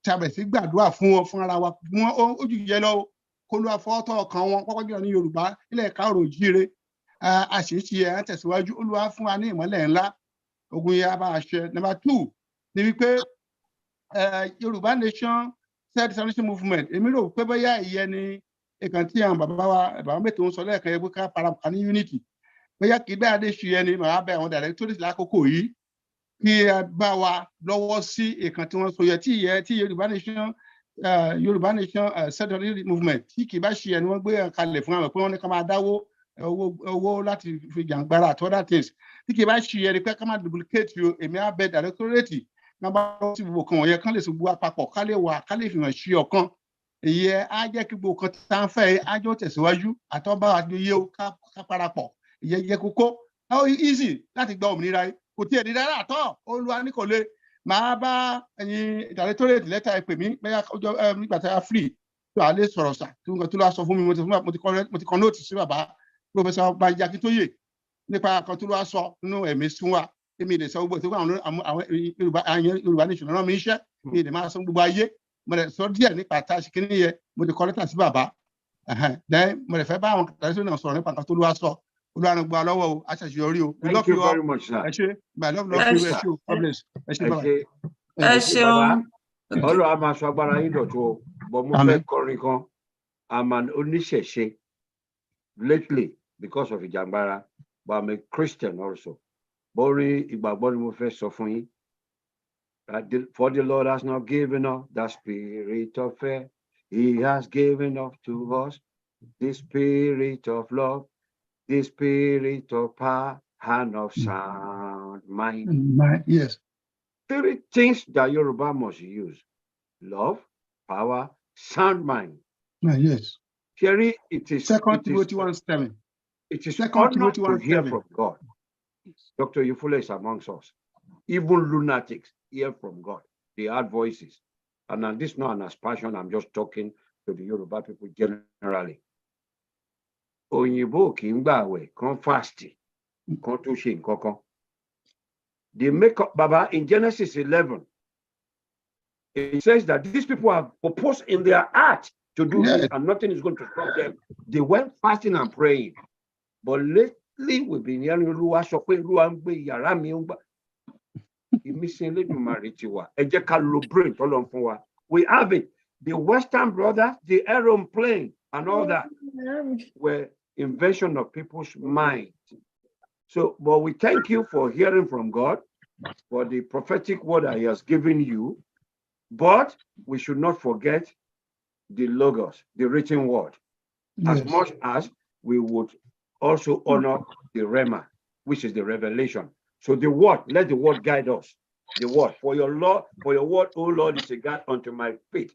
tí a bẹ̀ sí gbàdúrà fún wọn fún ara wa fún wọn ojú yẹ lọ kó ló afọwọ́tọ̀ ọkàn wọn pọ́pọ́ jùlọ ní Yorùbá ilẹ̀ káàrọ̀ òjíire àṣìṣe ẹ̀ tẹ̀síwájú Olúwa fún wa ní ìmọ́lẹ̀ ńlá ogun yẹ abá àṣẹ. Number 2 ni wípé Yorùbá Nation self-determination movement èmi rò pé bóyá ìyẹn ni ìkàn tí àwọn bàbá mẹ́tò ń sọ lẹ́ẹ̀kan yẹ pé ká parapọ̀ ní unity bóyá kì í bẹ́ẹ̀ adé ṣe ẹni màá bẹ àwọn directorate lákòókò yìí kí ẹ bá wa lọ́wọ́ sí ìkàn tí wọ́n sọ yẹ tí Yorùbá Nation self-determination movement tí kì í bá ṣe ẹni wọ́n gbé kalẹ̀ fún àwọn pé wọ́n ní ká máa dáwó owó láti fi jàǹgbára àti other things tí kì í bá ṣe ẹni pé ká máa duplicate èmi á bẹ directorate ká bá lọ sí gbogbo kan wọ̀nyẹn kán lè sì gbogbo àpapọ̀ ká lè wà ká lè fi hàn sí ọ̀kan èyí á jẹ́ kí gbogbo kan tá ń fẹ́ ájọ́ tẹ̀síwájú àtọ́bá àjọyé ká parapọ̀ ìyẹn jẹ́ kókó how easy láti gba òmìnira yìí kò tiẹ̀ ní dára àtọ́ Olúwa ní kò lè máa bá ẹ̀yin directorate lẹ́tà ẹ pè mí bẹ́ẹ̀ ọjọ́ nígbà tí a free tó a lè sọ̀rọ̀ sà tí nǹkan tó lọ́ sọ fún mi mo ti kọ nóòtù sí bàbá Professor Banji Akintoye nípa kan tó lọ́ sọ nínú ẹ̀mí sún wa èmi lè sọ gbogbo tó àwọn Yorùbá Nation rán mi iṣẹ́ mi lè máa sọ gbogbo ayé mo lè sọ díẹ̀ nípa tá a ṣe kíní yẹ mo ti kọ lẹ́tà sí bàbá mo lè fẹ́ bá àwọn kàtàkì náà sọ̀rọ̀ nípa kan tó lọ́ sọ Olúwa gba lọ́wọ́ o aṣàṣeyọrí o. Thank you very much, sir. ẹ ṣé my love you ẹ ṣé o God bless ẹ ṣé bàbá. ẹ ṣeun. Ọlọ́run á máa sọ agbára yín dọ̀tun o but mo fẹ́ kọrin kan I'm an oníṣẹ̀ṣe lately because of ìjàngbara but I'm a Christian also. Borí ìgbàgbọ́ ni mo fẹ́ sọ fún yín. For the Lord has not given us the spirit of fear. He has given us to us the spirit of love, the spirit of power and of sound mind. Yes. 3 things that Yoruba must use: love, power, sound mind. Yes. Sherry, it is 2 Timothy 1:7. It is 2 honor Timothy to hear 1:7. from God. Dr. Yufule is amongst us. Even lunatics hear from God. They have voices. And this is not an aspersion. I'm just talking to the Yoruba people generally. Òyìnbó kì í gbààwẹ̀ kan fast kan tó ṣe nǹkan kan. They make up, Baba, in Genesis 11, it says that these people have proposed in their heart to do this and nothing is going to stop them. They went fasting and praying. But lately, we've been hearing Olúwa sọ pé Olúwa ń gbé yàrá mi ń gbà. Ìmísí Elédùmarè ti wà. Ẹ jẹ́ ká lo brain tọ́lọ́run fún wa. We have it. The Western brothers, the aeroplane and all that were invention of people's mind. So, but we thank you for hearing from God, for the prophetic word that He has given you. But we should not forget the Logos, the written word, as much as we would also honor the Rema, which is the revelation. So the word, let the word guide us. The word, for your word, O Lord, is a guide unto my feet.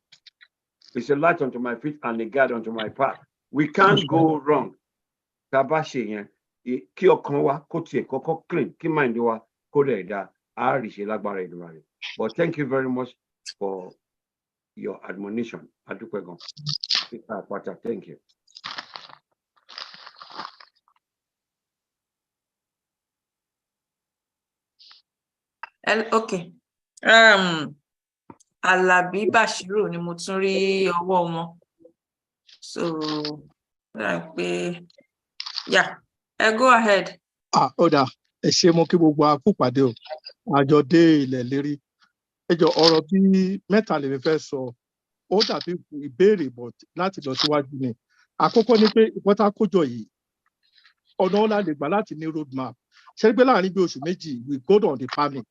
It's a light unto my feet and a guide unto my path. We can't go wrong. Kí ọkàn wa kó tiẹ̀ kọ́kọ́ clean, kí mind wa kó dẹ̀ dá, á rí ṣe lágbára Èdùmàrè. But thank you very much for your admonition. Adúpẹ́ gan. Peter Apata, thank you. Okay. Alabi Bashiru ni mo tún rí ọwọ́ wọn. So, yeah, go ahead. Ọ̀dà ẹ ṣé mo kí gbogbo akúpàdé o, àjọ dé ilẹ̀ lérí. Ẹ jọ̀ọ́ ọ̀rọ̀ tí mẹ́ta lèmi fẹ́ sọ, ó dàbí ìbéèrè but láti lọ síwájú ni. Àkọ́kọ́ ni pé ìpọ́tà kójọ yìí, ọ̀nà ọ̀la lè gbà láti ní road map. Ṣé pé láàrin bí oṣù méjì, we go on the farming.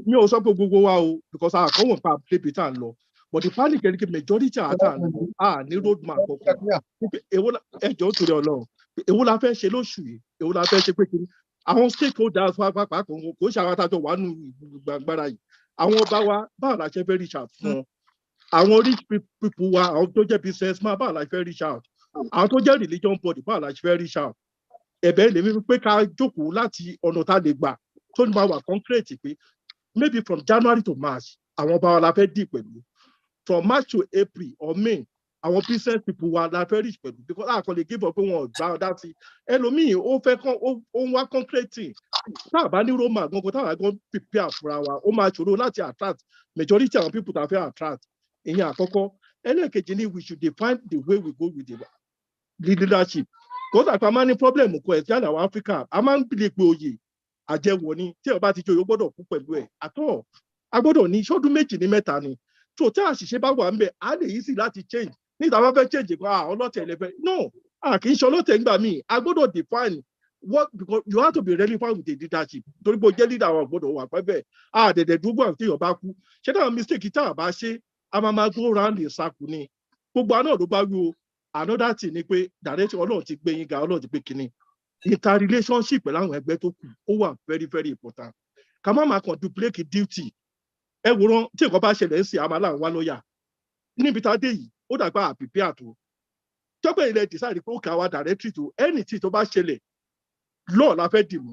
Mi ò sọ pé gbogbo wa o, because our common path débi tá à ń lọ. But the panic is the majority of the time, ní road map kọ̀ọ̀kan. Ẹjọ́ torí Ọlọ́run, èwo la fẹ́ ṣe lóṣù yìí, èwo la fẹ́ ṣe pé kí ni. Àwọn stakeholders pàápàá kò ṣe àwọn àtàjọ wà nù gbàgbára yìí. Àwọn ọba wa báwo la ṣe fẹ́ reach out fún wọn. Àwọn rich people wa, àwọn tó jẹ́ businessman báwo la ṣe fẹ́ reach out. Àwọn tó jẹ́ religion body báwo la ṣe fẹ́ reach out. ẹ̀bẹ̀ lèmi pé ká jókòó láti ọ̀nà tá a lè gbà tó ní máa wà concrete pé maybe from January to March àwọn ọba wa la fẹ́ dì pẹ̀lú from March to April or May our business people were la fẹ́ reach pẹ̀lú because àkọ́ lè give up pé wọn ò gbà ọ̀dá sí ẹlòmíì ó fẹ́ kán ó ń wá concrete thing tá a bá ní Roma gangan tá a gan prepare fúnra wa ó máa ṣòro láti attract majority àwọn people tá a fẹ́ attract ìyẹn àkọ́kọ́ ẹlẹ́ẹ̀kejì ni we should define the way we go with the leadership because àpá máa ní problem kọ ẹ̀ tí àwọn Africa a máa ń gbìlẹ̀ pé oyè àjẹwò ni tí ọba ti jẹ́ oyè gbọ́dọ̀ kú pẹ̀lú ẹ̀ àtọ́ a gbọ́dọ̀ ní ṣọ́dún méjì ní mẹ́ta ni tó tí àṣìṣe bá wà ń bẹ̀ á lè yí sí láti change ní ìta bá fẹ́ change kan ọlọ́tẹ̀ lẹ́fẹ̀ no kì í ṣe ọlọ́tẹ̀ ńgbà míì a gbọ́dọ̀ define what because you have to be relevant with the leadership torí pé o jẹ́ leader àwọn gbọ́dọ̀ wà pẹ́bẹ́ àdẹ̀dẹ̀ dúgbò àti ìyọ̀bá kú ṣé táwọn mistake tá a bá ṣe a máa go round the circle ni gbogbo àná ló bá wí o another thing ni pé direction Ọlọ́run ti gbé yín ga Ọlọ́run ti gbé kínní interrelationship pẹ̀lú àwọn ẹgbẹ́ tó kù ó wà very very important ká má máa kàn duplicate duty ẹ wòran tí nǹkan bá ṣẹlẹ̀ ń sìn àmà láwọn wá lọ́ọ̀yà níbi tá a dé yìí ó dàgbà àpìpì àtò tọ́pẹ́ ilẹ̀ decide pé ó kà wá directory tó anything tó bá ṣẹlẹ̀ law la fẹ́ dì mú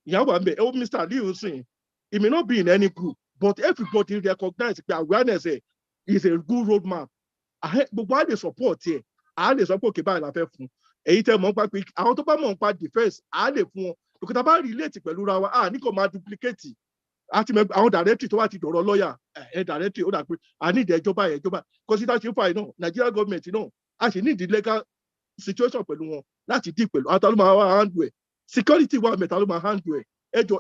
ìyàwó àmì ẹ̀ Mr. Aliyu sìn it may not be in any group but everybody recognize pé awareness is a good road map gbogbo a lè support ẹ̀ a lè sọ pé òkè báyìí la fẹ́ fún èyí tẹ́ mọ̀ ń pa pé àwọn tó bá mọ̀ ń pa defence a lè fún wọn òkè tá a bá relate pẹ̀lú ra wa ní kò máa duplicate àti àwọn directory tó wà ti dọ̀rọ̀ lọ́ọ̀yà directory ó dà pé a ní ìdí ẹjọ́ báyìí consider ṣe fà náà Nigeria government náà a sì ní ìdí legal situation pẹ̀lú wọn láti dì pẹ̀lú àwọn tó máa wá handle ẹ̀ security wà mẹ́ta ló máa handle ẹ̀ ẹjọ́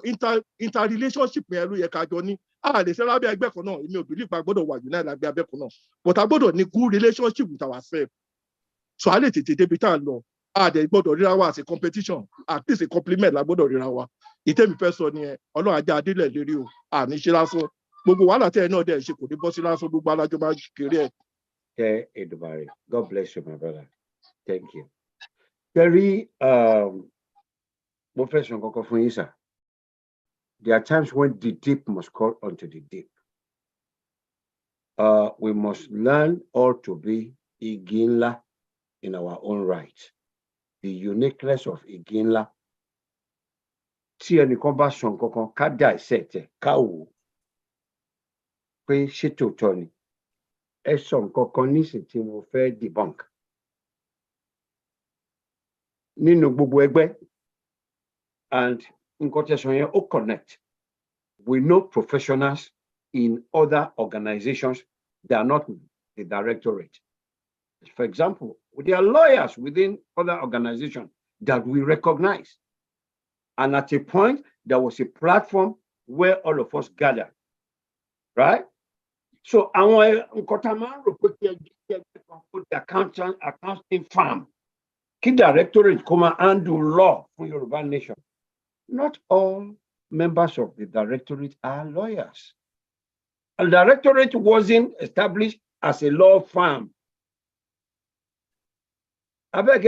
interrelationship yẹn ló yẹ ká jọ ní a lè ṣe lábẹ́ ẹgbẹ́ kan náà èmi ò believe pa gbọ́dọ̀ wà united lábẹ́ ẹgbẹ́ kan náà but a gbọ́dọ̀ ní good relationship with ourselves so a lè tètè débi tá à ń lọ a dẹ̀ gbọ́dọ̀ ríra wa as a competition at least a compliment la gbọ́dọ̀ ríra wa ìtẹ́mi fẹ́ sọ nìyẹn Ọlọ́run ajá adélẹ̀ lérí o àní ṣe lásán gbogbo wàhálà tẹ́ ẹ náà dẹ̀ ṣe kò ní bọ́ sí lásán gbogbo alájọ máa kéré ẹ̀. Edumare, God bless you, my brother. Thank you. Very mo fẹ́ sọ nǹkan kan fún yín sir. There are times when the deep must call unto the deep. We must learn all to be igi ńlá in our own right. The uniqueness of igi ńlá. Tí ẹnìkan bá sọ nǹkan kan ká dissect ẹ̀ ká wò pé ṣé tòótọ́ ni ẹ sọ nǹkan kan nísìnyí tí mo fẹ́ debunk nínú gbogbo ẹgbẹ́ and nǹkan tẹ̀sán yẹn ó connect. We know professionals in other organizations that are not the directorate. For example, there are lawyers within other organizations that we recognize. And at a point, there was a platform where all of us gathered, right? So, àwọn nǹkan tá a máa ń rò pé kí ẹgbẹ́ kan kó the accounting firm kí directorate kó máa handle law fún Yorùbá nation. Not all members of the directorate are lawyers. And the directorate wasn't established as a law firm. I beg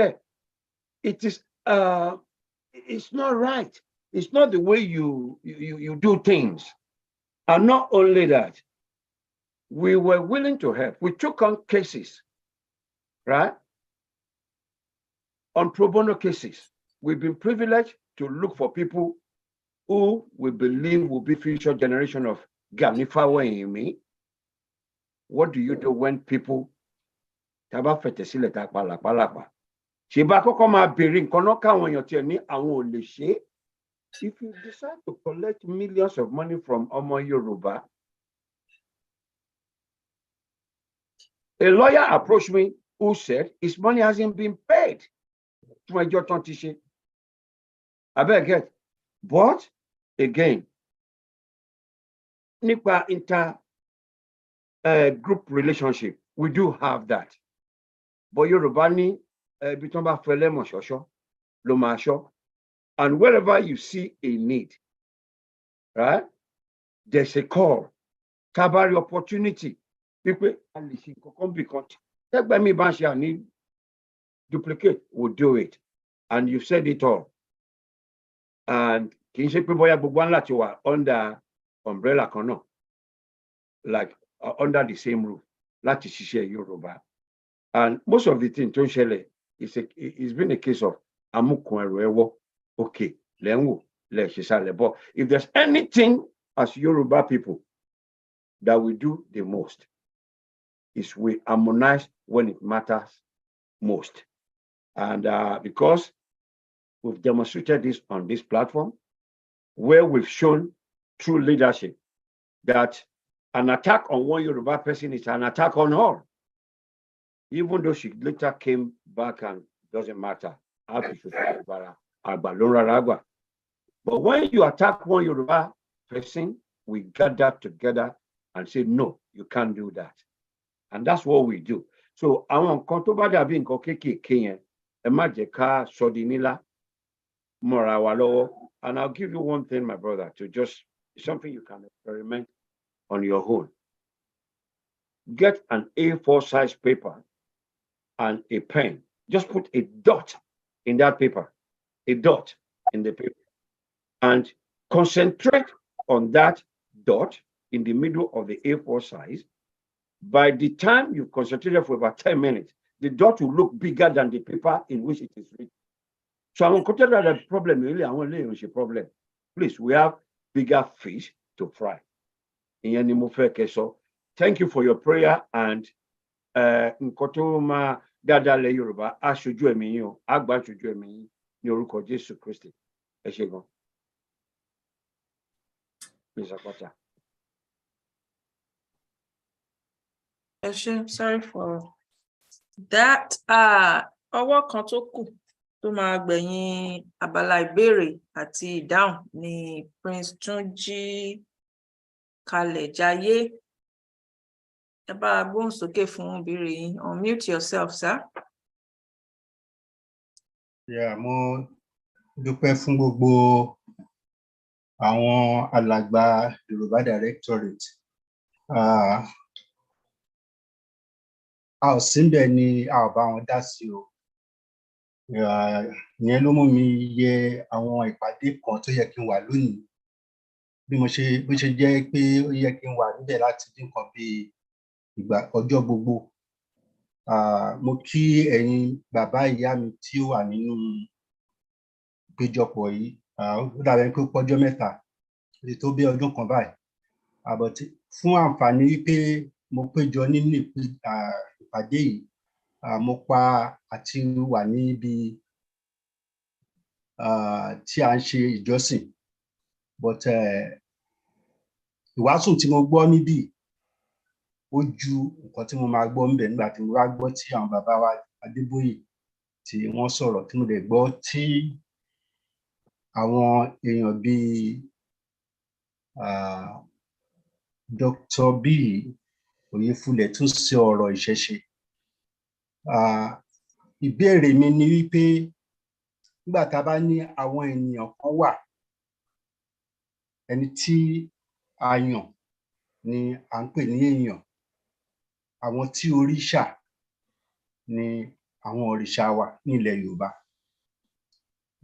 it is it's not right. It's not the way you do things. And not only that, we were willing to help. We took on cases, right? On pro bono cases. We've been privileged to look for people who we believe will be future generation of Ganifawa in me. What do you do when people taba fetesile ta palapalapa? Ṣé kọ́kọ́ máa béèrè nǹkan náà káwọn èèyàn tiẹ̀ ní àwọn ò lè ṣe é. If you decide to collect millions of money from ọmọ Yoruba, a lawyer approached me who said his money hasn't been paid. Fún ẹjọ́ tán ti ṣe. I beg it. But again, nípa group relationship, we do have that. But Yorùbá ní ibi tí wọ́n bá fẹ́ lẹ́mọ̀ ṣọ̀ṣọ́ ló máa ṣọ́. And wherever you see a need, right, there's a call. Tabari opportunity. People take me banshee and need duplicate, we'll do it. And you said it all. And kì í ṣe pé bóyá gbogbo ńlá ti wà under umbrella kan náà, like under the same roof láti ṣiṣẹ́ Yorùbá. And most of the thing tó ń ṣẹlẹ̀ it's been a case of amúkun ẹrù ẹwọ́. okay, let's but if there's anything as Yoruba people that we do the most, is we harmonize when it matters most. And because we've demonstrated this on this platform, where we've shown true leadership, that an attack on one Yoruba person is an attack on all. Even though she later came back and doesn't matter. But when you attack one Yoruba person, we gather together and say, no, you can't do that. And that's what we do. So àwọn nǹkan tó bá dàbí nǹkan kéékèèké yẹn, ẹ má jẹ́ ká sọ di nílá mọ́ra wa lọ́wọ́. And I'll give you one thing, my brother, to just something you can experiment on your own. Get an A4 size paper and a pen. Just put a dot in that paper, a dot in the paper, and concentrate on that dot in the middle of the A4 size. By the time you've concentrated for about 10 minutes, the dot will look bigger than the paper in which it is written. So I'm consider that the problem really, I want to say problem. Please, we have bigger fish to fry. So thank you for your prayer, and Nkotoma Dadale Yoruba, Ashoju Emiyo, Agba Ashoju Emiyo, ní orúkọ Jésù Kristi. Ẹ ṣé gan. Mr. Kwata. Sorry for that. Ọwọ́ kan tó kù tó máa gbẹ̀yìn abala ìbéèrè àti ìdáhùn ni Prince Túnjí Kalẹ̀jayé. Ẹ bá gbóhùn sókè fún ìbéèrè yín. Unmute yourself, sir. Yeah, mo dúpẹ́ fún gbogbo àwọn alàgbà Yorùbá Directorate. A ò síbẹ̀ ni a ò bá wọn dá sí o. Ìyẹn ló mú mi yẹ àwọn ìpàdé kan tó yẹ kí n wà lónìí. Bí mo ṣe jẹ́ pé ó yẹ kí n wà níbẹ̀ láti bí nǹkan bí ìgbà ọjọ́ gbogbo. Mo kí ẹ̀yin bàbá ìyá mi tí ó wà nínú ìpéjọpọ̀ yìí. Ó dàbí pé ó pọ́jọ́ mẹ́ta, ó ti tó bí ọdún kan báyìí. But fún àǹfààní wípé mo péjọ nínú ìpàdé yìí, mo pa àti wà níbi tí a ń ṣe ìjọsìn. But ìwàásù tí mo gbọ́ níbí ó ju nǹkan tí mo máa gbọ́ níbẹ̀ nígbà tí mo bá gbọ́ tí àwọn bàbá wa Adébóyè tí wọ́n sọ̀rọ̀, tí mo dẹ̀ gbọ́ tí àwọn èèyàn bíi Dr. B. Oyèfúlẹ̀ tún sọ ọ̀rọ̀ ìṣẹ̀ṣe. Ìbéèrè mi ni wípé nígbà tá a bá ní àwọn ènìyàn kan wà, ẹni tí a yàn ni à ń pè ní èèyàn. Àwọn tí òrìṣà ni àwọn òrìṣà wa ní ilẹ̀ Yorùbá.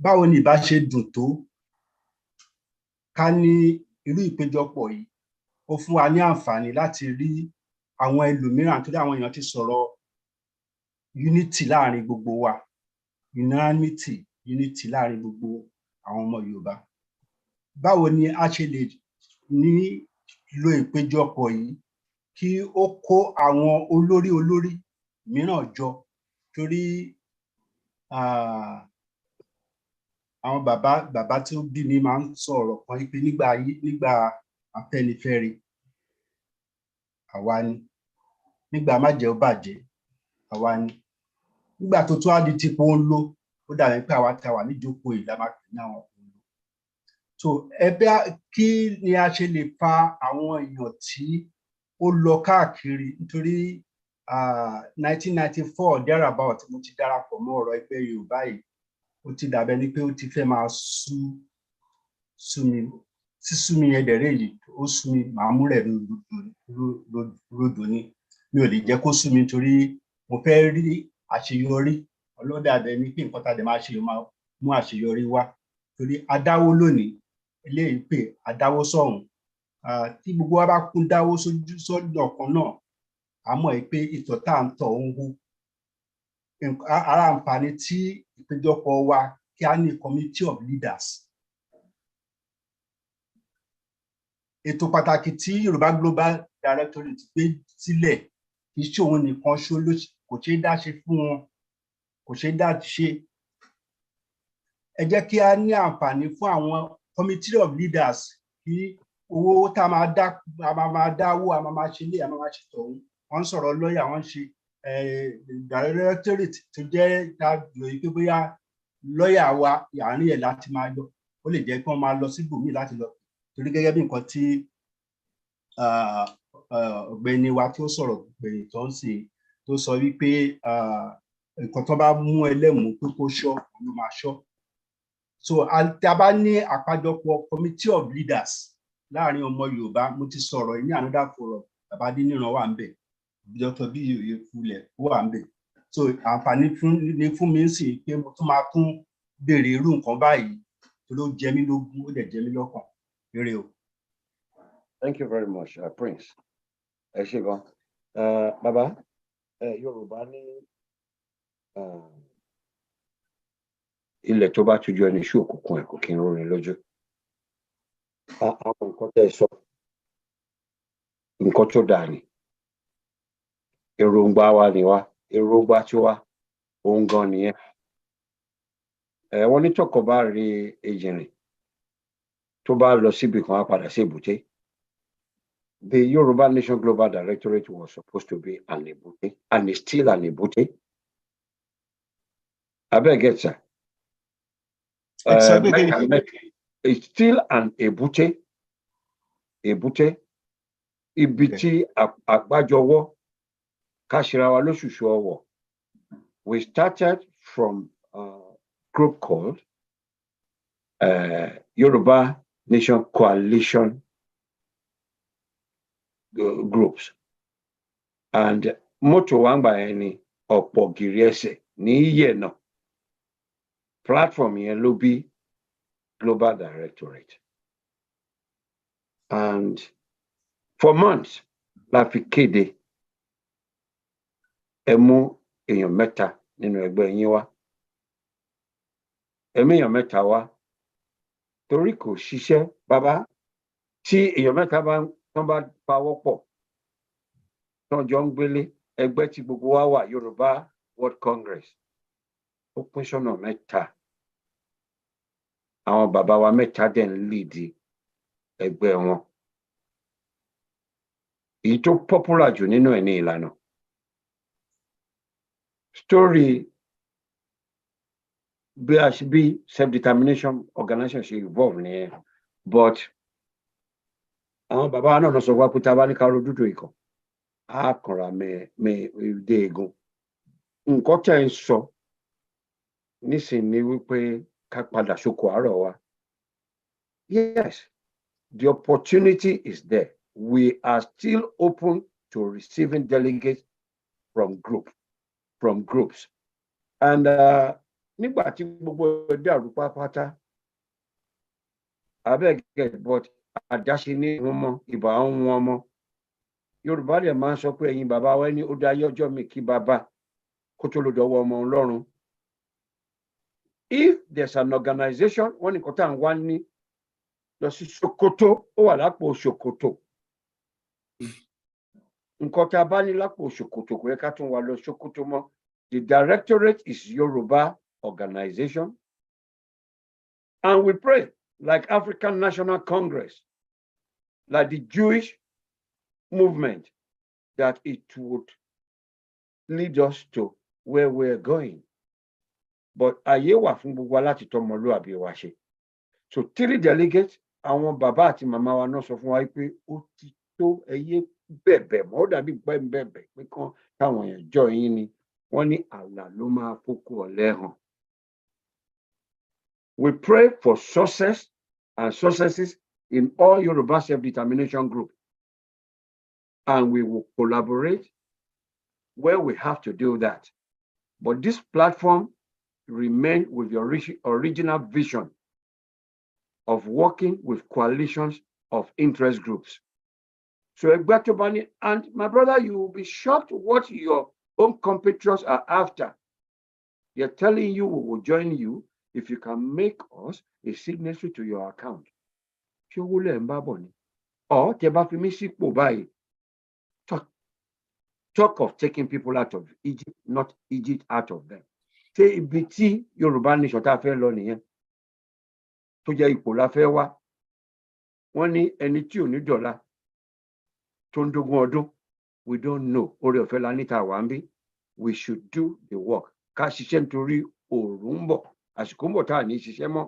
Báwo ni ìbá ṣe dùn tó ká ní irú ìpéjọpọ̀ yìí, ó fún wa ní àǹfààní láti rí àwọn ẹlòmíràn, torí àwọn èèyàn ti sọ̀rọ̀ unity láàrin gbogbo wa, unity láàrin gbogbo àwọn ọmọ Yorùbá. Báwo ni a ṣe lè ní lo ìpéjọpọ̀ yìí kí ó kó àwọn olórí mìíràn jọ, torí àwọn bàbá tí ó bí mi máa ń sọ̀rọ̀ kan pé nígbà Afẹ́nifẹ́re àwa ni, nígbà májẹ̀ ó bàjẹ́ àwa ni, nígbà tó tún á di tipò ń lò ó dàbí pé àwa tá wà níjókòó yìí la máa pè ní àwọn òun lò. So kí ni a ṣe lè fa àwọn èèyàn tí ó lọ káàkiri, nítorí 1994 thereabout mo ti darapọ̀ mọ́ ọ̀rọ̀ ẹgbẹ́ Yorùbá yìí. Ó ti dàbẹ́ ni pé ó ti fẹ́ máa sísú mi yẹn dẹ̀rẹ́ yìí, ó sú mi, màá mú rẹ̀ rodò ni. Mi ò lè jẹ́ kó sú mi nítorí mo fẹ́ rí àṣeyọrí. Ọlọ́dàbẹ̀ ni pé nǹkan tá a dẹ̀ máa ṣe máa mú àṣeyọrí wá, torí adáwó lónìí, eléyìí pé adáwó sọ̀hún. Tí gbogbo wa bá kún dáwó sọ́dọ̀ kan náà, a mọ̀ pé ìtọ̀ tá à ń tọ̀ ń hú. Ara àǹfààní tí ìpéjọpọ̀ wa kí a ní committee of leaders. Ètò pàtàkì tí Yorùbá Global Directorate gbé sílẹ̀ kì í ṣe òun nìkan ṣó ló kò ṣeé dá ṣe fún wọn, kò ṣeé dá ṣe. Ẹ jẹ́ kí a ní àǹfààní fún àwọn committee of leaders kí owó tá a máa dáwó, a máa ṣe lé, a máa ṣe tọ̀hún. Wọ́n ń sọ̀rọ̀ lọ́ọ̀yà, wọ́n ń ṣe directorate tó jẹ́ lóye pé bóyá lọ́ọ̀yà wa àárín ẹ̀ láti máa lọ. Ó lè jẹ́ kí wọ́n máa lọ síbòmíì láti lọ. Torí gẹ́gẹ́ bí nǹkan tí ọ̀gbẹ́ni wa tó sọ̀rọ̀ gbẹ̀yìn tó ń sìn tó sọ wípé nǹkan tó bá mú ẹlẹ́mùú pé kó ṣọ́ ló máa ṣọ́. So tí a bá ní àpájọpọ̀ committee of leaders láàrin ọmọ Yorùbá, mo ti sọ̀rọ̀ ní another forum, bàbá Adéníran wà ń bẹ̀, Dr. bí Oyèfúlẹ̀ wà ń bẹ̀. So àǹfààní fún mi sì pé mo tún máa tún béèrè irú nǹkan báyìí tó ló jẹ mí lógún, ó dẹ̀ jẹ mí lọ́kàn. Ire o. Thank you very much, Prince. Ẹ ṣé gan. Bàbá, Yorùbá ní ilẹ̀ tó bá tujú ẹni ṣú òkùnkùn ẹ̀ kò kí n rórin lójú. Àwọn nǹkan tẹ́ ẹ sọ, nǹkan tó dáa ni. Èròǹgbà wa ni wá, èròǹgbà tí wá, òun gan nìyẹn. Wọ́n ní tọkọ̀ bá rí ejìnrìn tó bá lọ síbi kan á padà sí èbúté. The Yoruba Nation Global Directorate was supposed to be an ebute, and is still an ebute. I beg it, sir. It's still an ebute. Ebute. Ibiti agbajowo. Kashirawa lóṣùṣù ọwọ̀. We started from a group called Yoruba Nation Coalition groups, and motto wangba ẹni ọ̀pọ̀ gìrì ẹsẹ̀ ní yẹ̀ náà. Platform yẹn ló bí Global Directorate, and for months la fi kéde ẹ mú èèyàn mẹ́ta nínú ẹgbẹ́ yín wá, ẹ̀mí èèyàn mẹ́ta wá torí kò ṣiṣẹ́. Bàbá, tí èèyàn mẹ́ta tán bá pawọ́pọ̀ tán jọ ń gbélé, ẹgbẹ́ tí gbogbo wa wà, Yorùbá World Congress, ó pín sọ́nà mẹ́ta. Àwọn bàbá wa mẹ́ta dẹ̀ ń líìdì ẹgbẹ́ wọn. Èyí tó popular jù nínú ẹ̀ ní ìlànà. Story bí self-determination organization ṣe evolve nìyẹn, but àwọn bàbá wa náà sọ wá pé tá a bá ní ká ro dúdú ikọ̀, á kànra dé egun. Nǹkan tẹ́ ń sọ nísìnyí wípé ká padà sóko àárọ̀ wa. Yes, the opportunity is there. We are still open to receiving delegates from groups. And nígbà tí gbogbo ẹgbẹ́ àrùpá pátá, abẹ́gẹ̀ but àdáṣe ní wọn mọ ìbá wọn mọ. Yorùbá dẹ̀ máa ń sọ pé ẹ̀yin bàbá wa ní ó dá yọjọ́ mi kí bàbá kó tó lọ dọwọ́ ọmọ Ọlọ́run. If there's an organization, wọ́n nìkan tá à ń wá ní lọ sí Sokoto, ó wà lápò Sokoto. Nǹkan tá a bá ní lápò Sokoto kò yẹ ká tún wá lọ Sokoto mọ́. The directorate is Yoruba organization, and we pray like African National Congress, like the Jewish movement, that it would lead us to where we're going. But ayé wà fún gbogbo wa láti tọmọlúwàbí wa ṣe. So 3 delegates, àwọn bàbá àti màmá wa náà sọ fún wa pé ó ti tó, ẹyẹ bẹ̀bẹ̀ mọ́, ó dàbí pé ń bẹ̀bẹ̀ pé kán táwọn èèyàn jọ yín ni. Wọ́n ní àlà ló máa fókù ọ̀lẹ hàn. We pray for success and successes in all Yoruba self-determination groups, and we will collaborate where we have to do that. But this platform remains with the original vision of working with coalitions of interest groups. So, Egbatobani, and my brother, you will be shocked what your own compatriots are after. They're telling you we will join you. if you can make us a signatory to your account, ṣé owó lẹ̀ ń bá bọ̀ ni? Or tẹ́ bá fi mí sípò báyìí, talk of taking people out of Egypt, not Egypt out of them. Ṣé ibi tí Yorùbá nation tá a fẹ́ lọ nìyẹn? Tó jẹ́ ipò la fẹ́ wá. Wọ́n ní ẹni tí ò ní dọ̀la tó ń dógún ọdún. We don't know. Oore ọ̀fẹ́ la ní ta wà ń bí. We should do the work. Ká ṣiṣẹ́ nítorí òòrùn ń bọ̀. Àsìkò ń bọ̀ tá à ní ṣiṣẹ́ mọ́.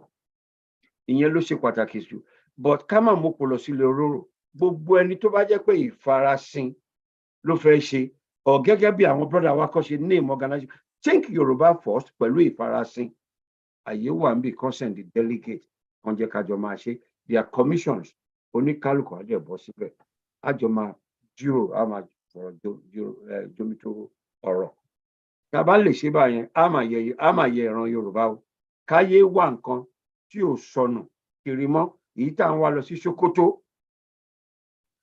Ìyẹn ló ṣe pàtàkì jù. But ká má mú kó lọ sílé olóró. Gbogbo ẹni tó bá jẹ́ pé ìfarasin ló fẹ́ ṣe, or gẹ́gẹ́ bí àwọn brother wa kọ́ ṣe name organization, think Yorùbá first pẹ̀lú ìfarasin. Àyè wà ń bí consent the delegate kan jẹ́ kájọ máa ṣe. Their commissions oníkálùkù àjẹ́ bọ́ síbẹ̀. Àjọ máa jíròrò, á máa fọ̀rọ̀ jomitoro ọ̀rọ̀. Tá a bá lè ṣe báyẹn, á máa yẹ ìran Yorùbá o. Káyé wà nǹkan tí ò sọnù kiri mọ́. Èyí tá à ń wá lọ sí Sokoto,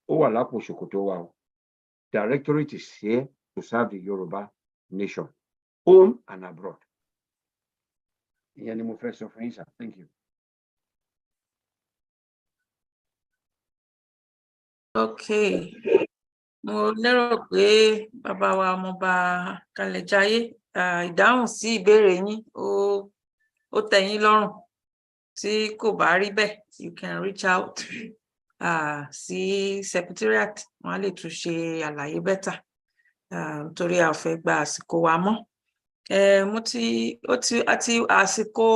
ó wà lápò Sokoto wa o. Directorate is here to serve the Yoruba nation, home and abroad. Ìyẹn ni mo fẹ́ sọ fún yín sir. Thank you. Okay. Mo lérò pé bàbá wa ọmọọba Kalẹ̀jayé ìdáhùn sí ìbéèrè yín ó tẹ́ yín lọ́rùn. Tí kò bá rí bẹ́ẹ̀, you can reach out sí secretariat. Wọ́n á lè tún ṣe àlàyé bẹ́tà torí a ò fẹ́ gba àsìkò wa mọ́. Àti àsìkò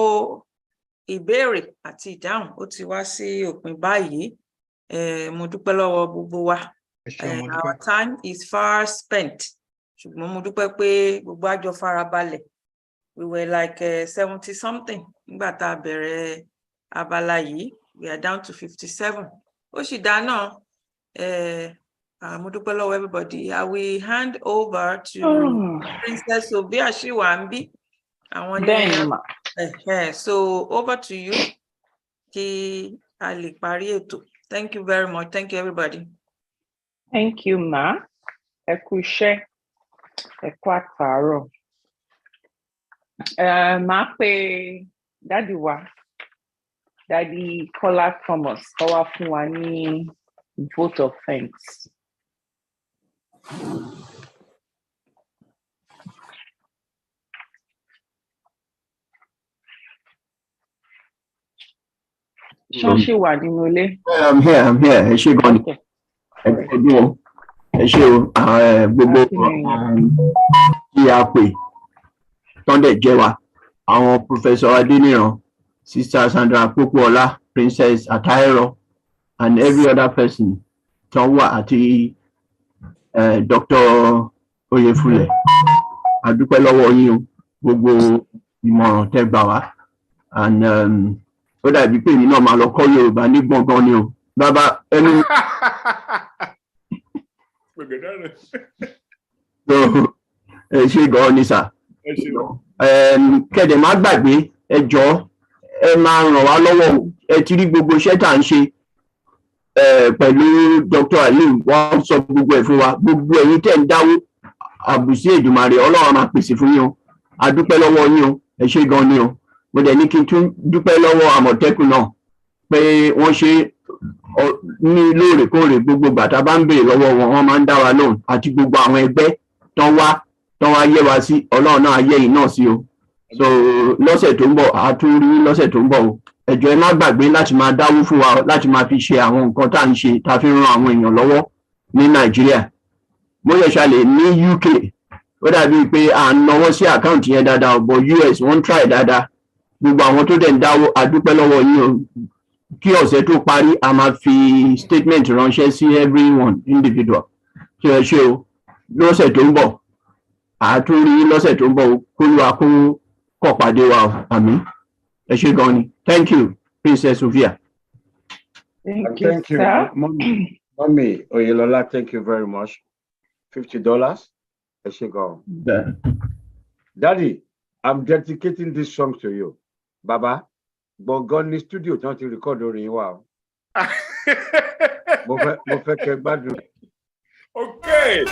ìbéèrè àti ìdáhùn ó ti wá sí òpin báyìí. Mo dúpẹ́ lọ́wọ́ gbogbo wa. Our time is far spent. Ṣùgbọ́n mo dúpẹ́ pé gbogbo àjọ farabalẹ̀. We were like 70 something nígbà tá a bẹ̀rẹ̀ abala yìí. We are down to 57. Ó sì dá náà. Mo dúpẹ́ lọ́wọ́ everybody. I will hand over to Princess Sophia Shiwambi. So over to you. Kí a lè parí ètò. Thank you very much. Thank you, everybody. Thank you, ma. Ẹ kú iṣẹ́. Ẹ kú àtàárọ̀. Màá pe dádì wa, Dádì Kọ́lá Thomas, kó wá fún wa ní vote of thanks. Ṣọ́ọ̀ṣì wà nínú ilé. I'm here. Ẹ ṣé gan ni. Ẹ ṣé o. Gbogbo tí a pè tán dẹ̀ jẹ́ wa. Àwọn Professor Adeniran, Sister Sandra Pokuola, Princess Atairo, and every other person tán wà àti Dr. Oyefule. A dúpẹ́ lọ́wọ́ yín o. Gbogbo ìmọ̀ràn tẹ́ gbà wá. And ó dàbí pé èmi náà máa lọ kọ́ Yorùbá ní gbọ̀ngàn ni o. Bàbá ẹnu. Ẹ ṣé gan ni sà. Kẹ̀dẹ̀ má gbàgbé ẹ jọ̀ọ́ ẹ máa ràn wá lọ́wọ́. Ẹ ti rí gbogbo iṣẹ́ tá à ń ṣe pẹ̀lú Dr. Aliu. Wọ́n sọ gbogbo ẹ̀ fún wa. Gbogbo ẹ̀yin tẹ̀ ń dáwó àbùsí Èdùmàrè Ọlọ́run máa pèsè fún yín o. A dúpẹ́ lọ́wọ́ yín o. Ẹ ṣé gan ni o. Mo dẹ̀ ní kí n tún dúpẹ́ lọ́wọ́ Àmọ̀tẹ́kùn náà pé wọ́n ṣe ní lóòrèkóòrè gbogbo bàtà bá ń béèrè lọ́wọ́ wọn, wọ́n máa ń dá wa lóhùn àti gbogbo àwọn ẹgbẹ́ tán wá yé wa sí. Ọlọ́run náà ayé yìí náà sí o. So lọ́sẹ̀ tó ń bọ̀ a tún rí lọ́sẹ̀ tó ń bọ̀ o. Ẹ jọ̀ọ́ ẹ má gbàgbé láti máa dáwó fún wa láti máa fi ṣe àwọn nǹkan tá à ń ṣe tá a fi ran àwọn èèyàn lọ́wọ́ ní Nàìjíríà. Mo yẹ ṣàlẹ̀ ní UK ó dàbí pé à ń náwó sí àkáǹtì yẹn dáadáa but US wọ́n ń try dáadáa. Gbogbo àwọn tó dẹ̀ ń dáwó a dúpẹ́ lọ́wọ́ yín o. Kí ọ̀sẹ̀ tó parí a máa fi statement ránṣẹ́ sí everyone individual. Ṣé ẹ ṣé o lọ́sẹ̀ tó ń bọ̀ àtúrí lọ́sẹ̀ tó ń bọ̀ kó ló wa kó kọ̀ pàdé wa o. Àmín. Ẹ ṣé gan ni. Thank you Princess Sophia. Thank you, Mommy Oyelola. Thank you very much. $50. Ẹ ṣé gan. Daddy, I'm dedicating this song to you. Baba, gbọ̀ngàn ní studio tí wọ́n ti record orin wa o. Mo fẹ́ kẹ́ gbádùn. Okay.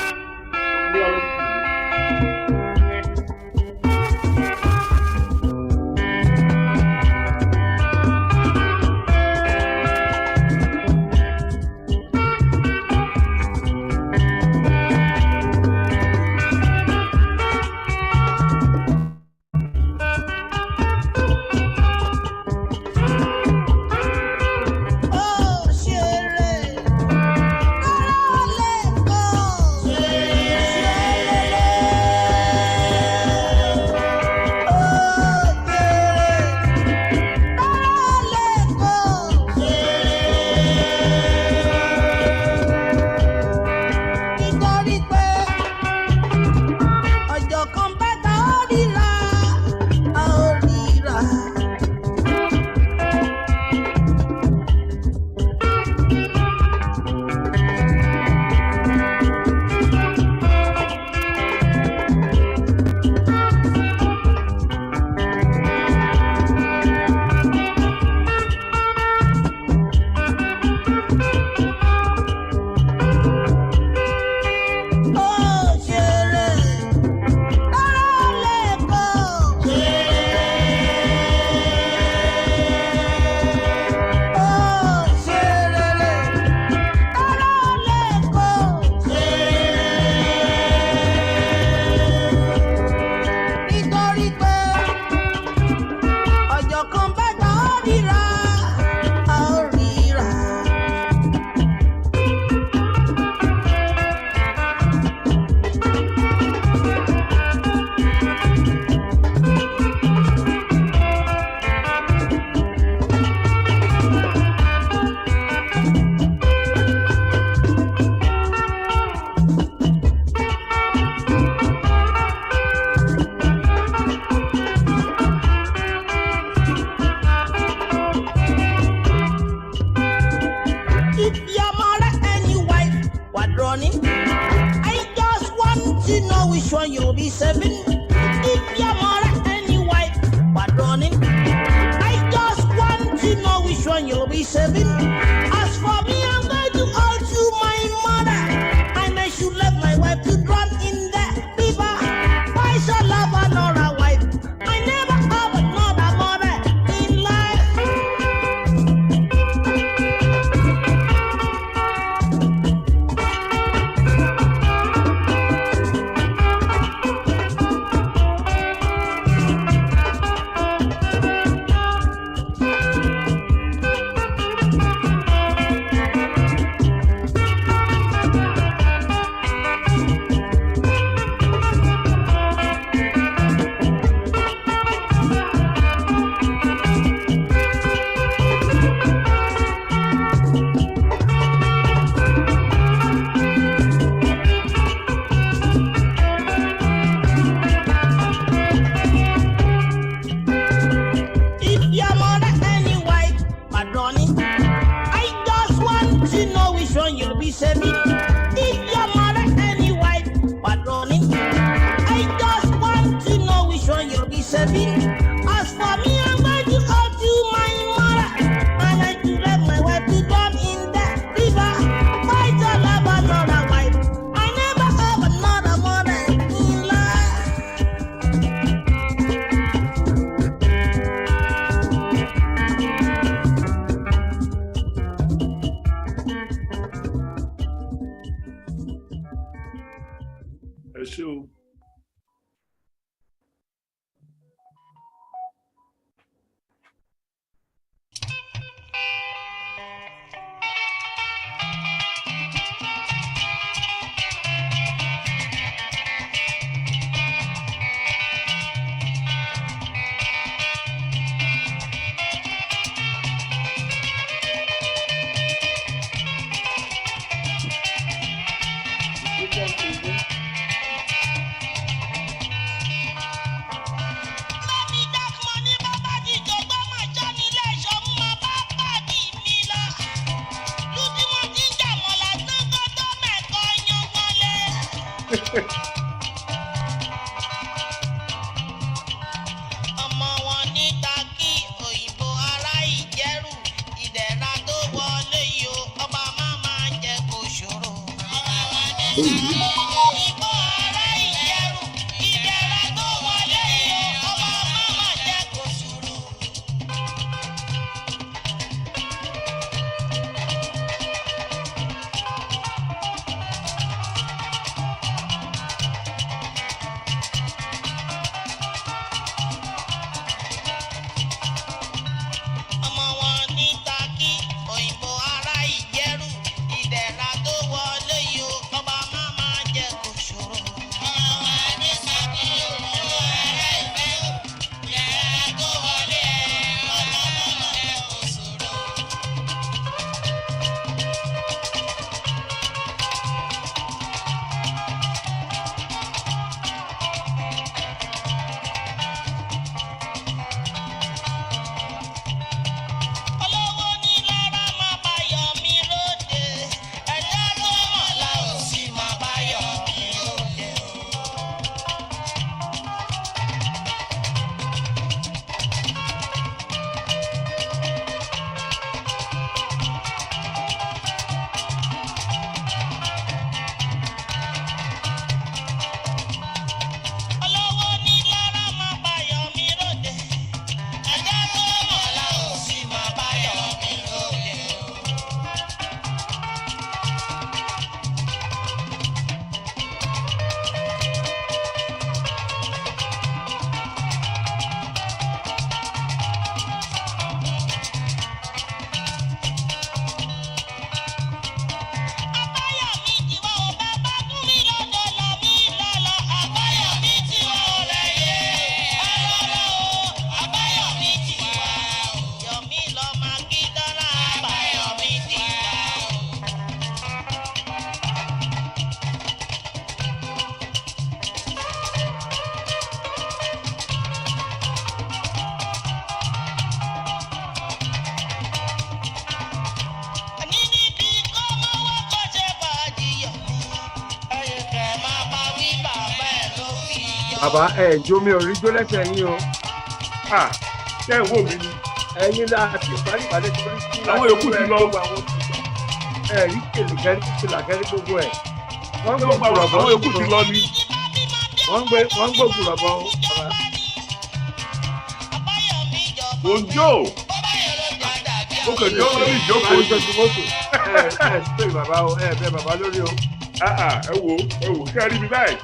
which one you'll be serving. If your mother any wife, but running. I just want to know which one you'll be serving. As for me, I'm going to alter my mother. And I should let my wife to drown in the river. Why shall love another wife? I never have another mother in life. As for me, I'm going to go to my mother, and I to let my wife to drown in the river. Why to love another wife? I never have another mother in life. Sure. Bàbá jó mi ò rí jó lẹ́sẹ̀ yín o. Ṣé ẹ̀ wò mí ni? Ẹ̀yin láti parí ìpàdé tó rí sí. Àwọn yòókù ti lọ. Rí kèlè kẹ́rí kìlà kẹ́rí gbogbo ẹ̀. Wọ́n ń gbógun rọ̀bọ̀. Àwọn yòókù ti lọ ni. Wọ́n ń gbógun rọ̀bọ̀. Òjò. Ó kẹjọ́ lórí ìjókòó. Ṣé bàbá o? Bẹ́ẹ̀ bàbá lórí o. Ẹ wò kí ẹ rí mi báyìí.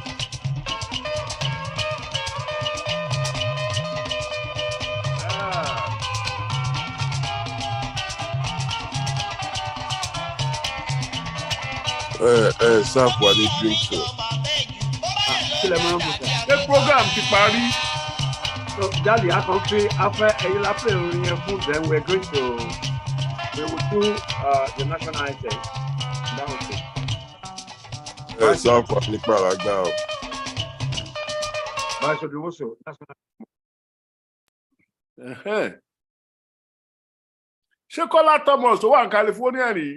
Sáàpù wa ní drink show. Kílẹ̀ máa ń bù sá. Ṣé program ti parí? Daddy, I can play after a play in food, then we're going to we will do the national anthem. That was it. Sáàpù wa ní Paragbá o. Báyọ̀ ṣe wọ́n sọ national. Ṣé Kọ́lá Thomas tó wà ní California rí?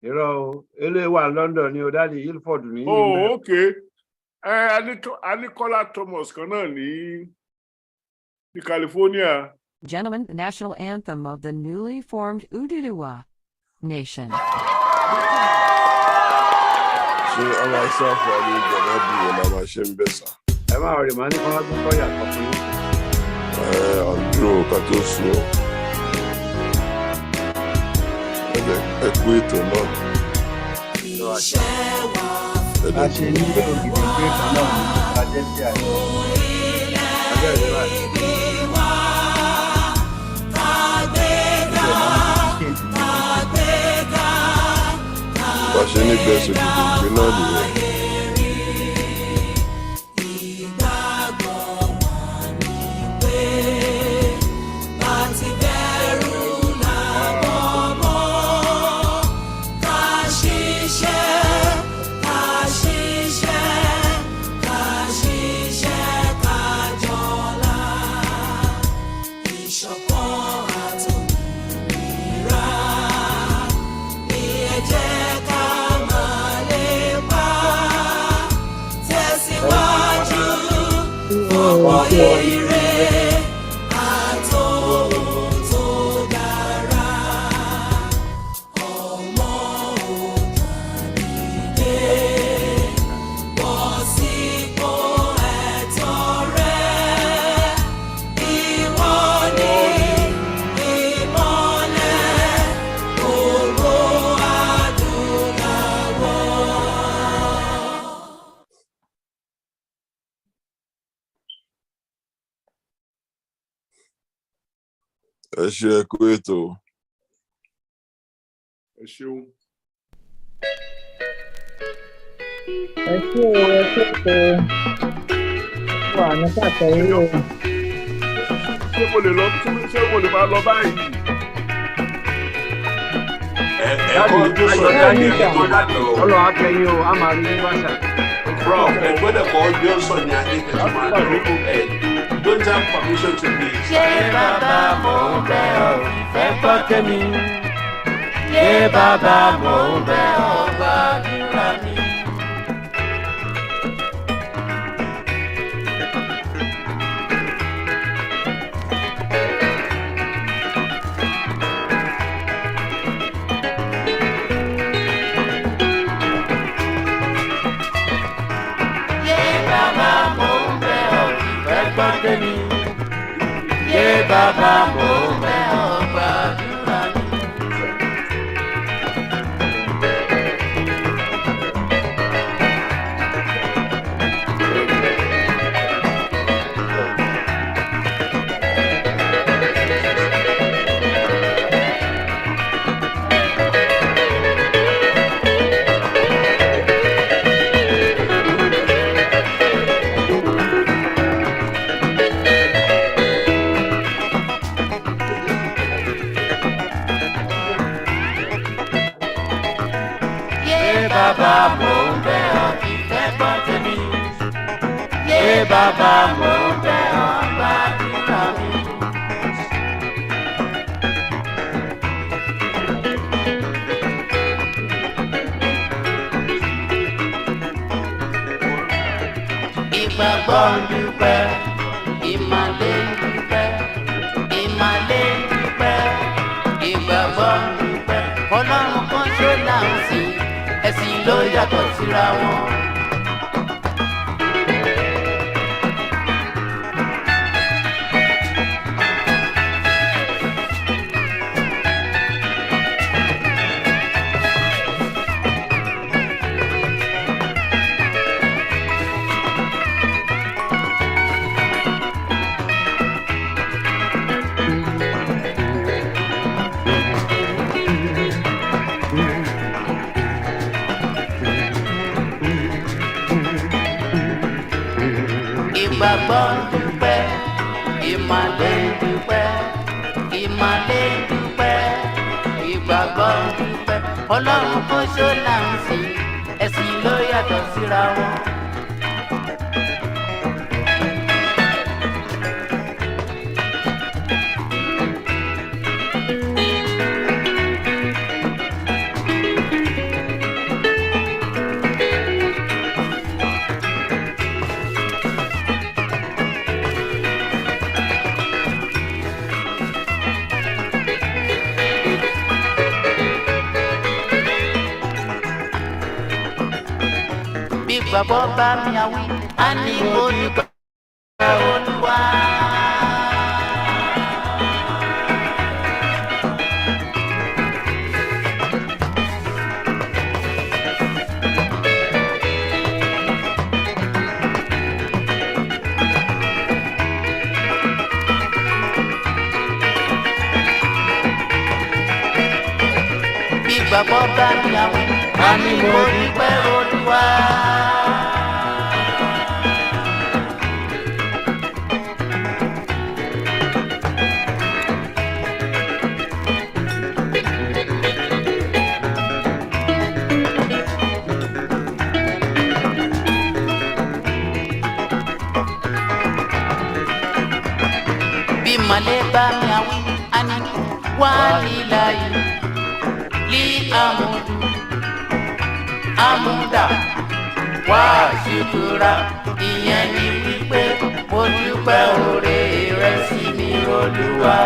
Irọ́ o, eléyìí wà London ni o, Daddy Ilford ní. Oh, okay. A ní Kọ́lá Thomas kan náà ní California. Gentlemen, the national anthem of the newly formed Ududuwa Nation. Ṣé ọmọ Sáàpù wa ní ìjọba bí wọn náà máa ṣe ń bẹ̀ sá? Ẹ máa rí màá ní kọ́lá tó kọ́ yàtọ̀ fún yín. Àdúró ká tó sùn ọ́. Ẹ kú ètò náà. A ṣe ní ògidì gbé kan náà ní Adẹ́sí àyè. Bá ṣe ní bẹ́ẹ̀ sójú ìgbé náà nìyẹn. Ẹ ṣe ẹ kú ètò. Ẹ ṣeun. Ẹ ṣé o, ẹ ṣé o. Wà ní pàtẹ́ yìí o. Ṣé mo lè máa lọ báyìí? Ẹ̀kọ́ ojú sọ ní ayé tó dàgbà o. Ọlọ́run á kẹ́yìn o, a máa rí ní wáṣà. Prof, ẹ̀gbọ́n ẹ̀kọ́ ojú sọ ní ayé tó máa lọ. Don't have permission to be. Ṣé bàbá mò ń bẹ̀ ọ́ ìfẹ́ gbọ́ tèmi? Ṣé bàbá mò ń bẹ̀ ọ́ gbàdúrà mi? Ṣé bàbá mò ń bẹ̀ ọ́ ìfẹ́ gbọ́ tèmi? Ṣé bàbá mò ń bẹ̀ ọ́ gbàdúrà mi? Bàbá mò ń bẹ̀ ọ́ ìfẹ́ gbọ́ tèmi. Ṣé bàbá mò ń bẹ̀ ọ́ gbàdúrà mi? Ìgbàgbọ́ ìgbàgbọ́ ń dúpẹ́ ìmàle ń dúpẹ́ ìmàle ń dúpẹ́ ìgbàgbọ́ ń dúpẹ́ ọlọ́run kan ṣó là ń sìn ẹ̀sìn ló yàtọ̀ síra wọn. ìgbàgbọ́ ń dúpẹ́ ìmàle ń dúpẹ́ ìmàle ń dúpẹ́ ìgbàgbọ́ ń dúpẹ́ ọlọ́run kan ṣó là ń sìn ẹ̀sìn ló yàtọ̀ síra wọn. Bàbá bá mi àwí, a ní mo dúpẹ́ Olúwa. Bí bàbá bá mi àwí, a ní mo dúpẹ́ Olúwa. Male ba mi awi ani walilayi li amudu amuda wa ṣùkúra ìyẹn ni wípé mo dúpẹ́ oore rẹ sí mi Olúwa.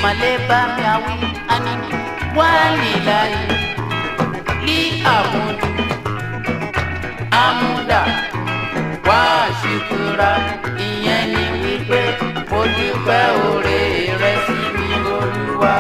Male ba mi awi ani walilayi li amudu amuda wa ṣùkúra ìyẹn ni wípé mo dúpẹ́ oore rẹ sí mi Olúwa.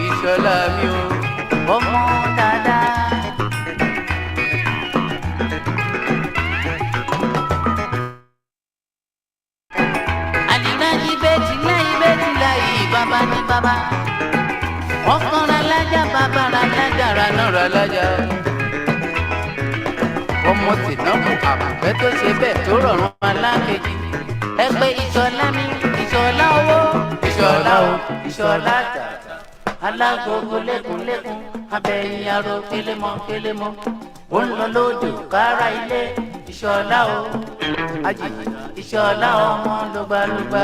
Ìṣọ̀lá mi ò ọmọ dáadáa. Àdìrájì bẹ́ẹ̀tì láyì bàbá ní bàbá. Ọkàn ra lájà bàbá ra lájà ra náà ra lájà. ọmọ tìǹbù àbùfẹ́ tó ṣe bẹ́ẹ̀ tó rọrùn alákejì ẹgbẹ́ ìṣọ̀lá mi ìṣọ̀lá owó ìṣọ̀lá o ìṣọ̀lá tààtà alágbogbo lẹ́kùnlẹ́kùn abẹ́yìn aró kélémọ́ ó ń lọ lódò kára ilé ìṣọ̀lá o àjì ìṣọ̀lá ọmọ lọ́gbàlọ́gbà.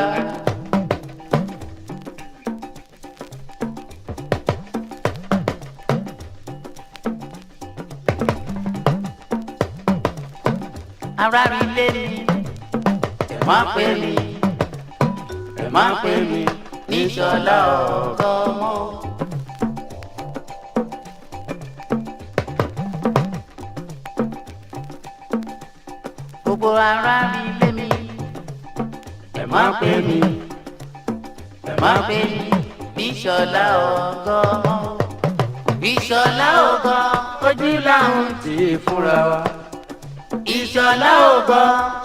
ara mi lé mi ẹ̀ máa pè mí ní ìṣọ̀lá ọkọ ọmọ. gbogbo ara mi lé mi ẹ̀ máa pè mí ní ìṣọ̀lá ọkọ ọmọ. ìṣọ̀lá ọkọ ojú làwọn ti fúnra wa. ìṣọ̀lá ọkọ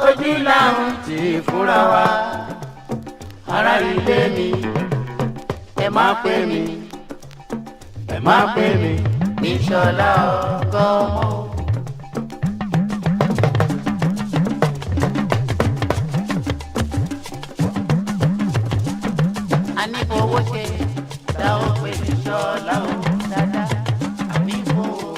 ojú làwọn ti fúnra wa. ara ilé mi ẹ má pè mí ní ìṣọ̀lá ọkọ ọmọ. a ní fowó ṣe dá ó pè ní ìṣọ̀lá o dáadáa àní fowó.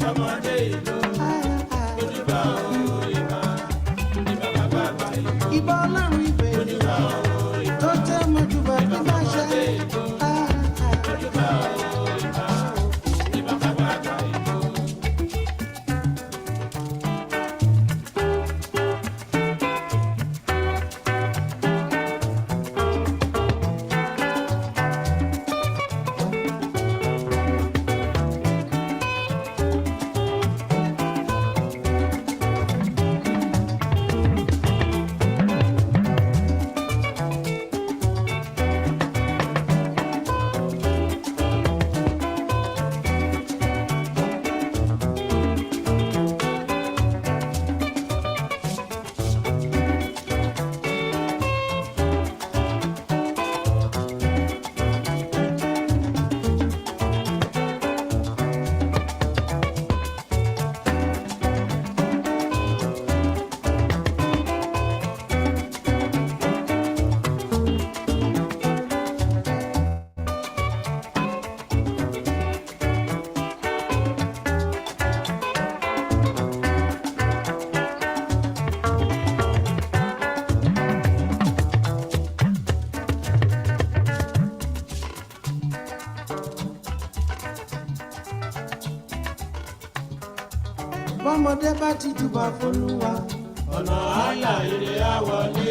fọmọdé ìlú ojúbà o ìbà ìbà bàbá àgbà ìlú. Ìbà ọlọ́run ìbè ojúbà o ìbà tó tẹ́ mọ́júbà bí bá ṣe. Ojúbà o ìbà ìbà bàbá àgbà ìlú. Bọ́mọdé bá ti júbà f'Olúwa, ọ̀nà àlà ire á wọlé.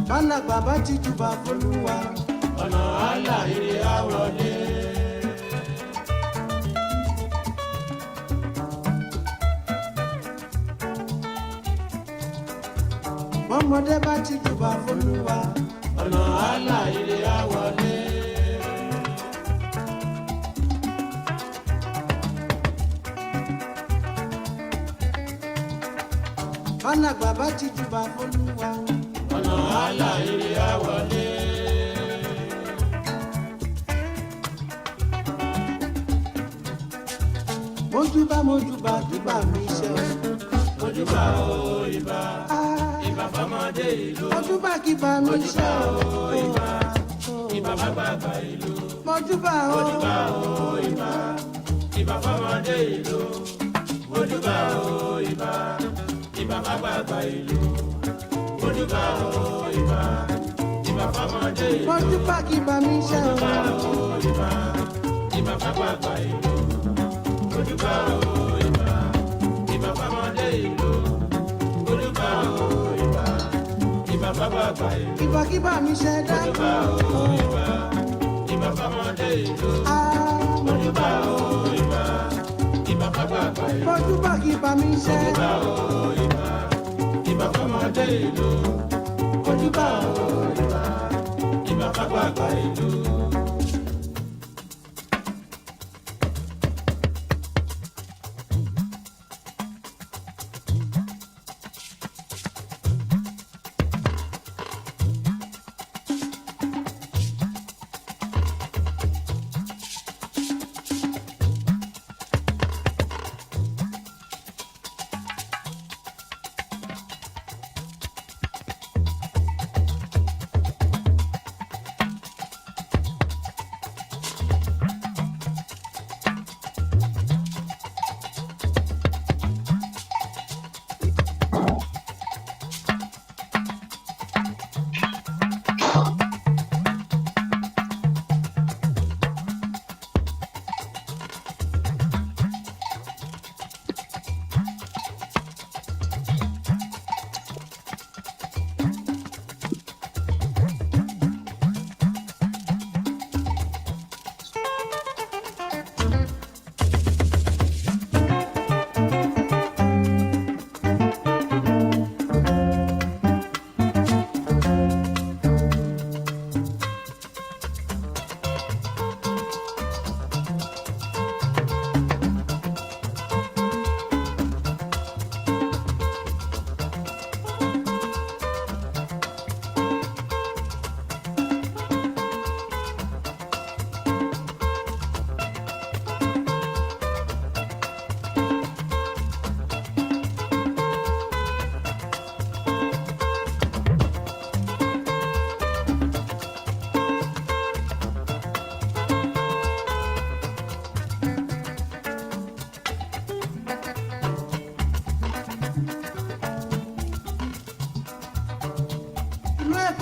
Bálàgbà bá ti júbà f'Olúwa, ọ̀nà àlà ire á wọlé. Bọ́mọdé bá ti júbà f'Olúwa, ọ̀nà àlà ire á wọlé. Bálàgbà bá ti júbà f'Olúwa, ọ̀nà àlà ire á wọlé. Mojúbà júbà mi ṣe o. Mojúbà o ìbà ìbà fọmọdé ìlú. Mojúbà kí bá mi ṣe o ìbà ìbà bàbá ìlú. Mojúbà o ìbà ìbà fọmọdé ìlú. Mojúbà o ìbà ìbà bàbá ìlú. Mojúbà o ìbà ìbà fọmọdé ìlú. Mojúbà kí bá mi ṣe o. Mojúbà o ìbà ìbà bàbá ìlú. Mojúbà o ìbà ìbà fọmọdé ìlú. Mojúbà o ìbà ìbà bàbá ìlú. Ìbà kí bá mi ṣe dá. Mojúbà o ìbà ìbà fọmọdé ìlú. Mojúbà o ìbà ìbà bàbá ìlú. Mojúbà kí bá mi ṣe. Mojúbà o ìbà ìbà fọmọdé ìlú. Mojúbà o ìbà ìbà bàbá ìlú.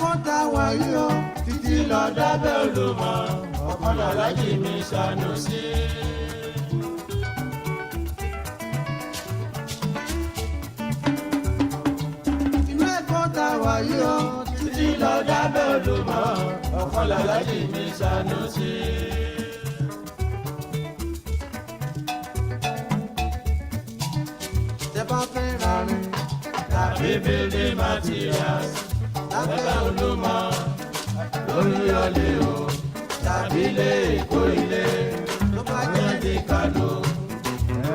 ẹ̀kọ́ tá a wà yìí o títí lọ dábẹ́ Olúmọ ọ̀kan làlájì mi Sanusi. inú ẹ̀kọ́ tá a wà yìí o títí lọ dábẹ́ Olúmọ ọ̀kan làlájì mi Sanusi. tẹ́ bá fẹ́ ra rìn tàbí building materials lábẹ́ Olúmọ Olúyọ̀lé o tàbí ilé Èkó ilé tó bá jẹ́ ní Kánò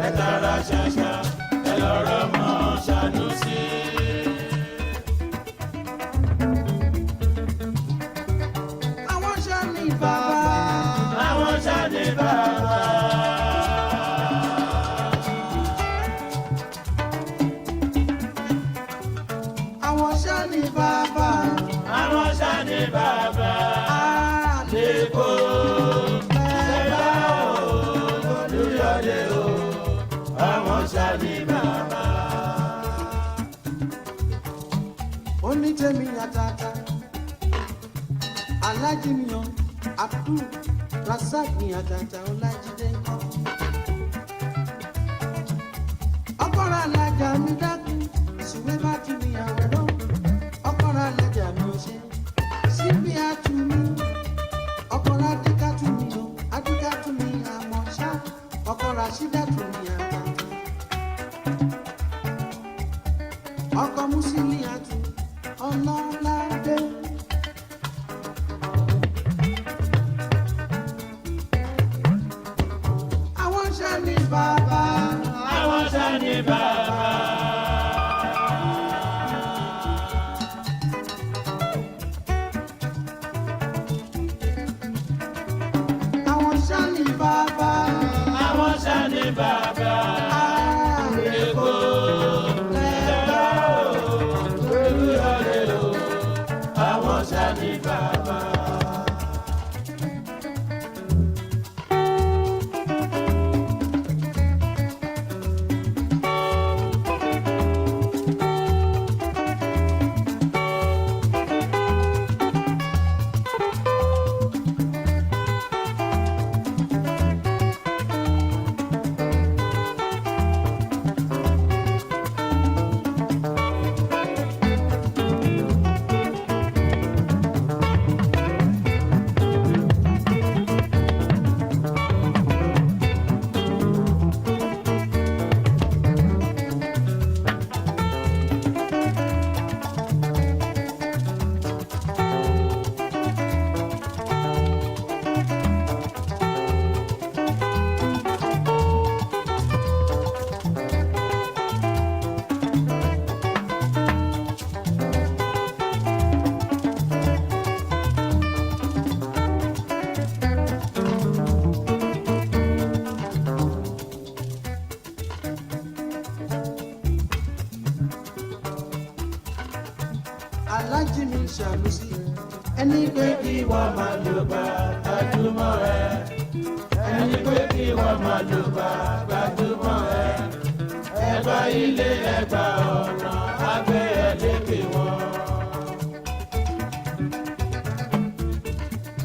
ẹ tara ṣàṣà ẹ lọ́rọ̀ mọ́ Sanusi. àwọn ṣá ní bàbá àwọn ṣá ní bàbá. àwọn ṣá ní bàbá àwọn ṣá ní bàbá lẹ́kọ̀ọ́ lẹ́bà Olúyọ̀lé o àwọn ṣá ní bàbá. onítẹ̀mí àtàtà Aláàjì mi yan Abdul Rasaq ní àtàtà Ọlájídé ńkọ́ ọkọ̀rọ̀ alájà mi dákú ìsúwé bá tún ní àwẹ̀ náà ọkọ̀rọ̀ alájà mi ò ṣe síbi àtúnmí ọkọ̀rọ̀ adíkà tún ní o adíkà tún ní àmọ́ ṣá ọkọ̀rọ̀ àṣídà tún ní àtàtà ọkọ̀ Musili àtú Ọlọ́ládé. àwọn ṣá ní bàbá àwọn ṣá ní bàbá. àwọn ṣá ní bàbá àwọn ṣá ní bàbá. Èkó lẹ́bà Olúyọ̀lé o àwọn ṣá ní bàbá. Aláàjì mi Sanusi ẹni pé kí wọ́n máa lò bá gbajúmọ̀ ẹ ẹni pé kí wọ́n máa lò bá gbajúmọ̀ ẹ ẹgbà ilé ẹgbà ọ̀nà abẹ́ ẹ̀lẹ́kè wọn.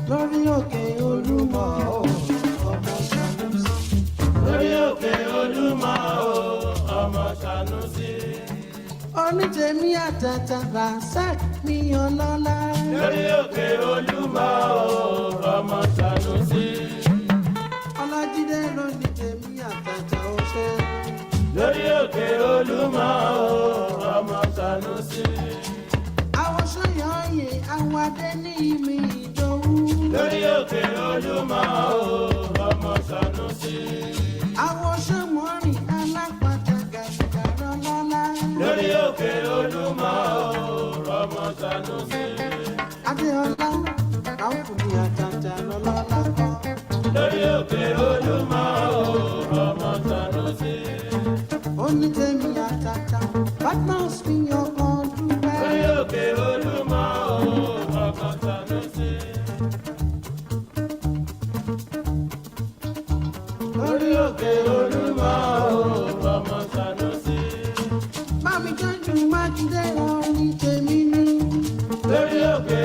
lórí òkè Olúmọ ọmọ Sanusi lórí òkè Olúmọ ọmọ Sanusi. onítẹ̀mí àtàtà Rasaq ní ọlọ́lá. lórí òkè Olúmọ ọmọ Sanusi. Ọlájídé ló ní tẹ̀mí àtàtà ọ̀ṣẹ́. lórí òkè Olúmọ ọmọ Sanusi. àwọn sọyọ̀ọ́yè àwọn adé ní ìmì Ìdòwú. lórí òkè Olúmọ ọmọ Sanusi. àwọn sọmọrin alápàtà gàdúgàdú lọ́lá. lórí òkè Olúmọ ọmọ Sanusi. Adéọlá àwọn kùnú àtàtà lọ́lọ́lá kọ́. lórí òkè Olúmọ ọmọ Sanusi. onítẹ̀mí àtàtà Badmus fi ọkàn dúpẹ́. lórí òkè Olúmọ ọmọ Sanusi. lórí òkè Olúmọ ọmọ Sanusi. Mámi tọ́jú Mákindé orin tèmi ní. lórí òkè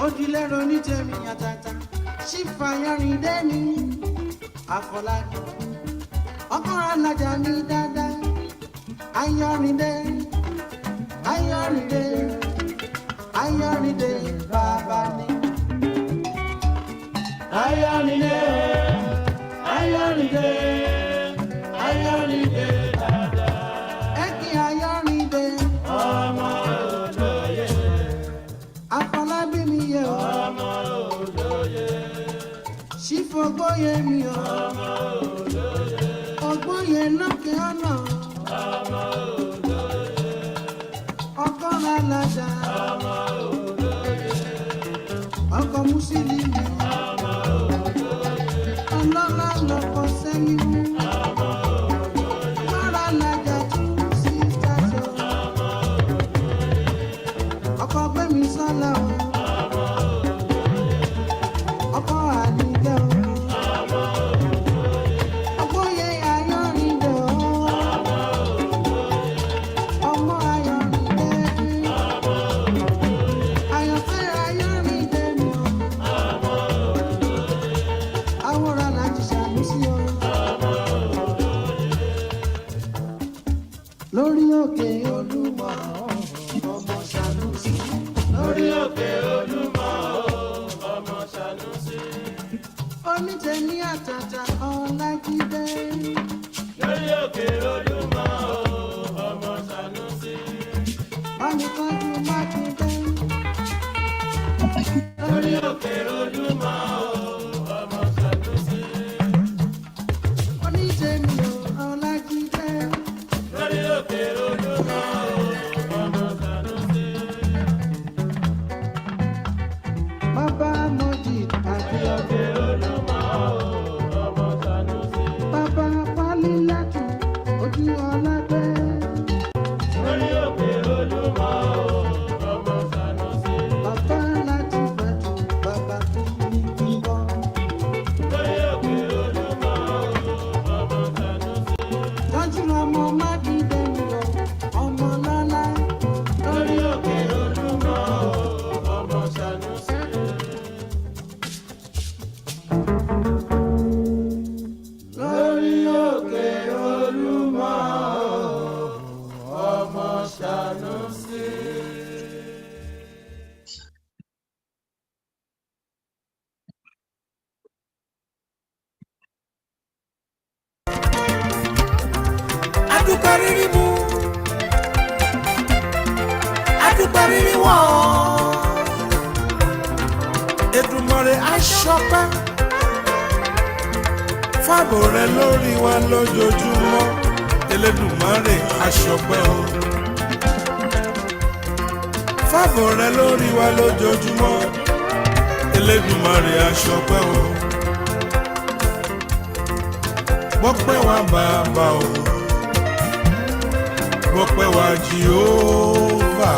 Ojúlérò ní tèmi àtàtà ṣífàyàrìndé mi Àfọlábí ọkọ alájà mi dáadáa ayọ̀rìndé ayọ̀rìndé ayọ̀rìndé bàbá ni ayọ̀rìndé ayọ̀rìndé ayọ̀rìndé dáadáa ẹkí ayọ̀rìndé ọmọ olóye Àfọlábí mi yẹ ọmọ olóye ṣífọgbóyè mi ọmọ olóye ọgbóyè lókè ọ̀nà ọmọ olóye ọkọ alájà ọmọ olóye ọkọ Mùsùlùmí ọmọ olóye ọlọ́lá lọkọ sẹ́yìn mú ọmọ olóye mọ́ra alájà tún sí ìtajà ọmọ olóye ọkọ gbẹ̀mí sọ́lá o ọmọ olóye ọkọ àníkẹ́ o ọmọ olóye ọgbóyè ayọ̀rìndé o ọmọ olóye ọmọ ayọ̀rìndé ọmọ olóye àyànfẹ́ ayọ̀rìndé mi o ọmọ olóye àwòrán láti ṣàmúsí o ọmọ olóye lórí òkè Olúmọ ọmọ Ṣànúsí lórí òkè Olúmọ ọmọ Ṣànúsí onítẹ̀mí àtàtà Ọlájídé lórí òkè Olúmọ ọmọ Ṣànúsí ọnìkanjú Mákindé lórí òkè Olúmọ ọmọ Ṣànúsí onítẹ̀mí Ọlájídé lórí òkè Olúmọ ọmọ Ṣànúsí bàbá Mojì àti òkè Olúmọ ọmọ Ṣànúsí bàbá Pálílátù ojú ọlágbé lórí òkè Olúmọ ọmọ Ṣànúsí bàbá láti bàtú bàbá ní bíbọ lórí òkè Olúmọ ọmọ Ṣànúsí tọ́jú ọmọ Mákindé mi o ọmọ lọ́lá lórí òkè Olúmọ ọmọ Ṣànúsí. Lórí òkè Olúmọ ọmọ Ṣànúsí. Adúpẹ́ rírí mú, adúpẹ́ rírí wọ̀, Èdùmàrè aṣọpẹ́ fáàbò rẹ lórí wa lójoojúmọ́, Elédùmarè aṣọpẹ́ o. Fáàbò rẹ lórí wa lójoojúmọ́, Elédùmarè aṣọpẹ́ o. Gbọ́pẹ́ wa bàbá o, gbọ́pẹ́ wa Jèhófà.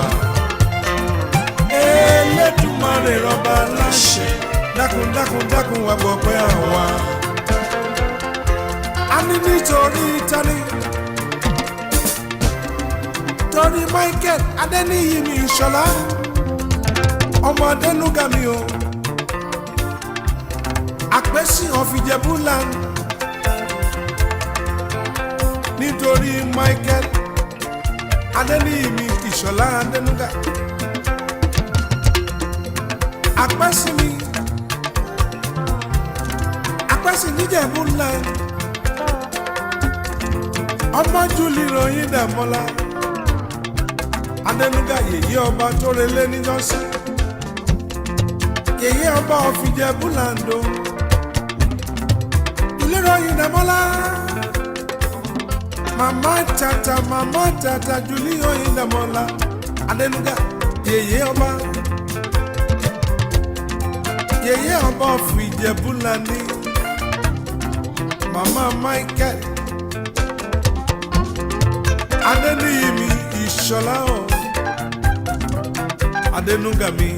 Elédùmarè rọba láṣẹ, dákun dákun dákun wa gbọ́pẹ́ àwa. A ní nítorí tani, torí Michael Adéníyì mi Ìṣọ̀lá, ọmọ Adénúgà mi o, àpèsè ọ̀fìjẹ̀búlà. Nítorí Michael Adéníyì mi Ìṣọ̀lá Adénúgà, àpèsè mi, àpèsè níjẹ̀búlà. Ọmọ Júlì ròyìn Dàmọ́lá Adénúgà yèyé ọba tó relé níjọ́sí, yèyé ọba ọ̀fìjẹ̀búlàndó ilé ròyìn Dàmọ́lá. Mama tata Júlì ròyìn Dàmọ́lá Adénúgà yèyé ọba ọ̀fìjẹ̀búlàní. Mama Michael Adéníyì mi Ìṣọ̀lá o, Adénúgà mi.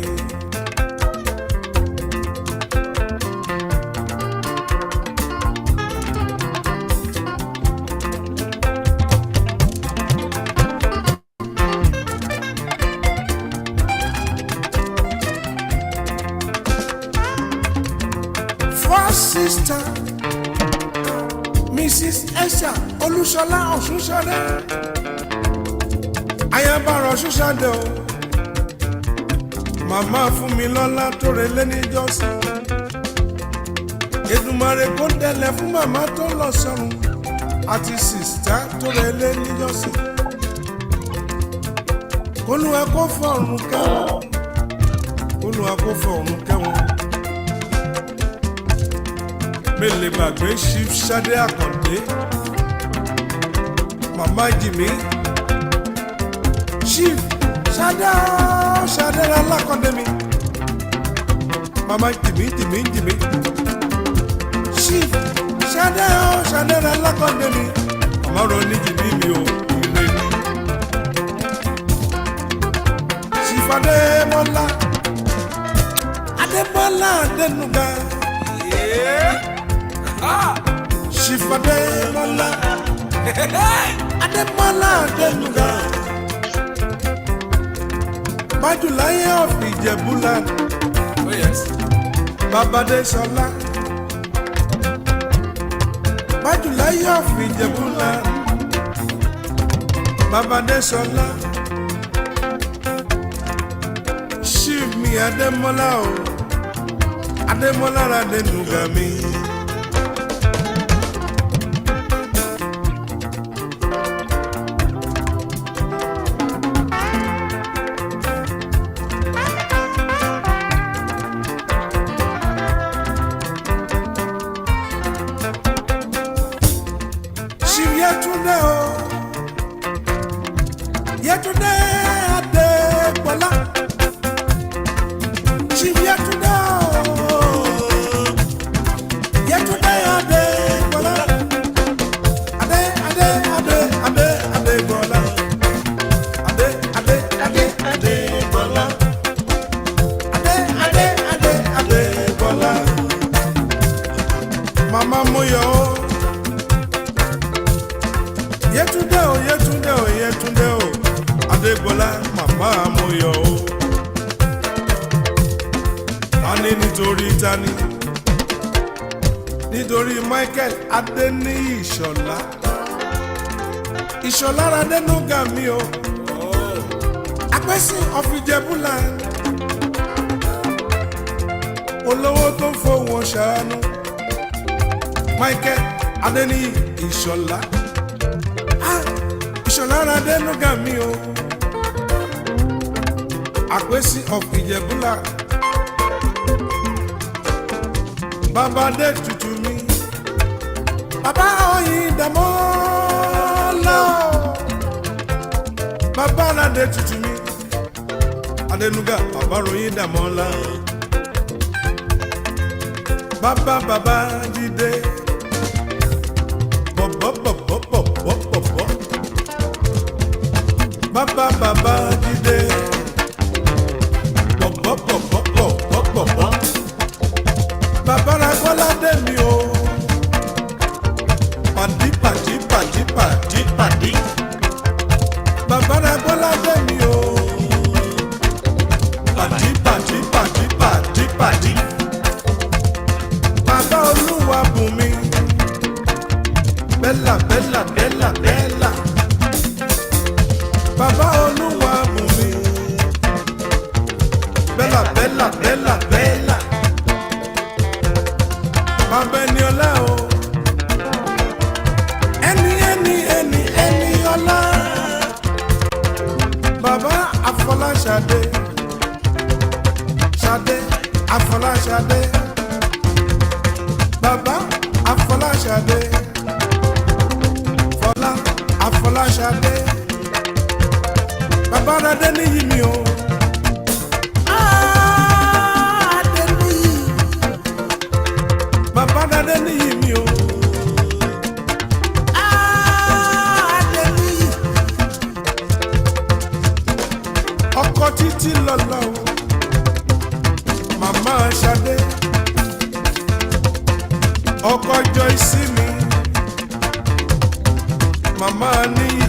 sister, Mrs. Esha Olúṣọlá Ọ̀ṣunṣadé. Ayábára Ọ̀ṣunṣadé o. Màmá fún mi lọ́lá tó relé níjọ́sí. Èdùmàrè kó dẹlẹ̀ fún màmá tó lọ sọ́run àti sìstá tó relé níjọ́sí. Olúwa kó fọ̀run kẹ́wọ̀n. Olúwa kó fọ̀run kẹ́wọ̀n. Mélèé gbàgbé Chief Ṣadé Àkàndé. Màmá Jìmí. Chief Ṣadé Ṣadé Alákàndé mi. Màmá Jìmí. Chief Ṣadé Ṣadé Alákàndé mi. Màmá rọ ní Jìmí mi o. Ire ni. Chief Adémọ́lá. Adémọ́lá Adénúgà. Chief Adémọ́lá. Adémọ́lá Adénúgà. Bájúláyé of Ìjẹ̀bú-Land. Oh yes. Babade Ṣọlá. Bájúláyé of Ìjẹ̀bú-Land. Babade Ṣọlá. Chief mi Adémọ́lá o. Adémọ́lá Adénúgà mi. Yetunde Adégbọlá. Chief Yetunde o. Yetunde Adégbọlá. Adégbọlá. Adégbọlá. Adégbọlá. Mama Moyo o. Yetunde o. Adégbọlá màmá Moyo o. Tani nítorí tani? Nítorí Michael Adéníyì Ìṣọ̀lá. Ìṣọ̀lá Adénúgà mi o. Apẹ́sìn of Ìjẹ̀bú-Land. Olówó tó ń fowó ṣàánú. Michael Adéníyì Ìṣọ̀lá. Ìṣọ̀lá Adénúgà mi o. Apẹ́sìn of Ìjẹ̀bú-Land. Bàbá dé tutù mi. Bàbá oyin dàmọ́ lọ. Bàbá aládé tutù mi. Adénúgà bàbá oyin dàmọ́ lọ. Bàbá Jídé. Bọ̀bọ̀. Bàbá Jídé. Bọ̀bọ̀. Bàbá Rákọ́lá dé mi o. Pàdí. Bàbá Rákọ́lá dé mi o. Pàdí. Bàbá Olúwa bùn mi. Bẹ́là. Bàbá Olúwa bùn mi. Bẹ́là. Bàbá ẹni ọlá o. Ẹni ọlá. Bàbá Afọláṣadé. Afọláṣadé. Bàbá Afọláṣadé. Afọláṣadé. Bàbá Adéníyì mi o. Adéníyì. Bàbá Adéníyì mi o. Adéníyì. Ọkọ títí lọ́lọ́ o. Màmá Ṣadé. Ọkọ Joyce mi. Màmá Níyì.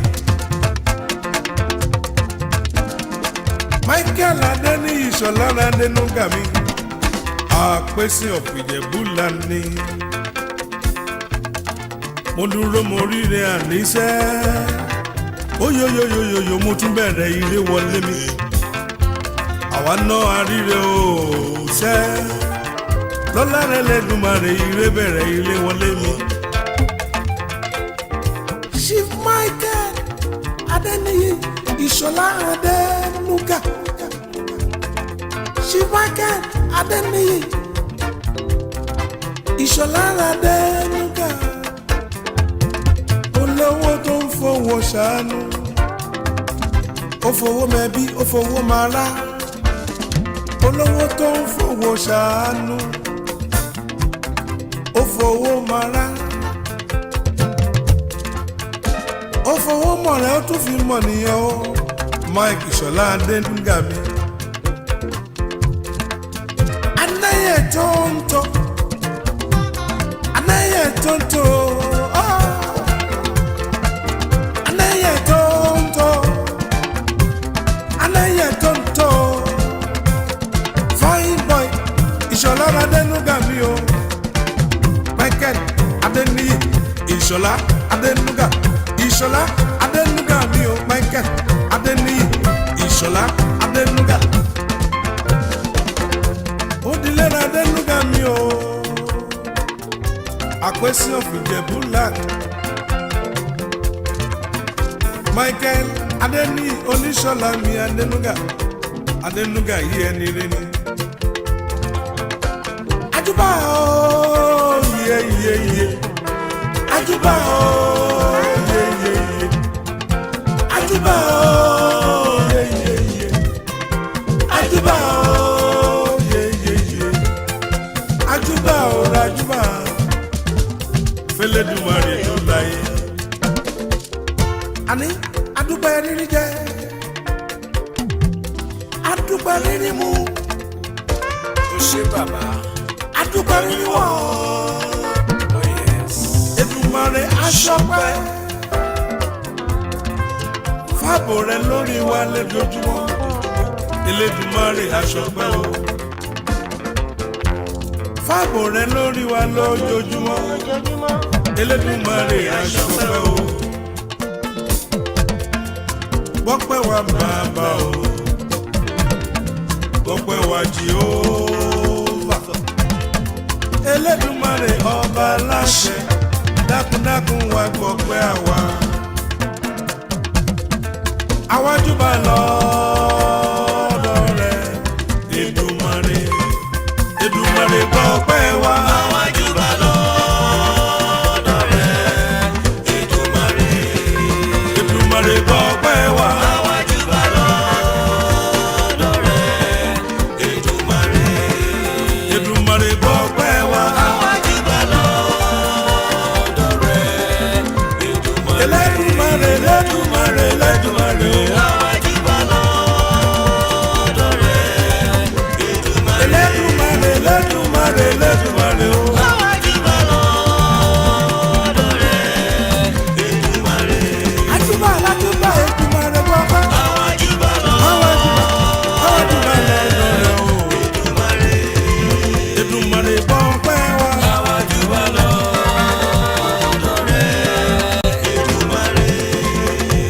Michael Adéníyì Ìṣọ̀lá Adénúgà mi. Apẹ́sìn of Ìjẹ̀bú-Land ni. mo dúró mo ríre àníṣẹ́ óyóyóyóyó mo tún bẹ̀rẹ̀ ire wọlé mi àwa náà àríre o ṣẹ́ lọ́lá rẹ̀ lẹ́dùnmarè ire bẹ̀rẹ̀ ire wọlé mi. Chief Michael Adeniyi Ìṣọ̀lá Adénúgà Chief Michael Adeniyi Ìṣọ̀lá Adénúgà olówó tó ń fowó ṣàánú ó fowó mẹbí ó fowó mara olówó tó ń fowó ṣàánú ó fowó mara ó fowó mọ̀rẹ́ ó tún fi mọ̀ nìyẹn o Mike Ìṣọ̀lá Adénúgà mi anáyẹ tó ń tọ́ anáyẹ tó ń tọ́ anáyẹ tó ń tọ́ anáyẹ tó ń tọ́ fine boy Ìṣọ̀lá Adénúgà mi o Michael Adeniyi Ìṣọ̀lá Adénúgà Ìṣọ̀lá Adénúgà mi o Michael Adeniyi Ìṣọ̀lá Adénúgà Odilera Adénúgà mi o Àpèsè Ìjẹ̀bú Land Michael Adeniyi Oníṣọ̀lá mi Adénúgà Adénúgà yìí ẹni rẹ ni Àjùbà o yeye Àjùbà o yeye Àjùbà o yeye Àjùbà o yeye Àjùbà o ràjùbà fẹlẹ́dùmarè tó láyé àní adúpẹ́ rírí jẹ adúpẹ́ rírí mu ó ṣe bàbá adúpẹ́ rírí wọ̀ Èdùmàrè aṣọpẹ́ fàbò rẹ lórí wa lójoojúmọ́ Elédùmarè aṣọpẹ́ o fàbò rẹ lórí wa lójoojúmọ́ Elédùmarè aṣọpẹ́ o gbọ́pẹ́ wa bàbá o gbọ́pẹ́ wa Jèhófà Elédùmarè ọba láṣẹ dákúndákún wa gbọ́pẹ́ àwa àwájúbà lọ́dọ̀ rẹ Èdùmàrè Èdùmàrè gbọ́pẹ́ wa àwájúbà lọ́dọ̀ rẹ Èdùmàrè Èdùmàrè gbọ́pẹ́ wa àwájúbà lọ́dọ̀ rẹ Èdùmàrè Èdùmàrè gbọ́pẹ́ wa àwájúbà lọ́dọ̀ rẹ Èdùmàrè Elédùmarè Elédùmarè Elédùmarè àwájúbà lọ́dọ̀ rẹ Èdùmàrè Elédùmarè Elédùmarè Elédùmarè o àwájúbà lọ́dọ̀ rẹ Èdùmàrè àjùbà lájùbà Èdùmàrè gbọ́pẹ́ àwájúbà àwájúbà lọ́dọ̀ rẹ o Èdùmàrè Èdùmàrè gbọ́pẹ́ wa àwájúbà lọ́dọ̀ rẹ Èdùmàrè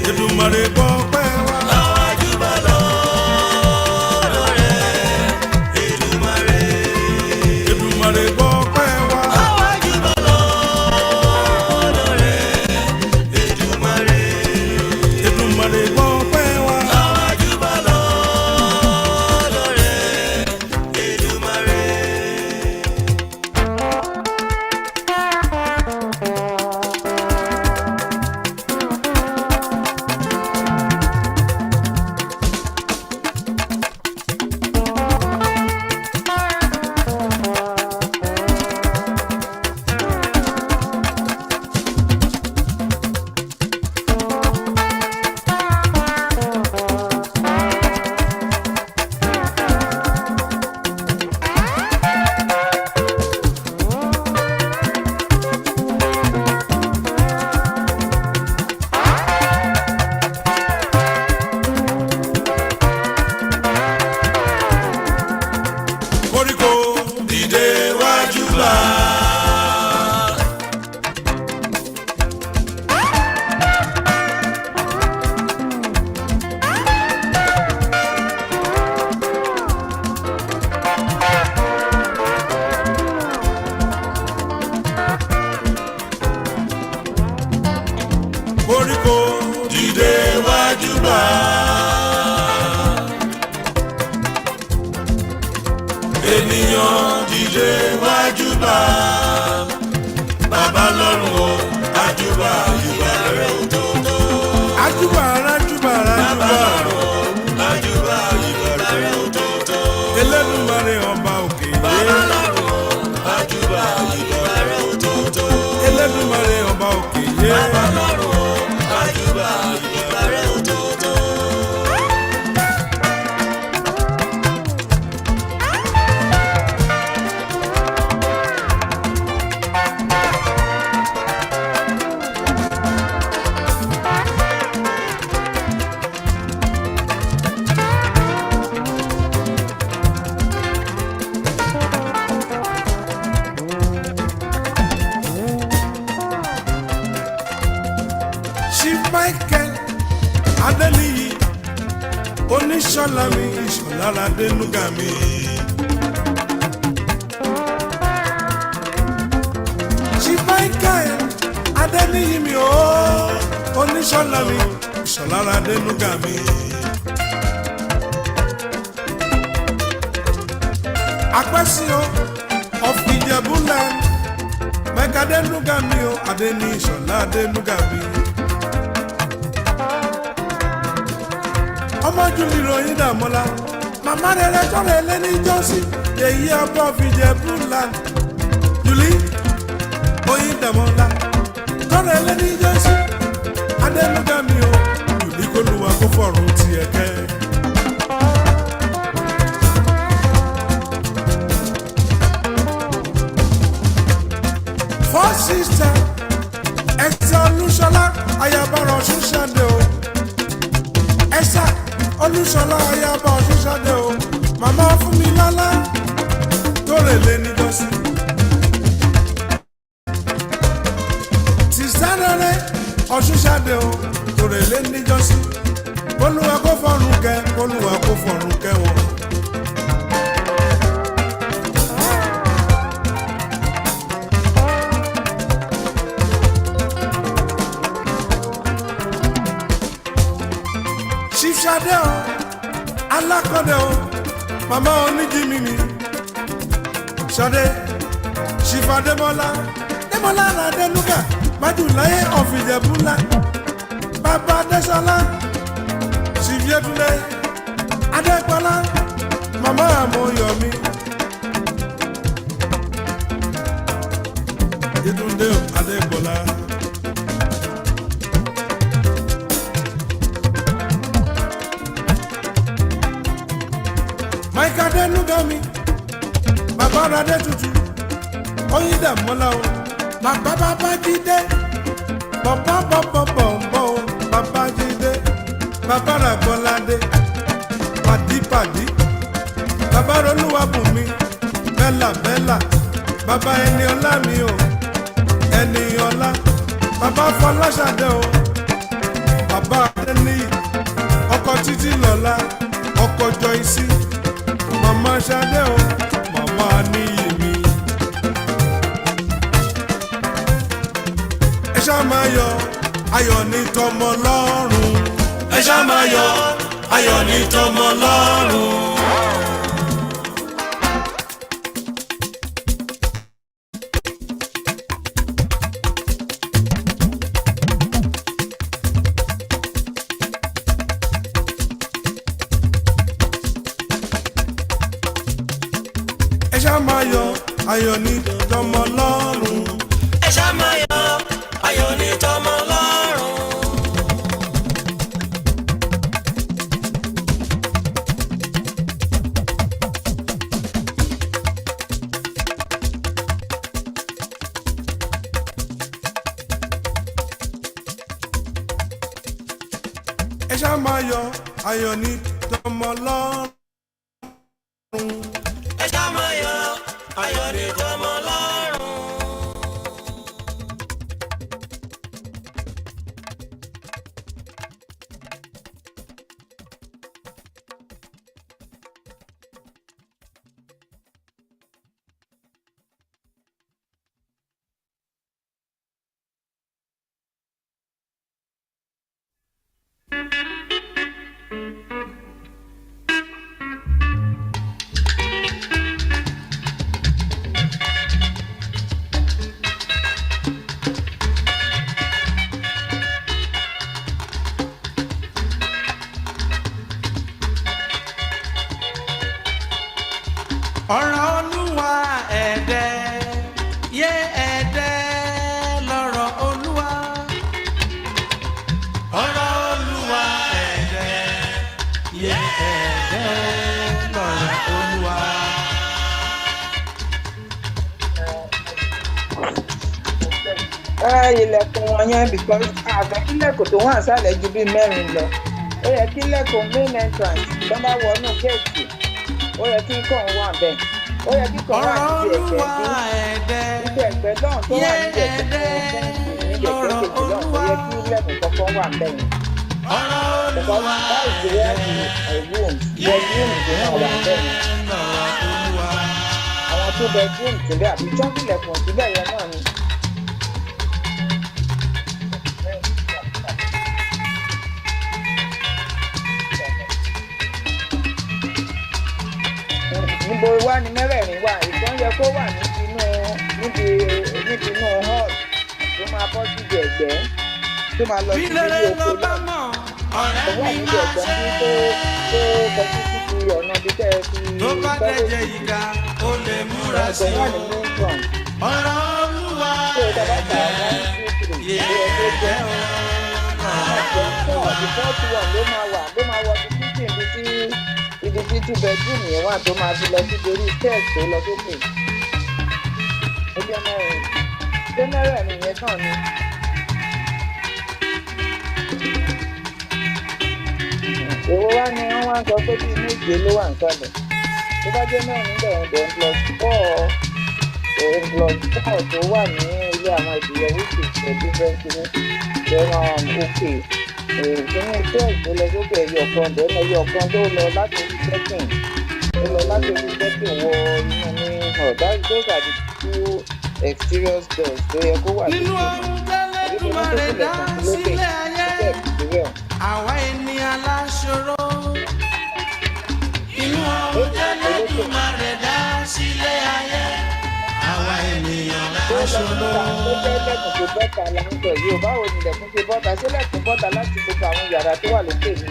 Èdùmàrè gbọ́pẹ́ wa àwájúbà lọ́dọ̀ rẹ Èdùmàrè Èdùmàrè gbọ́pẹ́ wa àwájúbà lọ́dọ̀ rẹ Èdùmàrè Èdùmàrè gbọ́pẹ́ wa àwájúbà lọ́dọ̀ rẹ Èdùmàrè. Ajúbà rájúbà rájúbà. Ajúbà ìbẹ̀rẹ̀ òtótó. Elédùmarè ọba òkè. Ajúbà ìbẹ̀rẹ̀ òtótó. Elédùmarè ọba òkè. Ajúbà ìbẹ̀rẹ̀ òtótó. Chief Michael Adeniyi oníṣọ́lá mi ìṣọ̀lára dénúgà mi. Chief Michael Adeniyi mi o oníṣọ́lá mi ìṣọ̀lára dénúgà mi. Apẹ́sí o of Ìjẹ̀bú-Land Mẹ́ka dénúgà mi o Adeni ìṣọ̀lá dénúgà mi. Ọmọ Júlì ròyìn Dàmọ́lá màmá rere tọrọ ẹlẹ́ni jọ́sí èyí ọba Ìjẹ̀bú-Land Júlì ròyìn Dàmọ́lá tọrọ ẹlẹ́ni jọ́sí Adénúgà mi o Júlì kólúwa kó fọ̀rùn tiẹ̀ kẹ́. Four sister ẹ̀sẹ̀ Olúṣọlá ayabara Ọ̀ṣun ṣàdé o ẹ̀sà Olúṣọlá ayaba Ọ̀ṣun ṣàdé o màmá fún mi lọ́lá tó rè lé níjọ́sí. Sìsá rere Ọ̀ṣun ṣàdé o tó rè lé níjọ́sí. Olúwa kó fọ̀run kẹ́ Olúwa kó fọ̀run kẹ́ wọn. Ṣadé o, alákọ̀dé o, màmá oníjìmí mi. Ṣadé, Ṣìfà Démọ́lá, Démọ́lá Adénúgà, Májùláyé of Ìjẹ̀bú-Land. Bàbá Adéṣọlá, Ṣìfìẹ́dúlé, Adégbọlá, màmá Àmọ̀yọ̀mí. Yétúndé o, Adégbọlá. Mike Adénúgà mi, bàbá Radé tutù, Oyin Dàmọ́lá o, bàbá Babájídé, bàbá bọ̀bọ̀bọ̀bọ̀ o, Babájídé, bàbá Ràgbọ́ládé, pàdípàdí, bàbá Olúwabùnmi, bẹ́là, bàbá Ẹniọlá mi o, Ẹniọlá, bàbá Fọláṣadé o, bàbá Adéníyì, ọkọ Títílọlá, ọkọ Joyce. Mama Ṣadé o, mama níyì mi. Ẹ ṣá máa yọ̀, ayọ̀ ní tọmọ lọ́rùn. Ẹ ṣá máa yọ̀, ayọ̀ ní tọmọ lọ́rùn. Ẹ ṣá máa yọ̀, ayọ̀ ní tọmọ lọ́rùn. Ẹ ṣá máa yọ̀, ayọ̀ ní tọmọ lọ́rùn. Ẹ ṣá máa yọ̀, ayọ̀ ní tọmọ lọ́rùn. Ẹ ṣá máa yọ̀, ayọ̀ ní tọmọ lọ́rùn. ọ̀rọ̀ olúwa ẹ̀dẹ́ yé ẹ̀dẹ́ lọ́rọ̀ olúwa ọ̀rọ̀ olúwa ẹ̀dẹ́ yé ẹ̀dẹ́ lọ́rọ̀ olúwa. Ilẹ̀kùn wọn yẹn because àgbẹ̀ kílẹ̀kùn tó wà sálẹ̀ ju bíi mẹ́rin lọ ó yẹ kílẹ̀kùn main entrance tó bá wọnú géètì ó yẹ kí kàn wà bẹ́ẹ̀ ó yẹ kí kàn wà níbi ẹ̀gbẹ́ bí níbi ẹ̀gbẹ́ náà tó wà níbi ẹ̀gbẹ́ níbi ẹ̀gbẹ́ kejì náà ó yẹ kí ilẹ̀kùn kọ̀ọ̀kan wà bẹ́ẹ̀ yẹn because that is the way bedroom tó náà wà bẹ́ẹ̀ yẹn àwọn tó bedroom síbẹ̀ àbí chọ́kìlẹ̀kùn síbẹ̀ yẹn náà ni. Níbo wá ni mẹ́rẹ̀ẹ̀rin wà ìkan yẹ kó wà níbi inú hall tó máa bọ́ síbi ẹ̀gbẹ́ tó máa lọ sí ilé oko náà ó wà níbi ẹ̀gbẹ́ bí tó kọjú síbi ọ̀nà bí tẹ́ ẹ fi fẹ́rẹ̀ sí wà ní main front tó o dábàá ta 1 2 3 ilé ẹgbẹ́ jẹ́ before 1 ló máa wọ sí kitchen ibi tí 2 bedroom yẹn wà tó máa fi lọ sí orí stairs tó lọ sókè ẹgbẹ́ mẹ́rin nìyẹn náà ni. Èwo wá ni wọ́n wá ń sọ pé bíi méje ló wà nísàlẹ̀ tó bá jẹ́ mẹ́rin bẹ̀rẹ̀ +4 tó wà ní ilé àwọn ìdílé wíìkì pẹ̀lú fẹ́ǹsì òkè ìpínlẹ̀ stairs tó lọ sókè ẹyọ kan tó lọ láti orí second wọ inú ní those are the 2 exterior doors tó yẹ kó wà nínú ọ̀run tẹ́lẹ̀dùmarè dá sílẹ̀ ayé àwa ènìyàn láṣọrọ inú ọ̀run tẹ́lẹ̀dùmarè dá sílẹ̀ ayé àwa ènìyàn láṣọrọ. Ó jẹ́ lẹ́kùn tó bọ́ta là ń sọ yìí o báwo ni ilẹ̀kùn ṣe bọ́ta ṣé lẹ́kùn bọ́ta láti gbogbo àwọn yàrá tó wà lókè ni.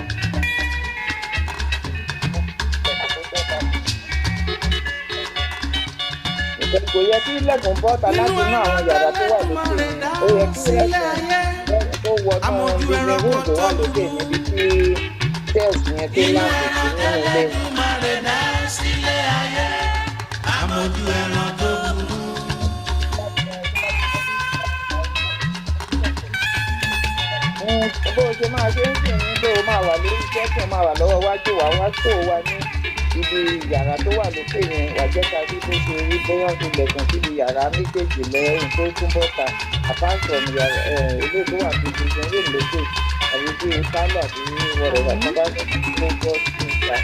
Kò yẹ kí lẹ́kùn bọ́ta láti inú àwọn yàrá tó wà lókè ó yẹ kí lẹ́kùn tó wọnú ilé room tó wà lókè níbi tí stairs yẹn tó láti sí nínú ilé. Àmójú ẹran tó burú. Bó o ṣe máa ṣe ń sìn ní bó o máa wà lórí iṣẹ́ tí o máa wà lọ́wọ́ wájú wa wá tó o wà ní ibi yàrá tó wà lókè yẹn wà jẹ́ ká bí bó ṣe rí bóyá ti lẹ̀kùn síbi yàrá méjèèjì lẹ́yìn tó tún bọ́ta apart from ilé tó wà bíi tuntun yóò lókè àbí bíi pálọ̀ àbí wọ̀rọ̀ wà tó bá ní kó bọ́ sí ìta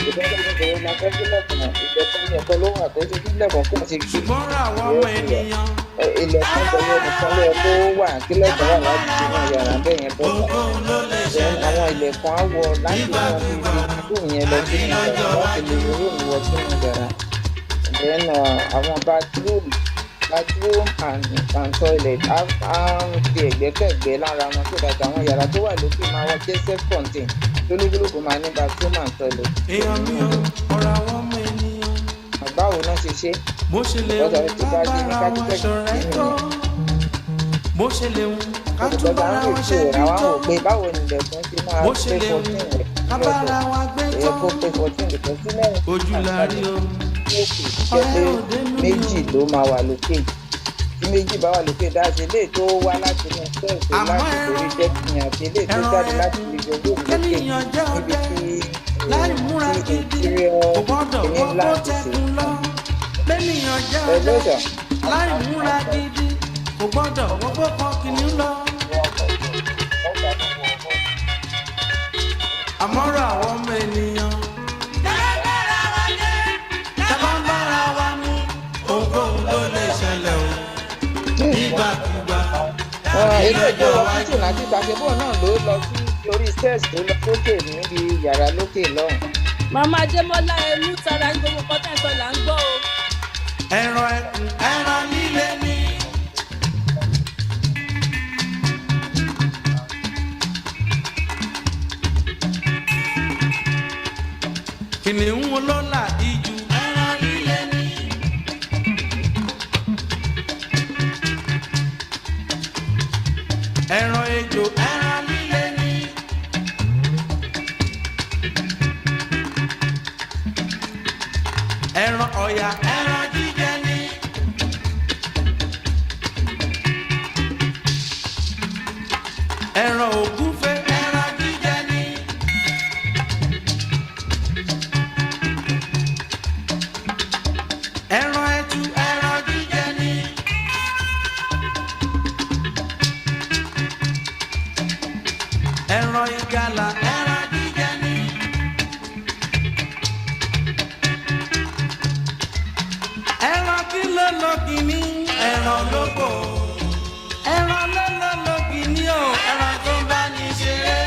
ìdọ́gba ní ìbẹ̀rẹ̀ máa fẹ́ sílẹ̀kùn ìjọba ní ẹ̀kọ́ ló wà tó ṣe sílẹ̀kùn kó ṣe kí ṣùgbọ́n ra àwọn ọmọ ènìyàn. Ilẹ̀kùn pẹ̀lú ẹnìkan ló yẹ kó wà kílẹ̀kùn wà láti inú yàrá bẹ́ẹ̀ yẹn bọ́ta àwọn ilẹ̀kùn á wọ láti inú room yẹn lọ sínú yàrá láti lè room wọ sínú yàrá then àwọn bathroom and toilet á fi ẹ̀gbẹ́kẹ̀gbẹ́ lára wọn tó dàgbà àwọn yàrá tó wà lókè máa wọ́n jẹ́ self-contained lólúkúlùkù máa ní bathroom and toilet. èèyàn mi ò ọ̀rọ̀ àwọn ọmọ ènìyàn. báwo náà ṣe ṣe. bó ṣe lè wù ká bára wọn ṣọ̀rẹ́ tó bó ṣe lè wù ká tún bára wọn ṣe bí tó báwo ni ilẹ̀kùn ṣe máa bó ṣe lè wù ká bára wọn gbé tó ojú la rí o. Méjì ló máa wà lókè tí méjì bá wà lókè dáṣe lè tó wá láti inú sẹ́ẹ̀sì láti torí dẹ́kun àti lè tó jáde láti ibi ìjọba lókè níbi tí interior ní láti ṣe. lẹ́nìyàn jẹ́ ọjọ́ láì múra gidi kò gbọ́dọ̀ wọ́pọ̀ kan kìíní lọ. àmọ́rọ̀ àwọn ọmọ ènìyàn. ilé ìjọba títì láti ìtàkébọ̀ náà ló lọ sí orí stairs tó lọ sókè níbi yàrá lókè lọ́hùn. Màmá Adémọ́lá ẹlú tara gbogbo kọ́tẹ́ǹtọ́ là ń gbọ́ o. ẹran líle ni. kìnìún ló là ìjù ẹran líle ni. ẹran ọ̀yà ẹran jíjẹ ni. ẹran ògúnfe ẹran jíjẹ ni. ẹran ẹtu ẹran jíjẹ ni. ẹran ìgalà ẹran jíjẹ ni. ẹran kí ló lọ kìíní ẹran lóko. ẹran ló lọ kìíní o ẹran tó bá ní ṣeré.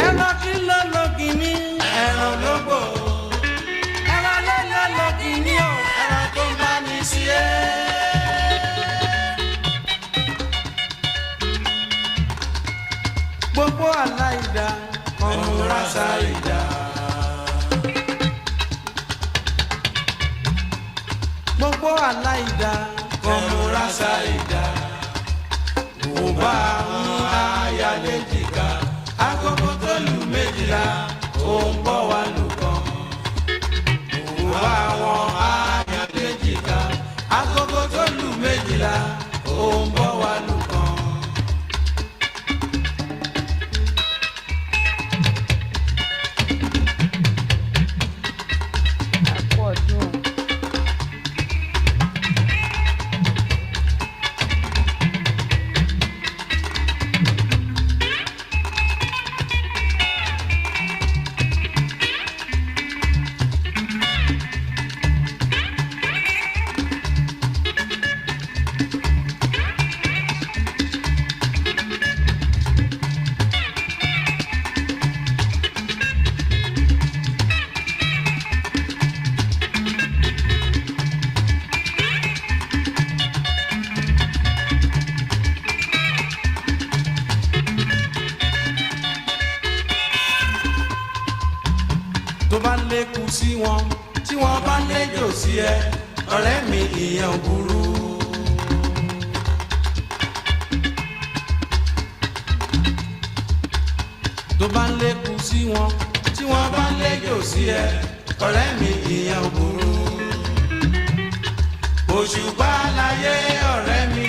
ẹran kí ló lọ kìíní ẹran lóko. ẹran ló lọ kìíní o ẹran tó bá ní sí ẹ. gbogbo aláìda ọmọọra ṣàìdá. gbogbo aláìda ọmọọra ṣàìdá. mo bá ń ayálé jìkà agogo tó lù méjìlá ó ń bọ̀ wá lù kan. mo bá wọn ayálé jìkà agogo tó lù méjìlá ó ń bọ̀ wá lù kan. tó bá lékun sí wọn tí wọ́n bá léjò sí ẹ ọ̀rẹ́ mi ìyẹn ò burú. tó bá lékun sí wọn tí wọ́n bá léjò sí ẹ ọ̀rẹ́ mi ìyẹn ò burú. òṣùpá láyé ọ̀rẹ́ mi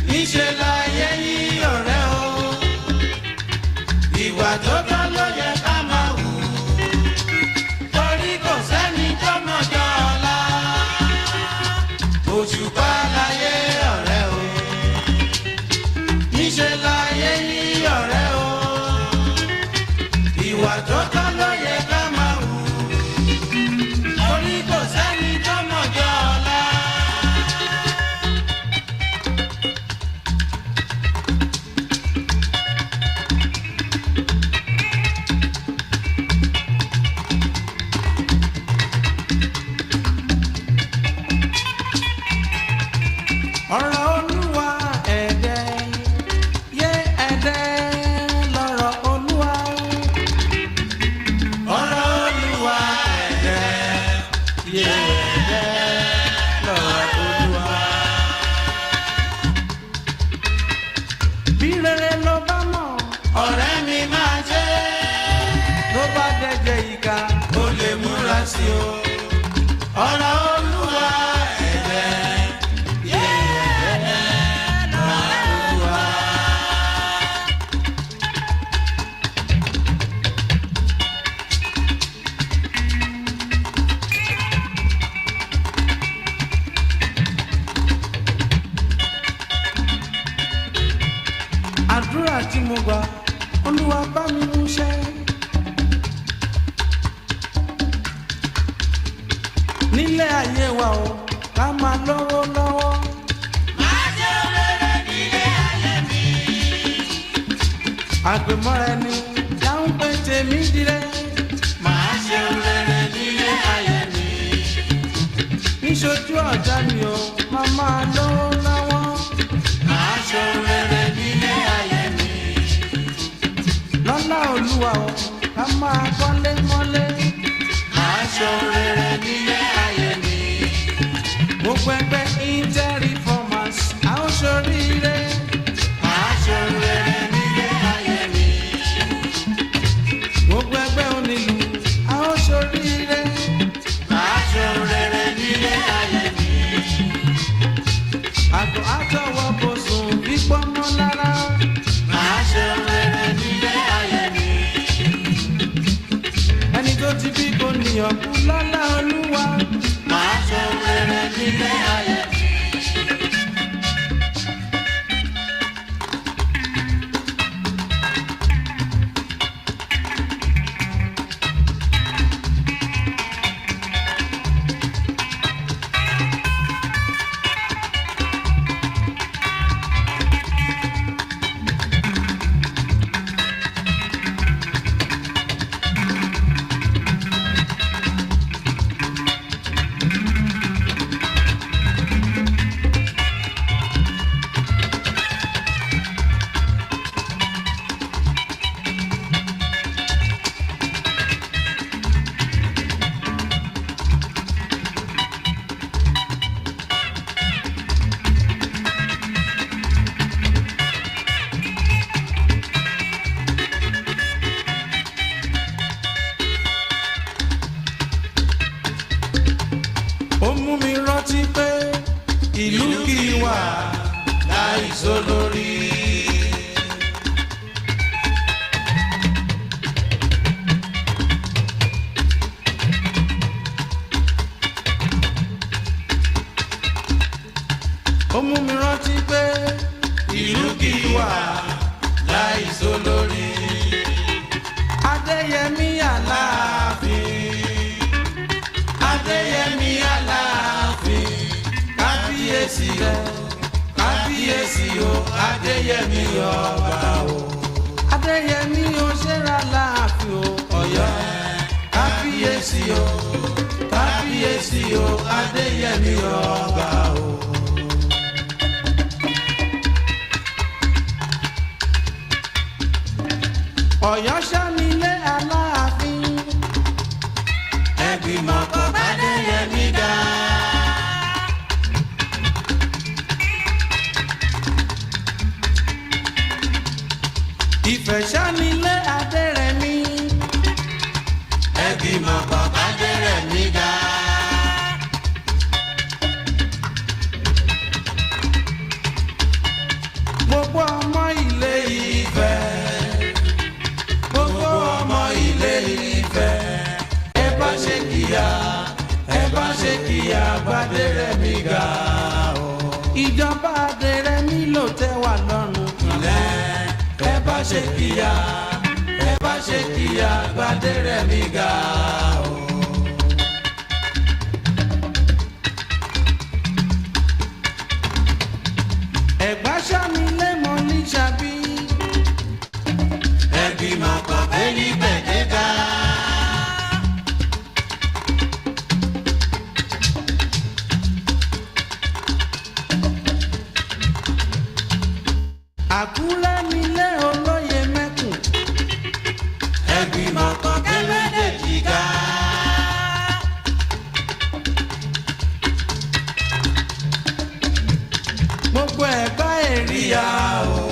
níṣẹ́ láyé yí ọ̀rẹ́ o ìwà tó tọ́ ló yẹ ká máa wù torí kò sẹ́ni tó mọ̀jọ́ ọ̀la. òṣùpá láyé ọ̀rẹ́ o níṣẹ́ láyé yí ọ̀rẹ́ o ìwà tó tọ́ ló yẹ ká máa wù torí kò sẹ́ni tó mọ̀jọ́ ọ̀la. ọ̀rọ̀ olúwa ẹ̀dẹ́ yé ẹ̀dẹ́ lọ́rọ̀ olúwa. ọ̀rọ̀ olúwa ẹ̀dẹ́ yé ẹ̀dẹ́ lọ́rọ̀ olúwa. bí rere ló bá mọ̀ ọ̀rẹ́ mi máa jẹ́ ló bá dẹ̀jẹ̀ ìka ó lè múra sí o. ọ̀rọ̀ olúwa ẹ̀dẹ́ yé ẹ̀dẹ́ tí mo gbà olúwa bá mi mú ṣẹ. nílé ayé wa o ká máa lọ́wọ́ lọ́wọ́. máa ṣe rere nílé ayé mi. àgbẹ̀mọ́ra ẹni dáhùn pé tèmi dire. máa ṣe rere nílé ayé mi. níṣojú ọ̀tá mi o máa máa lọ́wọ́ lọ́wọ́. máa ṣe rere nílé ayé mi. lọ́lá olúwa o ká máa kọ́lé mọ́lé. máa ṣe rere nílé ayé mi. gbogbo ẹgbẹ́ inter-reformers a ó ṣoríire. máa ṣe rere nílé ayé mi. gbogbo ẹgbẹ́ onílù a ó ṣoríire. máa ṣe rere nílé ayé mi. àgọ́ àtọwọ́ bó sùn gbígbọ́ mọ́ lára. máa ṣe rere nílé ayé mi. ẹni tó ti bí kò níyàn kú lọ́lá olúwa. máa ṣe rere nílé ayé mi. ó mú mi rántí pé ìlú kì í wà láìsọ lórí. ó mú mi rántí pé ìlú kì í wà láìsọ lórí. adéyẹmí aláàfin. adéyẹmí aláàfin. kábíyèsí o kábíyèsí o adéyẹmí ọba o. adéyẹmí o ṣẹ́ra láàfin o ọ̀yọ́. kábíyèsí o kábíyèsí o adéyẹmí ọba o. ọ̀yọ́ ṣánilé aláàfin. ẹgbìmọ̀ kò bá déyẹmí ga. ìfẹ́ ṣánilé adérẹ̀mí. ẹgbìmọ̀ kò bá dérẹ̀mí ga. gbogbo ọmọ ilé Ifẹ̀. gbogbo ọmọ ilé Ifẹ̀. ẹ bá ṣe kíyà ẹ bá ṣe kíyà gbadérẹ̀mí ga o. ìjọba adérẹ̀mí ló tẹ́ wà lọ́rùn kìlẹ̀. ẹ bá ṣe kíyà ẹ bá ṣe kíyà gbadérẹ̀mí ga o. ẹ̀gbá ṣánilé mọ́ ní ṣàbí. ẹgbìmọ̀ kò bẹ́ ní gbẹ̀dẹ̀ ga. àkúrẹ́ nílé olóyè mẹ́kùn. ẹgbìmọ̀ kò kẹ́lẹ́dẹ̀ jìgá. gbogbo ẹ̀gbá èrìyà o.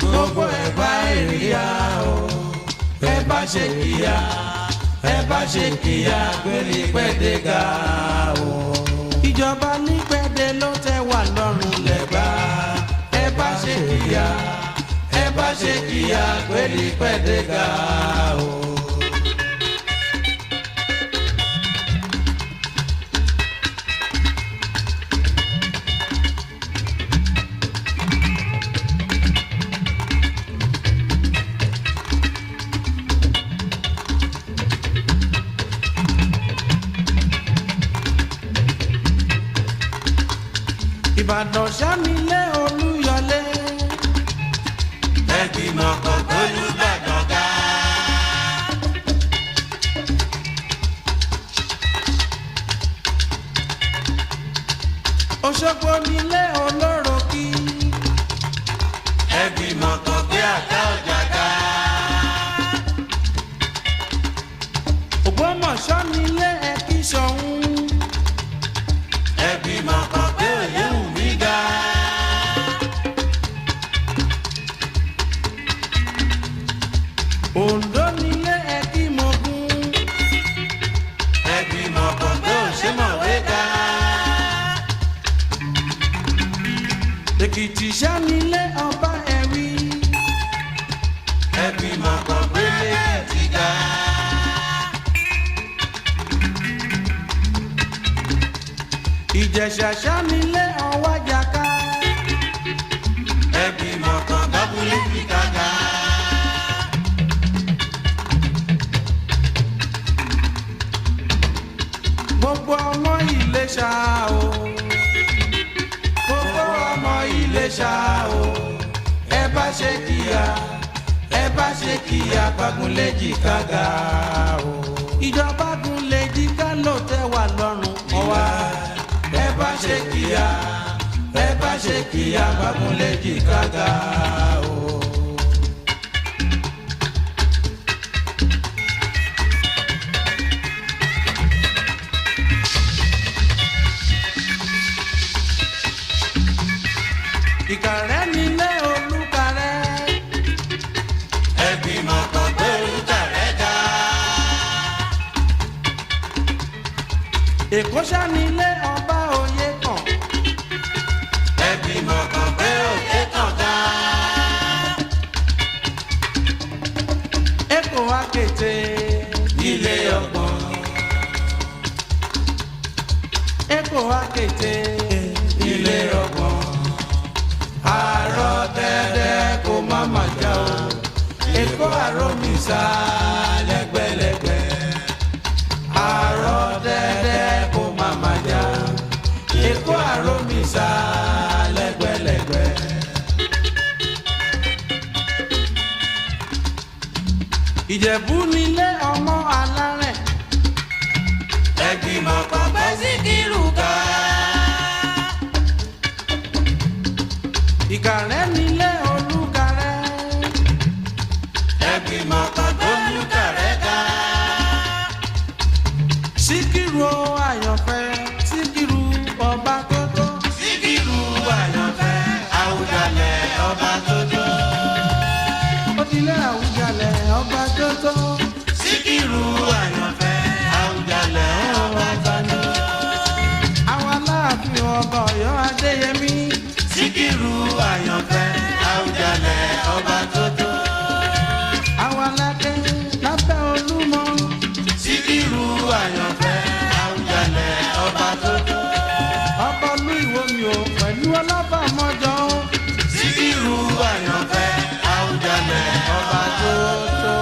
gbogbo ẹ̀gbá èrìyà o. ẹ bá ṣe kíyà ẹ bá ṣe kíyà gbélé pẹ́ẹ́dẹ́ ga o. ìjọba ní pẹ́ẹ́dẹ́ ló tẹ́ wà lọ́rùn lẹ́gbà. ẹ bá ṣe kíyà ẹ bá ṣe kíyà gbélé pẹ́ẹ́dẹ́ ga o. Ìbàdàn Ṣámilé Olúyọlé. Ẹgbìmọ̀ kan gbólúbàdàn ga. Òṣogbo nílé olóròkì. Ẹgbìmọ̀ kan gbé àga ọjà ga. Ògbómọ̀ṣọ́ nílé Ẹ̀kí Ṣọ̀ún. Ẹgbìmọ̀ kan gbé Oyèwùmí ga. Oǹdó nílé Ẹ̀kí Mògún. Ẹgbìmọ̀ kan gbé Òṣèmọ̀wé ga. Èkìtì ṣá nílé Ọba Ẹ̀rí. Ẹgbìmọ̀ kan gbé Lẹ́kìtì ga. Ìjẹ̀ṣà ṣá nílé Ọwájàká. Ẹgbìmọ̀ kan gbábúlé kíkà ga. Gbogbo ọmọ Ìléṣà o. Gbogbo ọmọ Ìléṣà o. Ẹ bá ṣe kíyà, ẹ bá ṣe kíyà Bágúnléjìká ga o. Ìjọba Bágúnléjìká ló tẹ́ wà lọ́rùn ọwá. Ẹ bá ṣe kíyà, ẹ bá ṣe kíyà Bágúnléjìká ga o. Ìkàrẹ́ nílé Olúkàrẹ́. Ẹgbìmọ̀ kan gbé Olúkàrẹ́ ga. Èkó ṣá nílé Ọba Oyèkàn. Ẹgbìmọ̀ kan gbé Oyèkàn ga. Èkó Akété nílé Ọ̀gbọ̀n. Èkó Akété nílé Ọ̀gbọ̀n. Àárọ̀ dẹ́dẹ́ kó má má já o. Èkó àròmísà lẹ́gbẹ̀lẹ́gbẹ̀. Àárọ̀ dẹ́dẹ́ kó má má já. Èkó àròmísà lẹ́gbẹ̀lẹ́gbẹ̀. Ìjẹ̀bú nílé ọmọ alárẹ̀. Ẹgbìmọ̀ kan gbé Síkírù ga. Ìkàrẹ́ nílé Olúkàrẹ́. Ẹgbìmọ̀ kan gbé Olúkàrẹ́ ga. Síkírù o àyànfẹ́, Síkírù ọba tótó. Síkírù àyànfẹ́, Àwùjalẹ̀ ọba tótó. Ó dilé Àwùjalẹ̀ ọba tótó. Síkírù àyànfẹ́, Àwùjalẹ̀ ọba tótó. Àwọn Aláàfin ọba Ọ̀yọ́ Adéyẹmí. Síkírù àyànfẹ́, Àwùjalẹ̀ ọba tótó. Àwọn aládé lábẹ́ Olúmọ. Síkírù àyànfẹ́, Àwùjalẹ̀ ọba tótó. Ọba Olú Ìwòmí o pẹ̀lú Ọlọ́bàmọ́jọ. Síkírù àyànfẹ́, Àwùjalẹ̀ ọba tótó.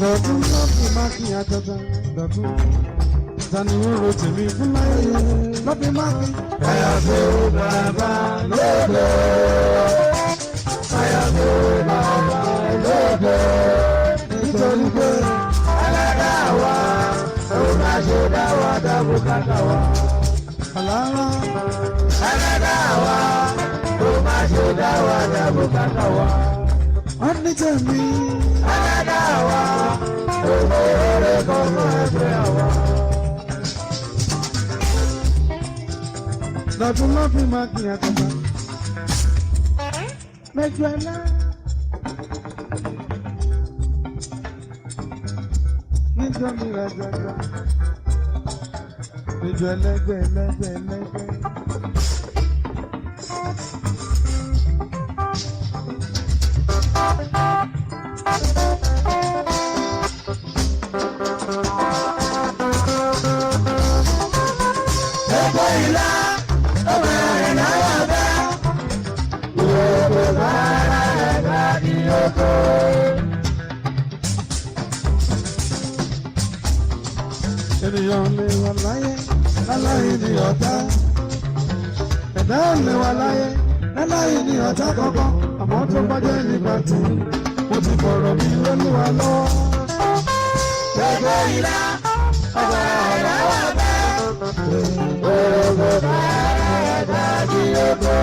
Dọ̀tún lọ́bì máa kí àjọba dọ̀tún. Tani ń ro tèmi fún láyé lọ́bì máa kí. Àyàfó bàbá lóde. Àyàfó bàbá lóde. Nítorí pé ẹlẹ́dàá wa ò má ṣe dá wa dábò kàkà wa. Àlàárá. Ẹlẹ́dàá wa ò má ṣe dá wa dábò kàkà wa. Wọ́n ní tèmi. Ẹlẹ́dàá wa owó eré kọ́kọ́ ẹgbẹ́ àwa. Lọ́dún lọ́bì máa kí àtọ́gbà. Mẹ́jọ ẹlá. Níjọ́ mi rẹ̀ jọjọ. Mẹ́jọ ẹlẹ́gbẹ́ ẹlẹ́gbẹ́ ẹlẹ́gbẹ́. ènìyàn lè wà láyé láláì ní ọ̀tá ẹ̀dá lè wà láyé láláì ní ọ̀tá kankan àmọ́ tó bá jẹ́ nígbà tí mo ti fọ̀rọ̀ mi lólúwa lọ́wọ́. gbogbo ìlà ọba ọ̀rọ̀ wà bẹ́ẹ̀ gbogbo bá ẹ̀dá di ogo.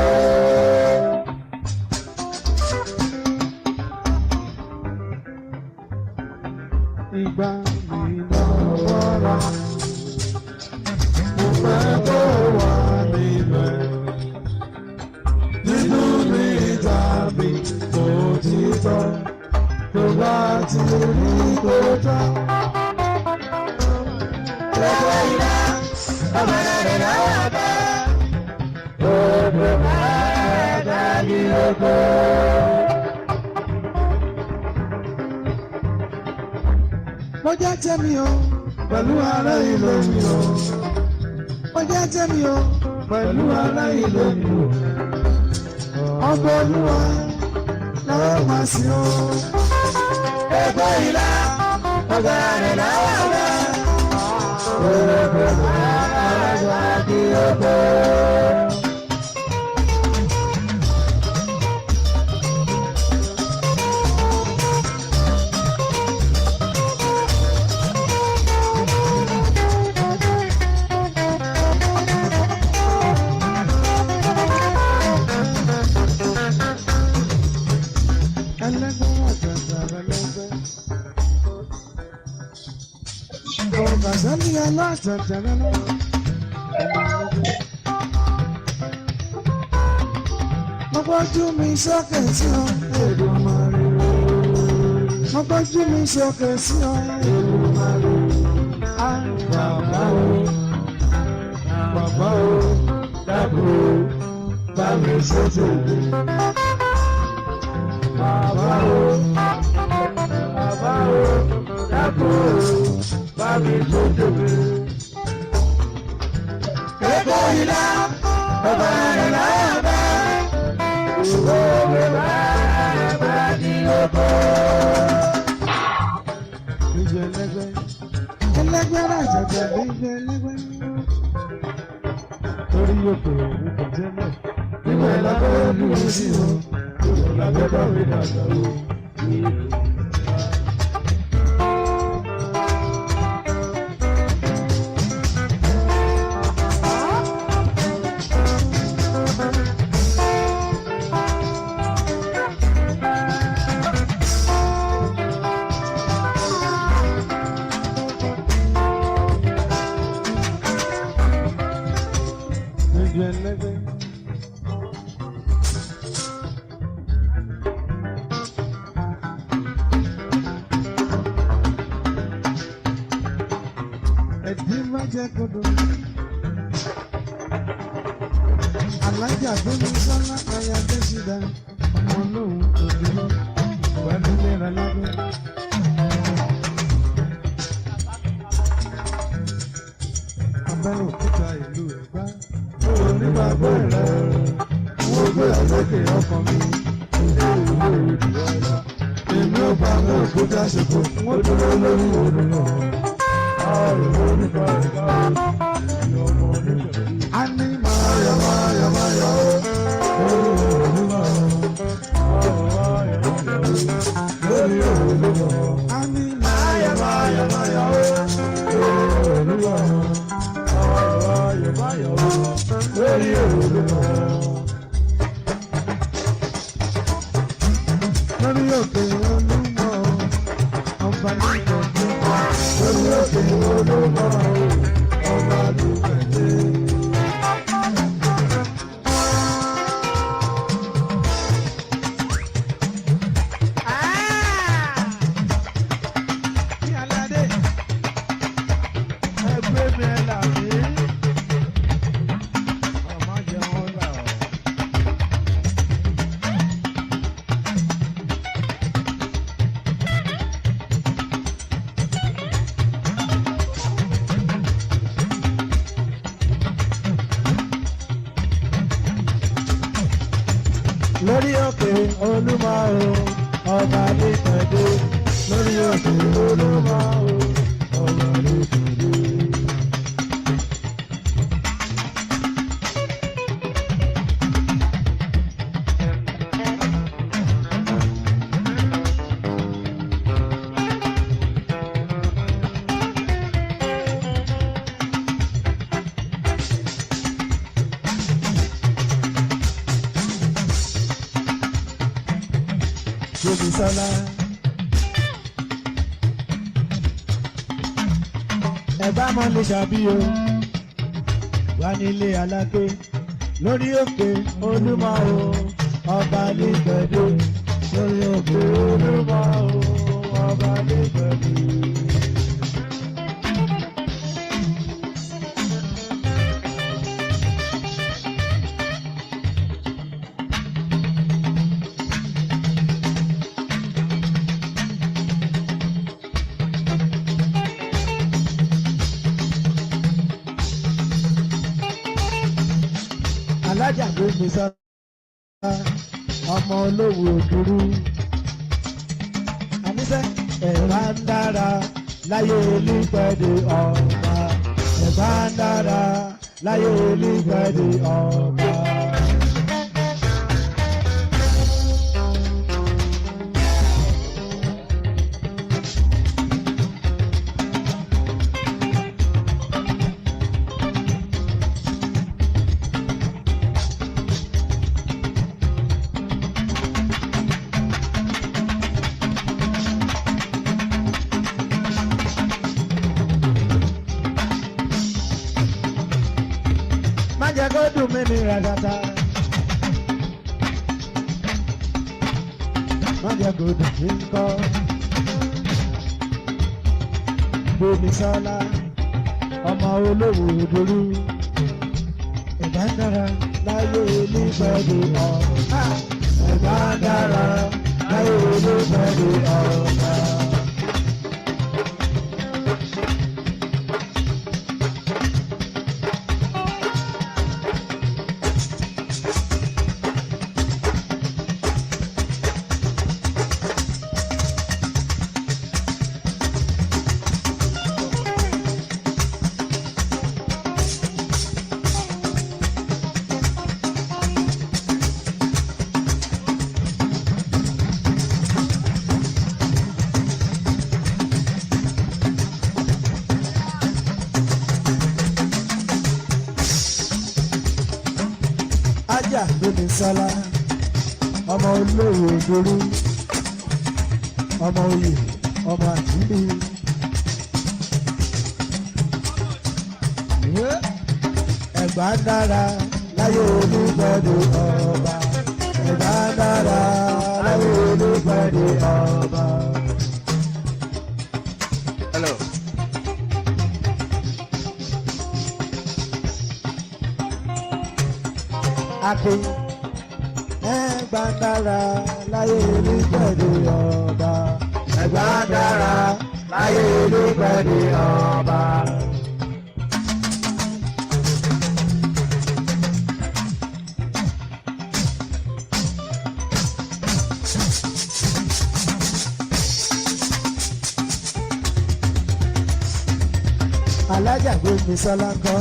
Ìgbà mi lọ́wọ́ ra mo fẹ́ kó wà níbẹ̀ nínú mi tàbí òtítọ́ tó bá ti rí kó tán. Gbogbo ìlà ọba rẹ̀ lọ́wọ́ bẹ́ẹ̀ gbogbo bá ẹ̀dá ní oko. Mo jẹ́ tèmi o pẹ̀lú ará ìlú mi o. Mo jẹ́ tèmi o pẹ̀lú ará ìlú mi o. Ọgbà Olúwa lọ́wọ́ máa sí o. Gbogbo ìlà ọgbà rẹ̀ lọ́wọ́ rẹ̀. Gbogbo àgbà di oko. Mo gbójú mi sókè sí ọ, Èdùmàrè. Mo gbójú mi sókè sí ọ, Èdùmàrè. Bàbá o, bàbá o, dábò bá mi sókè mi. Bàbá o, dábò bá mi sókè mi. Gbogbo ìlà ọba rẹ̀ lọ́wọ́ bẹ́ẹ̀ gbogbo bá di oko. Ìjọ ẹlẹgbẹ́ ẹlẹgbẹ́ ràjàjà ìjọ ẹlẹgbẹ́ torí òkè òun kò tẹ́lẹ̀ nígbà ìlàkọ̀ olúwo sí o ìlàkọ̀ bá mi dàgbà o. Alájà tó ní sọ́lá aya tó ṣì dá ọmọ lóhùn tó dúró ìwádìí lẹ́ra lábẹ́. Abẹ́ òkúta ìlú Ẹ̀gbá lóò nígbàgbọ́ rẹ̀ wọ́n gbé àlókè ọkàn mi ilé ìwé ìlú ọ̀la. Èmi ò bá abẹ́ òkúta ṣètò wọ́n dúró lórí òru náà. Àrùn onípa ẹ̀ka ìlú ọmọ oníṣẹ́. A ní máyọ̀ máyọ̀ máyọ̀ lórí Olúwa. Lórí Olúwa. A ní máyọ̀ máyọ̀ máyọ̀ lórí Olúwa. Máyọ̀ máyọ̀ lórí Olúwa. Lórí òkè Olúmọ ọba ní ìtọ́jú. Lórí òkè Olúmọ ọba ní ìtọ́jú. Lórí òkè Olúmọ ọba ní pẹ̀lú lórí òkè Olúmọ ọba ní pẹ̀lú. sọ́lá. Ẹ bá mọ lè ṣàbí o, wá nílé aláké lórí òkè Olúmọ o, ọba lè gbẹ̀dẹ̀ lórí òkè Olúmọ o, ọba lè gbẹ̀dẹ̀. Alájà ló fi sá ọmọ olówó òdúrú. Àníṣe ẹ̀bá ń dára láyé olùpẹ̀dẹ̀ ọba. Ẹ̀bá ń dára láyé olùpẹ̀dẹ̀ ọba. Jẹ́ kó dùn mí ní ràgàtà. Má jẹ́ kó dùn mí kọ́. Bomi sọ́lá, ọmọ olówó òdòrú. Ẹ̀bá dára láyé olùgbàdì ọ̀gá. Ẹ̀bá dára láyé olùgbàdì ọ̀gá. Ajá lómi sọ́lá, ọmọ olówó òdòrú, ọmọ oyè, ọmọ àdúgbò. Ẹ̀gbá dára láyé olùgbàdì ọba. Ẹ̀gbá dára láyé olùgbàdì ọba. Hello. Akin Ẹ̀gbá dára láyé olùgbàdì ọba. Ẹ̀gbá dára láyé olùgbàdì ọba. Alájà Gbémi Sọ́lá ńkọ́.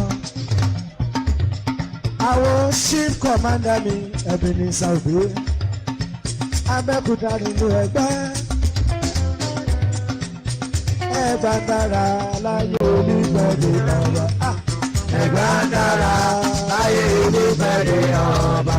Àwọn chief commander mi Ebenezer Obey. Abẹ́òkúta nínú ẹgbẹ́. Ẹ̀gbá dára láyé olùgbàdì ọba. Ẹ̀gbá dára láyé olùgbàdì ọba.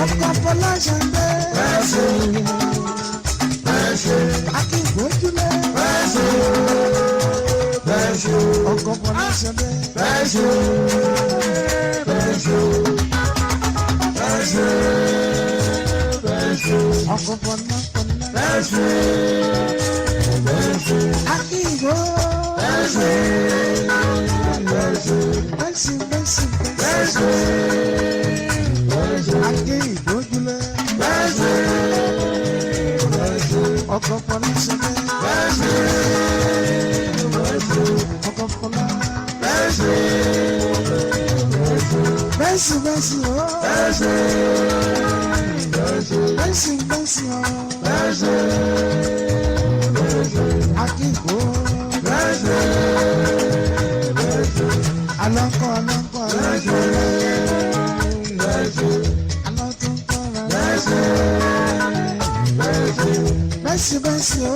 ọkọ̀ Fọláṣadé. Akíngbójúlé. ọkọ̀ Fọláṣadé. ọkọ̀ Fọláṣadé. Akíngbó. Akíngbójúlé. ọkọ̀ Fọláṣadé. ọkọ̀ Fọláṣadé. Bẹ́sì o. Bẹ́sì o. Akíngbó. Alọ́kọ̀. Bẹ́sì o.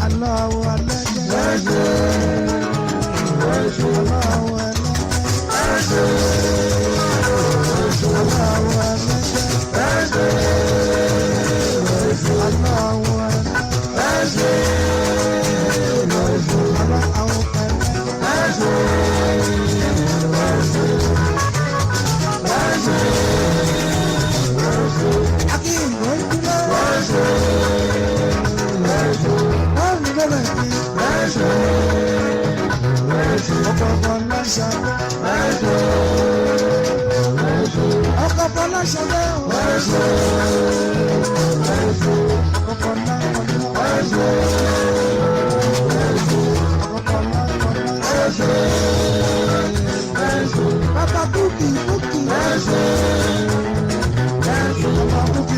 Aláwọ̀ alẹ́jẹ́. Aláwọ̀ ọkọ̀ Fọláṣadé. Bàbá Búkì. Bàbá Búkì.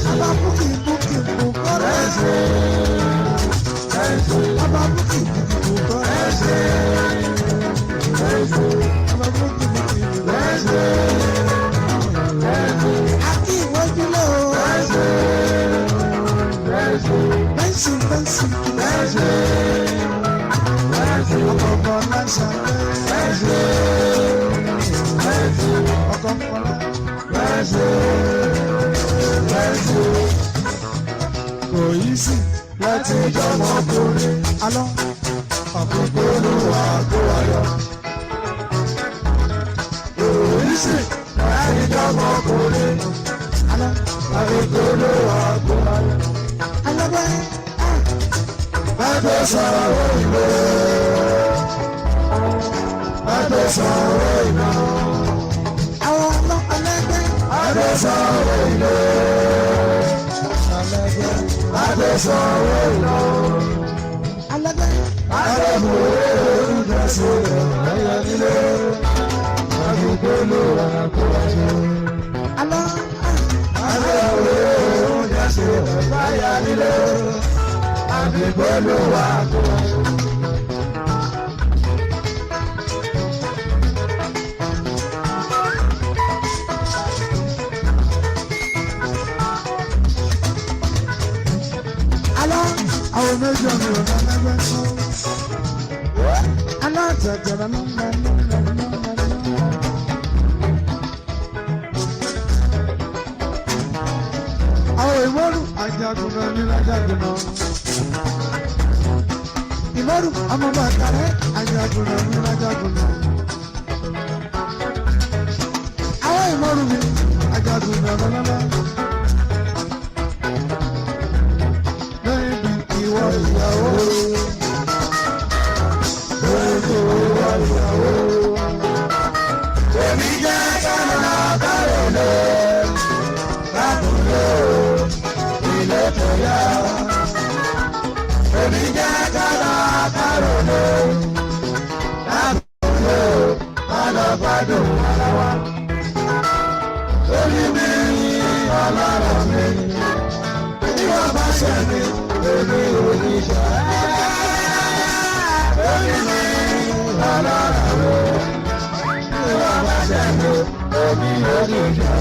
Bàbá Búkì bùkọ́rẹ́. Bàbá Búkì Akíngbójúlé o. Bẹ́sì. ọkọ̀ Fọláṣadé. ọkọ̀ Fọláṣadé. Kò yí sí láti jọmọ kórè. Alọ́ àkókò Olúwa kó wa yọ. Bísí àìjọba ọkùnrin alá àbíkóló àkùnrin alábẹ́ bàbá sọ̀rọ̀ ìlú bàbá sọ̀rọ̀ ìlú àwọn ọlọ́pàá bàbá sọ̀rọ̀ ìlú bàbá sọ̀rọ̀ ìlú alábẹ́ bàbá mọ̀ọ́rẹ́ ìdásílẹ̀ ọ̀yà nílé àbíkóló àkùnrin alá bàbá mọ̀ọ́rẹ́ ìdásílẹ̀ ọ̀yà nílé àbíkóló àkùnrin. Àwọn méjì ọ̀nà ìrọ̀lẹ́ lẹ́gbẹ́ sọ. Alátẹ̀tẹ̀rẹ̀ ló ń bẹ àwọn ìmọ̀rù àjàgùnà ní lájàgùnà. Ìmọ̀rù ọmọ bàtàrẹ́ àjàgùnà ní lájàgùnà. Àwọn ìmọ̀rù mi àjàgùnà lọ́lọ́lọ́. Ìwọ ìyàwó, ìwọ ìyàwó. Èmi jẹ́ kánà kárọ̀lẹ́, lábùlé ilé tó yá. Èmi jẹ́ kánà kárọ̀lẹ́, lábùlé alọ́gbádùn ara wa. Orí mi ọlọ́rọ̀ mi, bí wọ́n bá ṣe mi. Èmi ò ní ṣe èmi ní ọlọ́run rẹ̀ ní ọba ṣẹ́nu èmi ò ní ṣe.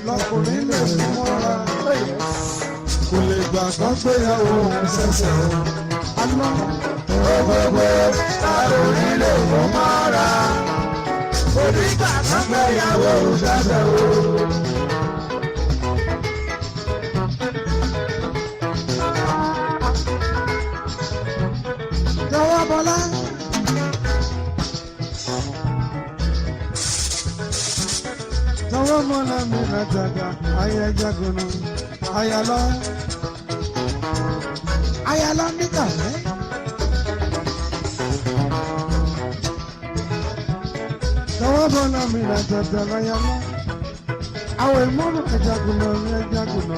Lọkùnrin lè mú mọ́ra kò lè gbà kán gbéyàwó ṣẹ̀ṣẹ̀ o. Àná gbogbo lọkùnrin lè mú mọ́ra kò lè gbà kán gbéyàwó ṣẹ̀ṣẹ̀ o. Jọ̀wọ́ Bọ́lá. Jọ̀wọ́ mọ́lá mi lájàgà ayé jagunà ayálọ́ nígbà rẹ̀. Jọ̀wọ́ mọ́lá mi lájàgà ayálọ́ àwọn ìmọ̀ràn ẹ̀jagunà ní ẹ̀jagunà.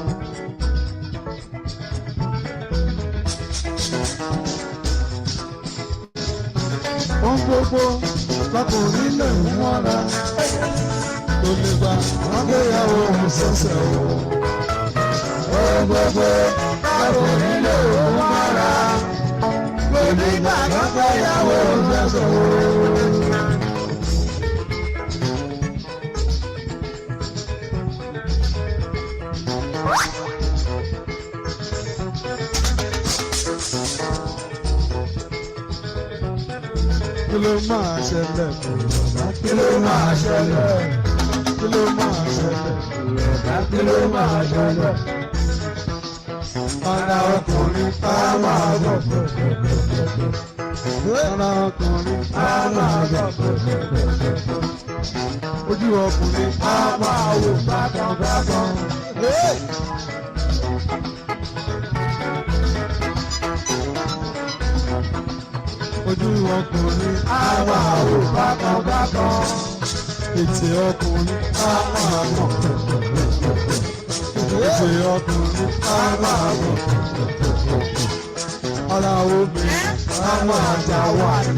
Ohun gbogbo lọkùnrin lè mú mọ́ra. Tó lè gbà wọ́n gbéyàwó ṣẹ̀ṣẹ̀ o. Ohun gbogbo lọkùnrin lè mú mọ́ra. Tó lè kí ló máa ṣẹlẹ̀ kí ló máa ṣẹlẹ̀ kí ló máa ṣẹlẹ̀ kí ló máa ṣẹlẹ̀. Ara ọkùnrin á máa bọ̀ ara ọkùnrin á máa bọ̀ ojú ọkùnrin á máa wò bákan bákan. Ojú ọkùnrin á máa wò bákan bákan. Ètè ọkùnrin á máa mọ̀. Ètè ọkùnrin á máa mọ̀. Ọ̀la obìnrin á máa jà wáyé.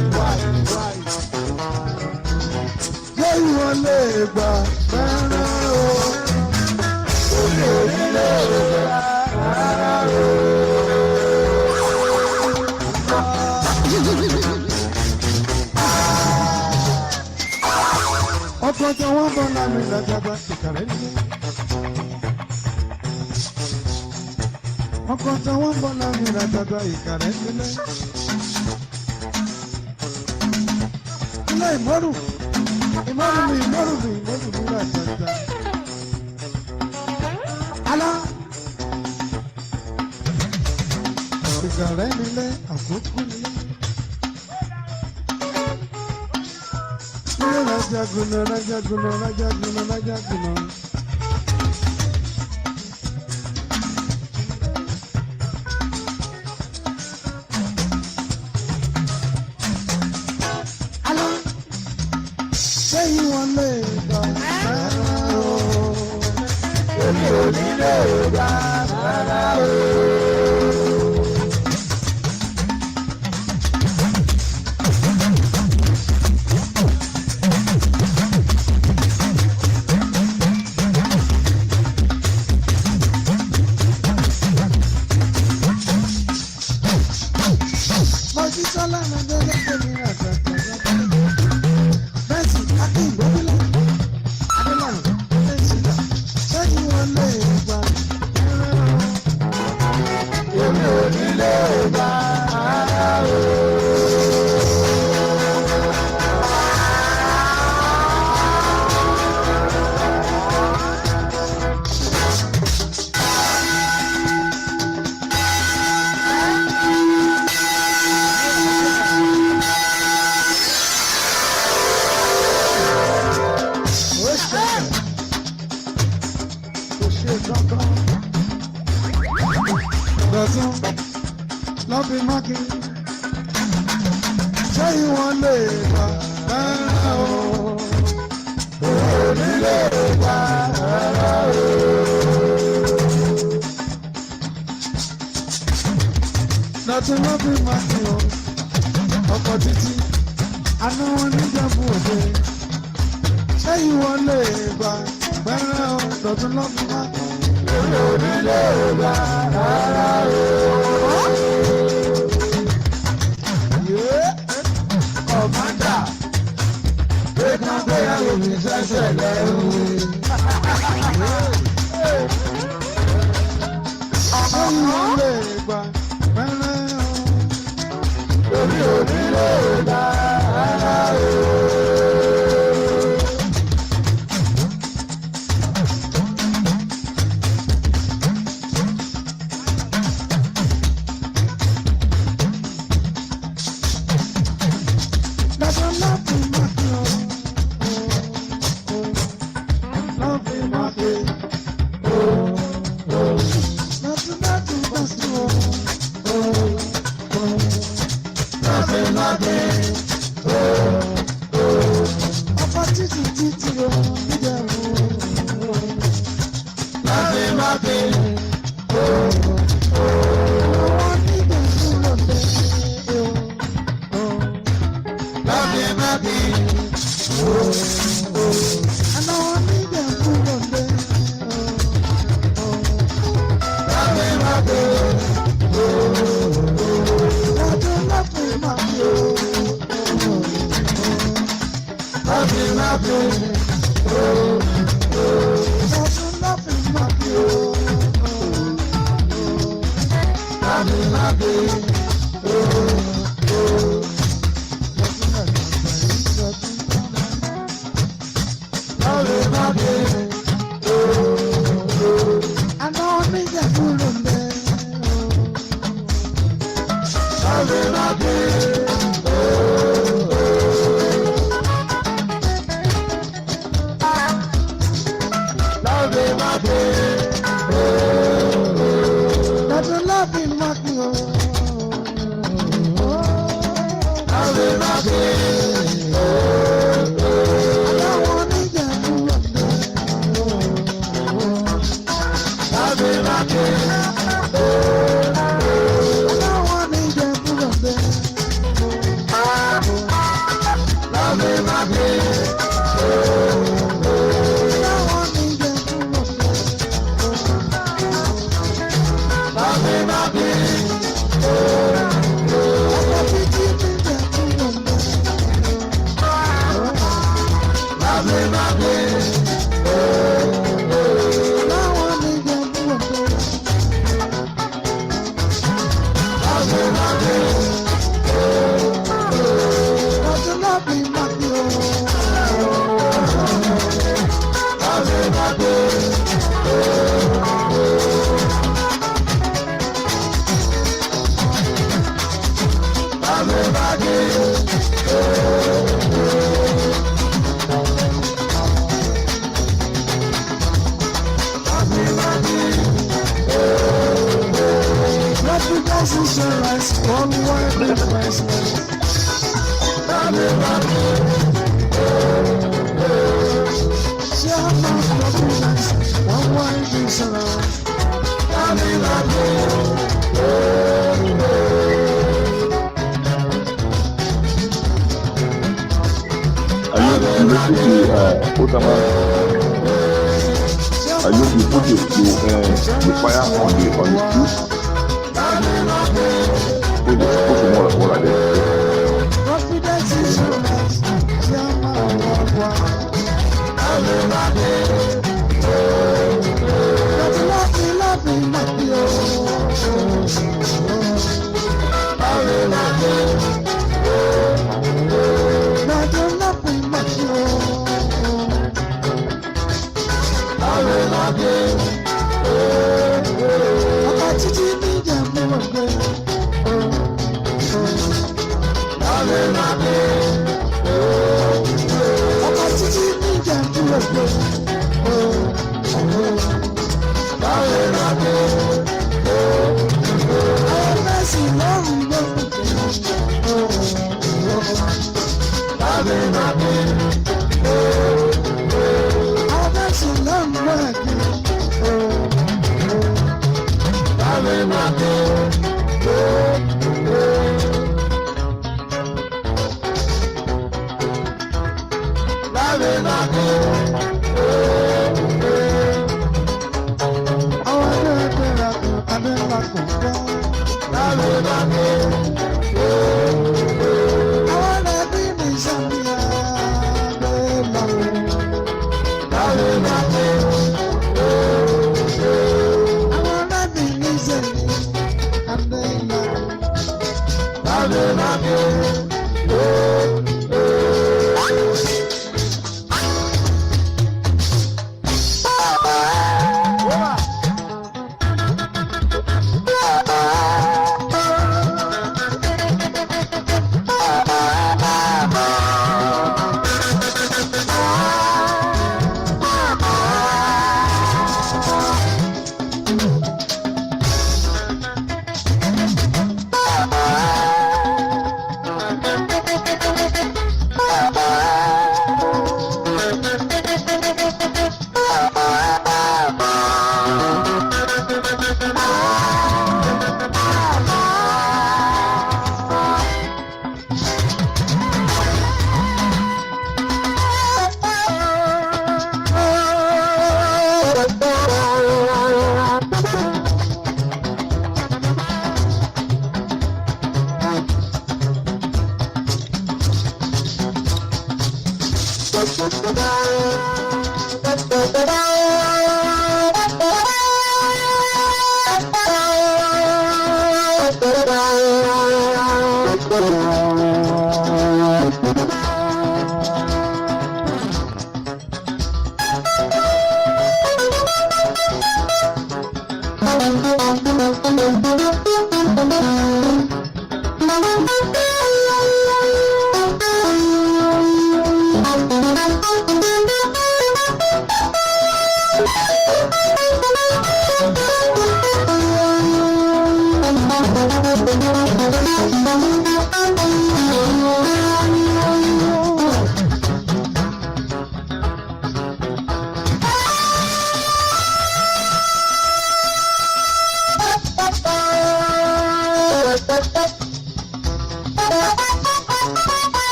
Lẹ́yìn wọn lè gbà fẹ́ràn o. Olè onílé gbà fẹ́ràn o. Ọkọ̀ tí wọ́n bọ̀ lámì lágbàgbà ìkàrẹ́ nílé. Ọkọ̀ tí wọ́n bọ̀ lámì lágbàgbà ìkàrẹ́ nílé. Ilé ìmọ̀rù mi lágbàgbà. Alá. Ìkàrẹ́ nílé àkókò nílé. Rajaguna. Hello. Say you want me,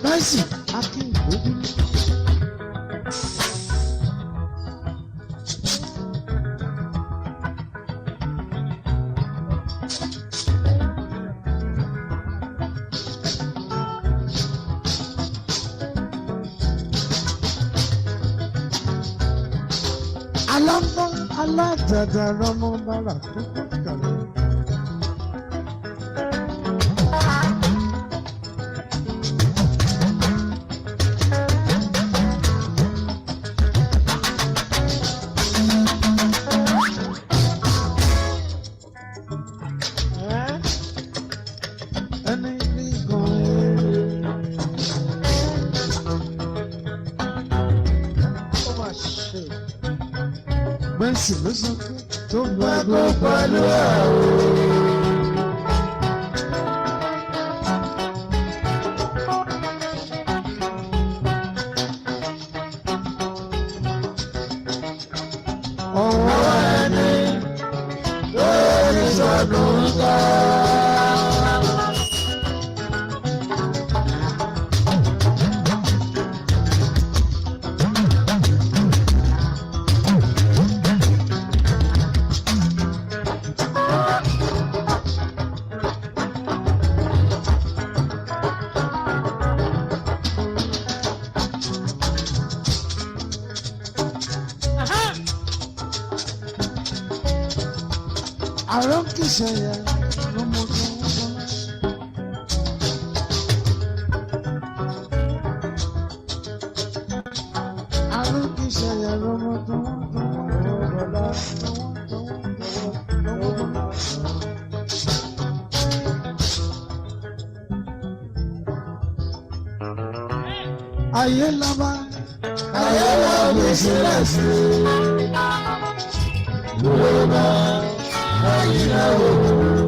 Mercy, Akin Obi. Alábọ̀ alájàjà rọmọ bàrà tó kọ́ kàlẹ́. Ẹni ní gan-an. Ó mà ṣe. Mercy ló sọ pé tó gbàgbọ́ pẹ̀lú ẹ̀ o. Ọwọ́ ẹni lórí sọdún ká. Àrùn kìsẹ̀yẹ ló ayé lọ́ba ayé lọ́ba ìṣẹ̀lẹ̀ sí Yorùbá ayé lọ́ba.